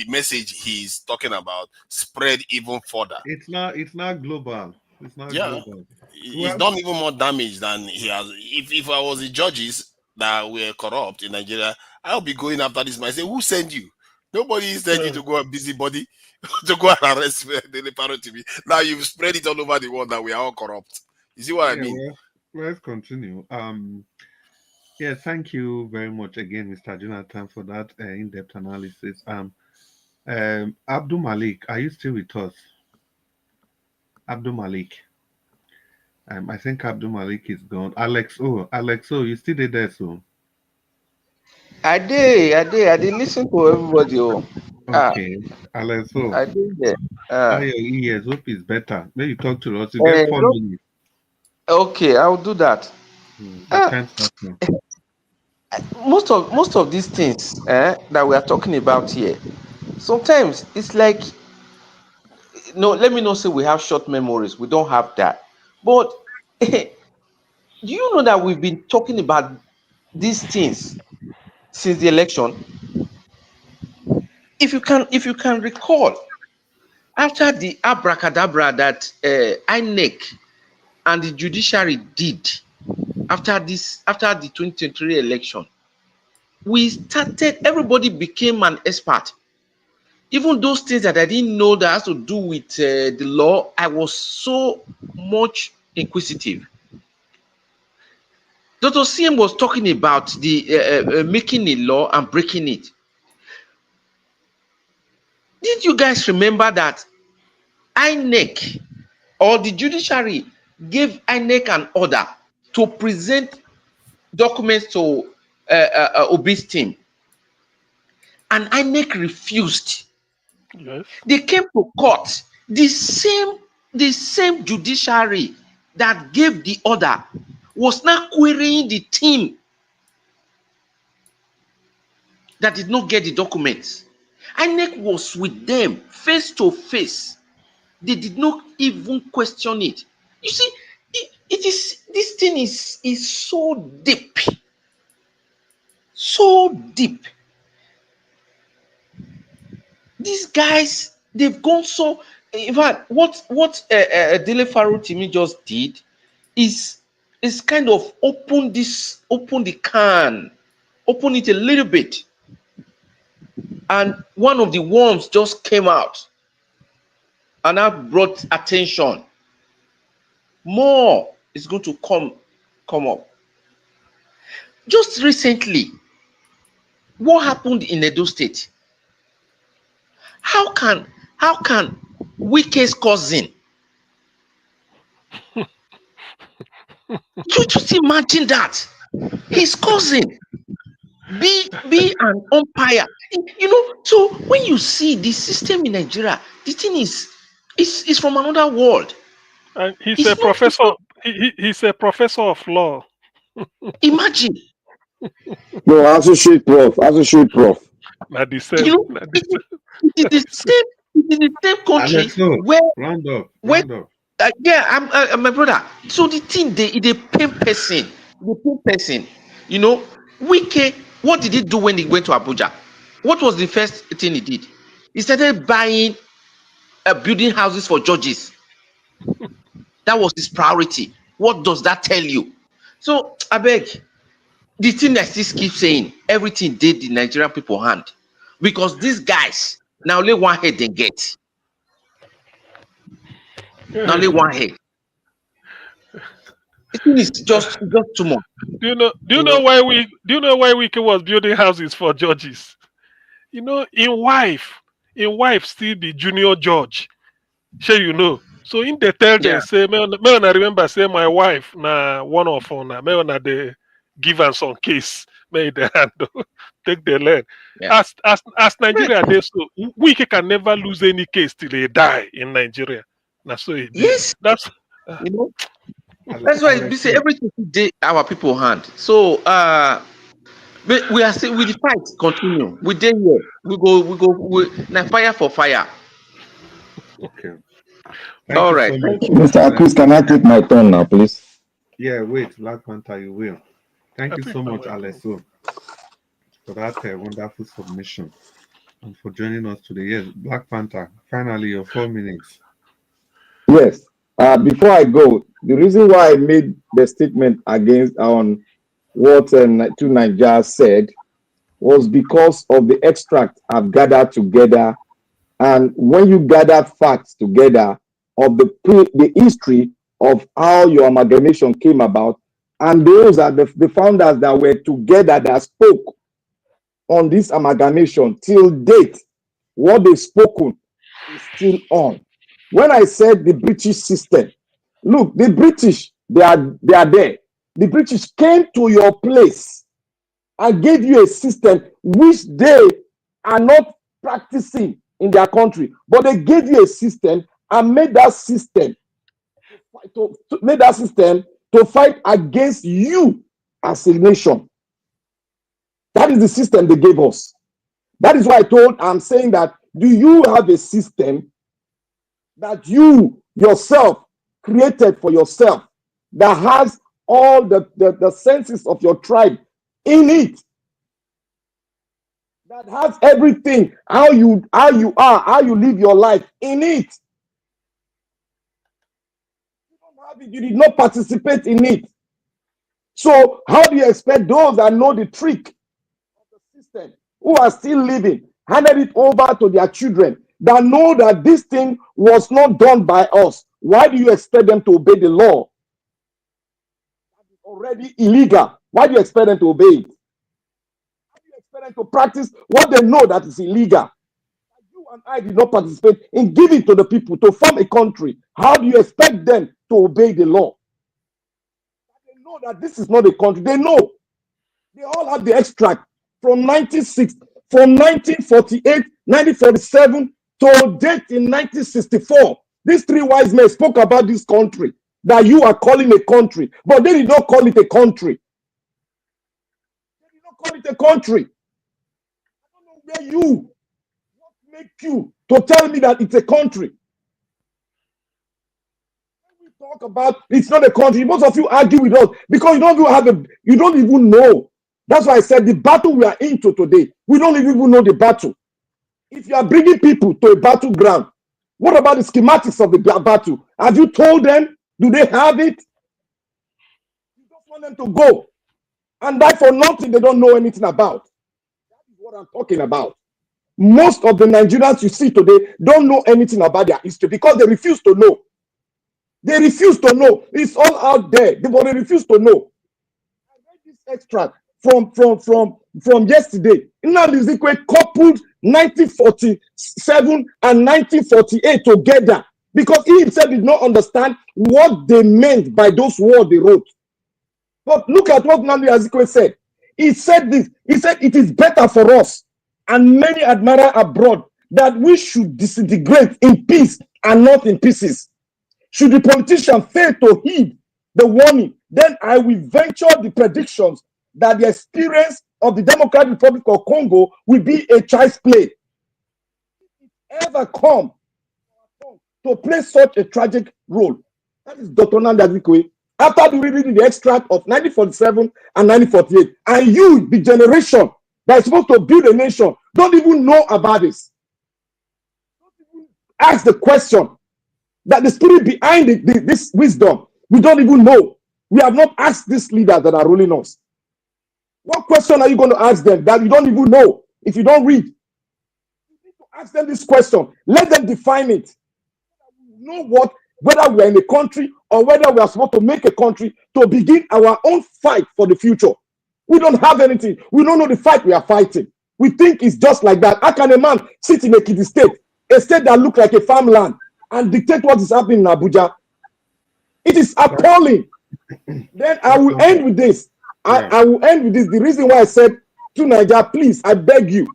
message he's talking about spread even further. It's not global. It's not global. He's done even more damage than he has. If I was the judges that were corrupt in Nigeria, I'll be going after this man. I say, who sent you? Nobody sent you to go and busybody to go and arrest Dele Farotimi. Now you've spread it all over the world that we are all corrupt. You see what I mean? Well, let's continue. Yeah, thank you very much again, Mr. Jonathan, for that in-depth analysis. Abdul Malik, are you still with us? Abdul Malik. I think Abdul Malik is gone. Alex, you still there, so? I did listen to everybody. Okay, Alex, I did that. your ears, hope is better. Maybe talk to us. You get 4 minutes. Okay, I'll do that. Most of these things that we are talking about here, sometimes it's like, no, let me not say we have short memories. We don't have that. But do you know that we've been talking about these things since the election? If you can recall, after the abracadabra that INEC and the judiciary did after the 2023 election, everybody became an expert. Even those things that I didn't know that has to do with the law, I was so much inquisitive. Dr. CM was talking about the making a law and breaking it. Did you guys remember that INEC or the judiciary gave INEC an order to present documents to Obi's team, and INEC refused? Yes. They came to court. The same judiciary that gave the order was now querying the team that did not get the documents. INEC was with them face to face. They did not even question it. You see, it is, this thing is so deep, so deep. These guys, they've gone so. In fact, what Dele Farotimi just did is kind of open the can, open it a little bit, and one of the worms just came out, and that brought attention. More is going to come up. Just recently, what happened in Edo State? How can Wike's cousin, just imagine that his cousin be an umpire? You know, so when you see the system in Nigeria, the thing is from another world. And he's It's a not, professor. He's a professor of law. imagine. No, associate prof. Not the same. You know, it is the same country where round up. yeah, I'm my brother. So the thing they pain person, You know, Wike, what did he do when he went to Abuja? What was the first thing he did? He started buying building houses for judges. That was his priority. What does that tell you? So I beg, the thing I still keep saying, everything did the Nigerian people hand, because these guys now only one head they get. Now only one head. The thing is just too much. Do you know why Wike was building houses for judges? You know, in wife still be junior judge. Sure, you know. So in the tell them say, me I remember say my wife na one of her me na they give her some case, may the handle take the land. Yeah. As Nigeria they so Wike can never lose any case till they die in Nigeria. Now so it did. Yes. That's you know. That's why we say everything did our people hand. So we are still with the fight continue. We dey here. We go now fire for fire. Okay. All right. Thank you. Mr. Chris, can I take my turn now, please? Yeah, wait, Black Panther, you will. Thank you so much, Alesso, for that wonderful submission and for joining us today. Yes, Black Panther, finally your 4 minutes. Yes. Before I go, the reason why I made the statement against on what two Nigerians said was because of the extract I've gathered together. And when you gather facts together of the history of how your amalgamation came about, and those are the founders that were together that spoke on this amalgamation till date, what they've spoken is still on. When I said the British system, look, the British, they are there. The British came to your place and gave you a system which they are not practicing in their country, but they gave you a system and made that system to fight against you as a nation. That is the system they gave us. That is why I'm saying that, do you have a system that you yourself created for yourself that has all the senses of your tribe in it, that has everything, how you are, how you live your life in it? You don't have it, you did not participate in it. So how do you expect those that know the trick of the system, who are still living, handed it over to their children, that know that this thing was not done by us? Why do you expect them to obey the law? That is already illegal. Why do you expect them to obey it? How do you expect them to practice what they know that is illegal? You and I did not participate in giving to the people to form a country. How do you expect them to obey the law? They know that this is not a country. They know. They all have the extract from 1948, 1947 to date in 1964. These three wise men spoke about this country that you are calling a country, but they did not call it a country. They did not call it a country. I don't know what make you to tell me that it's a country. When we talk about it's not a country, most of you argue with us because you don't even know. That's why I said the battle we are into today, we don't even know the battle. If you are bringing people to a battleground, what about the schematics of the battle? Have you told them? Do they have it? You just want them to go and die for nothing they don't know anything about. That is what I'm talking about. Most of the Nigerians you see today don't know anything about their history because they refuse to know. They refuse to know. It's all out there, but they refuse to know. I read this extract from yesterday. Nnamdi Ezekwe coupled 1947 and 1948 together because he himself did not understand what they meant by those words they wrote. But look at what Nnamdi Ezekwe said. He said this. He said it is better for us and many admirers abroad that we should disintegrate in peace and not in pieces. Should the politician fail to heed the warning, then I will venture the predictions that the experience of the Democratic Republic of Congo will be a child's play. If it ever come to play such a tragic role, that is Dr. Nnamdi Ezekwe. After reading the extract of 1947 and 1948, and you, the generation that is supposed to build a nation, don't even know about this. Don't even ask the question that the spirit behind this wisdom, we don't even know. We have not asked these leaders that are ruling us. What question are you going to ask them that you don't even know if you don't read? You need to ask them this question. Let them define it. You know what? Whether we are in a country or whether we are supposed to make a country to begin our own fight for the future. We don't have anything. We don't know the fight we are fighting. We think it's just like that. How can a man sit in a Ekiti state, a state that looks like a farmland, and dictate what is happening in Abuja? It is appalling. Then I will end with this. I will end with this. The reason why I said to Nigeria, please, I beg you,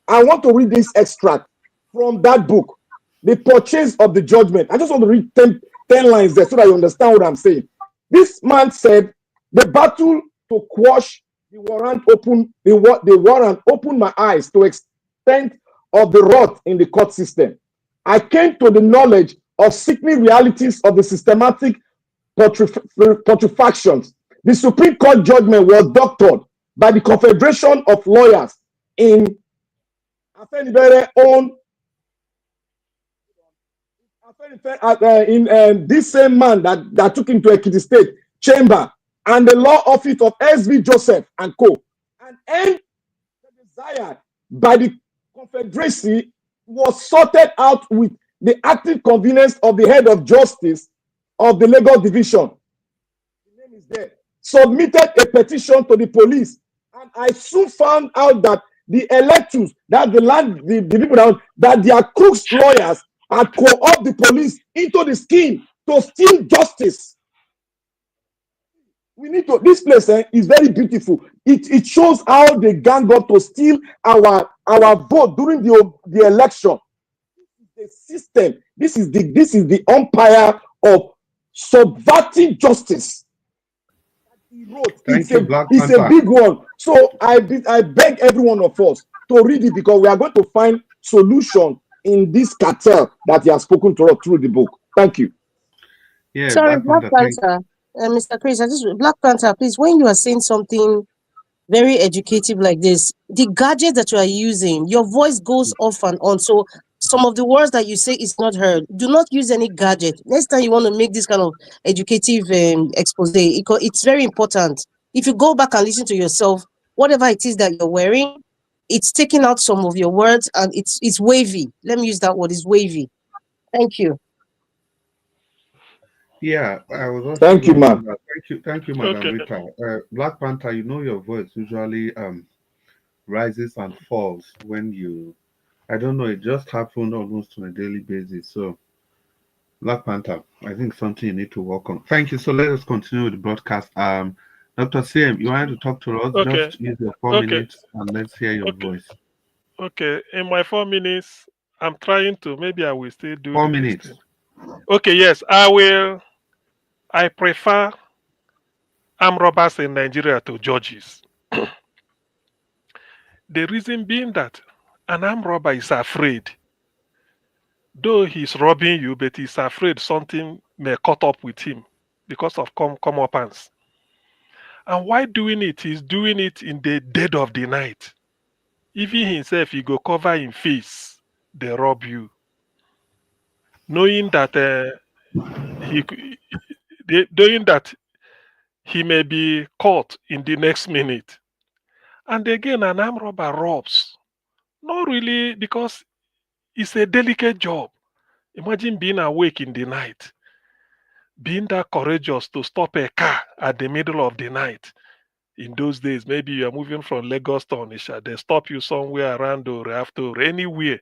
I want to read this extract from that book, The Purchase of the Judgment. I just want to read 10 lines there so that you understand what I'm saying. This man said, the battle to quash the warrant opened my eyes to extent of the rot in the court system. I came to the knowledge of sickening realities of the systematic putrefactions. The Supreme Court judgment was doctored by the Confederation of Lawyers in this same man that took him to Ekiti State Chamber and the law office of S.V. Joseph and Co. And end the desire by the Confederacy was sorted out with the active convenience of the head of justice of the Lagos division. The name is there. Submitted a petition to the police, and I soon found out that the electors, that the people that their crooks lawyers had co-opted the police into the scheme to steal justice. We need to. This place is very beautiful. It shows how they gang up to steal our vote during the election. The system. This is the umpire of subverting justice. It's a big one. So I beg every one of us to read it because we are going to find solution in this cartel that he has spoken to us through the book. Thank you. Yeah, sorry, Black Panther. Mr. Chris, Black Panther, please, when you are saying something very educative like this, the gadget that you are using, your voice goes off and on. So some of the words that you say is not heard. Do not use any gadget. Next time you want to make this kind of educative expose, it's very important. If you go back and listen to yourself, whatever it is that you're wearing, it's taking out some of your words and it's wavy. Let me use that word, it's wavy. Thank you. Yeah, I was also thank you, ma'am. Thank you, Madam Rita. Black Panther, you know your voice usually rises and falls when you I don't know. It just happened almost on a daily basis. So, Black Panther, I think something you need to work on. Thank you. So let us continue with the broadcast. Dr. CM, you wanted to talk to us? Okay. Just use your 4 minutes and let's hear your Okay. voice. Okay. In my 4 minutes, I'm trying to. Maybe I will still do 4 minutes. this thing. Okay. Yes, I will. I prefer armed robbers in Nigeria to judges. The reason being that an armed robber is afraid. Though he's robbing you, but he's afraid something may cut up with him because of comeuppance. And why doing it? He's doing it in the dead of the night. Even himself, he go cover him face. They rob you, knowing that knowing that he may be caught in the next minute. And again, an armed robber robs. Not really because it's a delicate job. Imagine being awake in the night, being that courageous to stop a car at the middle of the night. In those days, maybe you are moving from Lagos to Onisha, they stop you somewhere around or after or anywhere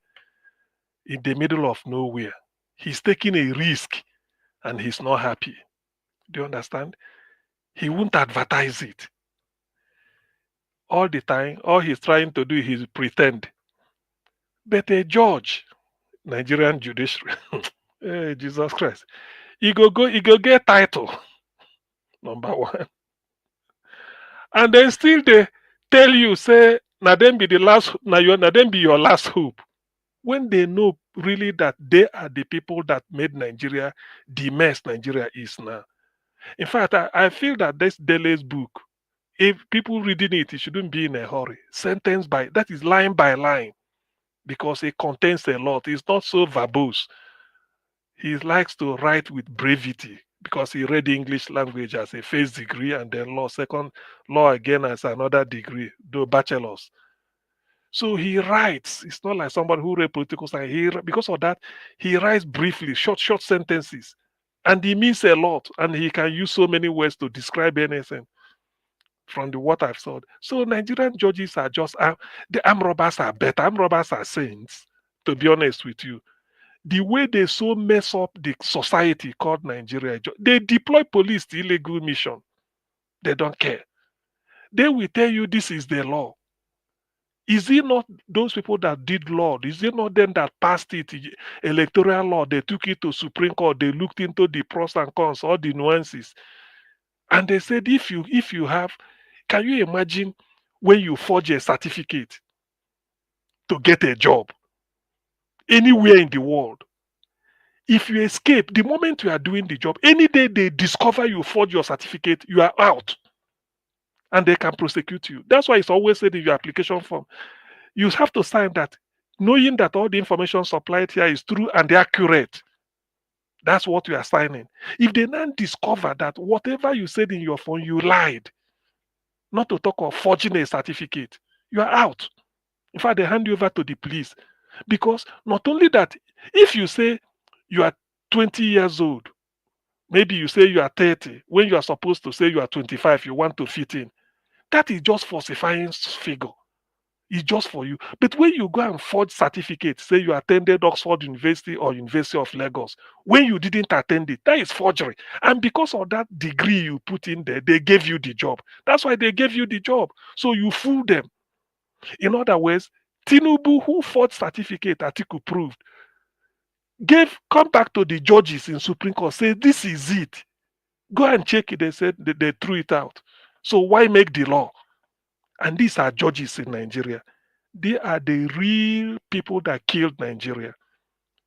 in the middle of nowhere. He's taking a risk and he's not happy. Do you understand? He won't advertise it. All the time, all he's trying to do is pretend. But a judge, Nigerian judiciary, hey, Jesus Christ, he go get title, number one. And then still they tell you, say, now them be the last, now them be your last hope. When they know really that they are the people that made Nigeria the mess Nigeria is now. In fact, I feel that this Dele's book, if people reading it, it shouldn't be in a hurry. Sentence by, that is line by line, because it contains a lot. It's not so verbose. He likes to write with brevity because he read English language as a first degree and then law again as another degree, though bachelor's. So he writes. It's not like somebody who read political science. Because of that, he writes briefly, short sentences. And he means a lot. And he can use so many words to describe anything from the what I've said. So Nigerian judges are just, the armed robbers are better. Armed robbers are saints, to be honest with you. The way they so mess up the society called Nigeria, they deploy police to illegal mission. They don't care. They will tell you this is the law. Is it not those people that did law? Is it not them that passed it? Electoral law, they took it to Supreme Court, they looked into the pros and cons, all the nuances. And they said, if you have, can you imagine when you forge a certificate to get a job anywhere in the world? If you escape, the moment you are doing the job, any day they discover you forge your certificate, you are out. And they can prosecute you. That's why it's always said in your application form, you have to sign that, knowing that all the information supplied here is true and accurate. That's what you are signing. If they now discover that whatever you said in your phone, you lied, not to talk of forging a certificate, you are out. In fact, they hand you over to the police. Because not only that, if you say you are 20 years old, maybe you say you are 30, when you are supposed to say you are 25, you want to fit in. That is just falsifying figure. It's just for you. But when you go and forge certificates, say you attended Oxford University or University of Lagos, when you didn't attend it, that is forgery. And because of that degree you put in there, they gave you the job. That's why they gave you the job. So you fool them. In other words, Tinubu, who forged certificate, Atiku proved, come back to the judges in Supreme Court, say this is it. Go and check it. They said they threw it out. So why make the law? And these are judges in Nigeria. They are the real people that killed Nigeria.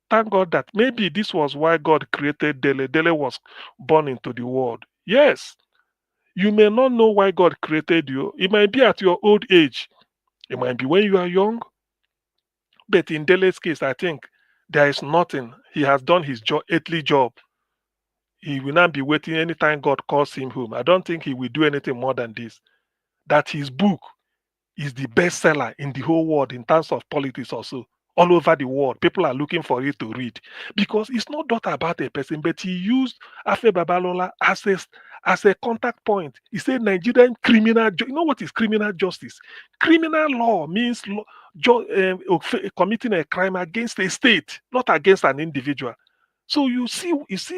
Thank God that maybe this was why God created Dele. Dele was born into the world. Yes, you may not know why God created you. It might be at your old age. It might be when you are young. But in Dele's case, I think there is nothing. He has done his earthly job. He will not be waiting anytime God calls him home. I don't think he will do anything more than this. That his book is the bestseller in the whole world in terms of politics also. all over the world. People are looking for it to read because it's not just about a person, but he used Afe Babalola as a contact point. He said Nigerian criminal. You know what is criminal justice? Criminal law means committing a crime against a state, not against an individual. So you see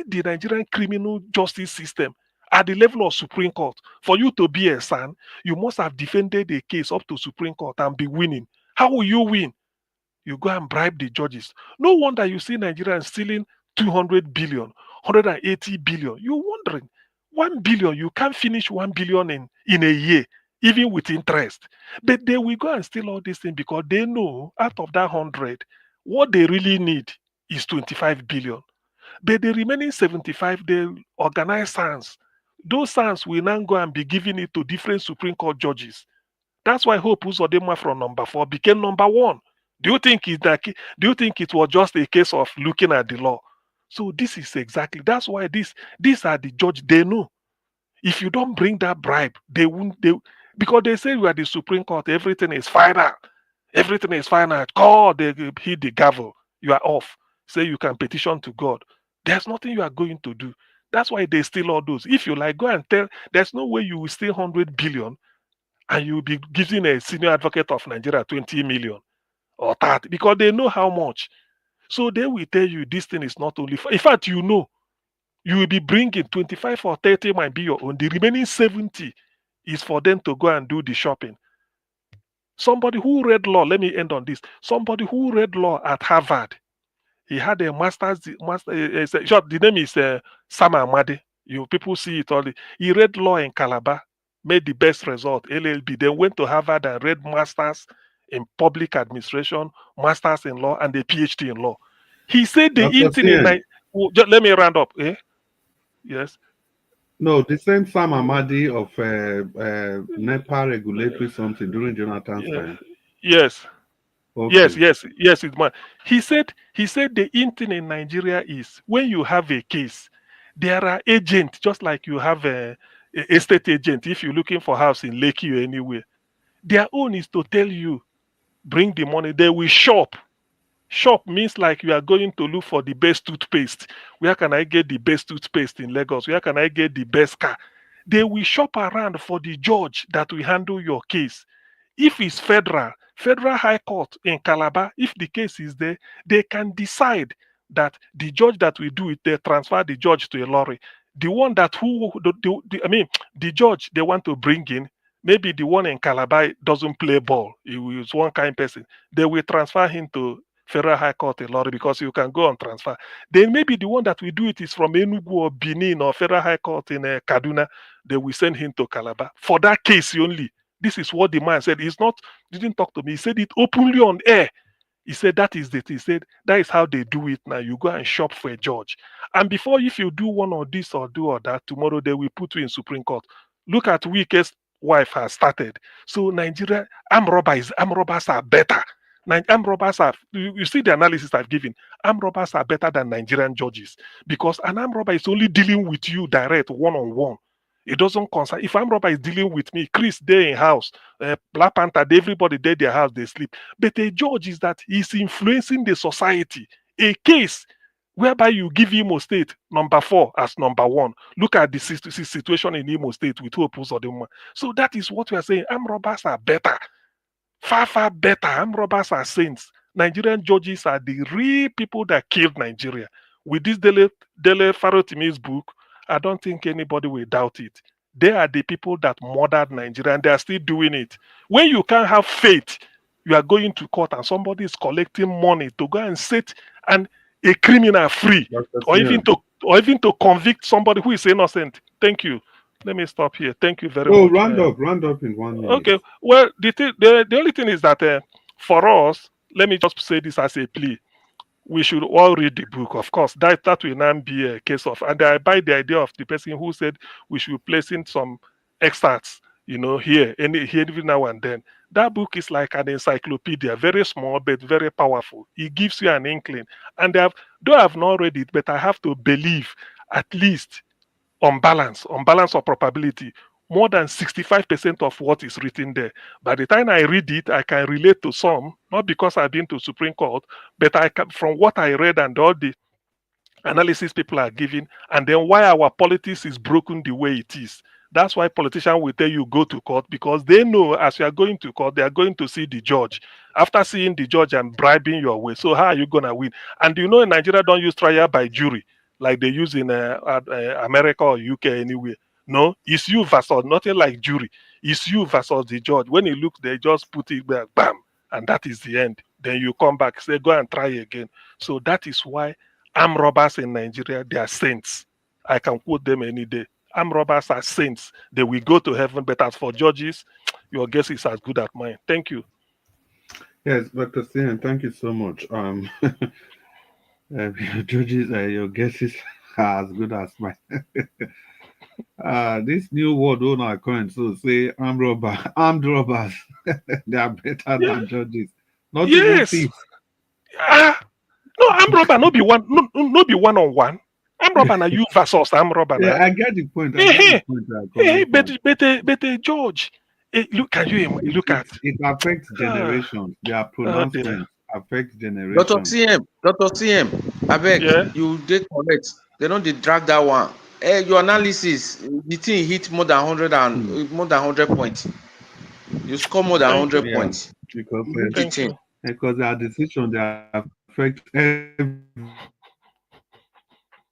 the Nigerian criminal justice system at the level of Supreme Court. For you to be a son, you must have defended a case up to Supreme Court and be winning. How will you win? You go and bribe the judges. No wonder you see Nigerians stealing 200 billion, 180 billion. You're wondering, 1 billion, you can't finish 1 billion in a year, even with interest. But they will go and steal all these things because they know out of that 100, what they really need is 25 billion. But the remaining 75, they organize SANS. Those SANS will now go and be giving it to different Supreme Court judges. That's why Hope Uzodinma from number 4 became number 1. Do you think it was just a case of looking at the law? So this is exactly that's why these are the judge they know. If you don't bring that bribe, they won't because they say you are the Supreme Court, everything is final. Everything is final. God, they hit the gavel. You are off. Say you can petition to God. There's nothing you are going to do. That's why they steal all those. If you like, go and tell. There's no way you will steal 100 billion and you'll be giving a senior advocate of Nigeria 20 million or 30 because they know how much. So they will tell you this thing is not only. In fact, you know, you will be bringing 25 or 30 might be your own. The remaining 70 is for them to go and do the shopping. Somebody who read law, let me end on this. Somebody who read law at Harvard, he had a master's. The name is Sam Amade. You people see it all. He read law in Calabar, made the best result, LLB. Then went to Harvard and read masters in public administration, masters in law, and a PhD in law. He said the Dr. internet. Let me round up. Yes. No, the same Sam Amadi of NEPA regulatory something during Jonathan's time. Yes. Okay. Yes, it's man. He said the thing in Nigeria is when you have a case, there are agents, just like you have a estate agent if you're looking for house in Lekki or anywhere. Their own is to tell you, bring the money, they will shop. Shop means like you are going to look for the best toothpaste. Where can I get the best toothpaste in Lagos? Where can I get the best car? They will shop around for the judge that will handle your case. If it's federal high court in Calabar, if the case is there, they can decide that the judge that will do it, they transfer the judge to a lorry. The one that the judge they want to bring in, maybe the one in Calabar doesn't play ball. He is one kind person. They will transfer him to Federal High Court in lorry because you can go on transfer. Then maybe the one that will do it is from Enugu or Benin or Federal High Court in Kaduna. They will send him to Calabar for that case only. This is what the man said. Didn't talk to me. He said it openly on air. He said that is it. He said that is how they do it now. You go and shop for a judge. And before, if you do one or this or do or that, tomorrow they will put you in Supreme Court. Look at Wike's wife has started. So Nigeria, armed robbers are better. Armed robbers are, you see the analysis I've given. Armed robbers are better than Nigerian judges because an armed robber is only dealing with you direct, one-on-one. It doesn't concern. If armed robber is dealing with me, Chris, they in house, Black Panther, everybody they their house, they sleep. But a judge is that he's influencing the society. A case whereby you give Imo State number 4 as number 1. Look at the situation in Imo State with Hope Uzodinma. So that is what we are saying. Armed robbers are better. Far, far better. Armed robbers are saints. Nigerian judges are the real people that killed Nigeria. With this Dele Farotimi's book, I don't think anybody will doubt it. They are the people that murdered Nigeria and they are still doing it. When you can't have faith, you are going to court and somebody is collecting money to go and set a criminal free or even to convict somebody who is innocent. Thank you. Let me stop here. Thank you very much. Round up in 1 minute. Okay. Well, the only thing is that for us, let me just say this as a plea. We should all read the book, of course. That will not be a case of, and I buy the idea of the person who said we should place in some extracts, here every now and then. That book is like an encyclopedia, very small but very powerful. It gives you an inkling. And though I've not read it, but I have to believe at least on balance of probability, more than 65% of what is written there. By the time I read it, I can relate to some, not because I've been to Supreme Court, but I can, from what I read and all the analysis people are giving, and then why our politics is broken the way it is. That's why politicians will tell you go to court, because they know as you are going to court, they are going to see the judge. After seeing the judge and bribing your way, so how are you gonna win? And you know, in Nigeria, don't use trial by jury like they use in America or UK anywhere. No, it's you versus nothing like jury. It's you versus the judge. When you look, they just put it back, bam, and that is the end. Then you come back, say go and try again. So that is why armed robbers in Nigeria, they are saints. I can quote them any day. Armed robbers are saints. They will go to heaven. But as for judges, your guess is as good as mine. Thank you. Yes, Dr. Stephen, thank you so much. Your judges, your guesses are as good as mine. This new word on our coin, so say armed robbers, they are better than judges. Not even Yes. thieves. No, armed robber, no be one, no be one on one. Armed robber na you versus armed robber. Yeah, Na. I get the point. I get the point. But George, look at you. Look at. It affects generations. Their dear. pronouncements affect Dr. generations. CM, I beg Yeah. you dey correct. They don't dey drag that one. Your analysis, the thing hit more than 100 points. You score more than Thank 100 you. Yeah, points. because Do the thing. our decision they affect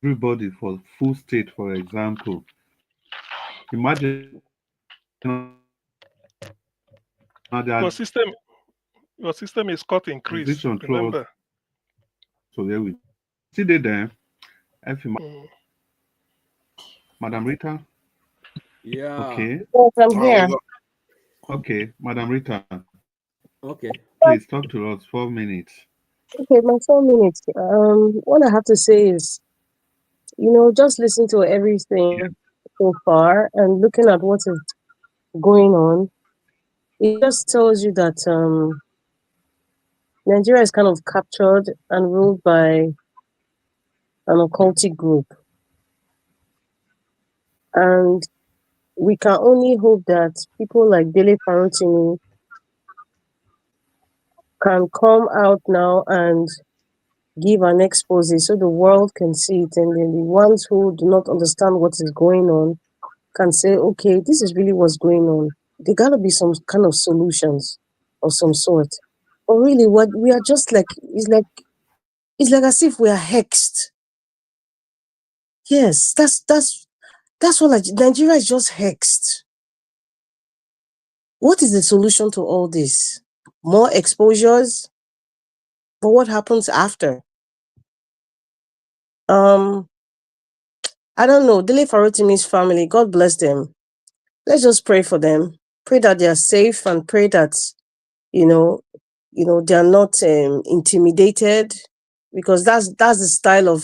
everybody for full state. For example, imagine now Your their system is cut increase. decision through us Remember. to where we see they there. Mm. Madam Rita. Yeah. Okay. Yes, I'm here. Okay, Madam Rita. Okay. Please talk to us 4 minutes. Okay, my 4 minutes. What I have to say is, just listen to everything so far and looking at what is going on. It just tells you that Nigeria is kind of captured and ruled by an occultic group. And we can only hope that people like Dele Farotimi can come out now and give an expose so the world can see it. And then the ones who do not understand what is going on can say, okay, this is really what's going on. There gotta be some kind of solutions of some sort. But really, what we are just like, it's like as if we are hexed. Yes, that's what Nigeria is just hexed. What is the solution to all this? More exposures? But what happens after? I don't know. Dele Farotimi's family, God bless them. Let's just pray for them. Pray that they are safe and pray that, they are not intimidated, because that's the style of,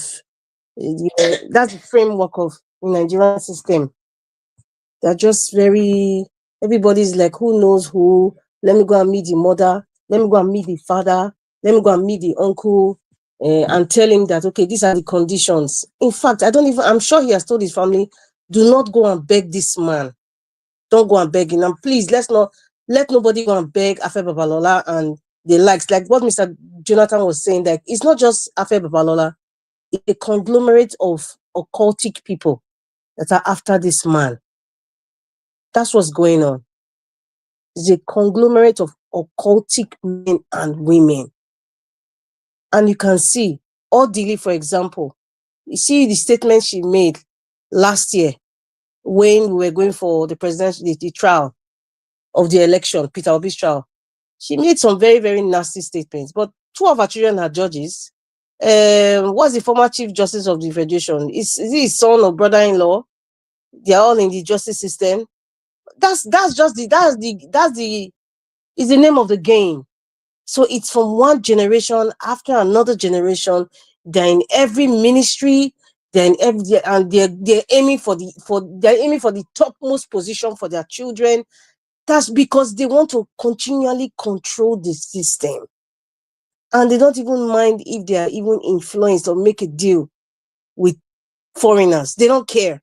that's the framework of the Nigerian system. They're just everybody's like, who knows who? Let me go and meet the mother. Let me go and meet the father. Let me go and meet the uncle and tell him that, okay, these are the conditions. In fact, I'm sure he has told his family, do not go and beg this man. Don't go and beg him. And please, let nobody go and beg Afe Babalola and the likes. Like what Mr. Jonathan was saying, that it's not just Afe Babalola, it's a conglomerate of occultic people that are after this man. That's what's going on. It's a conglomerate of occultic men and women. And you can see, Dele, for example, you see the statement she made last year when we were going for the presidential, the trial of the election, Peter Obi's trial. She made some very, very nasty statements. But two of her children are judges. What's the former Chief Justice of the Federation? Is he his son or brother-in-law? They are all in the justice system. That's the name of the game. So it's from one generation after another generation. They're in every ministry. They're aiming for the topmost position for their children. That's because they want to continually control the system. And they don't even mind if they are even influenced or make a deal with foreigners. They don't care.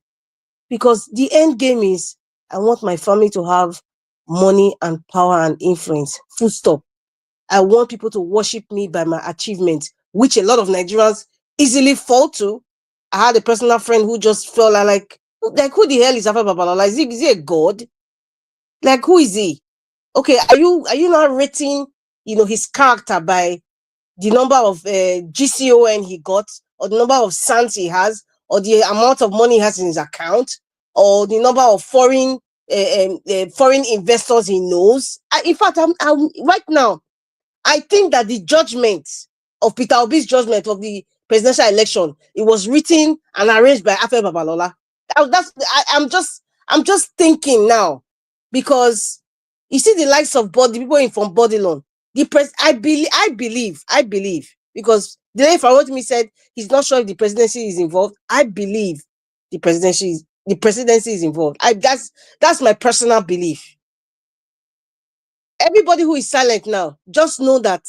Because the end game is I want my family to have money and power and influence. Full stop. I want people to worship me by my achievements, which a lot of Nigerians easily fall to. I had a personal friend who just felt like who the hell is Afa Babalola? Is he a god? Like, who is he? Okay, are you not rating, his character by the number of GCON he got, or the number of sons he has, or the amount of money he has in his account, or the number of foreign investors he knows? In fact, I'm right now, I think that the judgment of Peter Obi's judgment of the presidential election, it was written and arranged by Afe Babalola. I'm just thinking now, because you see the likes of the people in from Bodilon. I believe, because Dele Farotimi said he's not sure if the presidency is involved. I believe the presidency is involved. That's my personal belief. Everybody who is silent now, just know that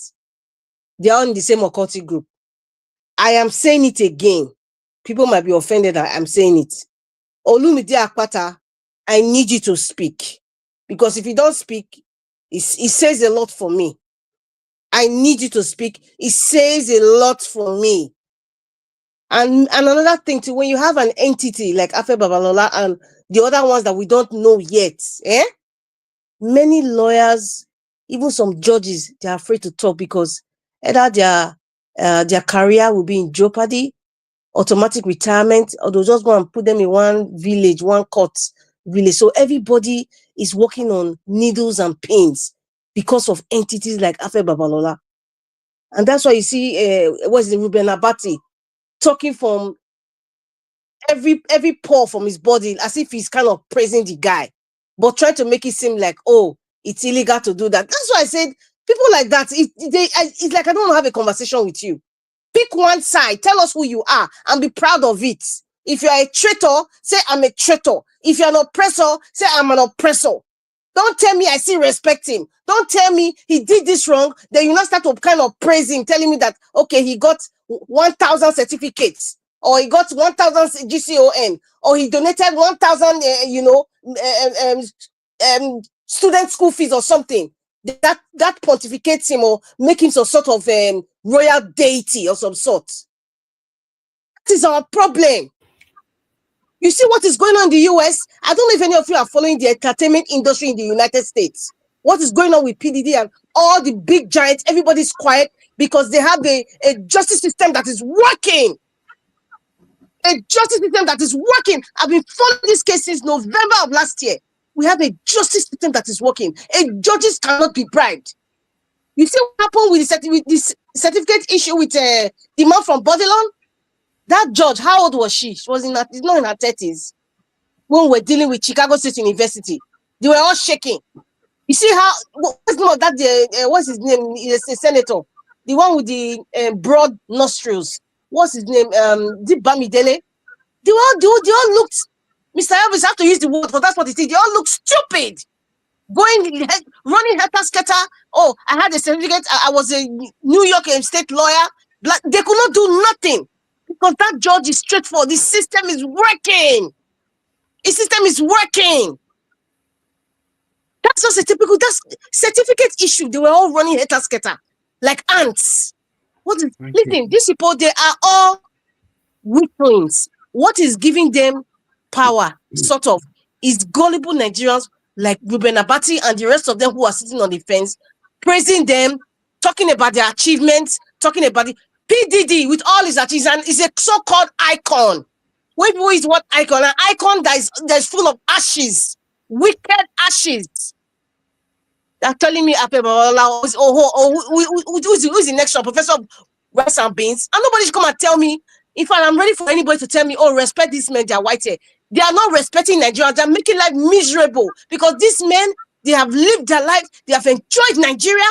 they are in the same occultic group. I am saying it again. People might be offended that I'm saying it. Olumide Akpata, I need you to speak. Because if you don't speak, it says a lot for me. I need you to speak. It says a lot for me. And another thing too, when you have an entity like Afe Babalola and the other ones that we don't know yet, many lawyers, even some judges, they're afraid to talk because either their career will be in jeopardy, automatic retirement, or they'll just go and put them in one village, one court village. So everybody is working on needles and pins because of entities like Afe Babalola. And that's why you see, what's the Ruben Abati talking from every pore from his body as if he's kind of praising the guy, but trying to make it seem like, oh, it's illegal to do that. That's why I said people like that, it's like I don't want to have a conversation with you. Pick one side, tell us who you are, and be proud of it. If you're a traitor, say I'm a traitor. If you're an oppressor, say I'm an oppressor. Don't tell me I still respect him. Don't tell me he did this wrong. Then you not start to kind of praise him, telling me that, okay, he got 1,000 certificates, or he got 1,000 GCON, or he donated 1,000, student school fees or something. That pontificates him or make him some sort of royal deity or some sort. That is our problem. You see what is going on in the US? I don't know if any of you are following the entertainment industry in the United States. What is going on with PDD and all the big giants? Everybody's quiet because they have a justice system that is working. A justice system that is working. I've been following this case since November of last year. We have a justice system that is working. Judges cannot be bribed. You see what happened with the certificate issue with the man from Bodilon? That judge, how old was she? She was not in her 30s. When we were dealing with Chicago State University, they were all shaking. You see how, what's his name? He's a senator. The one with the broad nostrils. What's his name? Dele. They all looked, Mr. Elvis, I have to use the word because that's what it is. They all look stupid. Running helter skelter. Oh, I had a certificate. I was a New York state lawyer. They could not do nothing because that judge is straightforward. The system is working. The system is working. That's just that's certificate issue. They were all running helter skelter like ants. Listen, these people, they are all weaklings. What is giving them power, sort of, is gullible Nigerians like Ruben Abati and the rest of them who are sitting on the fence, praising them, talking about their achievements, talking about the PDD with all his achievements, is a so-called icon. Wait, who is what icon? An icon that is full of ashes, wicked ashes. They're telling me who's the next one, Professor of Rice and Beans, and nobody should come and tell me. In fact, I'm ready for anybody to tell me, oh, respect these men, they are white hair. They are not respecting Nigerians. They're making life miserable because these men, they have lived their life. They have enjoyed Nigeria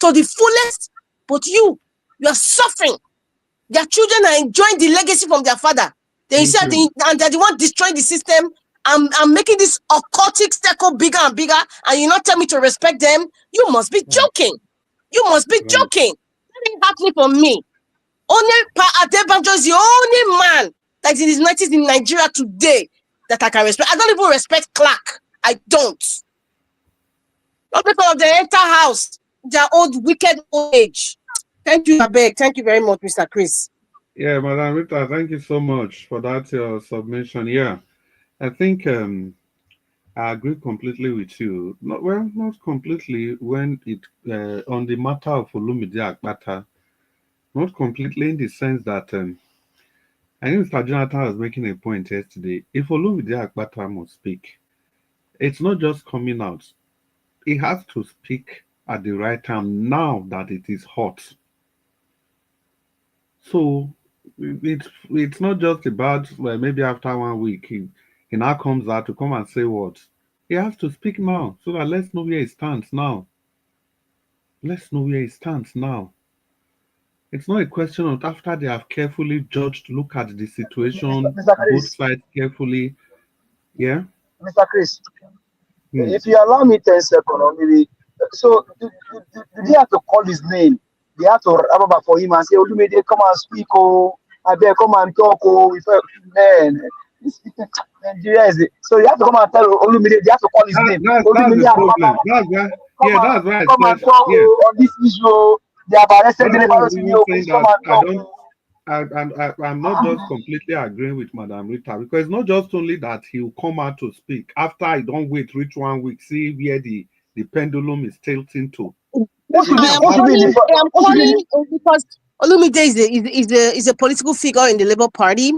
to the fullest. But you are suffering. Their children are enjoying the legacy from their father. They said, and they're the one destroying the system. I'm making this occultic circle bigger and bigger, and you not tell me to respect them. You must be joking. You must be joking. That ain't happening for me. Only Pa Adebanjo is the only man that is in his 90s in Nigeria today that I can respect. I don't even respect Clark. I don't. Not because of the entire house, their old wicked old age. Thank you, Abeg. Thank you very much, Mr. Chris. Yeah, Madam Rita, thank you so much for that your submission. Yeah, I think I agree completely with you. Not completely when it on the matter of Olumide Akpata. Not completely in the sense that I think Mr. Jonathan was making a point yesterday. If Olumide Akpata must speak, it's not just coming out. He has to speak at the right time now that it is hot. So it's not just about well, maybe after 1 week he now comes out to come and say what he has to speak now so that let's know where he stands now. Let's know where he stands now. It's not a question of after they have carefully judged, look at the situation, Mr. both Chris, sides carefully. Yeah. Mr. Chris, Hmm. if you allow me 10 seconds, or maybe, so do they have to call his name? They have to rub up for him and say, Olumide, come and speak, oh, I beg, come and talk, oh, man. Nigeria is it. So you have to come and tell Olumide, they have to call his name. That's Olumide, the problem. That's why. Yeah, that's why I come and said. talk Yeah, on this issue. They have arrested that's Dele why I'm Farotimi, even oh, saying please come that and I talk. don't. I'm not just completely agreeing with Madam Rita because it's not just only that he will come out to speak after I don't wait reach 1 week, see where the pendulum is tilting to. Who should be, I am who should be in the calling, front? I am Who should be in calling because Olumide is a political figure in the Labour Party.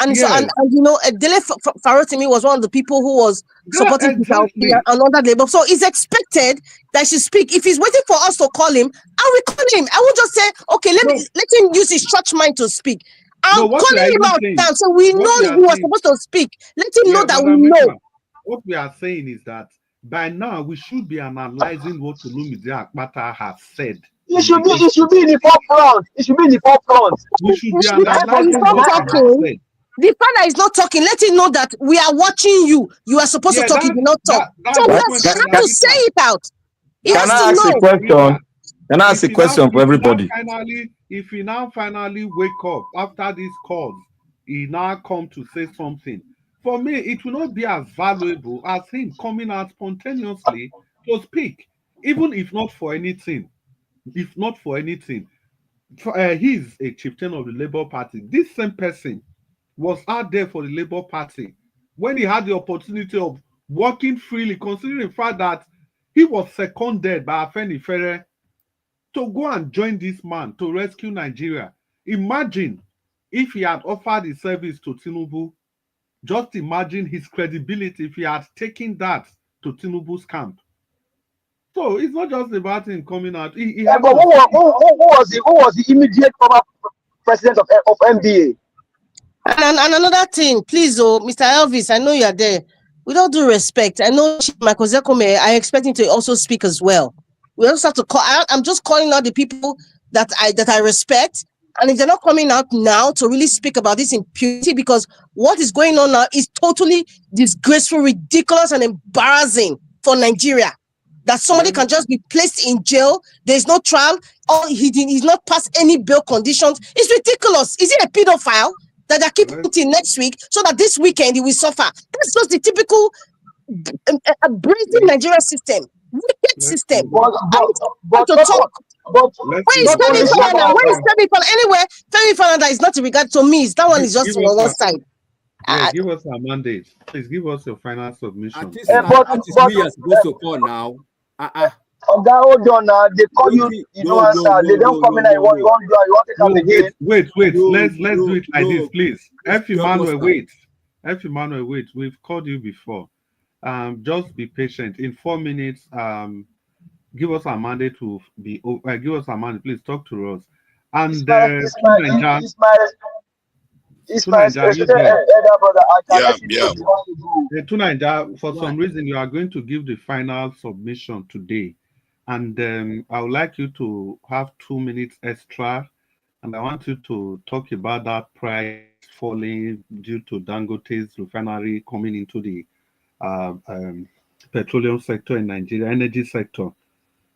And so, Yes, and you know, Dele Farotimi was one of the people who was supporting Peter Obi exactly. and other Labour. So it's expected that she speak. If he's waiting for us to call him, I will call him. I will just say, okay, let him use his church mind to speak. I'm No, what we calling are him even out saying, now, so we what know we he are was saying, supposed to speak. Let him know yeah, that we Madam know. Rita, what we are saying is that by now we should be analyzing what Olumide Akpata has said It on should the be, it should issue. be in the forefront. It should be in the forefront. We should be If he's analyzing not what he has talking, said. the father is not talking. Let him know that we are watching you. You are supposed to Yeah, talk. You do not talk. So that's he the has point, have Madam to say Rita. it out. He That's Can has the to I ask point, a know. Madam Rita. question? Can I ask a question for everybody? If he now finally wake up after this cause, he now come to say something. For me, it will not be as valuable as him coming out spontaneously to speak, even if not for anything. If not for anything, he's a chieftain of the Labour Party. This same person was out there for the Labour Party when he had the opportunity of working freely, considering the fact that he was seconded by Afenifere to go and join this man to rescue Nigeria. Imagine if he had offered his service to Tinubu. Just imagine his credibility if he had taken that to Tinubu's camp. So it's not just about him coming out. He Yeah, has but to speak. who was the immediate former president of MBA? And another thing, please, oh, Mr. Elvis, I know you are there. With all due respect, I know Michael Zekome, I expect him to also speak as well. We also have to call. I'm just calling out the people that I respect. And if they're not coming out now to really speak about this impunity, because what is going on now is totally disgraceful, ridiculous, and embarrassing for Nigeria. That somebody can just be placed in jail, there's no trial, or he's not passed any bail conditions. It's ridiculous. Is he a pedophile that they're keeping till next week so that this weekend he will suffer? That's just the typical brazen Nigerian system, wicked system. But To talk. Where is not Femi only that, Falana? Where is Femi Falana? Anyway, Femi Falana that is not in regard to me. That one is just Give on one us side. give us a mandate. Please give us your final submission. Artist me you're supposed to call now. Oga, hold on now. They call you, you don't answer. They don't come in and you want to come again. Wait. Let's do it like this, please. F. Emmanuel, wait. F. Emmanuel, wait. We've called you before. Just be patient. In 4 minutes, give us a mandate to be. Give us a mandate. Please talk to us. And It's my respected elder brother. I can let you know if you want to go. Tunaija, for some reason, you are going to give the final submission today. And I would like you to have 2 minutes extra. And I want you to talk about that price falling due to Dangote's refinery coming into the petroleum sector in Nigeria, energy sector.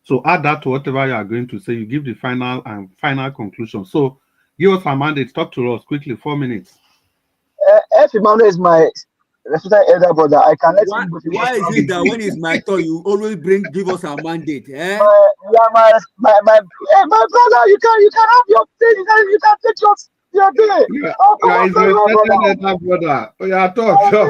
So add that to whatever you are going to say. You give the final conclusion. So give us a mandate. Talk to us quickly, 4 minutes. F. Emmanuel is my respected elder brother, I can let Why, him go if he wants why to is have it it. that when it's my turn, you always give us a mandate? Eh? My brother, you can have your thing, you can take your day. Oh, You come are on, his tell you, my respected brother. elder brother. Oh, yeah, talk, Oh, talk.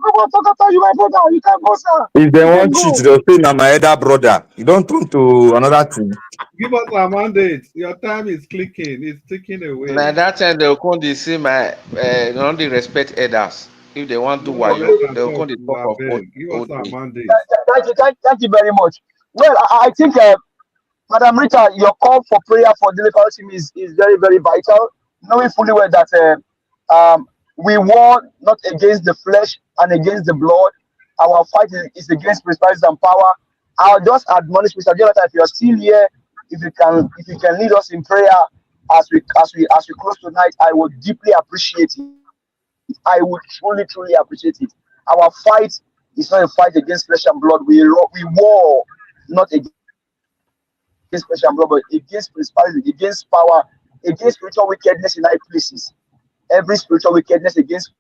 come on, talk, you, my brother. You can go, sir. If they You can want cheat, go. they'll say, "Now my elder brother." You don't turn to another thing. Give us a mandate. Your time is clicking. It's ticking Now away. that time they'll come they see my don't they respect elders. If they want to do No, wayo, let us they'll come talk they to talk of abeg. Give us old a age. mandate. Thank you very much. Well, I think, Madam Rita, your call for prayer for Dele Farotimi is very, very vital, knowing fully well that we war not against the flesh and against the blood. Our fight is against principalities and power. I'll just admonish Mr. Jonathan, if you're still here, if you can lead us in prayer as we close tonight, I would deeply appreciate it. I would truly appreciate it. Our fight is not a fight against flesh and blood. We war not against flesh and blood, but against principalities, against power, against spiritual wickedness in high places. Every spiritual wickedness against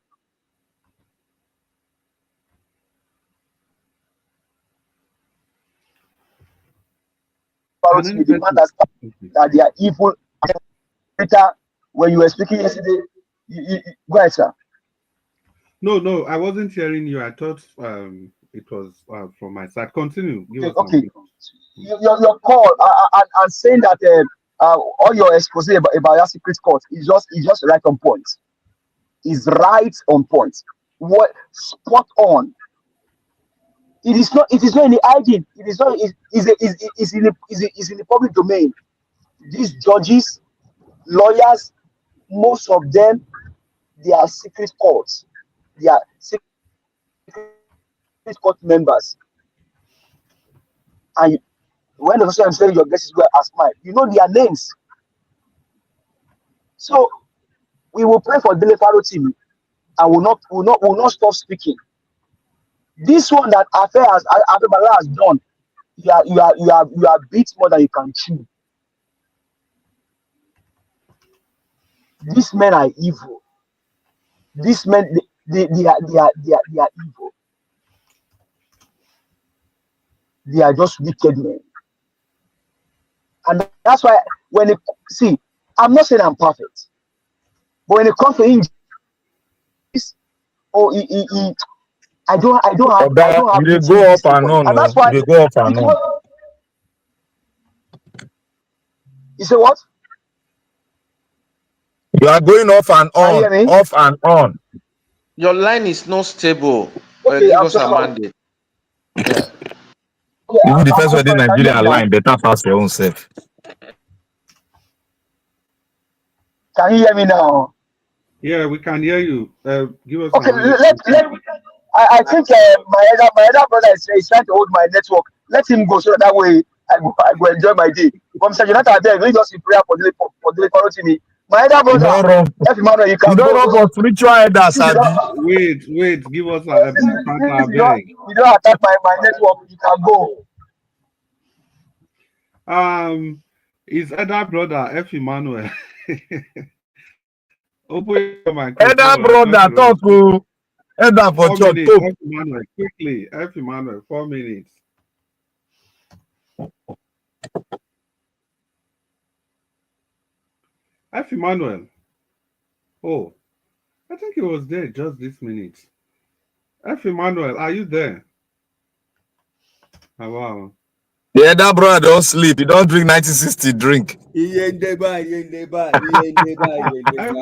Farotimi, we demand that Can anybody? that they are evil. Rita, when you were speaking yesterday, go ahead, sir. No, I wasn't hearing you. I thought it was from my side. Continue. Give Okay, us okay. some. Your call and saying that all your expose about your secret court is just right on point. Is right on point. What spot on? It is not. It is not any hiding. It is not. It is in the public domain. These judges, lawyers, most of them, they are secret courts. They are secret court members. And when the person is saying your guess is well as mine, you know their names. So we will pray for Dele Farotimi and will not stop speaking. This one that Affair Bala has done, you are beat more than you can chew. These men are evil. These men they are evil. They are just wicked men. And that's why when it see, I'm not saying I'm perfect, but when it comes to injustice, oh, I don't have You dey little go this off thing and for it. on, And that's no. why You dey go off and because on. you say what? You are going Can you hear me? off and on. Your line is not stable. Okay, Give I'm us so a sorry. mandate. Yeah. Okay, Even the I'm first so wedding sorry. Can you hear Nigeria me now? line better pass your own self. Can you hear me now? Yeah, we can hear you. Give us a Okay, minute. I think my elder brother is trying to hold my network. Let him go so that way I go enjoy my day. But Mr. Jonathan, I beg, lead us in prayer for Dele Farotimi. My elder You brother, don't run. F. Emmanuel, you You can don't go. run for spiritual elders, Since you Abi. don't, Wait. Give us a since beg. you don't attack my network, you can go. His elder brother F. Emmanuel. Open your microphone Elder and talk brother, to us. talk to elder for 4 church, minutes, talk. F. Emmanuel. Quickly, F. Emmanuel. 4 minutes. F. Emmanuel. Oh, I think he was there just this minute. F. Emmanuel, are you there? Oh, wow. The elder brother don't sleep. He don't drink 1960 drink. F.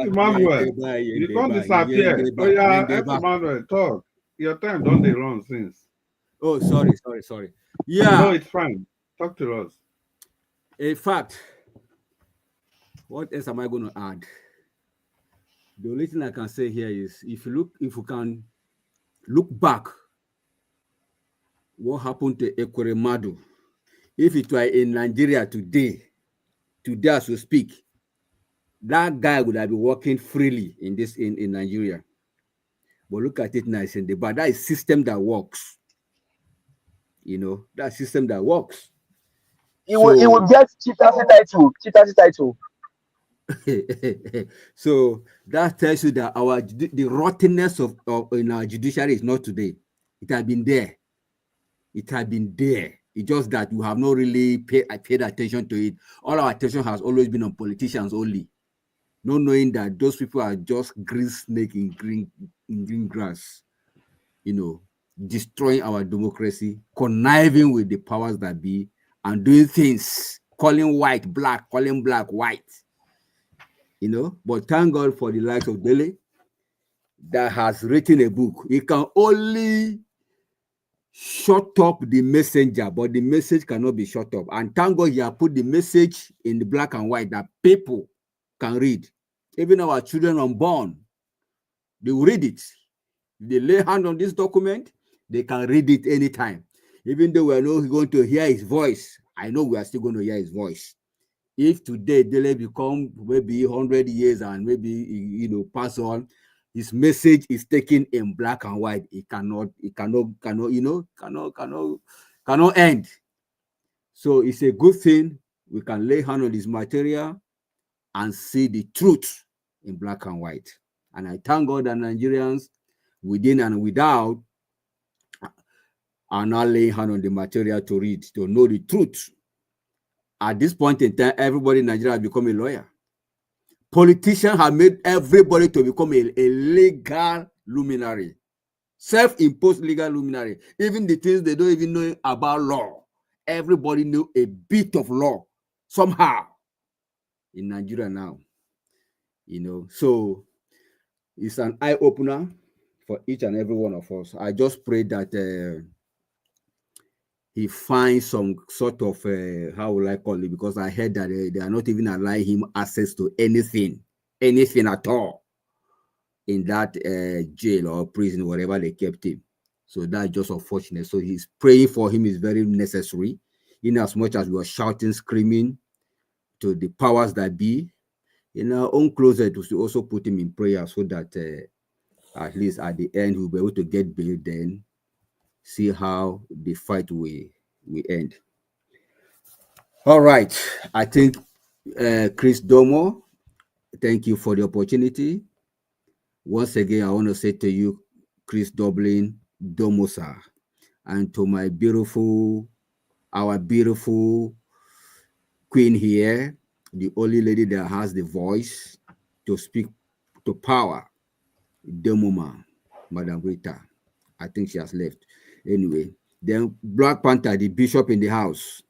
Emmanuel, you can't disappear. Oh, yeah, F. Emmanuel, talk. Your time don't they run since. Oh, sorry. No, Yeah, it's fine. Talk to us. in fact, what else am I going to add? The only thing I can say here is if you can look back, what happened to Ekweremadu? If it were in Nigeria today as we speak, that guy would have been working freely in Nigeria. But look at it now, it's in the bar. That is system that works. That system that works. He will get chieftaincy title. So that tells you that the rottenness of in our judiciary is not today. It has been there. It has been there. It's just that we have not really paid attention to it. All our attention has always been on politicians only, not knowing that those people are just green snake in green grass, destroying our democracy, conniving with the powers that be, and doing things, calling white black, calling black white. But thank God for the likes of Dele that has written a book. He can only shut up the messenger, but the message cannot be shut up. And thank God he has put the message in the black and white that people can read. Even our children unborn, they will read it. If they lay hand on this document, they can read it anytime. Even though we are not going to hear his voice, I know we are still going to hear his voice. If today Dele become maybe 100 years and maybe pass on, his message is taken in black and white. It cannot end. So it's a good thing we can lay hand on this material and see the truth in black and white. And I thank God that Nigerians, within and without, are now laying hand on the material to read, to know the truth. At this point in time, everybody in Nigeria has become a lawyer. Politicians have made everybody to become a legal luminary, self-imposed legal luminary. Even the things they don't even know about law, everybody knew a bit of law somehow in Nigeria now. So it's an eye-opener for each and every one of us. I just pray that he finds some sort of, how will I call it? Because I heard that they are not even allowing him access to anything at all in that jail or prison, wherever they kept him. So that's just unfortunate. So he's praying for him is very necessary, in as much as we are shouting, screaming to the powers that be. In our own closet, we should also put him in prayer so that at least at the end we'll be able to get bail, then see how the fight will end. All right. I think Chris Domo, thank you for the opportunity. Once again, I want to say to you, Chris Dublin, Domosa, and to our beautiful queen here, the only lady that has the voice to speak to power, Demoma, Madam Rita. I think she has left. Anyway, then Black Panther, the bishop in the house.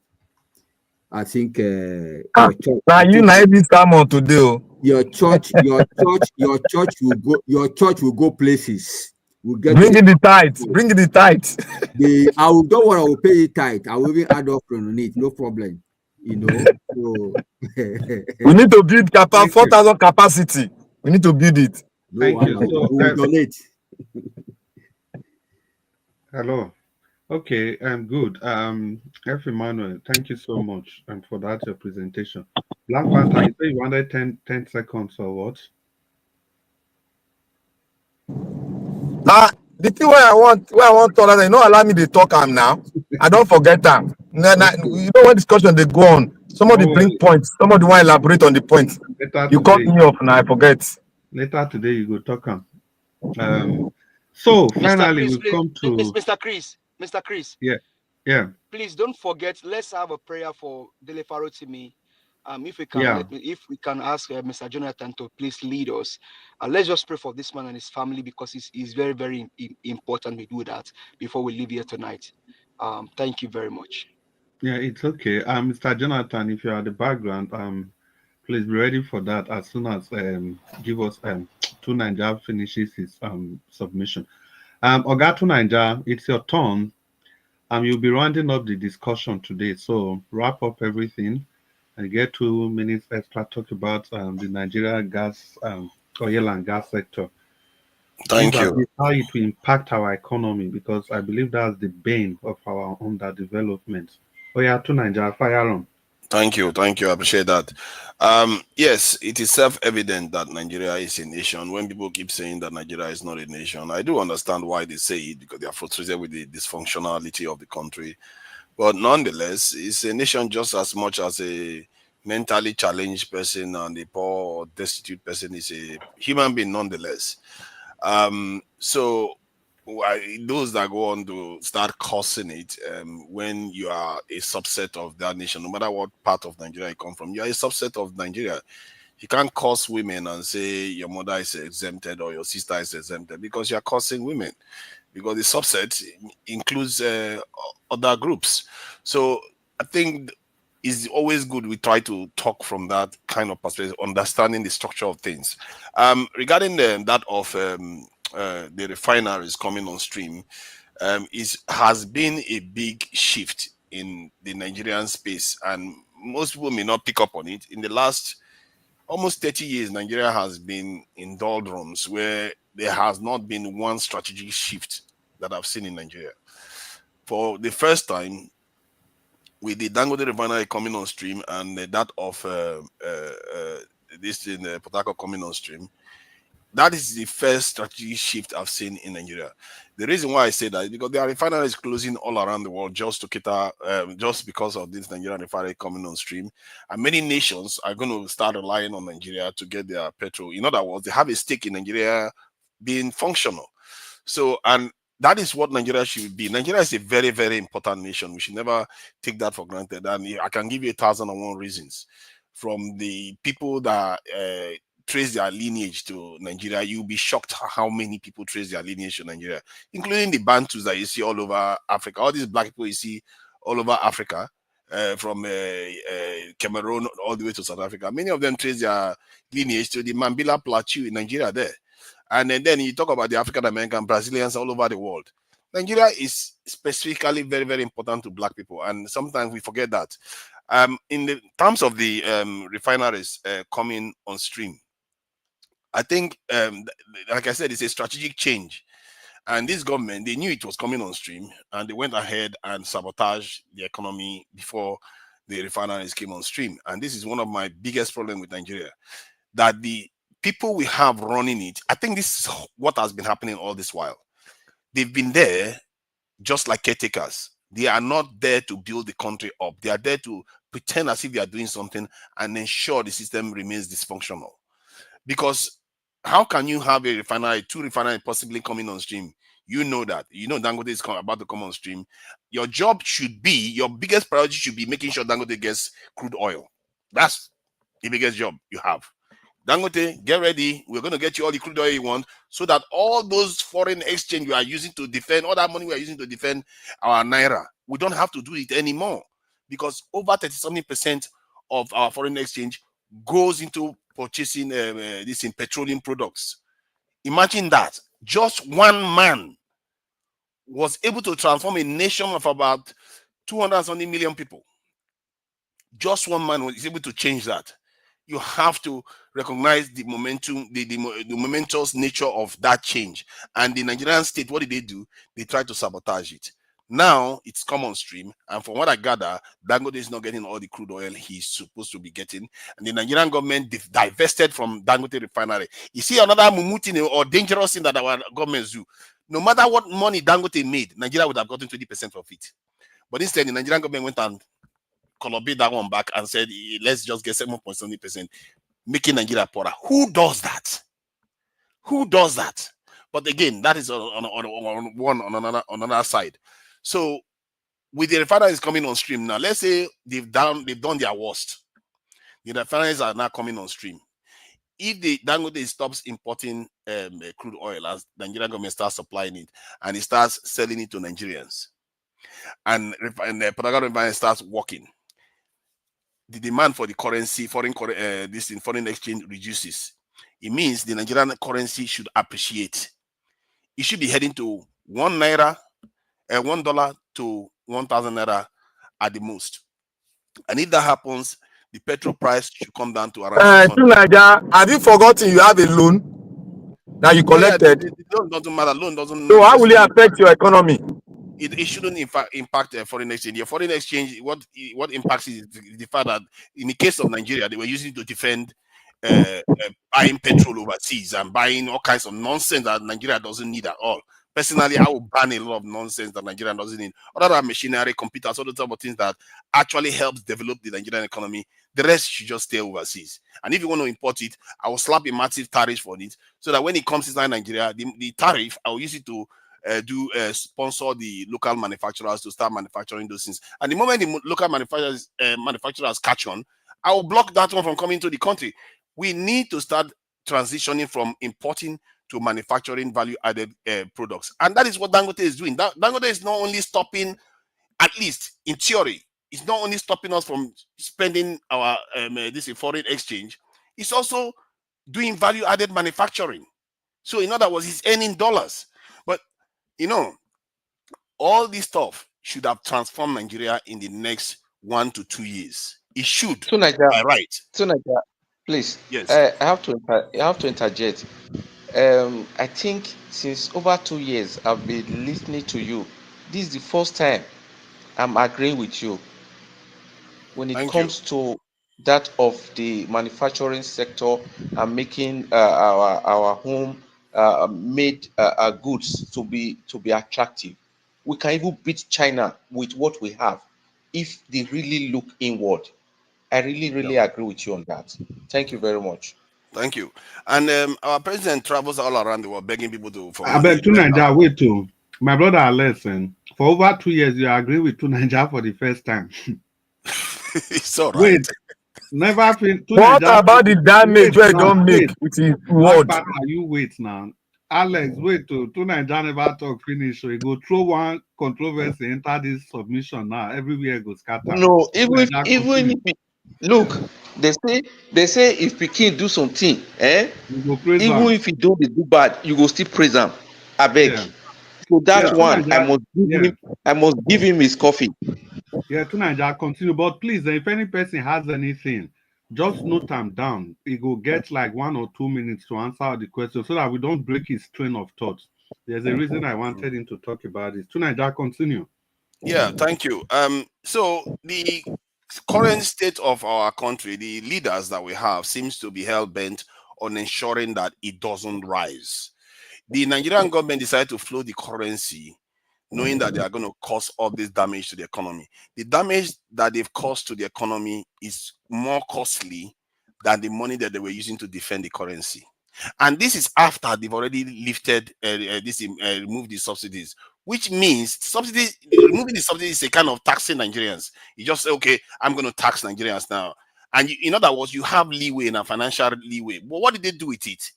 I think your church, sermon today. Your church will go places. We'll get bring in the tithe. Bring in the tithe. Don't worry, I will pay you tithe. I will even add offering on it, no problem. So we need to build 4,000 capacity. We need to build it. Thank you. So, we will donate. Hello. Okay, good. F. Emmanuel, thank you so much for that your presentation. Black Panther, you say you wanted 10 seconds or what? The thing where I want to you know, allow me to talk now. I don't forget them. You know when discussion they go on. Somebody bring points. Somebody want to elaborate on the points. You cut me off now. I forget. Later today you go talk so finally we come to Mr. Chris. Yeah. Please don't forget. Let's have a prayer for Dele Farotimi. If we can, if we can ask Mr. Jonathan to please lead us, let's just pray for this man and his family, because it's very, very important we do that before we leave here tonight. Thank you very much. Yeah, it's okay. Mr. Jonathan, if you're at the background, please be ready for that as soon as give us 2Naija finishes his submission. Oga 2Naija, it's your turn. You'll be rounding up the discussion today, so wrap up everything and get 2 minutes extra talk about the Nigeria gas, oil and gas sector. Thank you. How it will impact our economy, because I believe that's the bane of our underdevelopment. 2Naija, fire on. Thank you. I appreciate that. Yes, it is self-evident that Nigeria is a nation. When people keep saying that Nigeria is not a nation, I do understand why they say it, because they are frustrated with the dysfunctionality of the country. But nonetheless, it's a nation just as much as a mentally challenged person and a poor or destitute person is a human being nonetheless. So those that go on to start causing it, when you are a subset of that nation, no matter what part of Nigeria you come from, you are a subset of Nigeria. You can't curse women and say your mother is exempted or your sister is exempted, because you are cursing women, because the subset includes other groups. So I think it's always good we try to talk from that kind of perspective, understanding the structure of things. Regarding that of the refineries coming on stream, has been a big shift in the Nigerian space, and most people may not pick up on it. In the last almost 30 years, Nigeria has been in doldrums where there has not been one strategic shift that I've seen in Nigeria. For the first time, with the Dangote refinery coming on stream and that of this in Port Harcourt coming on stream, that is the first strategic shift I've seen in Nigeria. The reason why I say that is because there are refineries closing all around the world just to cater, just because of this Nigerian refinery coming on stream. And many nations are going to start relying on Nigeria to get their petrol. In other words, they have a stake in Nigeria being functional. So, and that is what Nigeria should be. Nigeria is a very, very important nation. We should never take that for granted. And I can give you 1,001 reasons. From the people that trace their lineage to Nigeria, you'll be shocked how many people trace their lineage to Nigeria, including the Bantus that you see all over Africa. All these black people you see all over Africa, from Cameroon all the way to South Africa. Many of them trace their lineage to the Mambila Plateau in Nigeria there. And then you talk about the African American, Brazilians all over the world. Nigeria is specifically very, very important to black people. And sometimes we forget that. In the terms of the refineries coming on stream, I think, like I said, it's a strategic change. And this government, they knew it was coming on stream, and they went ahead and sabotaged the economy before the refineries came on stream. And this is one of my biggest problems with Nigeria, that the people we have running it, I think this is what has been happening all this while. They've been there just like caretakers. They are not there to build the country up. They are there to pretend as if they are doing something and ensure the system remains dysfunctional. Because how can you have a refinery, two refineries possibly coming on stream? You know that. You know Dangote is about to come on stream. Your job should be, your biggest priority should be making sure Dangote gets crude oil. That's the biggest job you have. Dangote, get ready. We're going to get you all the crude oil you want, so that all those foreign exchange we are using to defend, all that money we are using to defend our naira, we don't have to do it anymore, because over 30% of our foreign exchange goes into purchasing this in petroleum products. Imagine that. Just one man was able to transform a nation of about 270 million people. Just one man was able to change that. You have to recognize the momentum, the momentous nature of that change. And the Nigerian state, what did they do? They tried to sabotage it. Now it's come on stream, and from what I gather, Dangote is not getting all the crude oil he's supposed to be getting, and the Nigerian government divested from Dangote refinery. You see another mumuti or dangerous thing that our governments do. No matter what money Dangote made, Nigeria would have gotten 20% of it. But instead, the Nigerian government went and colored that one back and said, let's just get 7.70%, making Nigeria poorer. Who does that? Who does that? But again, that is on another side. So with the refineries coming on stream now, let's say they've done their worst. The refineries are now coming on stream. If the Dangote stops importing crude oil, as the Nigerian government starts supplying it, and it starts selling it to Nigerians, and the Port Harcourt refinery starts working, the demand for the currency, foreign exchange reduces. It means the Nigerian currency should appreciate. It should be heading to $1 to 1,000 naira at the most. And if that happens, the petrol price should come down to around 600. Have you forgotten you have a loan that you collected? Yeah, the loan doesn't matter. Loan doesn't. So how will it affect your economy? It shouldn't impact foreign exchange. Your foreign exchange, what impacts is the fact that in the case of Nigeria, they were using it to defend buying petrol overseas and buying all kinds of nonsense that Nigeria doesn't need at all. Personally, I will ban a lot of nonsense that Nigeria doesn't need. Other than machinery, computers, all the type of things that actually helps develop the Nigerian economy. The rest should just stay overseas. And if you want to import it, I will slap a massive tariff for it, so that when it comes inside Nigeria, the tariff, I will use it to sponsor the local manufacturers to start manufacturing those things. And the moment the local manufacturers catch on, I will block that one from coming to the country. We need to start transitioning from importing to manufacturing value-added products, and that is what Dangote is doing. Dangote is not only stopping, at least in theory, it's not only stopping us from spending our this foreign exchange. It's also doing value-added manufacturing. So in other words, he's earning dollars. But you know, all this stuff should have transformed Nigeria in the next 1 to 2 years. It should, by right. Please, Yes. I have to interject. I think since over 2 years I've been listening to you. This is the first time I'm agreeing with you when it comes to that of the manufacturing sector and making our home made goods to be attractive. We can even beat China with what we have if they really look inward. I really agree with you on that. Thank you very much. Thank you. And our president travels all around the world begging people for I money. bet to Nigeria, wait to my brother listen. For over 2 years, you agree with to Nigeria for the first time. It's all right. Wait, never been to What Nigeria. about the damage where don't make with his word? Black Panther, you wait now. Alex, wait to Nigeria never talk finish. So you go throw one controversy, enter this submission now. Everywhere goes scatter. No, even if look, they say if Pikin do something, even if he do bad, you go still praise him. I beg. Yeah. So that one, Nigeria, I must give him his coffee. Yeah, to Nigeria continue. But please, if any person has anything, just note them down. He go get like 1 or 2 minutes to answer the question so that we don't break his train of thought. There's a reason I wanted him to talk about this. To Nigeria continue. Yeah, thank you. So the current state of our country, the leaders that we have, seems to be hell bent on ensuring that it doesn't rise. The Nigerian government decided to float the currency, knowing that they are going to cause all this damage to the economy. The damage that they've caused to the economy is more costly than the money that they were using to defend the currency. And this is after they've already lifted, removed the subsidies, which means removing the subsidies is a kind of taxing Nigerians. You just say, okay, I'm going to tax Nigerians now. And in other words, you have leeway in a financial leeway. But what did they do with it?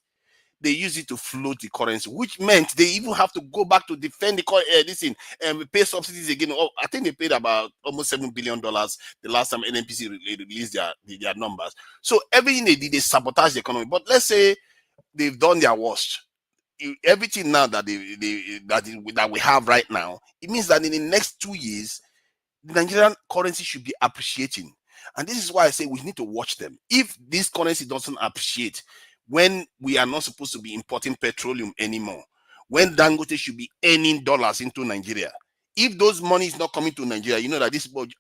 They use it to float the currency, which meant they even have to go back to defend the pay subsidies again. Oh, I think they paid about almost $7 billion the last time NNPC released their numbers. So everything they did, they sabotage the economy. But let's say they've done their worst. Everything now that that we have right now, it means that in the next 2 years, the Nigerian currency should be appreciating. And this is why I say we need to watch them. If this currency doesn't appreciate, when we are not supposed to be importing petroleum anymore, when Dangote should be earning dollars into Nigeria, if those money is not coming to Nigeria, you know that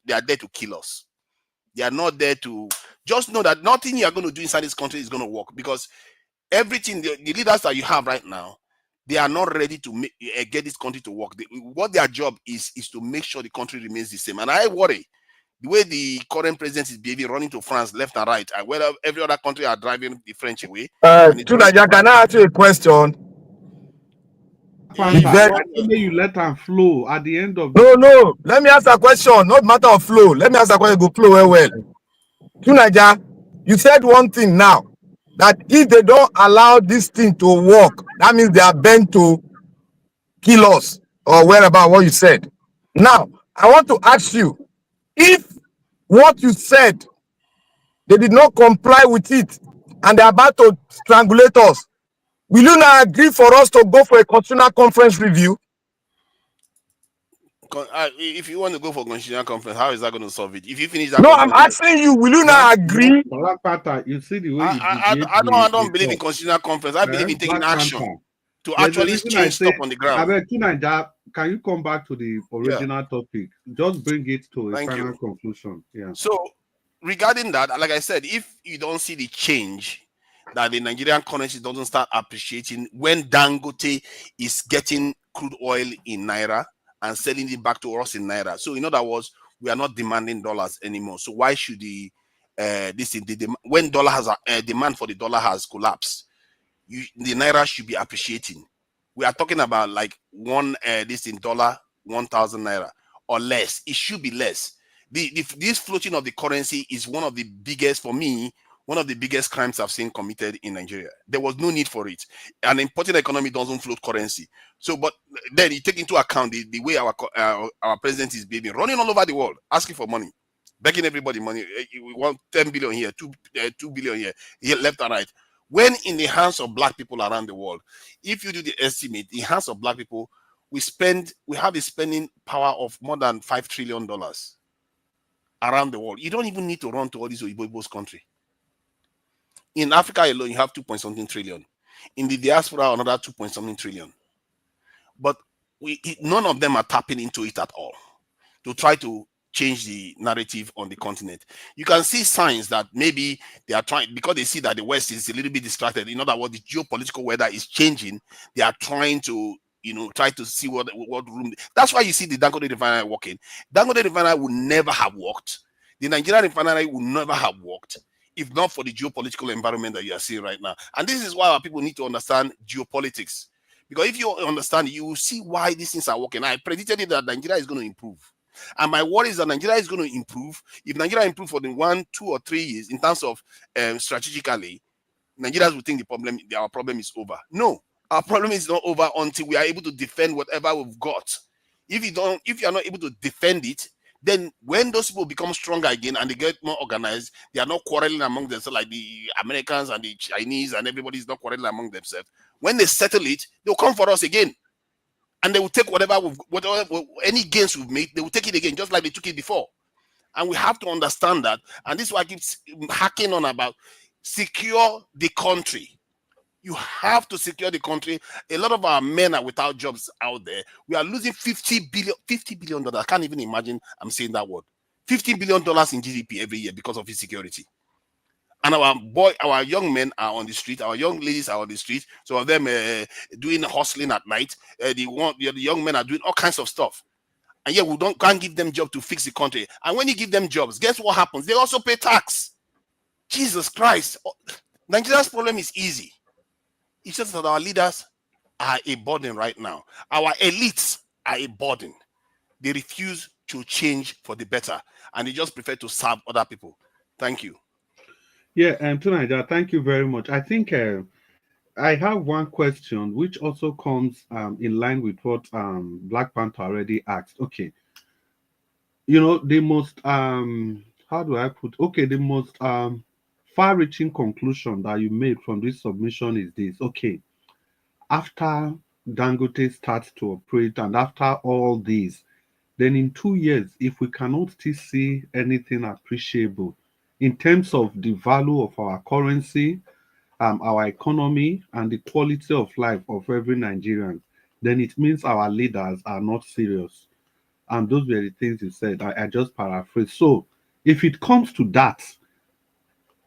they are there to kill us. They are not there to just know that nothing you are going to do inside this country is going to work, because everything, the leaders that you have right now, they are not ready to get this country to work. What their job is to make sure the country remains the same. And I worry the way the current president is behaving, running to France left and right, and whether every other country are driving the French away. Tunaja, can I ask you a question? You let them flow at the end of No. Let me ask a question. Not matter of flow. Let me ask a question. Go flow well. Tunaja, you said one thing now, that if they don't allow this thing to work, that means they are bent to kill us or where about what you said. Now, I want to ask you, if what you said, they did not comply with it and they're about to strangulate us, will you not agree for us to go for a constitutional conference review? If you want to go for constitutional conference, how is that going to solve it? If you finish that, no, I'm asking you, will you not agree? Black Panther, you see the way I don't believe in constitutional conference. I believe in taking action to actually change stuff on the ground. Can you come back to the original topic? Just bring it to a final conclusion. Yeah. So regarding that, like I said, if you don't see the change, that the Nigerian currency doesn't start appreciating when Dangote is getting crude oil in Naira and selling it back to us in Naira. So in other words, we are not demanding dollars anymore. So why should the when dollar has a demand for the dollar has collapsed, the Naira should be appreciating. We are talking about like dollar 1,000 Naira or less. It should be less. This floating of the currency is one of the biggest, for me, one of the biggest crimes I've seen committed in Nigeria. There was no need for it. An important economy doesn't float currency. So, but then you take into account the way our president is behaving, running all over the world, asking for money, begging everybody money. We want 10 billion here, 2 billion here, left and right. When in the hands of black people around the world, if you do the estimate, in the hands of black people, we have a spending power of more than $5 trillion around the world. You don't even need to run to all these Oyibo's country. In Africa alone, you have 2.something trillion. In the diaspora, another 2.something trillion. But none of them are tapping into it at all to try to change the narrative on the continent. You can see signs that maybe they are trying, because they see that the West is a little bit distracted. In other words, the geopolitical weather is changing. They are trying to, try to see what room. That's why you see the Dangote refinery working. Dangote refinery would never have worked. The Nigerian refinery would never have worked if not for the geopolitical environment that you are seeing right now. And this is why our people need to understand geopolitics. Because if you understand, you will see why these things are working. I predicted it that Nigeria is going to improve. And my worry is that Nigeria is going to improve. If Nigeria improves for the 1, 2, or 3 years in terms of strategically, Nigerians will think our problem is over. No, our problem is not over until we are able to defend whatever we've got. If you are not able to defend it, then when those people become stronger again and they get more organized, they are not quarreling among themselves like the Americans and the Chinese and everybody is not quarreling among themselves. When they settle it, they'll come for us again. And they will take whatever any gains we've made, they will take it again, just like they took it before. And we have to understand that. And this is why I keep hacking on about secure the country. You have to secure the country. A lot of our men are without jobs out there. We are losing $50 billion. I can't even imagine I'm saying that word. $50 billion in GDP every year because of insecurity. And our young men are on the street. Our young ladies are on the street. Some of them doing hustling at night. The young men are doing all kinds of stuff. And yet we can't give them jobs to fix the country. And when you give them jobs, guess what happens? They also pay tax. Jesus Christ. Nigeria's problem is easy. It's just that our leaders are a burden right now. Our elites are a burden. They refuse to change for the better. And they just prefer to serve other people. Thank you. Yeah, Tunaja, thank you very much. I think I have one question which also comes in line with what Black Panther already asked. Okay. The most how do I put the most far-reaching conclusion that you made from this submission is this. Okay, after Dangote starts to operate and after all this, then in 2 years, if we cannot still see anything appreciable in terms of the value of our currency, our economy, and the quality of life of every Nigerian, then it means our leaders are not serious. And those were the things you said. I just paraphrase. So if it comes to that,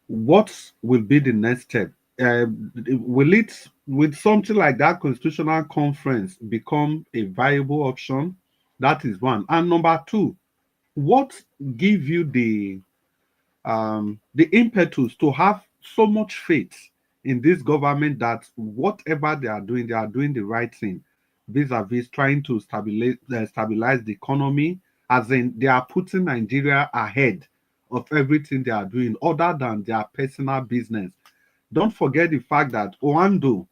what will be the next step? Will something like that constitutional conference become a viable option? That is one. And number two, what give you the impetus to have so much faith in this government that whatever they are doing the right thing, vis-a-vis trying to stabilize the economy, as in they are putting Nigeria ahead of everything they are doing other than their personal business. Don't forget the fact that Oando,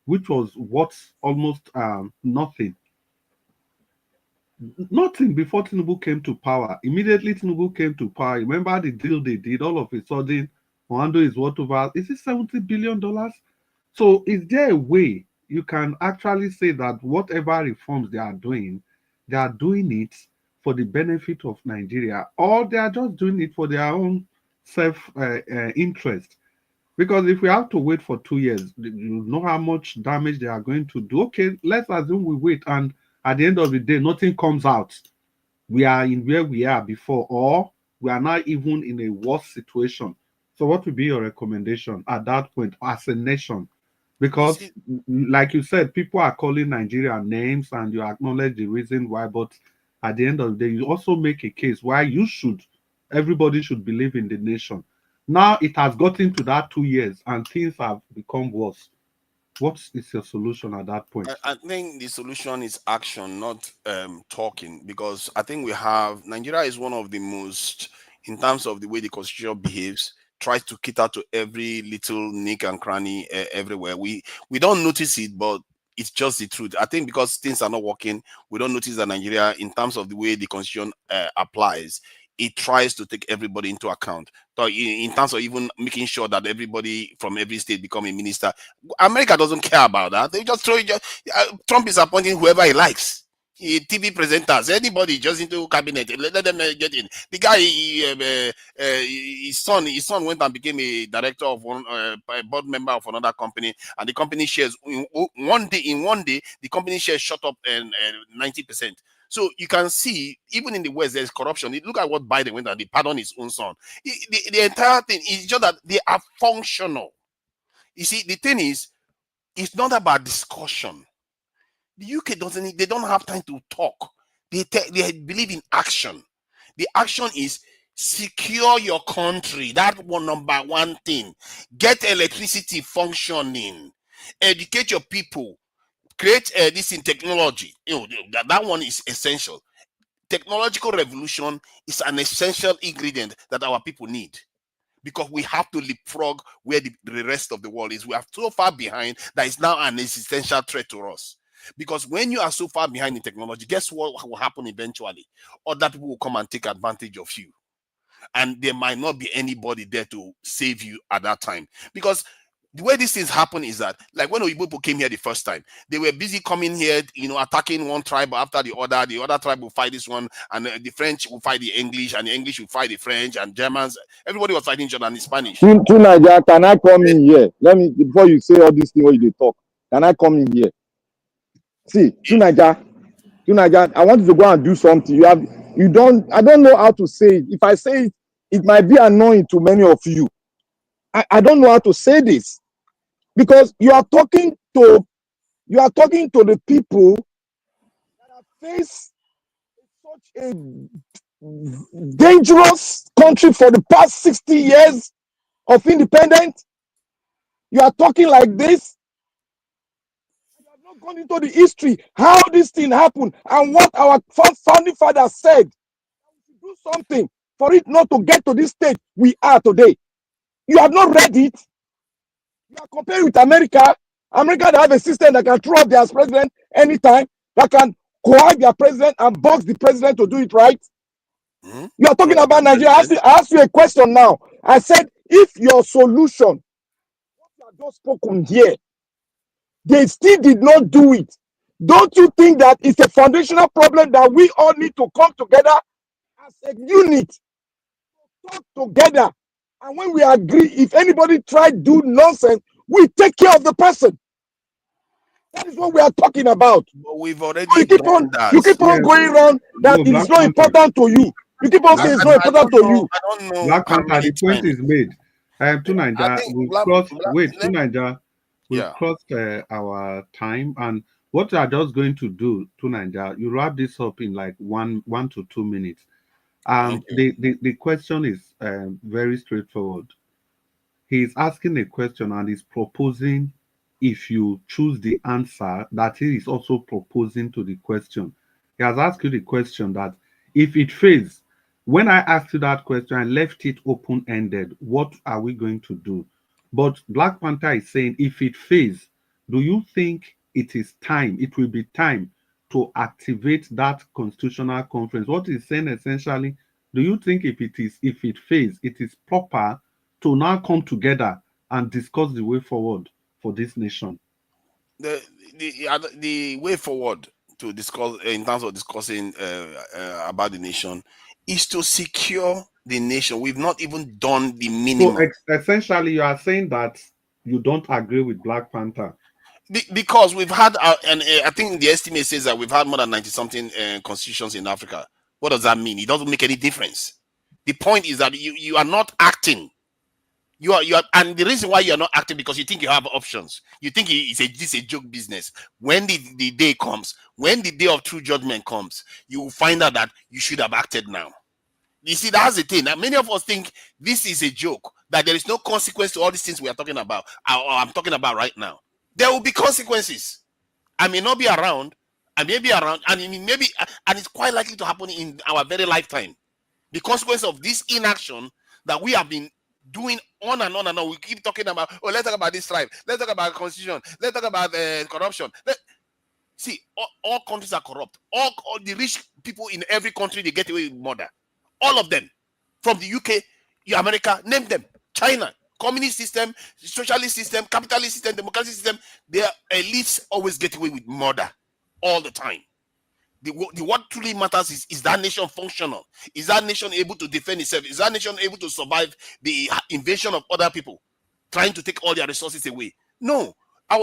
which was worth almost nothing before Tinubu came to power. Immediately Tinubu came to power. Remember the deal they did? All of a sudden, Oando is worth over, is it $70 billion? So is there a way you can actually say that whatever reforms they are doing it for the benefit of Nigeria, or they are just doing it for their own self-interest? Because if we have to wait for 2 years, you know how much damage they are going to do. Okay, let's assume we wait and at the end of the day, nothing comes out. We are in where we are before, or we are not even in a worse situation. So what would be your recommendation at that point as a nation? Because, like you said, people are calling Nigeria names and you acknowledge the reason why, but at the end of the day, you also make a case why everybody should believe in the nation. Now it has gotten to that 2 years and things have become worse. What is your solution at that point? I think the solution is action, not talking, because I think Nigeria is one of the most, in terms of the way the constitution behaves, tries to cater to every little nick and cranny everywhere. We don't notice it, but it's just the truth. I think because things are not working, we don't notice that Nigeria, in terms of the way the constitution applies, it tries to take everybody into account. So in terms of even making sure that everybody from every state become a minister, America doesn't care about that. They just throw it. Trump is appointing whoever he likes. TV presenters, anybody just into cabinet, let them get in. The guy, his son went and became a director of a board member of another company, and the company shares in one day, the company shares shot up 90%. So you can see, even in the West, there's corruption. Look at what Biden went and did, pardon his own son. The entire thing is just that they are functional. You see, the thing is, it's not about discussion. The UK they don't have time to talk. They believe in action. The action is secure your country. That one number one thing. Get electricity functioning. Educate your people. Create this in technology. That one is essential. Technological revolution is an essential ingredient that our people need, because we have to leapfrog where the rest of the world is. We are so far behind that it's now an existential threat to us. Because when you are so far behind in technology, guess what will happen eventually? Other people will come and take advantage of you. And there might not be anybody there to save you at that time. Because the way these things happen is that, like when Oyibo people came here the first time, they were busy coming here, attacking one tribe after the other tribe will fight this one, and the French will fight the English, and the English will fight the French, and Germans. Everybody was fighting each other, and the Spanish. To Nigeria, can I come in here? Let me, before you say all these things where you talk, can I come in here? See, to Nigeria, I want you to go and do something. I don't know how to say it. If I say it, it might be annoying to many of you. I don't know how to say this, because you are talking to the people that have faced such a dangerous country for the past 60 years of independence. You are talking like this. You have not gone into the history, how this thing happened, and what our founding fathers said. We should do something for it not to get to this stage we are today. You have not read it. You are comparing with America. America, they have a system that can throw up their president anytime, that can coerce their president and box the president to do it right. Mm-hmm. You are talking about Nigeria. I asked you a question now. I said, if your solution, what you have just spoken here, they still did not do it, don't you think that it's a foundational problem that we all need to come together as a unit, talk together, and when we agree, if anybody try to do nonsense, we take care of the person. That is what we are talking about. But we've already you keep on going around that it's not important to you. You keep on saying it's not important to you. I don't know. Black Panther, the point is made. To Nigeria, we've crossed our time, and what we are just going to do to Nigeria, you wrap this up in like one to 2 minutes. The question is very straightforward. He's asking a question and he's proposing, if you choose the answer, that he is also proposing to the question. He has asked you the question that if it fails, when I asked you that question, I left it open-ended. What are we going to do? But Black Panther is saying, if it fails, do you think it will be time to activate that constitutional conference? What he's saying essentially, do you think if it fails, it is proper to now come together and discuss the way forward for this nation? The way forward to discuss, in terms of discussing about the nation, is to secure the nation. We've not even done the minimum. So essentially, you are saying that you don't agree with Black Panther. Because we've had, and I think the estimate says that we've had more than 90-something constitutions in Africa. What does that mean? It doesn't make any difference. The point is that you are not acting. You are, and the reason why you are not acting because you think you have options. You think this is a joke business. When the day comes, when the day of true judgment comes, you will find out that you should have acted now. You see, that's the thing. Now, many of us think this is a joke, that there is no consequence to all these things we are talking about, or I'm talking about right now. There will be consequences. I may not be around, I may be around, and it's quite likely to happen in our very lifetime. The consequence of this inaction that we have been doing on and on and on. We keep talking about, let's talk about this tribe, let's talk about constitution, let's talk about corruption. See, all countries are corrupt. All the rich people in every country, they get away with murder. All of them, from the UK, America, name them, China, communist system, socialist system, capitalist system, democratic system, their elites always get away with murder all the time. What truly matters is that nation functional? Is that nation able to defend itself? Is that nation able to survive the invasion of other people trying to take all their resources away? No.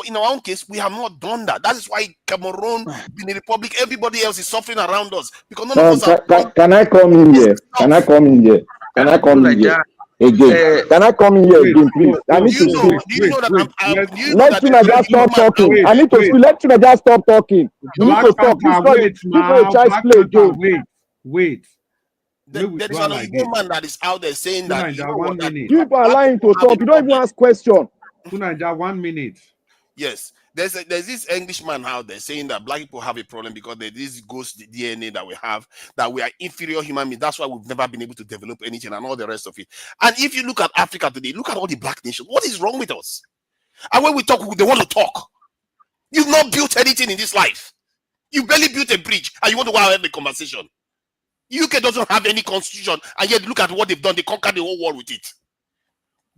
In our own case, we have not done that. That is why Cameroon, Benin Republic, everybody else is suffering around us because none of us are. Can I come in here? Can I come in here? Can I come in here again? Can I come in here again, please? I need to speak. Let Tunaja stop talking. I need to speak. Let Tunaja stop talking. You need to stop. This is not a child's play again. Wait. There is an woman that is out there saying that you are lying to talk. You don't even ask questions. Tunaja, 1 minute. Yes, there's this Englishman out there saying that black people have a problem because there's this ghost DNA that we have, that we are inferior human beings. That's why we've never been able to develop anything and all the rest of it. And if you look at Africa today, look at all the black nations. What is wrong with us? And when we talk, they want to talk. You've not built anything in this life. You barely built a bridge, and you want to have a conversation. UK doesn't have any constitution, and yet look at what they've done. They conquered the whole world with it.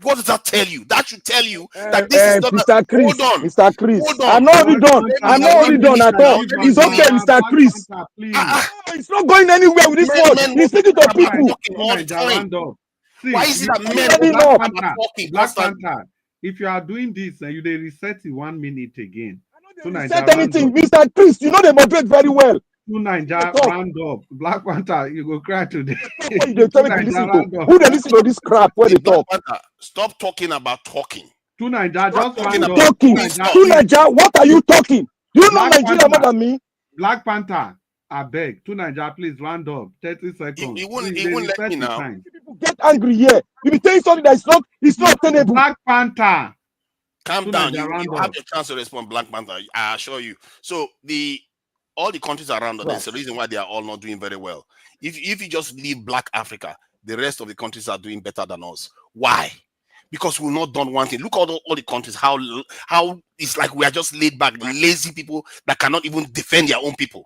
What does that tell you? That should tell you that this is not Mr. Chris. Hold on. Mr. Chris. Hold on. I'm not already done. I'm not already done at all. It's okay, Mr. Chris. It's not going anywhere with this one. He's speaking to people. Why is it that men are talking Black Panther? If you are doing this, you they reset it 1 minute again. Reset anything, Mr. Chris. You know they moderate very well. Naija round up. Black Panther, you go cry today. Who they listen to this crap where they talk? Stop talking about talking. To Naija, just round up. Talking. To Naija, what are you talking? You know Nigeria more than me. Black Panther, I beg. To Naija, please round up. 30 seconds. He won't let me now. People get angry here. You be saying something that is not tenable. Black Panther. Calm down. You have a chance to respond, Black Panther. I assure you. So all the countries around us, there's a reason why they are all not doing very well. If you just leave Black Africa, the rest of the countries are doing better than us. Why? Because we've not done one thing. Look at all the countries, how it's like we are just laid back, lazy people that cannot even defend their own people.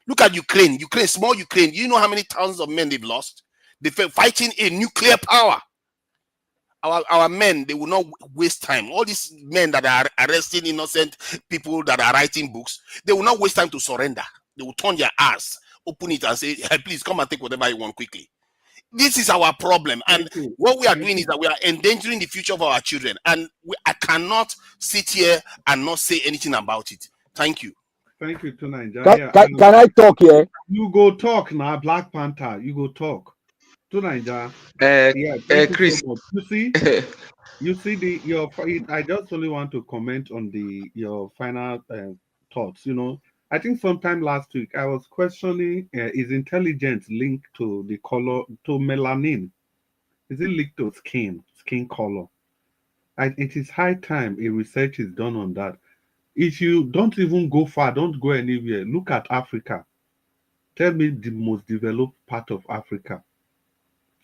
Look at Ukraine, small Ukraine. You know how many thousands of men they've lost? They're fighting a nuclear power. Our men, they will not waste time. All these men that are arresting innocent people that are writing books, they will not waste time to surrender. They will turn their ass, open it and say, hey, please come and take whatever you want quickly. This is our problem. And what we are doing is that we are endangering the future of our children. And I cannot sit here and not say anything about it. Thank you. Thank you, Tunaja. Can I talk here? You go talk now, Black Panther. You go talk. Tunaja. Chris. You see I just only want to comment on your final thoughts. You know, I think sometime last week I was questioning is intelligence linked to the color, to melanin? Is it linked to skin color? It is high time a research is done on that. If you don't even go far, don't go anywhere. Look at Africa. Tell me the most developed part of Africa.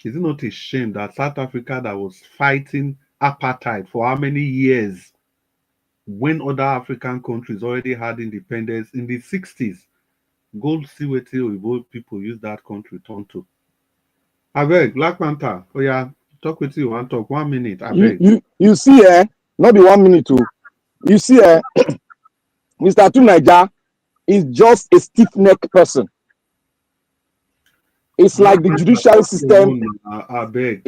Is it not a shame that South Africa, that was fighting apartheid for how many years, when other African countries already had independence in the 60s, go see what the people use that country turn to? I beg, Black Panther, talk with you and talk 1 minute. I beg. You see, not the 1 minute too. You see, Mr. Tunaja is just a stiff-necked person. It's like the judicial system. Wait.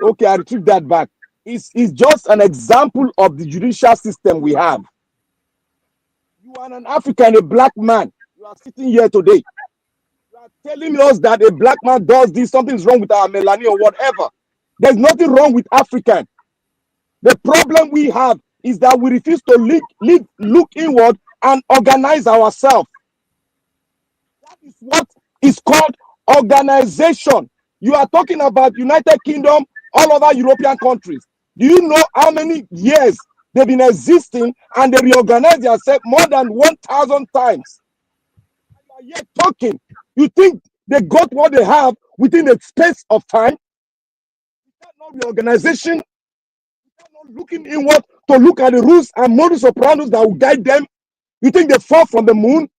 Okay, I retrieve that back. It's just an example of the judicial system we have. You are an African, a black man. You are sitting here today. You are telling us that a black man does this, something's wrong with our melanin or whatever. There's nothing wrong with African. The problem we have is that we refuse to look inward and organize ourselves. That is what is called organization. You are talking about United Kingdom, all over European countries. Do you know how many years they've been existing and they reorganize themselves more than 1,000 times? You are yet talking. You think they got what they have within the space of time? Is that not reorganization? Is that not looking inward to look at the rules and modus operandi that will guide them? You think they fall from the moon?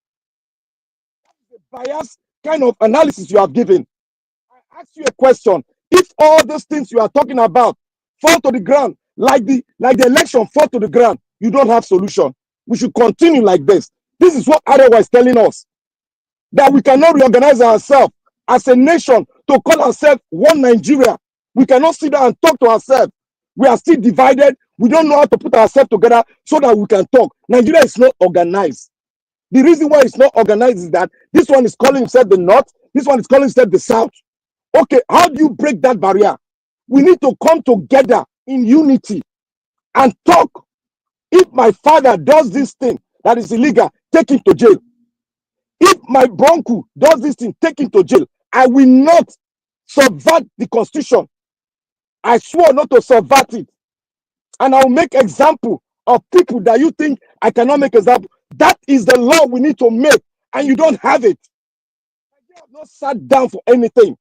That is a biased kind of analysis you have given. I ask you a question. If all those things you are talking about fall to the ground, like the election fall to the ground, you don't have solution. We should continue like this. This is what Arewa is telling us, that we cannot reorganize ourselves as a nation to call ourselves one Nigeria. We cannot sit down and talk to ourselves. We are still divided. We don't know how to put ourselves together so that we can talk. Nigeria is not organized. The reason why it's not organized is that this one is calling himself the North, this one is calling himself the South. Okay, how do you break that barrier? We need to come together in unity and talk. If my father does this thing that is illegal, take him to jail. If my bronco does this thing, take him to jail. I will not subvert the constitution. I swore not to subvert it. And I'll make example of people that you think I cannot make example. That is the law we need to make, and you don't have it. I have not sat down for anything.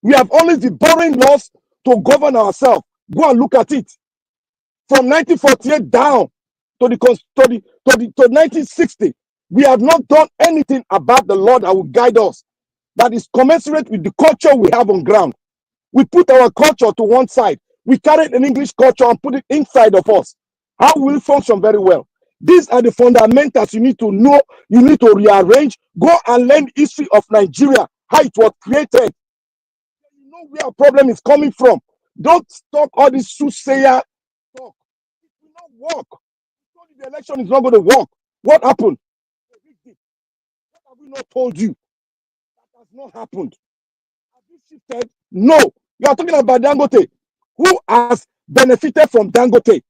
We have always been borrowing laws to govern ourselves. Go and look at it. From 1948 down to 1960, we have not done anything about the law that will guide us, that is commensurate with the culture we have on ground. We put our culture to one side. We carried an English culture and put it inside of us. How will it function very well? These are the fundamentals you need to know. You need to rearrange. Go and learn history of Nigeria, how it was created. You know where our problem is coming from. Don't talk all this soothsayer talk. It will not work. The election is not going to work. What happened? What have we not told you? That has not happened. Have you shifted? No. You are talking about Dangote. Who has benefited from Dangote?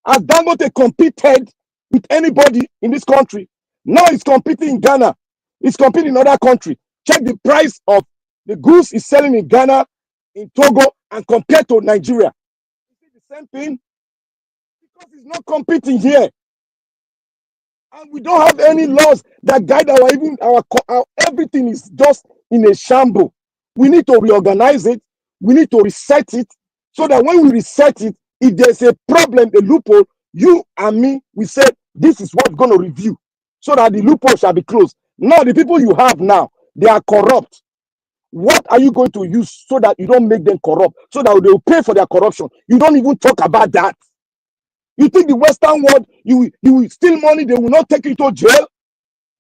Has Dangote competed with anybody in this country? Now it's competing in Ghana. It's competing in other countries. Check the price of the goods is selling in Ghana, in Togo, and compared to Nigeria. Is it the same thing? Because it's not competing here. And we don't have any laws that guide our everything is just in a shambles. We need to reorganize it. We need to reset it so that when we reset it, if there's a problem, a loophole, you and me, we said this is what we're going to review so that the loophole shall be closed. Now, the people you have now, they are corrupt. What are you going to use so that you don't make them corrupt, so that they will pay for their corruption? You don't even talk about that. You think the Western world, you will steal money, they will not take you to jail?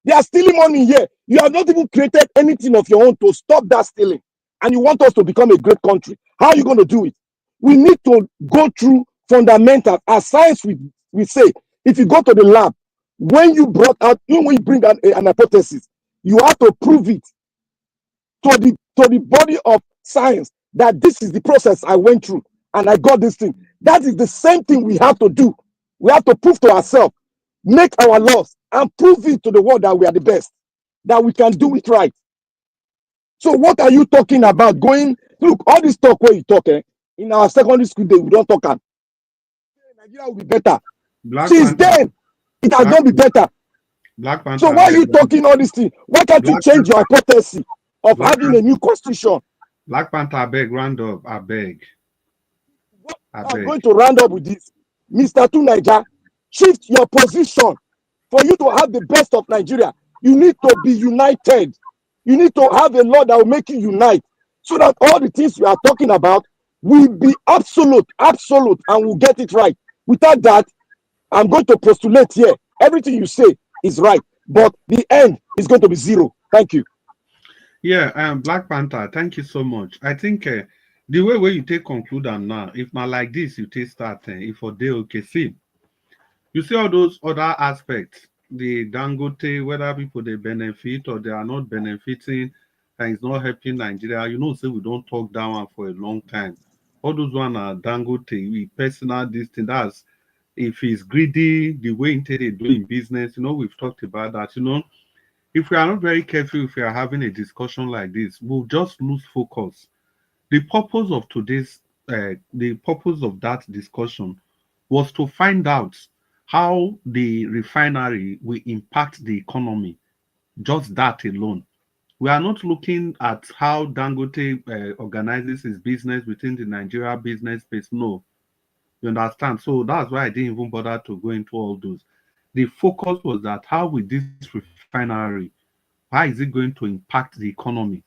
They are stealing money here. You have not even created anything of your own to stop that stealing. And you want us to become a great country. How are you going to do it? We need to go through fundamentals. As science, we say, if you go to the lab, when you bring out an hypothesis, you have to prove it to the body of science that this is the process I went through and I got this thing. That is the same thing we have to do. We have to prove to ourselves, make our laws, and prove it to the world that we are the best, that we can do it right. So what are you talking about? Look, all this talk where you talk, in our secondary school day, we don't talk. Nigeria will be better. Since then, it has not been better. Black Panther. So why are you talking all these things? Why can't you change your hypothesis of having a new constitution? Black Panther, I beg, round up, I beg. I'm going to round up with this. Mr. Tunaija, shift your position. For you to have the best of Nigeria, you need to be united. You need to have a law that will make you unite so that all the things we are talking about will be absolute, and we'll get it right. Without that, I'm going to postulate here. Everything you say is right, but the end is going to be zero. Thank you. Yeah, Black Panther, thank you so much. I think the way where you take conclude and now, if not like this, you take start, if for day okay, see. You see all those other aspects, the Dangote, whether people they benefit or they are not benefiting, and it's not helping Nigeria. You know, say we don't talk down for a long time. All those one are Dangote, we personal this thing. That's if he's greedy, the way into they doing business, we've talked about that. If we are not very careful, if we are having a discussion like this, we'll just lose focus. The purpose of the purpose of that discussion was to find out how the refinery will impact the economy. Just that alone. We are not looking at how Dangote organizes his business within the Nigeria business space. No, you understand? So that's why I didn't even bother to go into all those. The focus was that how will this refinery, how is it going to impact the economy?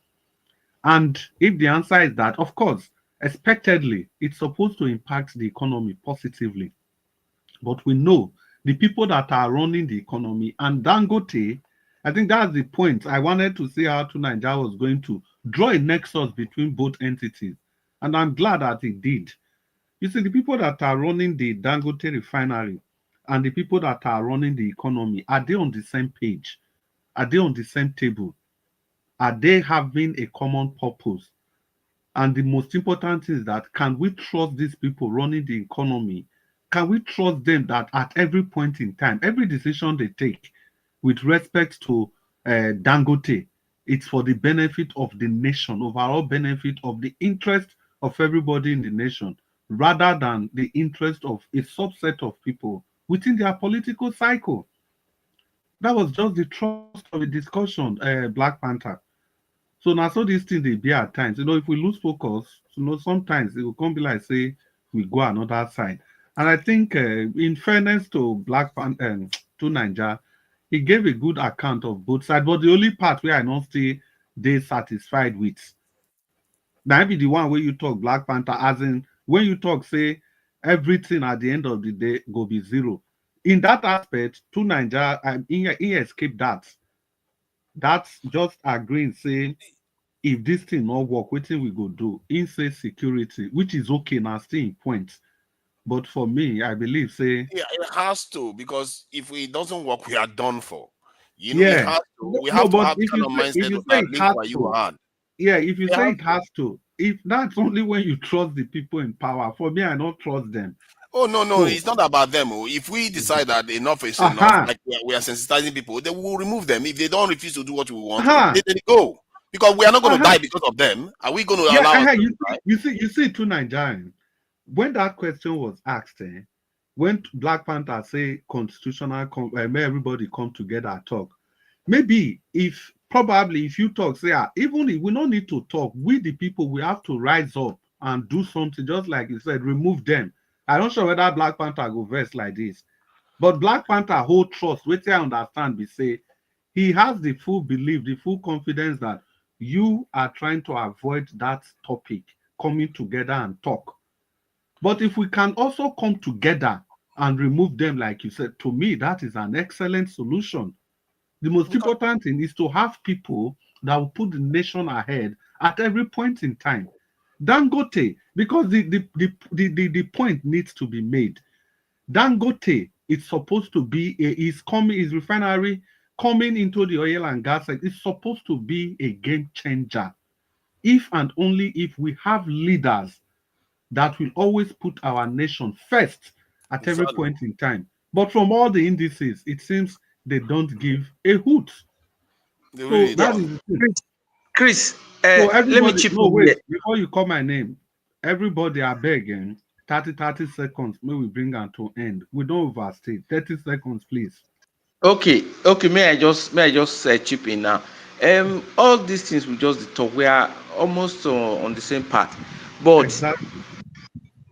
And if the answer is that, of course, expectedly, it's supposed to impact the economy positively. But we know the people that are running the economy and Dangote, I think that's the point. I wanted to see how to Nigeria was going to draw a nexus between both entities. And I'm glad that it did. You see, the people that are running the Dangote refinery and the people that are running the economy, are they on the same page? Are they on the same table? Are they having a common purpose? And the most important thing is that can we trust these people running the economy? Can we trust them that at every point in time, every decision they take with respect to Dangote, it's for the benefit of the nation, overall benefit of the interest of everybody in the nation, rather than the interest of a subset of people within their political cycle? That was just the trust of the discussion, Black Panther. So now, so these things they be at times. If we lose focus, sometimes it will come be like say we go another side. And I think, in fairness to to Niger, he gave a good account of both sides. But the only part where I not stay they satisfied with, now be the one where you talk Black Panther, as in when you talk say everything at the end of the day go be zero. In that aspect, to Niger, he escaped that. That's just agreeing, say if this thing not work, wetin we go do? Im say security, which is okay now, still in point. But for me, I believe say Yeah, it has to, because if it doesn't work, we are done for. It yeah. has to. We No, have to but have the kind of if mindset you say that it link has where you to, had. yeah, if you It say has it has to, if that's only when you trust the people in power. For me, I don't trust them. Oh no, So it's not about them. Oh. If we decide that enough is enough, aha, like we are sensitizing people, then we will remove them. If they don't refuse to do what we want, aha, they go. Because we are not going to aha. die because of them. Are we going to Yeah, allow aha. ourselves to die? You see, two Nigerians. When that question was asked, when Black Panther say constitutional, may everybody come together talk. Maybe if probably if you talk, say, even if we don't need to talk, we the people we have to rise up and do something, just like you said, remove them. I don't sure whether Black Panther go verse like this, but Black Panther hold trust, which I understand, we say he has the full belief, the full confidence that you are trying to avoid that topic, coming together and talk. But if we can also come together and remove them, like you said, to me, that is an excellent solution. The most important thing is to have people that will put the nation ahead at every point in time. Dangote, because the point needs to be made. Dangote is supposed to be his refinery coming into the oil and gas sector. It's supposed to be a game changer. If and only if we have leaders that will always put our nation first at every Exactly. point in time. But from all the indices, it seems they don't give a hoot. They So really that don't. is the thing. Chris, So let me everybody, chip no, in wait, here. before you call my name, everybody are begging 30 seconds. May we bring on to end. We don't overstay. 30 seconds, please. Okay. May I just chip in now? All these things we just talk, we are almost on the same path, but Exactly.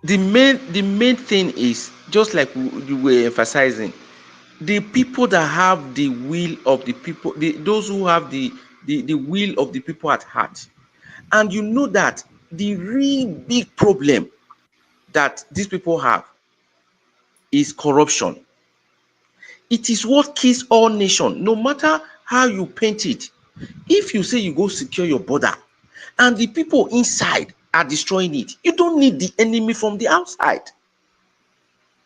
the main thing is just like you were emphasizing, the people that have the will of the people, those who have the will of the people at heart, and you know that the real big problem that these people have is corruption. It is what kills all nations, no matter how you paint it. If you say you go secure your border and the people inside are destroying it, you don't need the enemy from the outside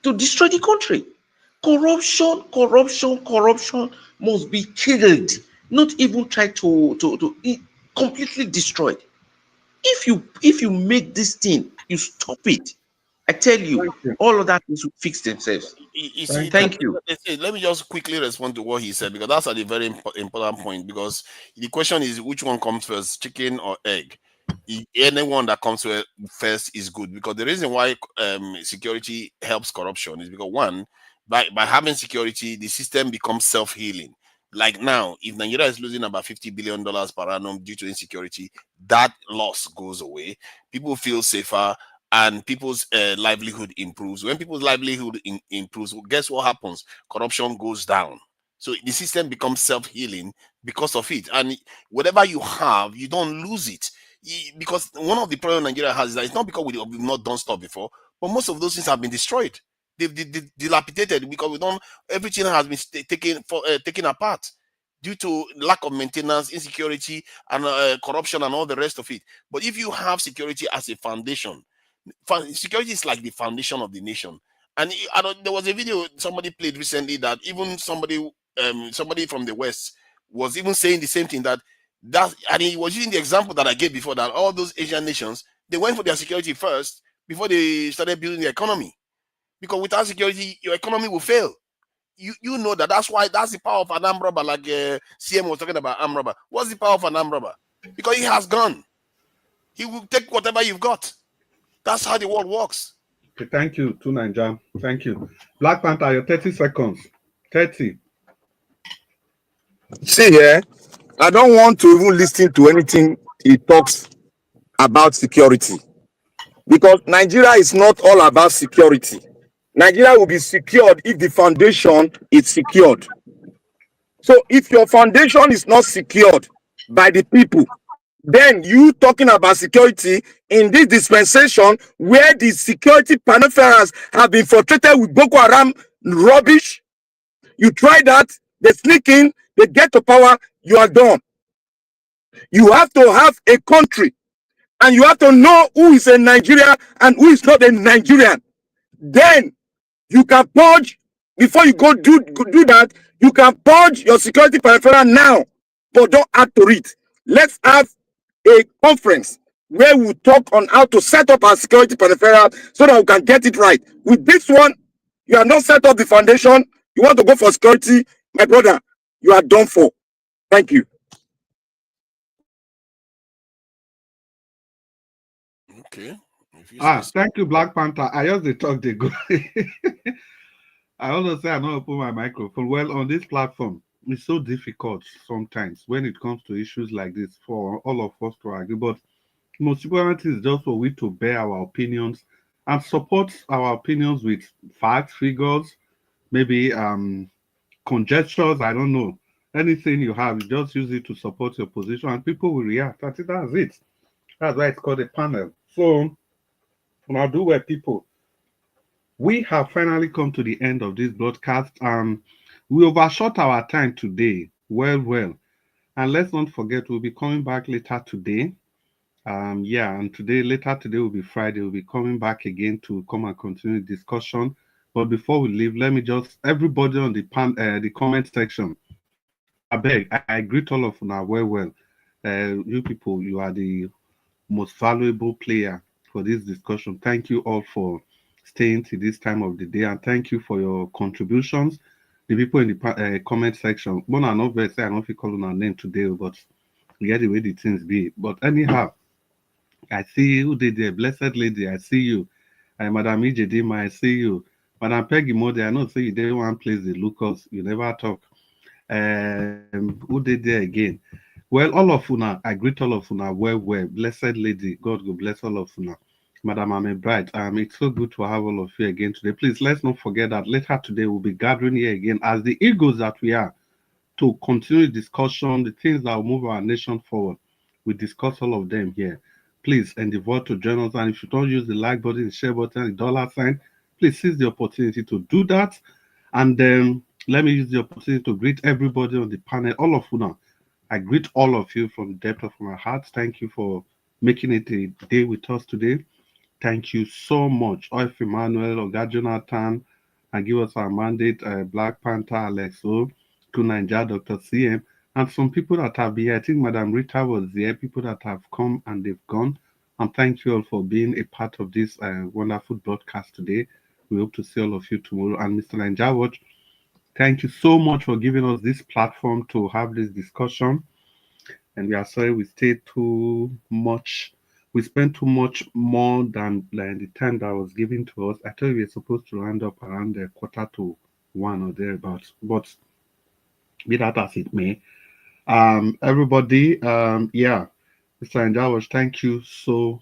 to destroy the country. Corruption must be killed, not even try to completely destroyed. If you make this thing You stop it. I tell you, all of that things will fix themselves. You see, Thank you. let me just quickly respond to what he said, because that's a very important point. Because the question is, which one comes first, chicken or egg? Anyone that comes first is good, because the reason why security helps corruption is because, one, by having security, the system becomes self-healing. Like now, if Nigeria is losing about $50 billion per annum due to insecurity, that loss goes away. People feel safer, and people's livelihood improves. When people's livelihood improves, well, guess what happens? Corruption goes down. So the system becomes self-healing because of it. And whatever you have, you don't lose it. Because one of the problems Nigeria has is that it's not because we've not done stuff before, but most of those things have been destroyed. They've dilapidated because we don't. Everything has been taken apart due to lack of maintenance, insecurity, and corruption, and all the rest of it. But if you have security as a foundation, security is like the foundation of the nation. And there was a video somebody played recently that even somebody from the West was even saying the same thing, and he was using the example that I gave before, that all those Asian nations, they went for their security first before they started building the economy. Because without security, your economy will fail. You know that's why that's the power of an armed robber, like CM was talking about armed robber. What's the power of an armed robber? Because he has gun. He will take whatever you've got. That's how the world works. Okay, thank you, Tunanja. Thank you. Black Panther, your 30 seconds. 30. See, I don't want to even listen to anything he talks about security, because Nigeria is not all about security. Nigeria will be secured if the foundation is secured. So if your foundation is not secured by the people, then you talking about security in this dispensation where the security peripherals have been infiltrated with Boko Haram rubbish, you try that, they sneak in, they get to power, you are done. You have to have a country, and you have to know who is a Nigerian and who is not a Nigerian. Then you can purge, before you go do that, you can purge your security peripheral now, but don't add to it. Let's have a conference where we talk on how to set up our security peripheral so that we can get it right. With this one, you are not set up the foundation, you want to go for security, my brother, you are done for. Thank you. Okay. Thank you, Black Panther. I just the talk they go. I also say I don't open my microphone. Well, on this platform, it's so difficult sometimes when it comes to issues like this for all of us to argue. But most important is just for we to bear our opinions and support our opinions with facts, figures, maybe conjectures. I don't know. Anything you have, you just use it to support your position, and people will react. That's it. That's why it's called a panel. So, now do well, people. We have finally come to the end of this broadcast. We overshot our time today. Well. And let's not forget, we'll be coming back later today. And later today will be Friday. We'll be coming back again to come and continue the discussion. But before we leave, let me just, everybody on the comment section, I beg, I greet all of you now well. You people, you are the most valuable player for this discussion. Thank you all for staying to this time of the day, and thank you for your contributions. The people in the comment section, one are not very say I don't feel calling our name today, but we get the way the things be. But anyhow, I see who did there, blessed lady. I see you, Madam Ijedima. I see you, Madam Peggy Mode. I know say you didn't want to place the Lucas. You never talk. Who did there again? Well, all of you now, I greet all of you now. Well. Blessed lady, God will bless all of you now. Madam Ame Bright, it's so good to have all of you again today. Please, let's not forget that later today we'll be gathering here again as the eagles that we are to continue the discussion, the things that will move our nation forward. We discuss all of them here. Please endeavor to join us. And if you don't use the like button, the share button, the dollar sign, please seize the opportunity to do that. And then let me use the opportunity to greet everybody on the panel, all of you now. I greet all of you from the depth of my heart. Thank you for making it a day with us today. Thank you so much. Oif Emmanuel, Oga Jonathan, and give us our mandate, Black Panther, Alexo, Tunanja, Dr. CM, and some people that have been here. I think Madam Rita was there, people that have come and they've gone, And thank you all for being a part of this wonderful broadcast today. We hope to see all of you tomorrow. And Mr. Nanjawaj, thank you so much for giving us this platform to have this discussion. And we are sorry we stayed too much. We spent too much more than the time that was given to us. I thought we were supposed to round up around the 1:45 or thereabouts. But be that as it may, everybody, yeah, Mr. Anjawash, thank you so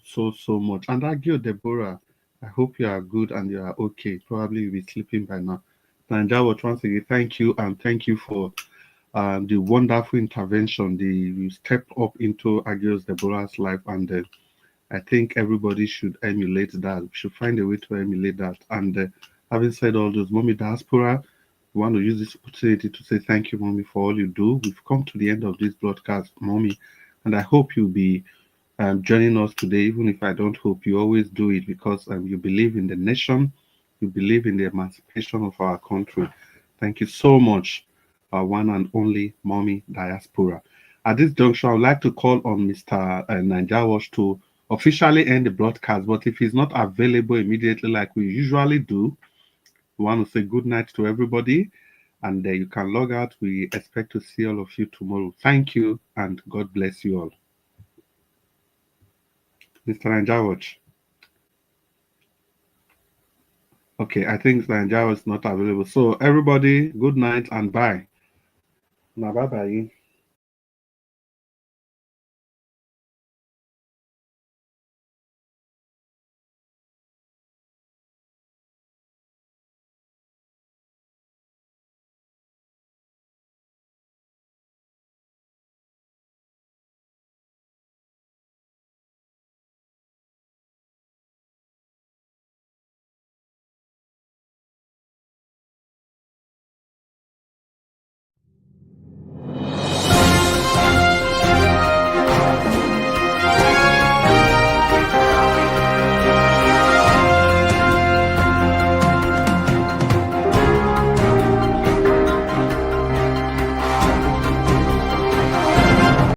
much. And Agio Deborah, I hope you are good and you are okay. Probably you'll be sleeping by now. Mr. Anjawash, once again, thank you, and thank you for the wonderful intervention. You stepped up into Agio Deborah's life, and I think everybody should emulate that. We should find a way to emulate that. And having said all those, Mommy Diaspora, we want to use this opportunity to say thank you, Mommy, for all you do. We've come to the end of this broadcast, Mommy, and I hope you'll be joining us today. Even if I don't hope, you always do it because you believe in the nation, you believe in the emancipation of our country. Thank you so much, our one and only Mommy Diaspora. At this juncture, I would like to call on Mr. Nanjawash to officially end the broadcast, but if he's not available immediately like we usually do, we want to say good night to everybody, and you can log out. We expect to see all of you tomorrow. Thank you, and God bless you all. Mr. Nanjawach. Okay, I think Mr. Nanjawach is not available. So everybody, good night and bye. Now, bye-bye.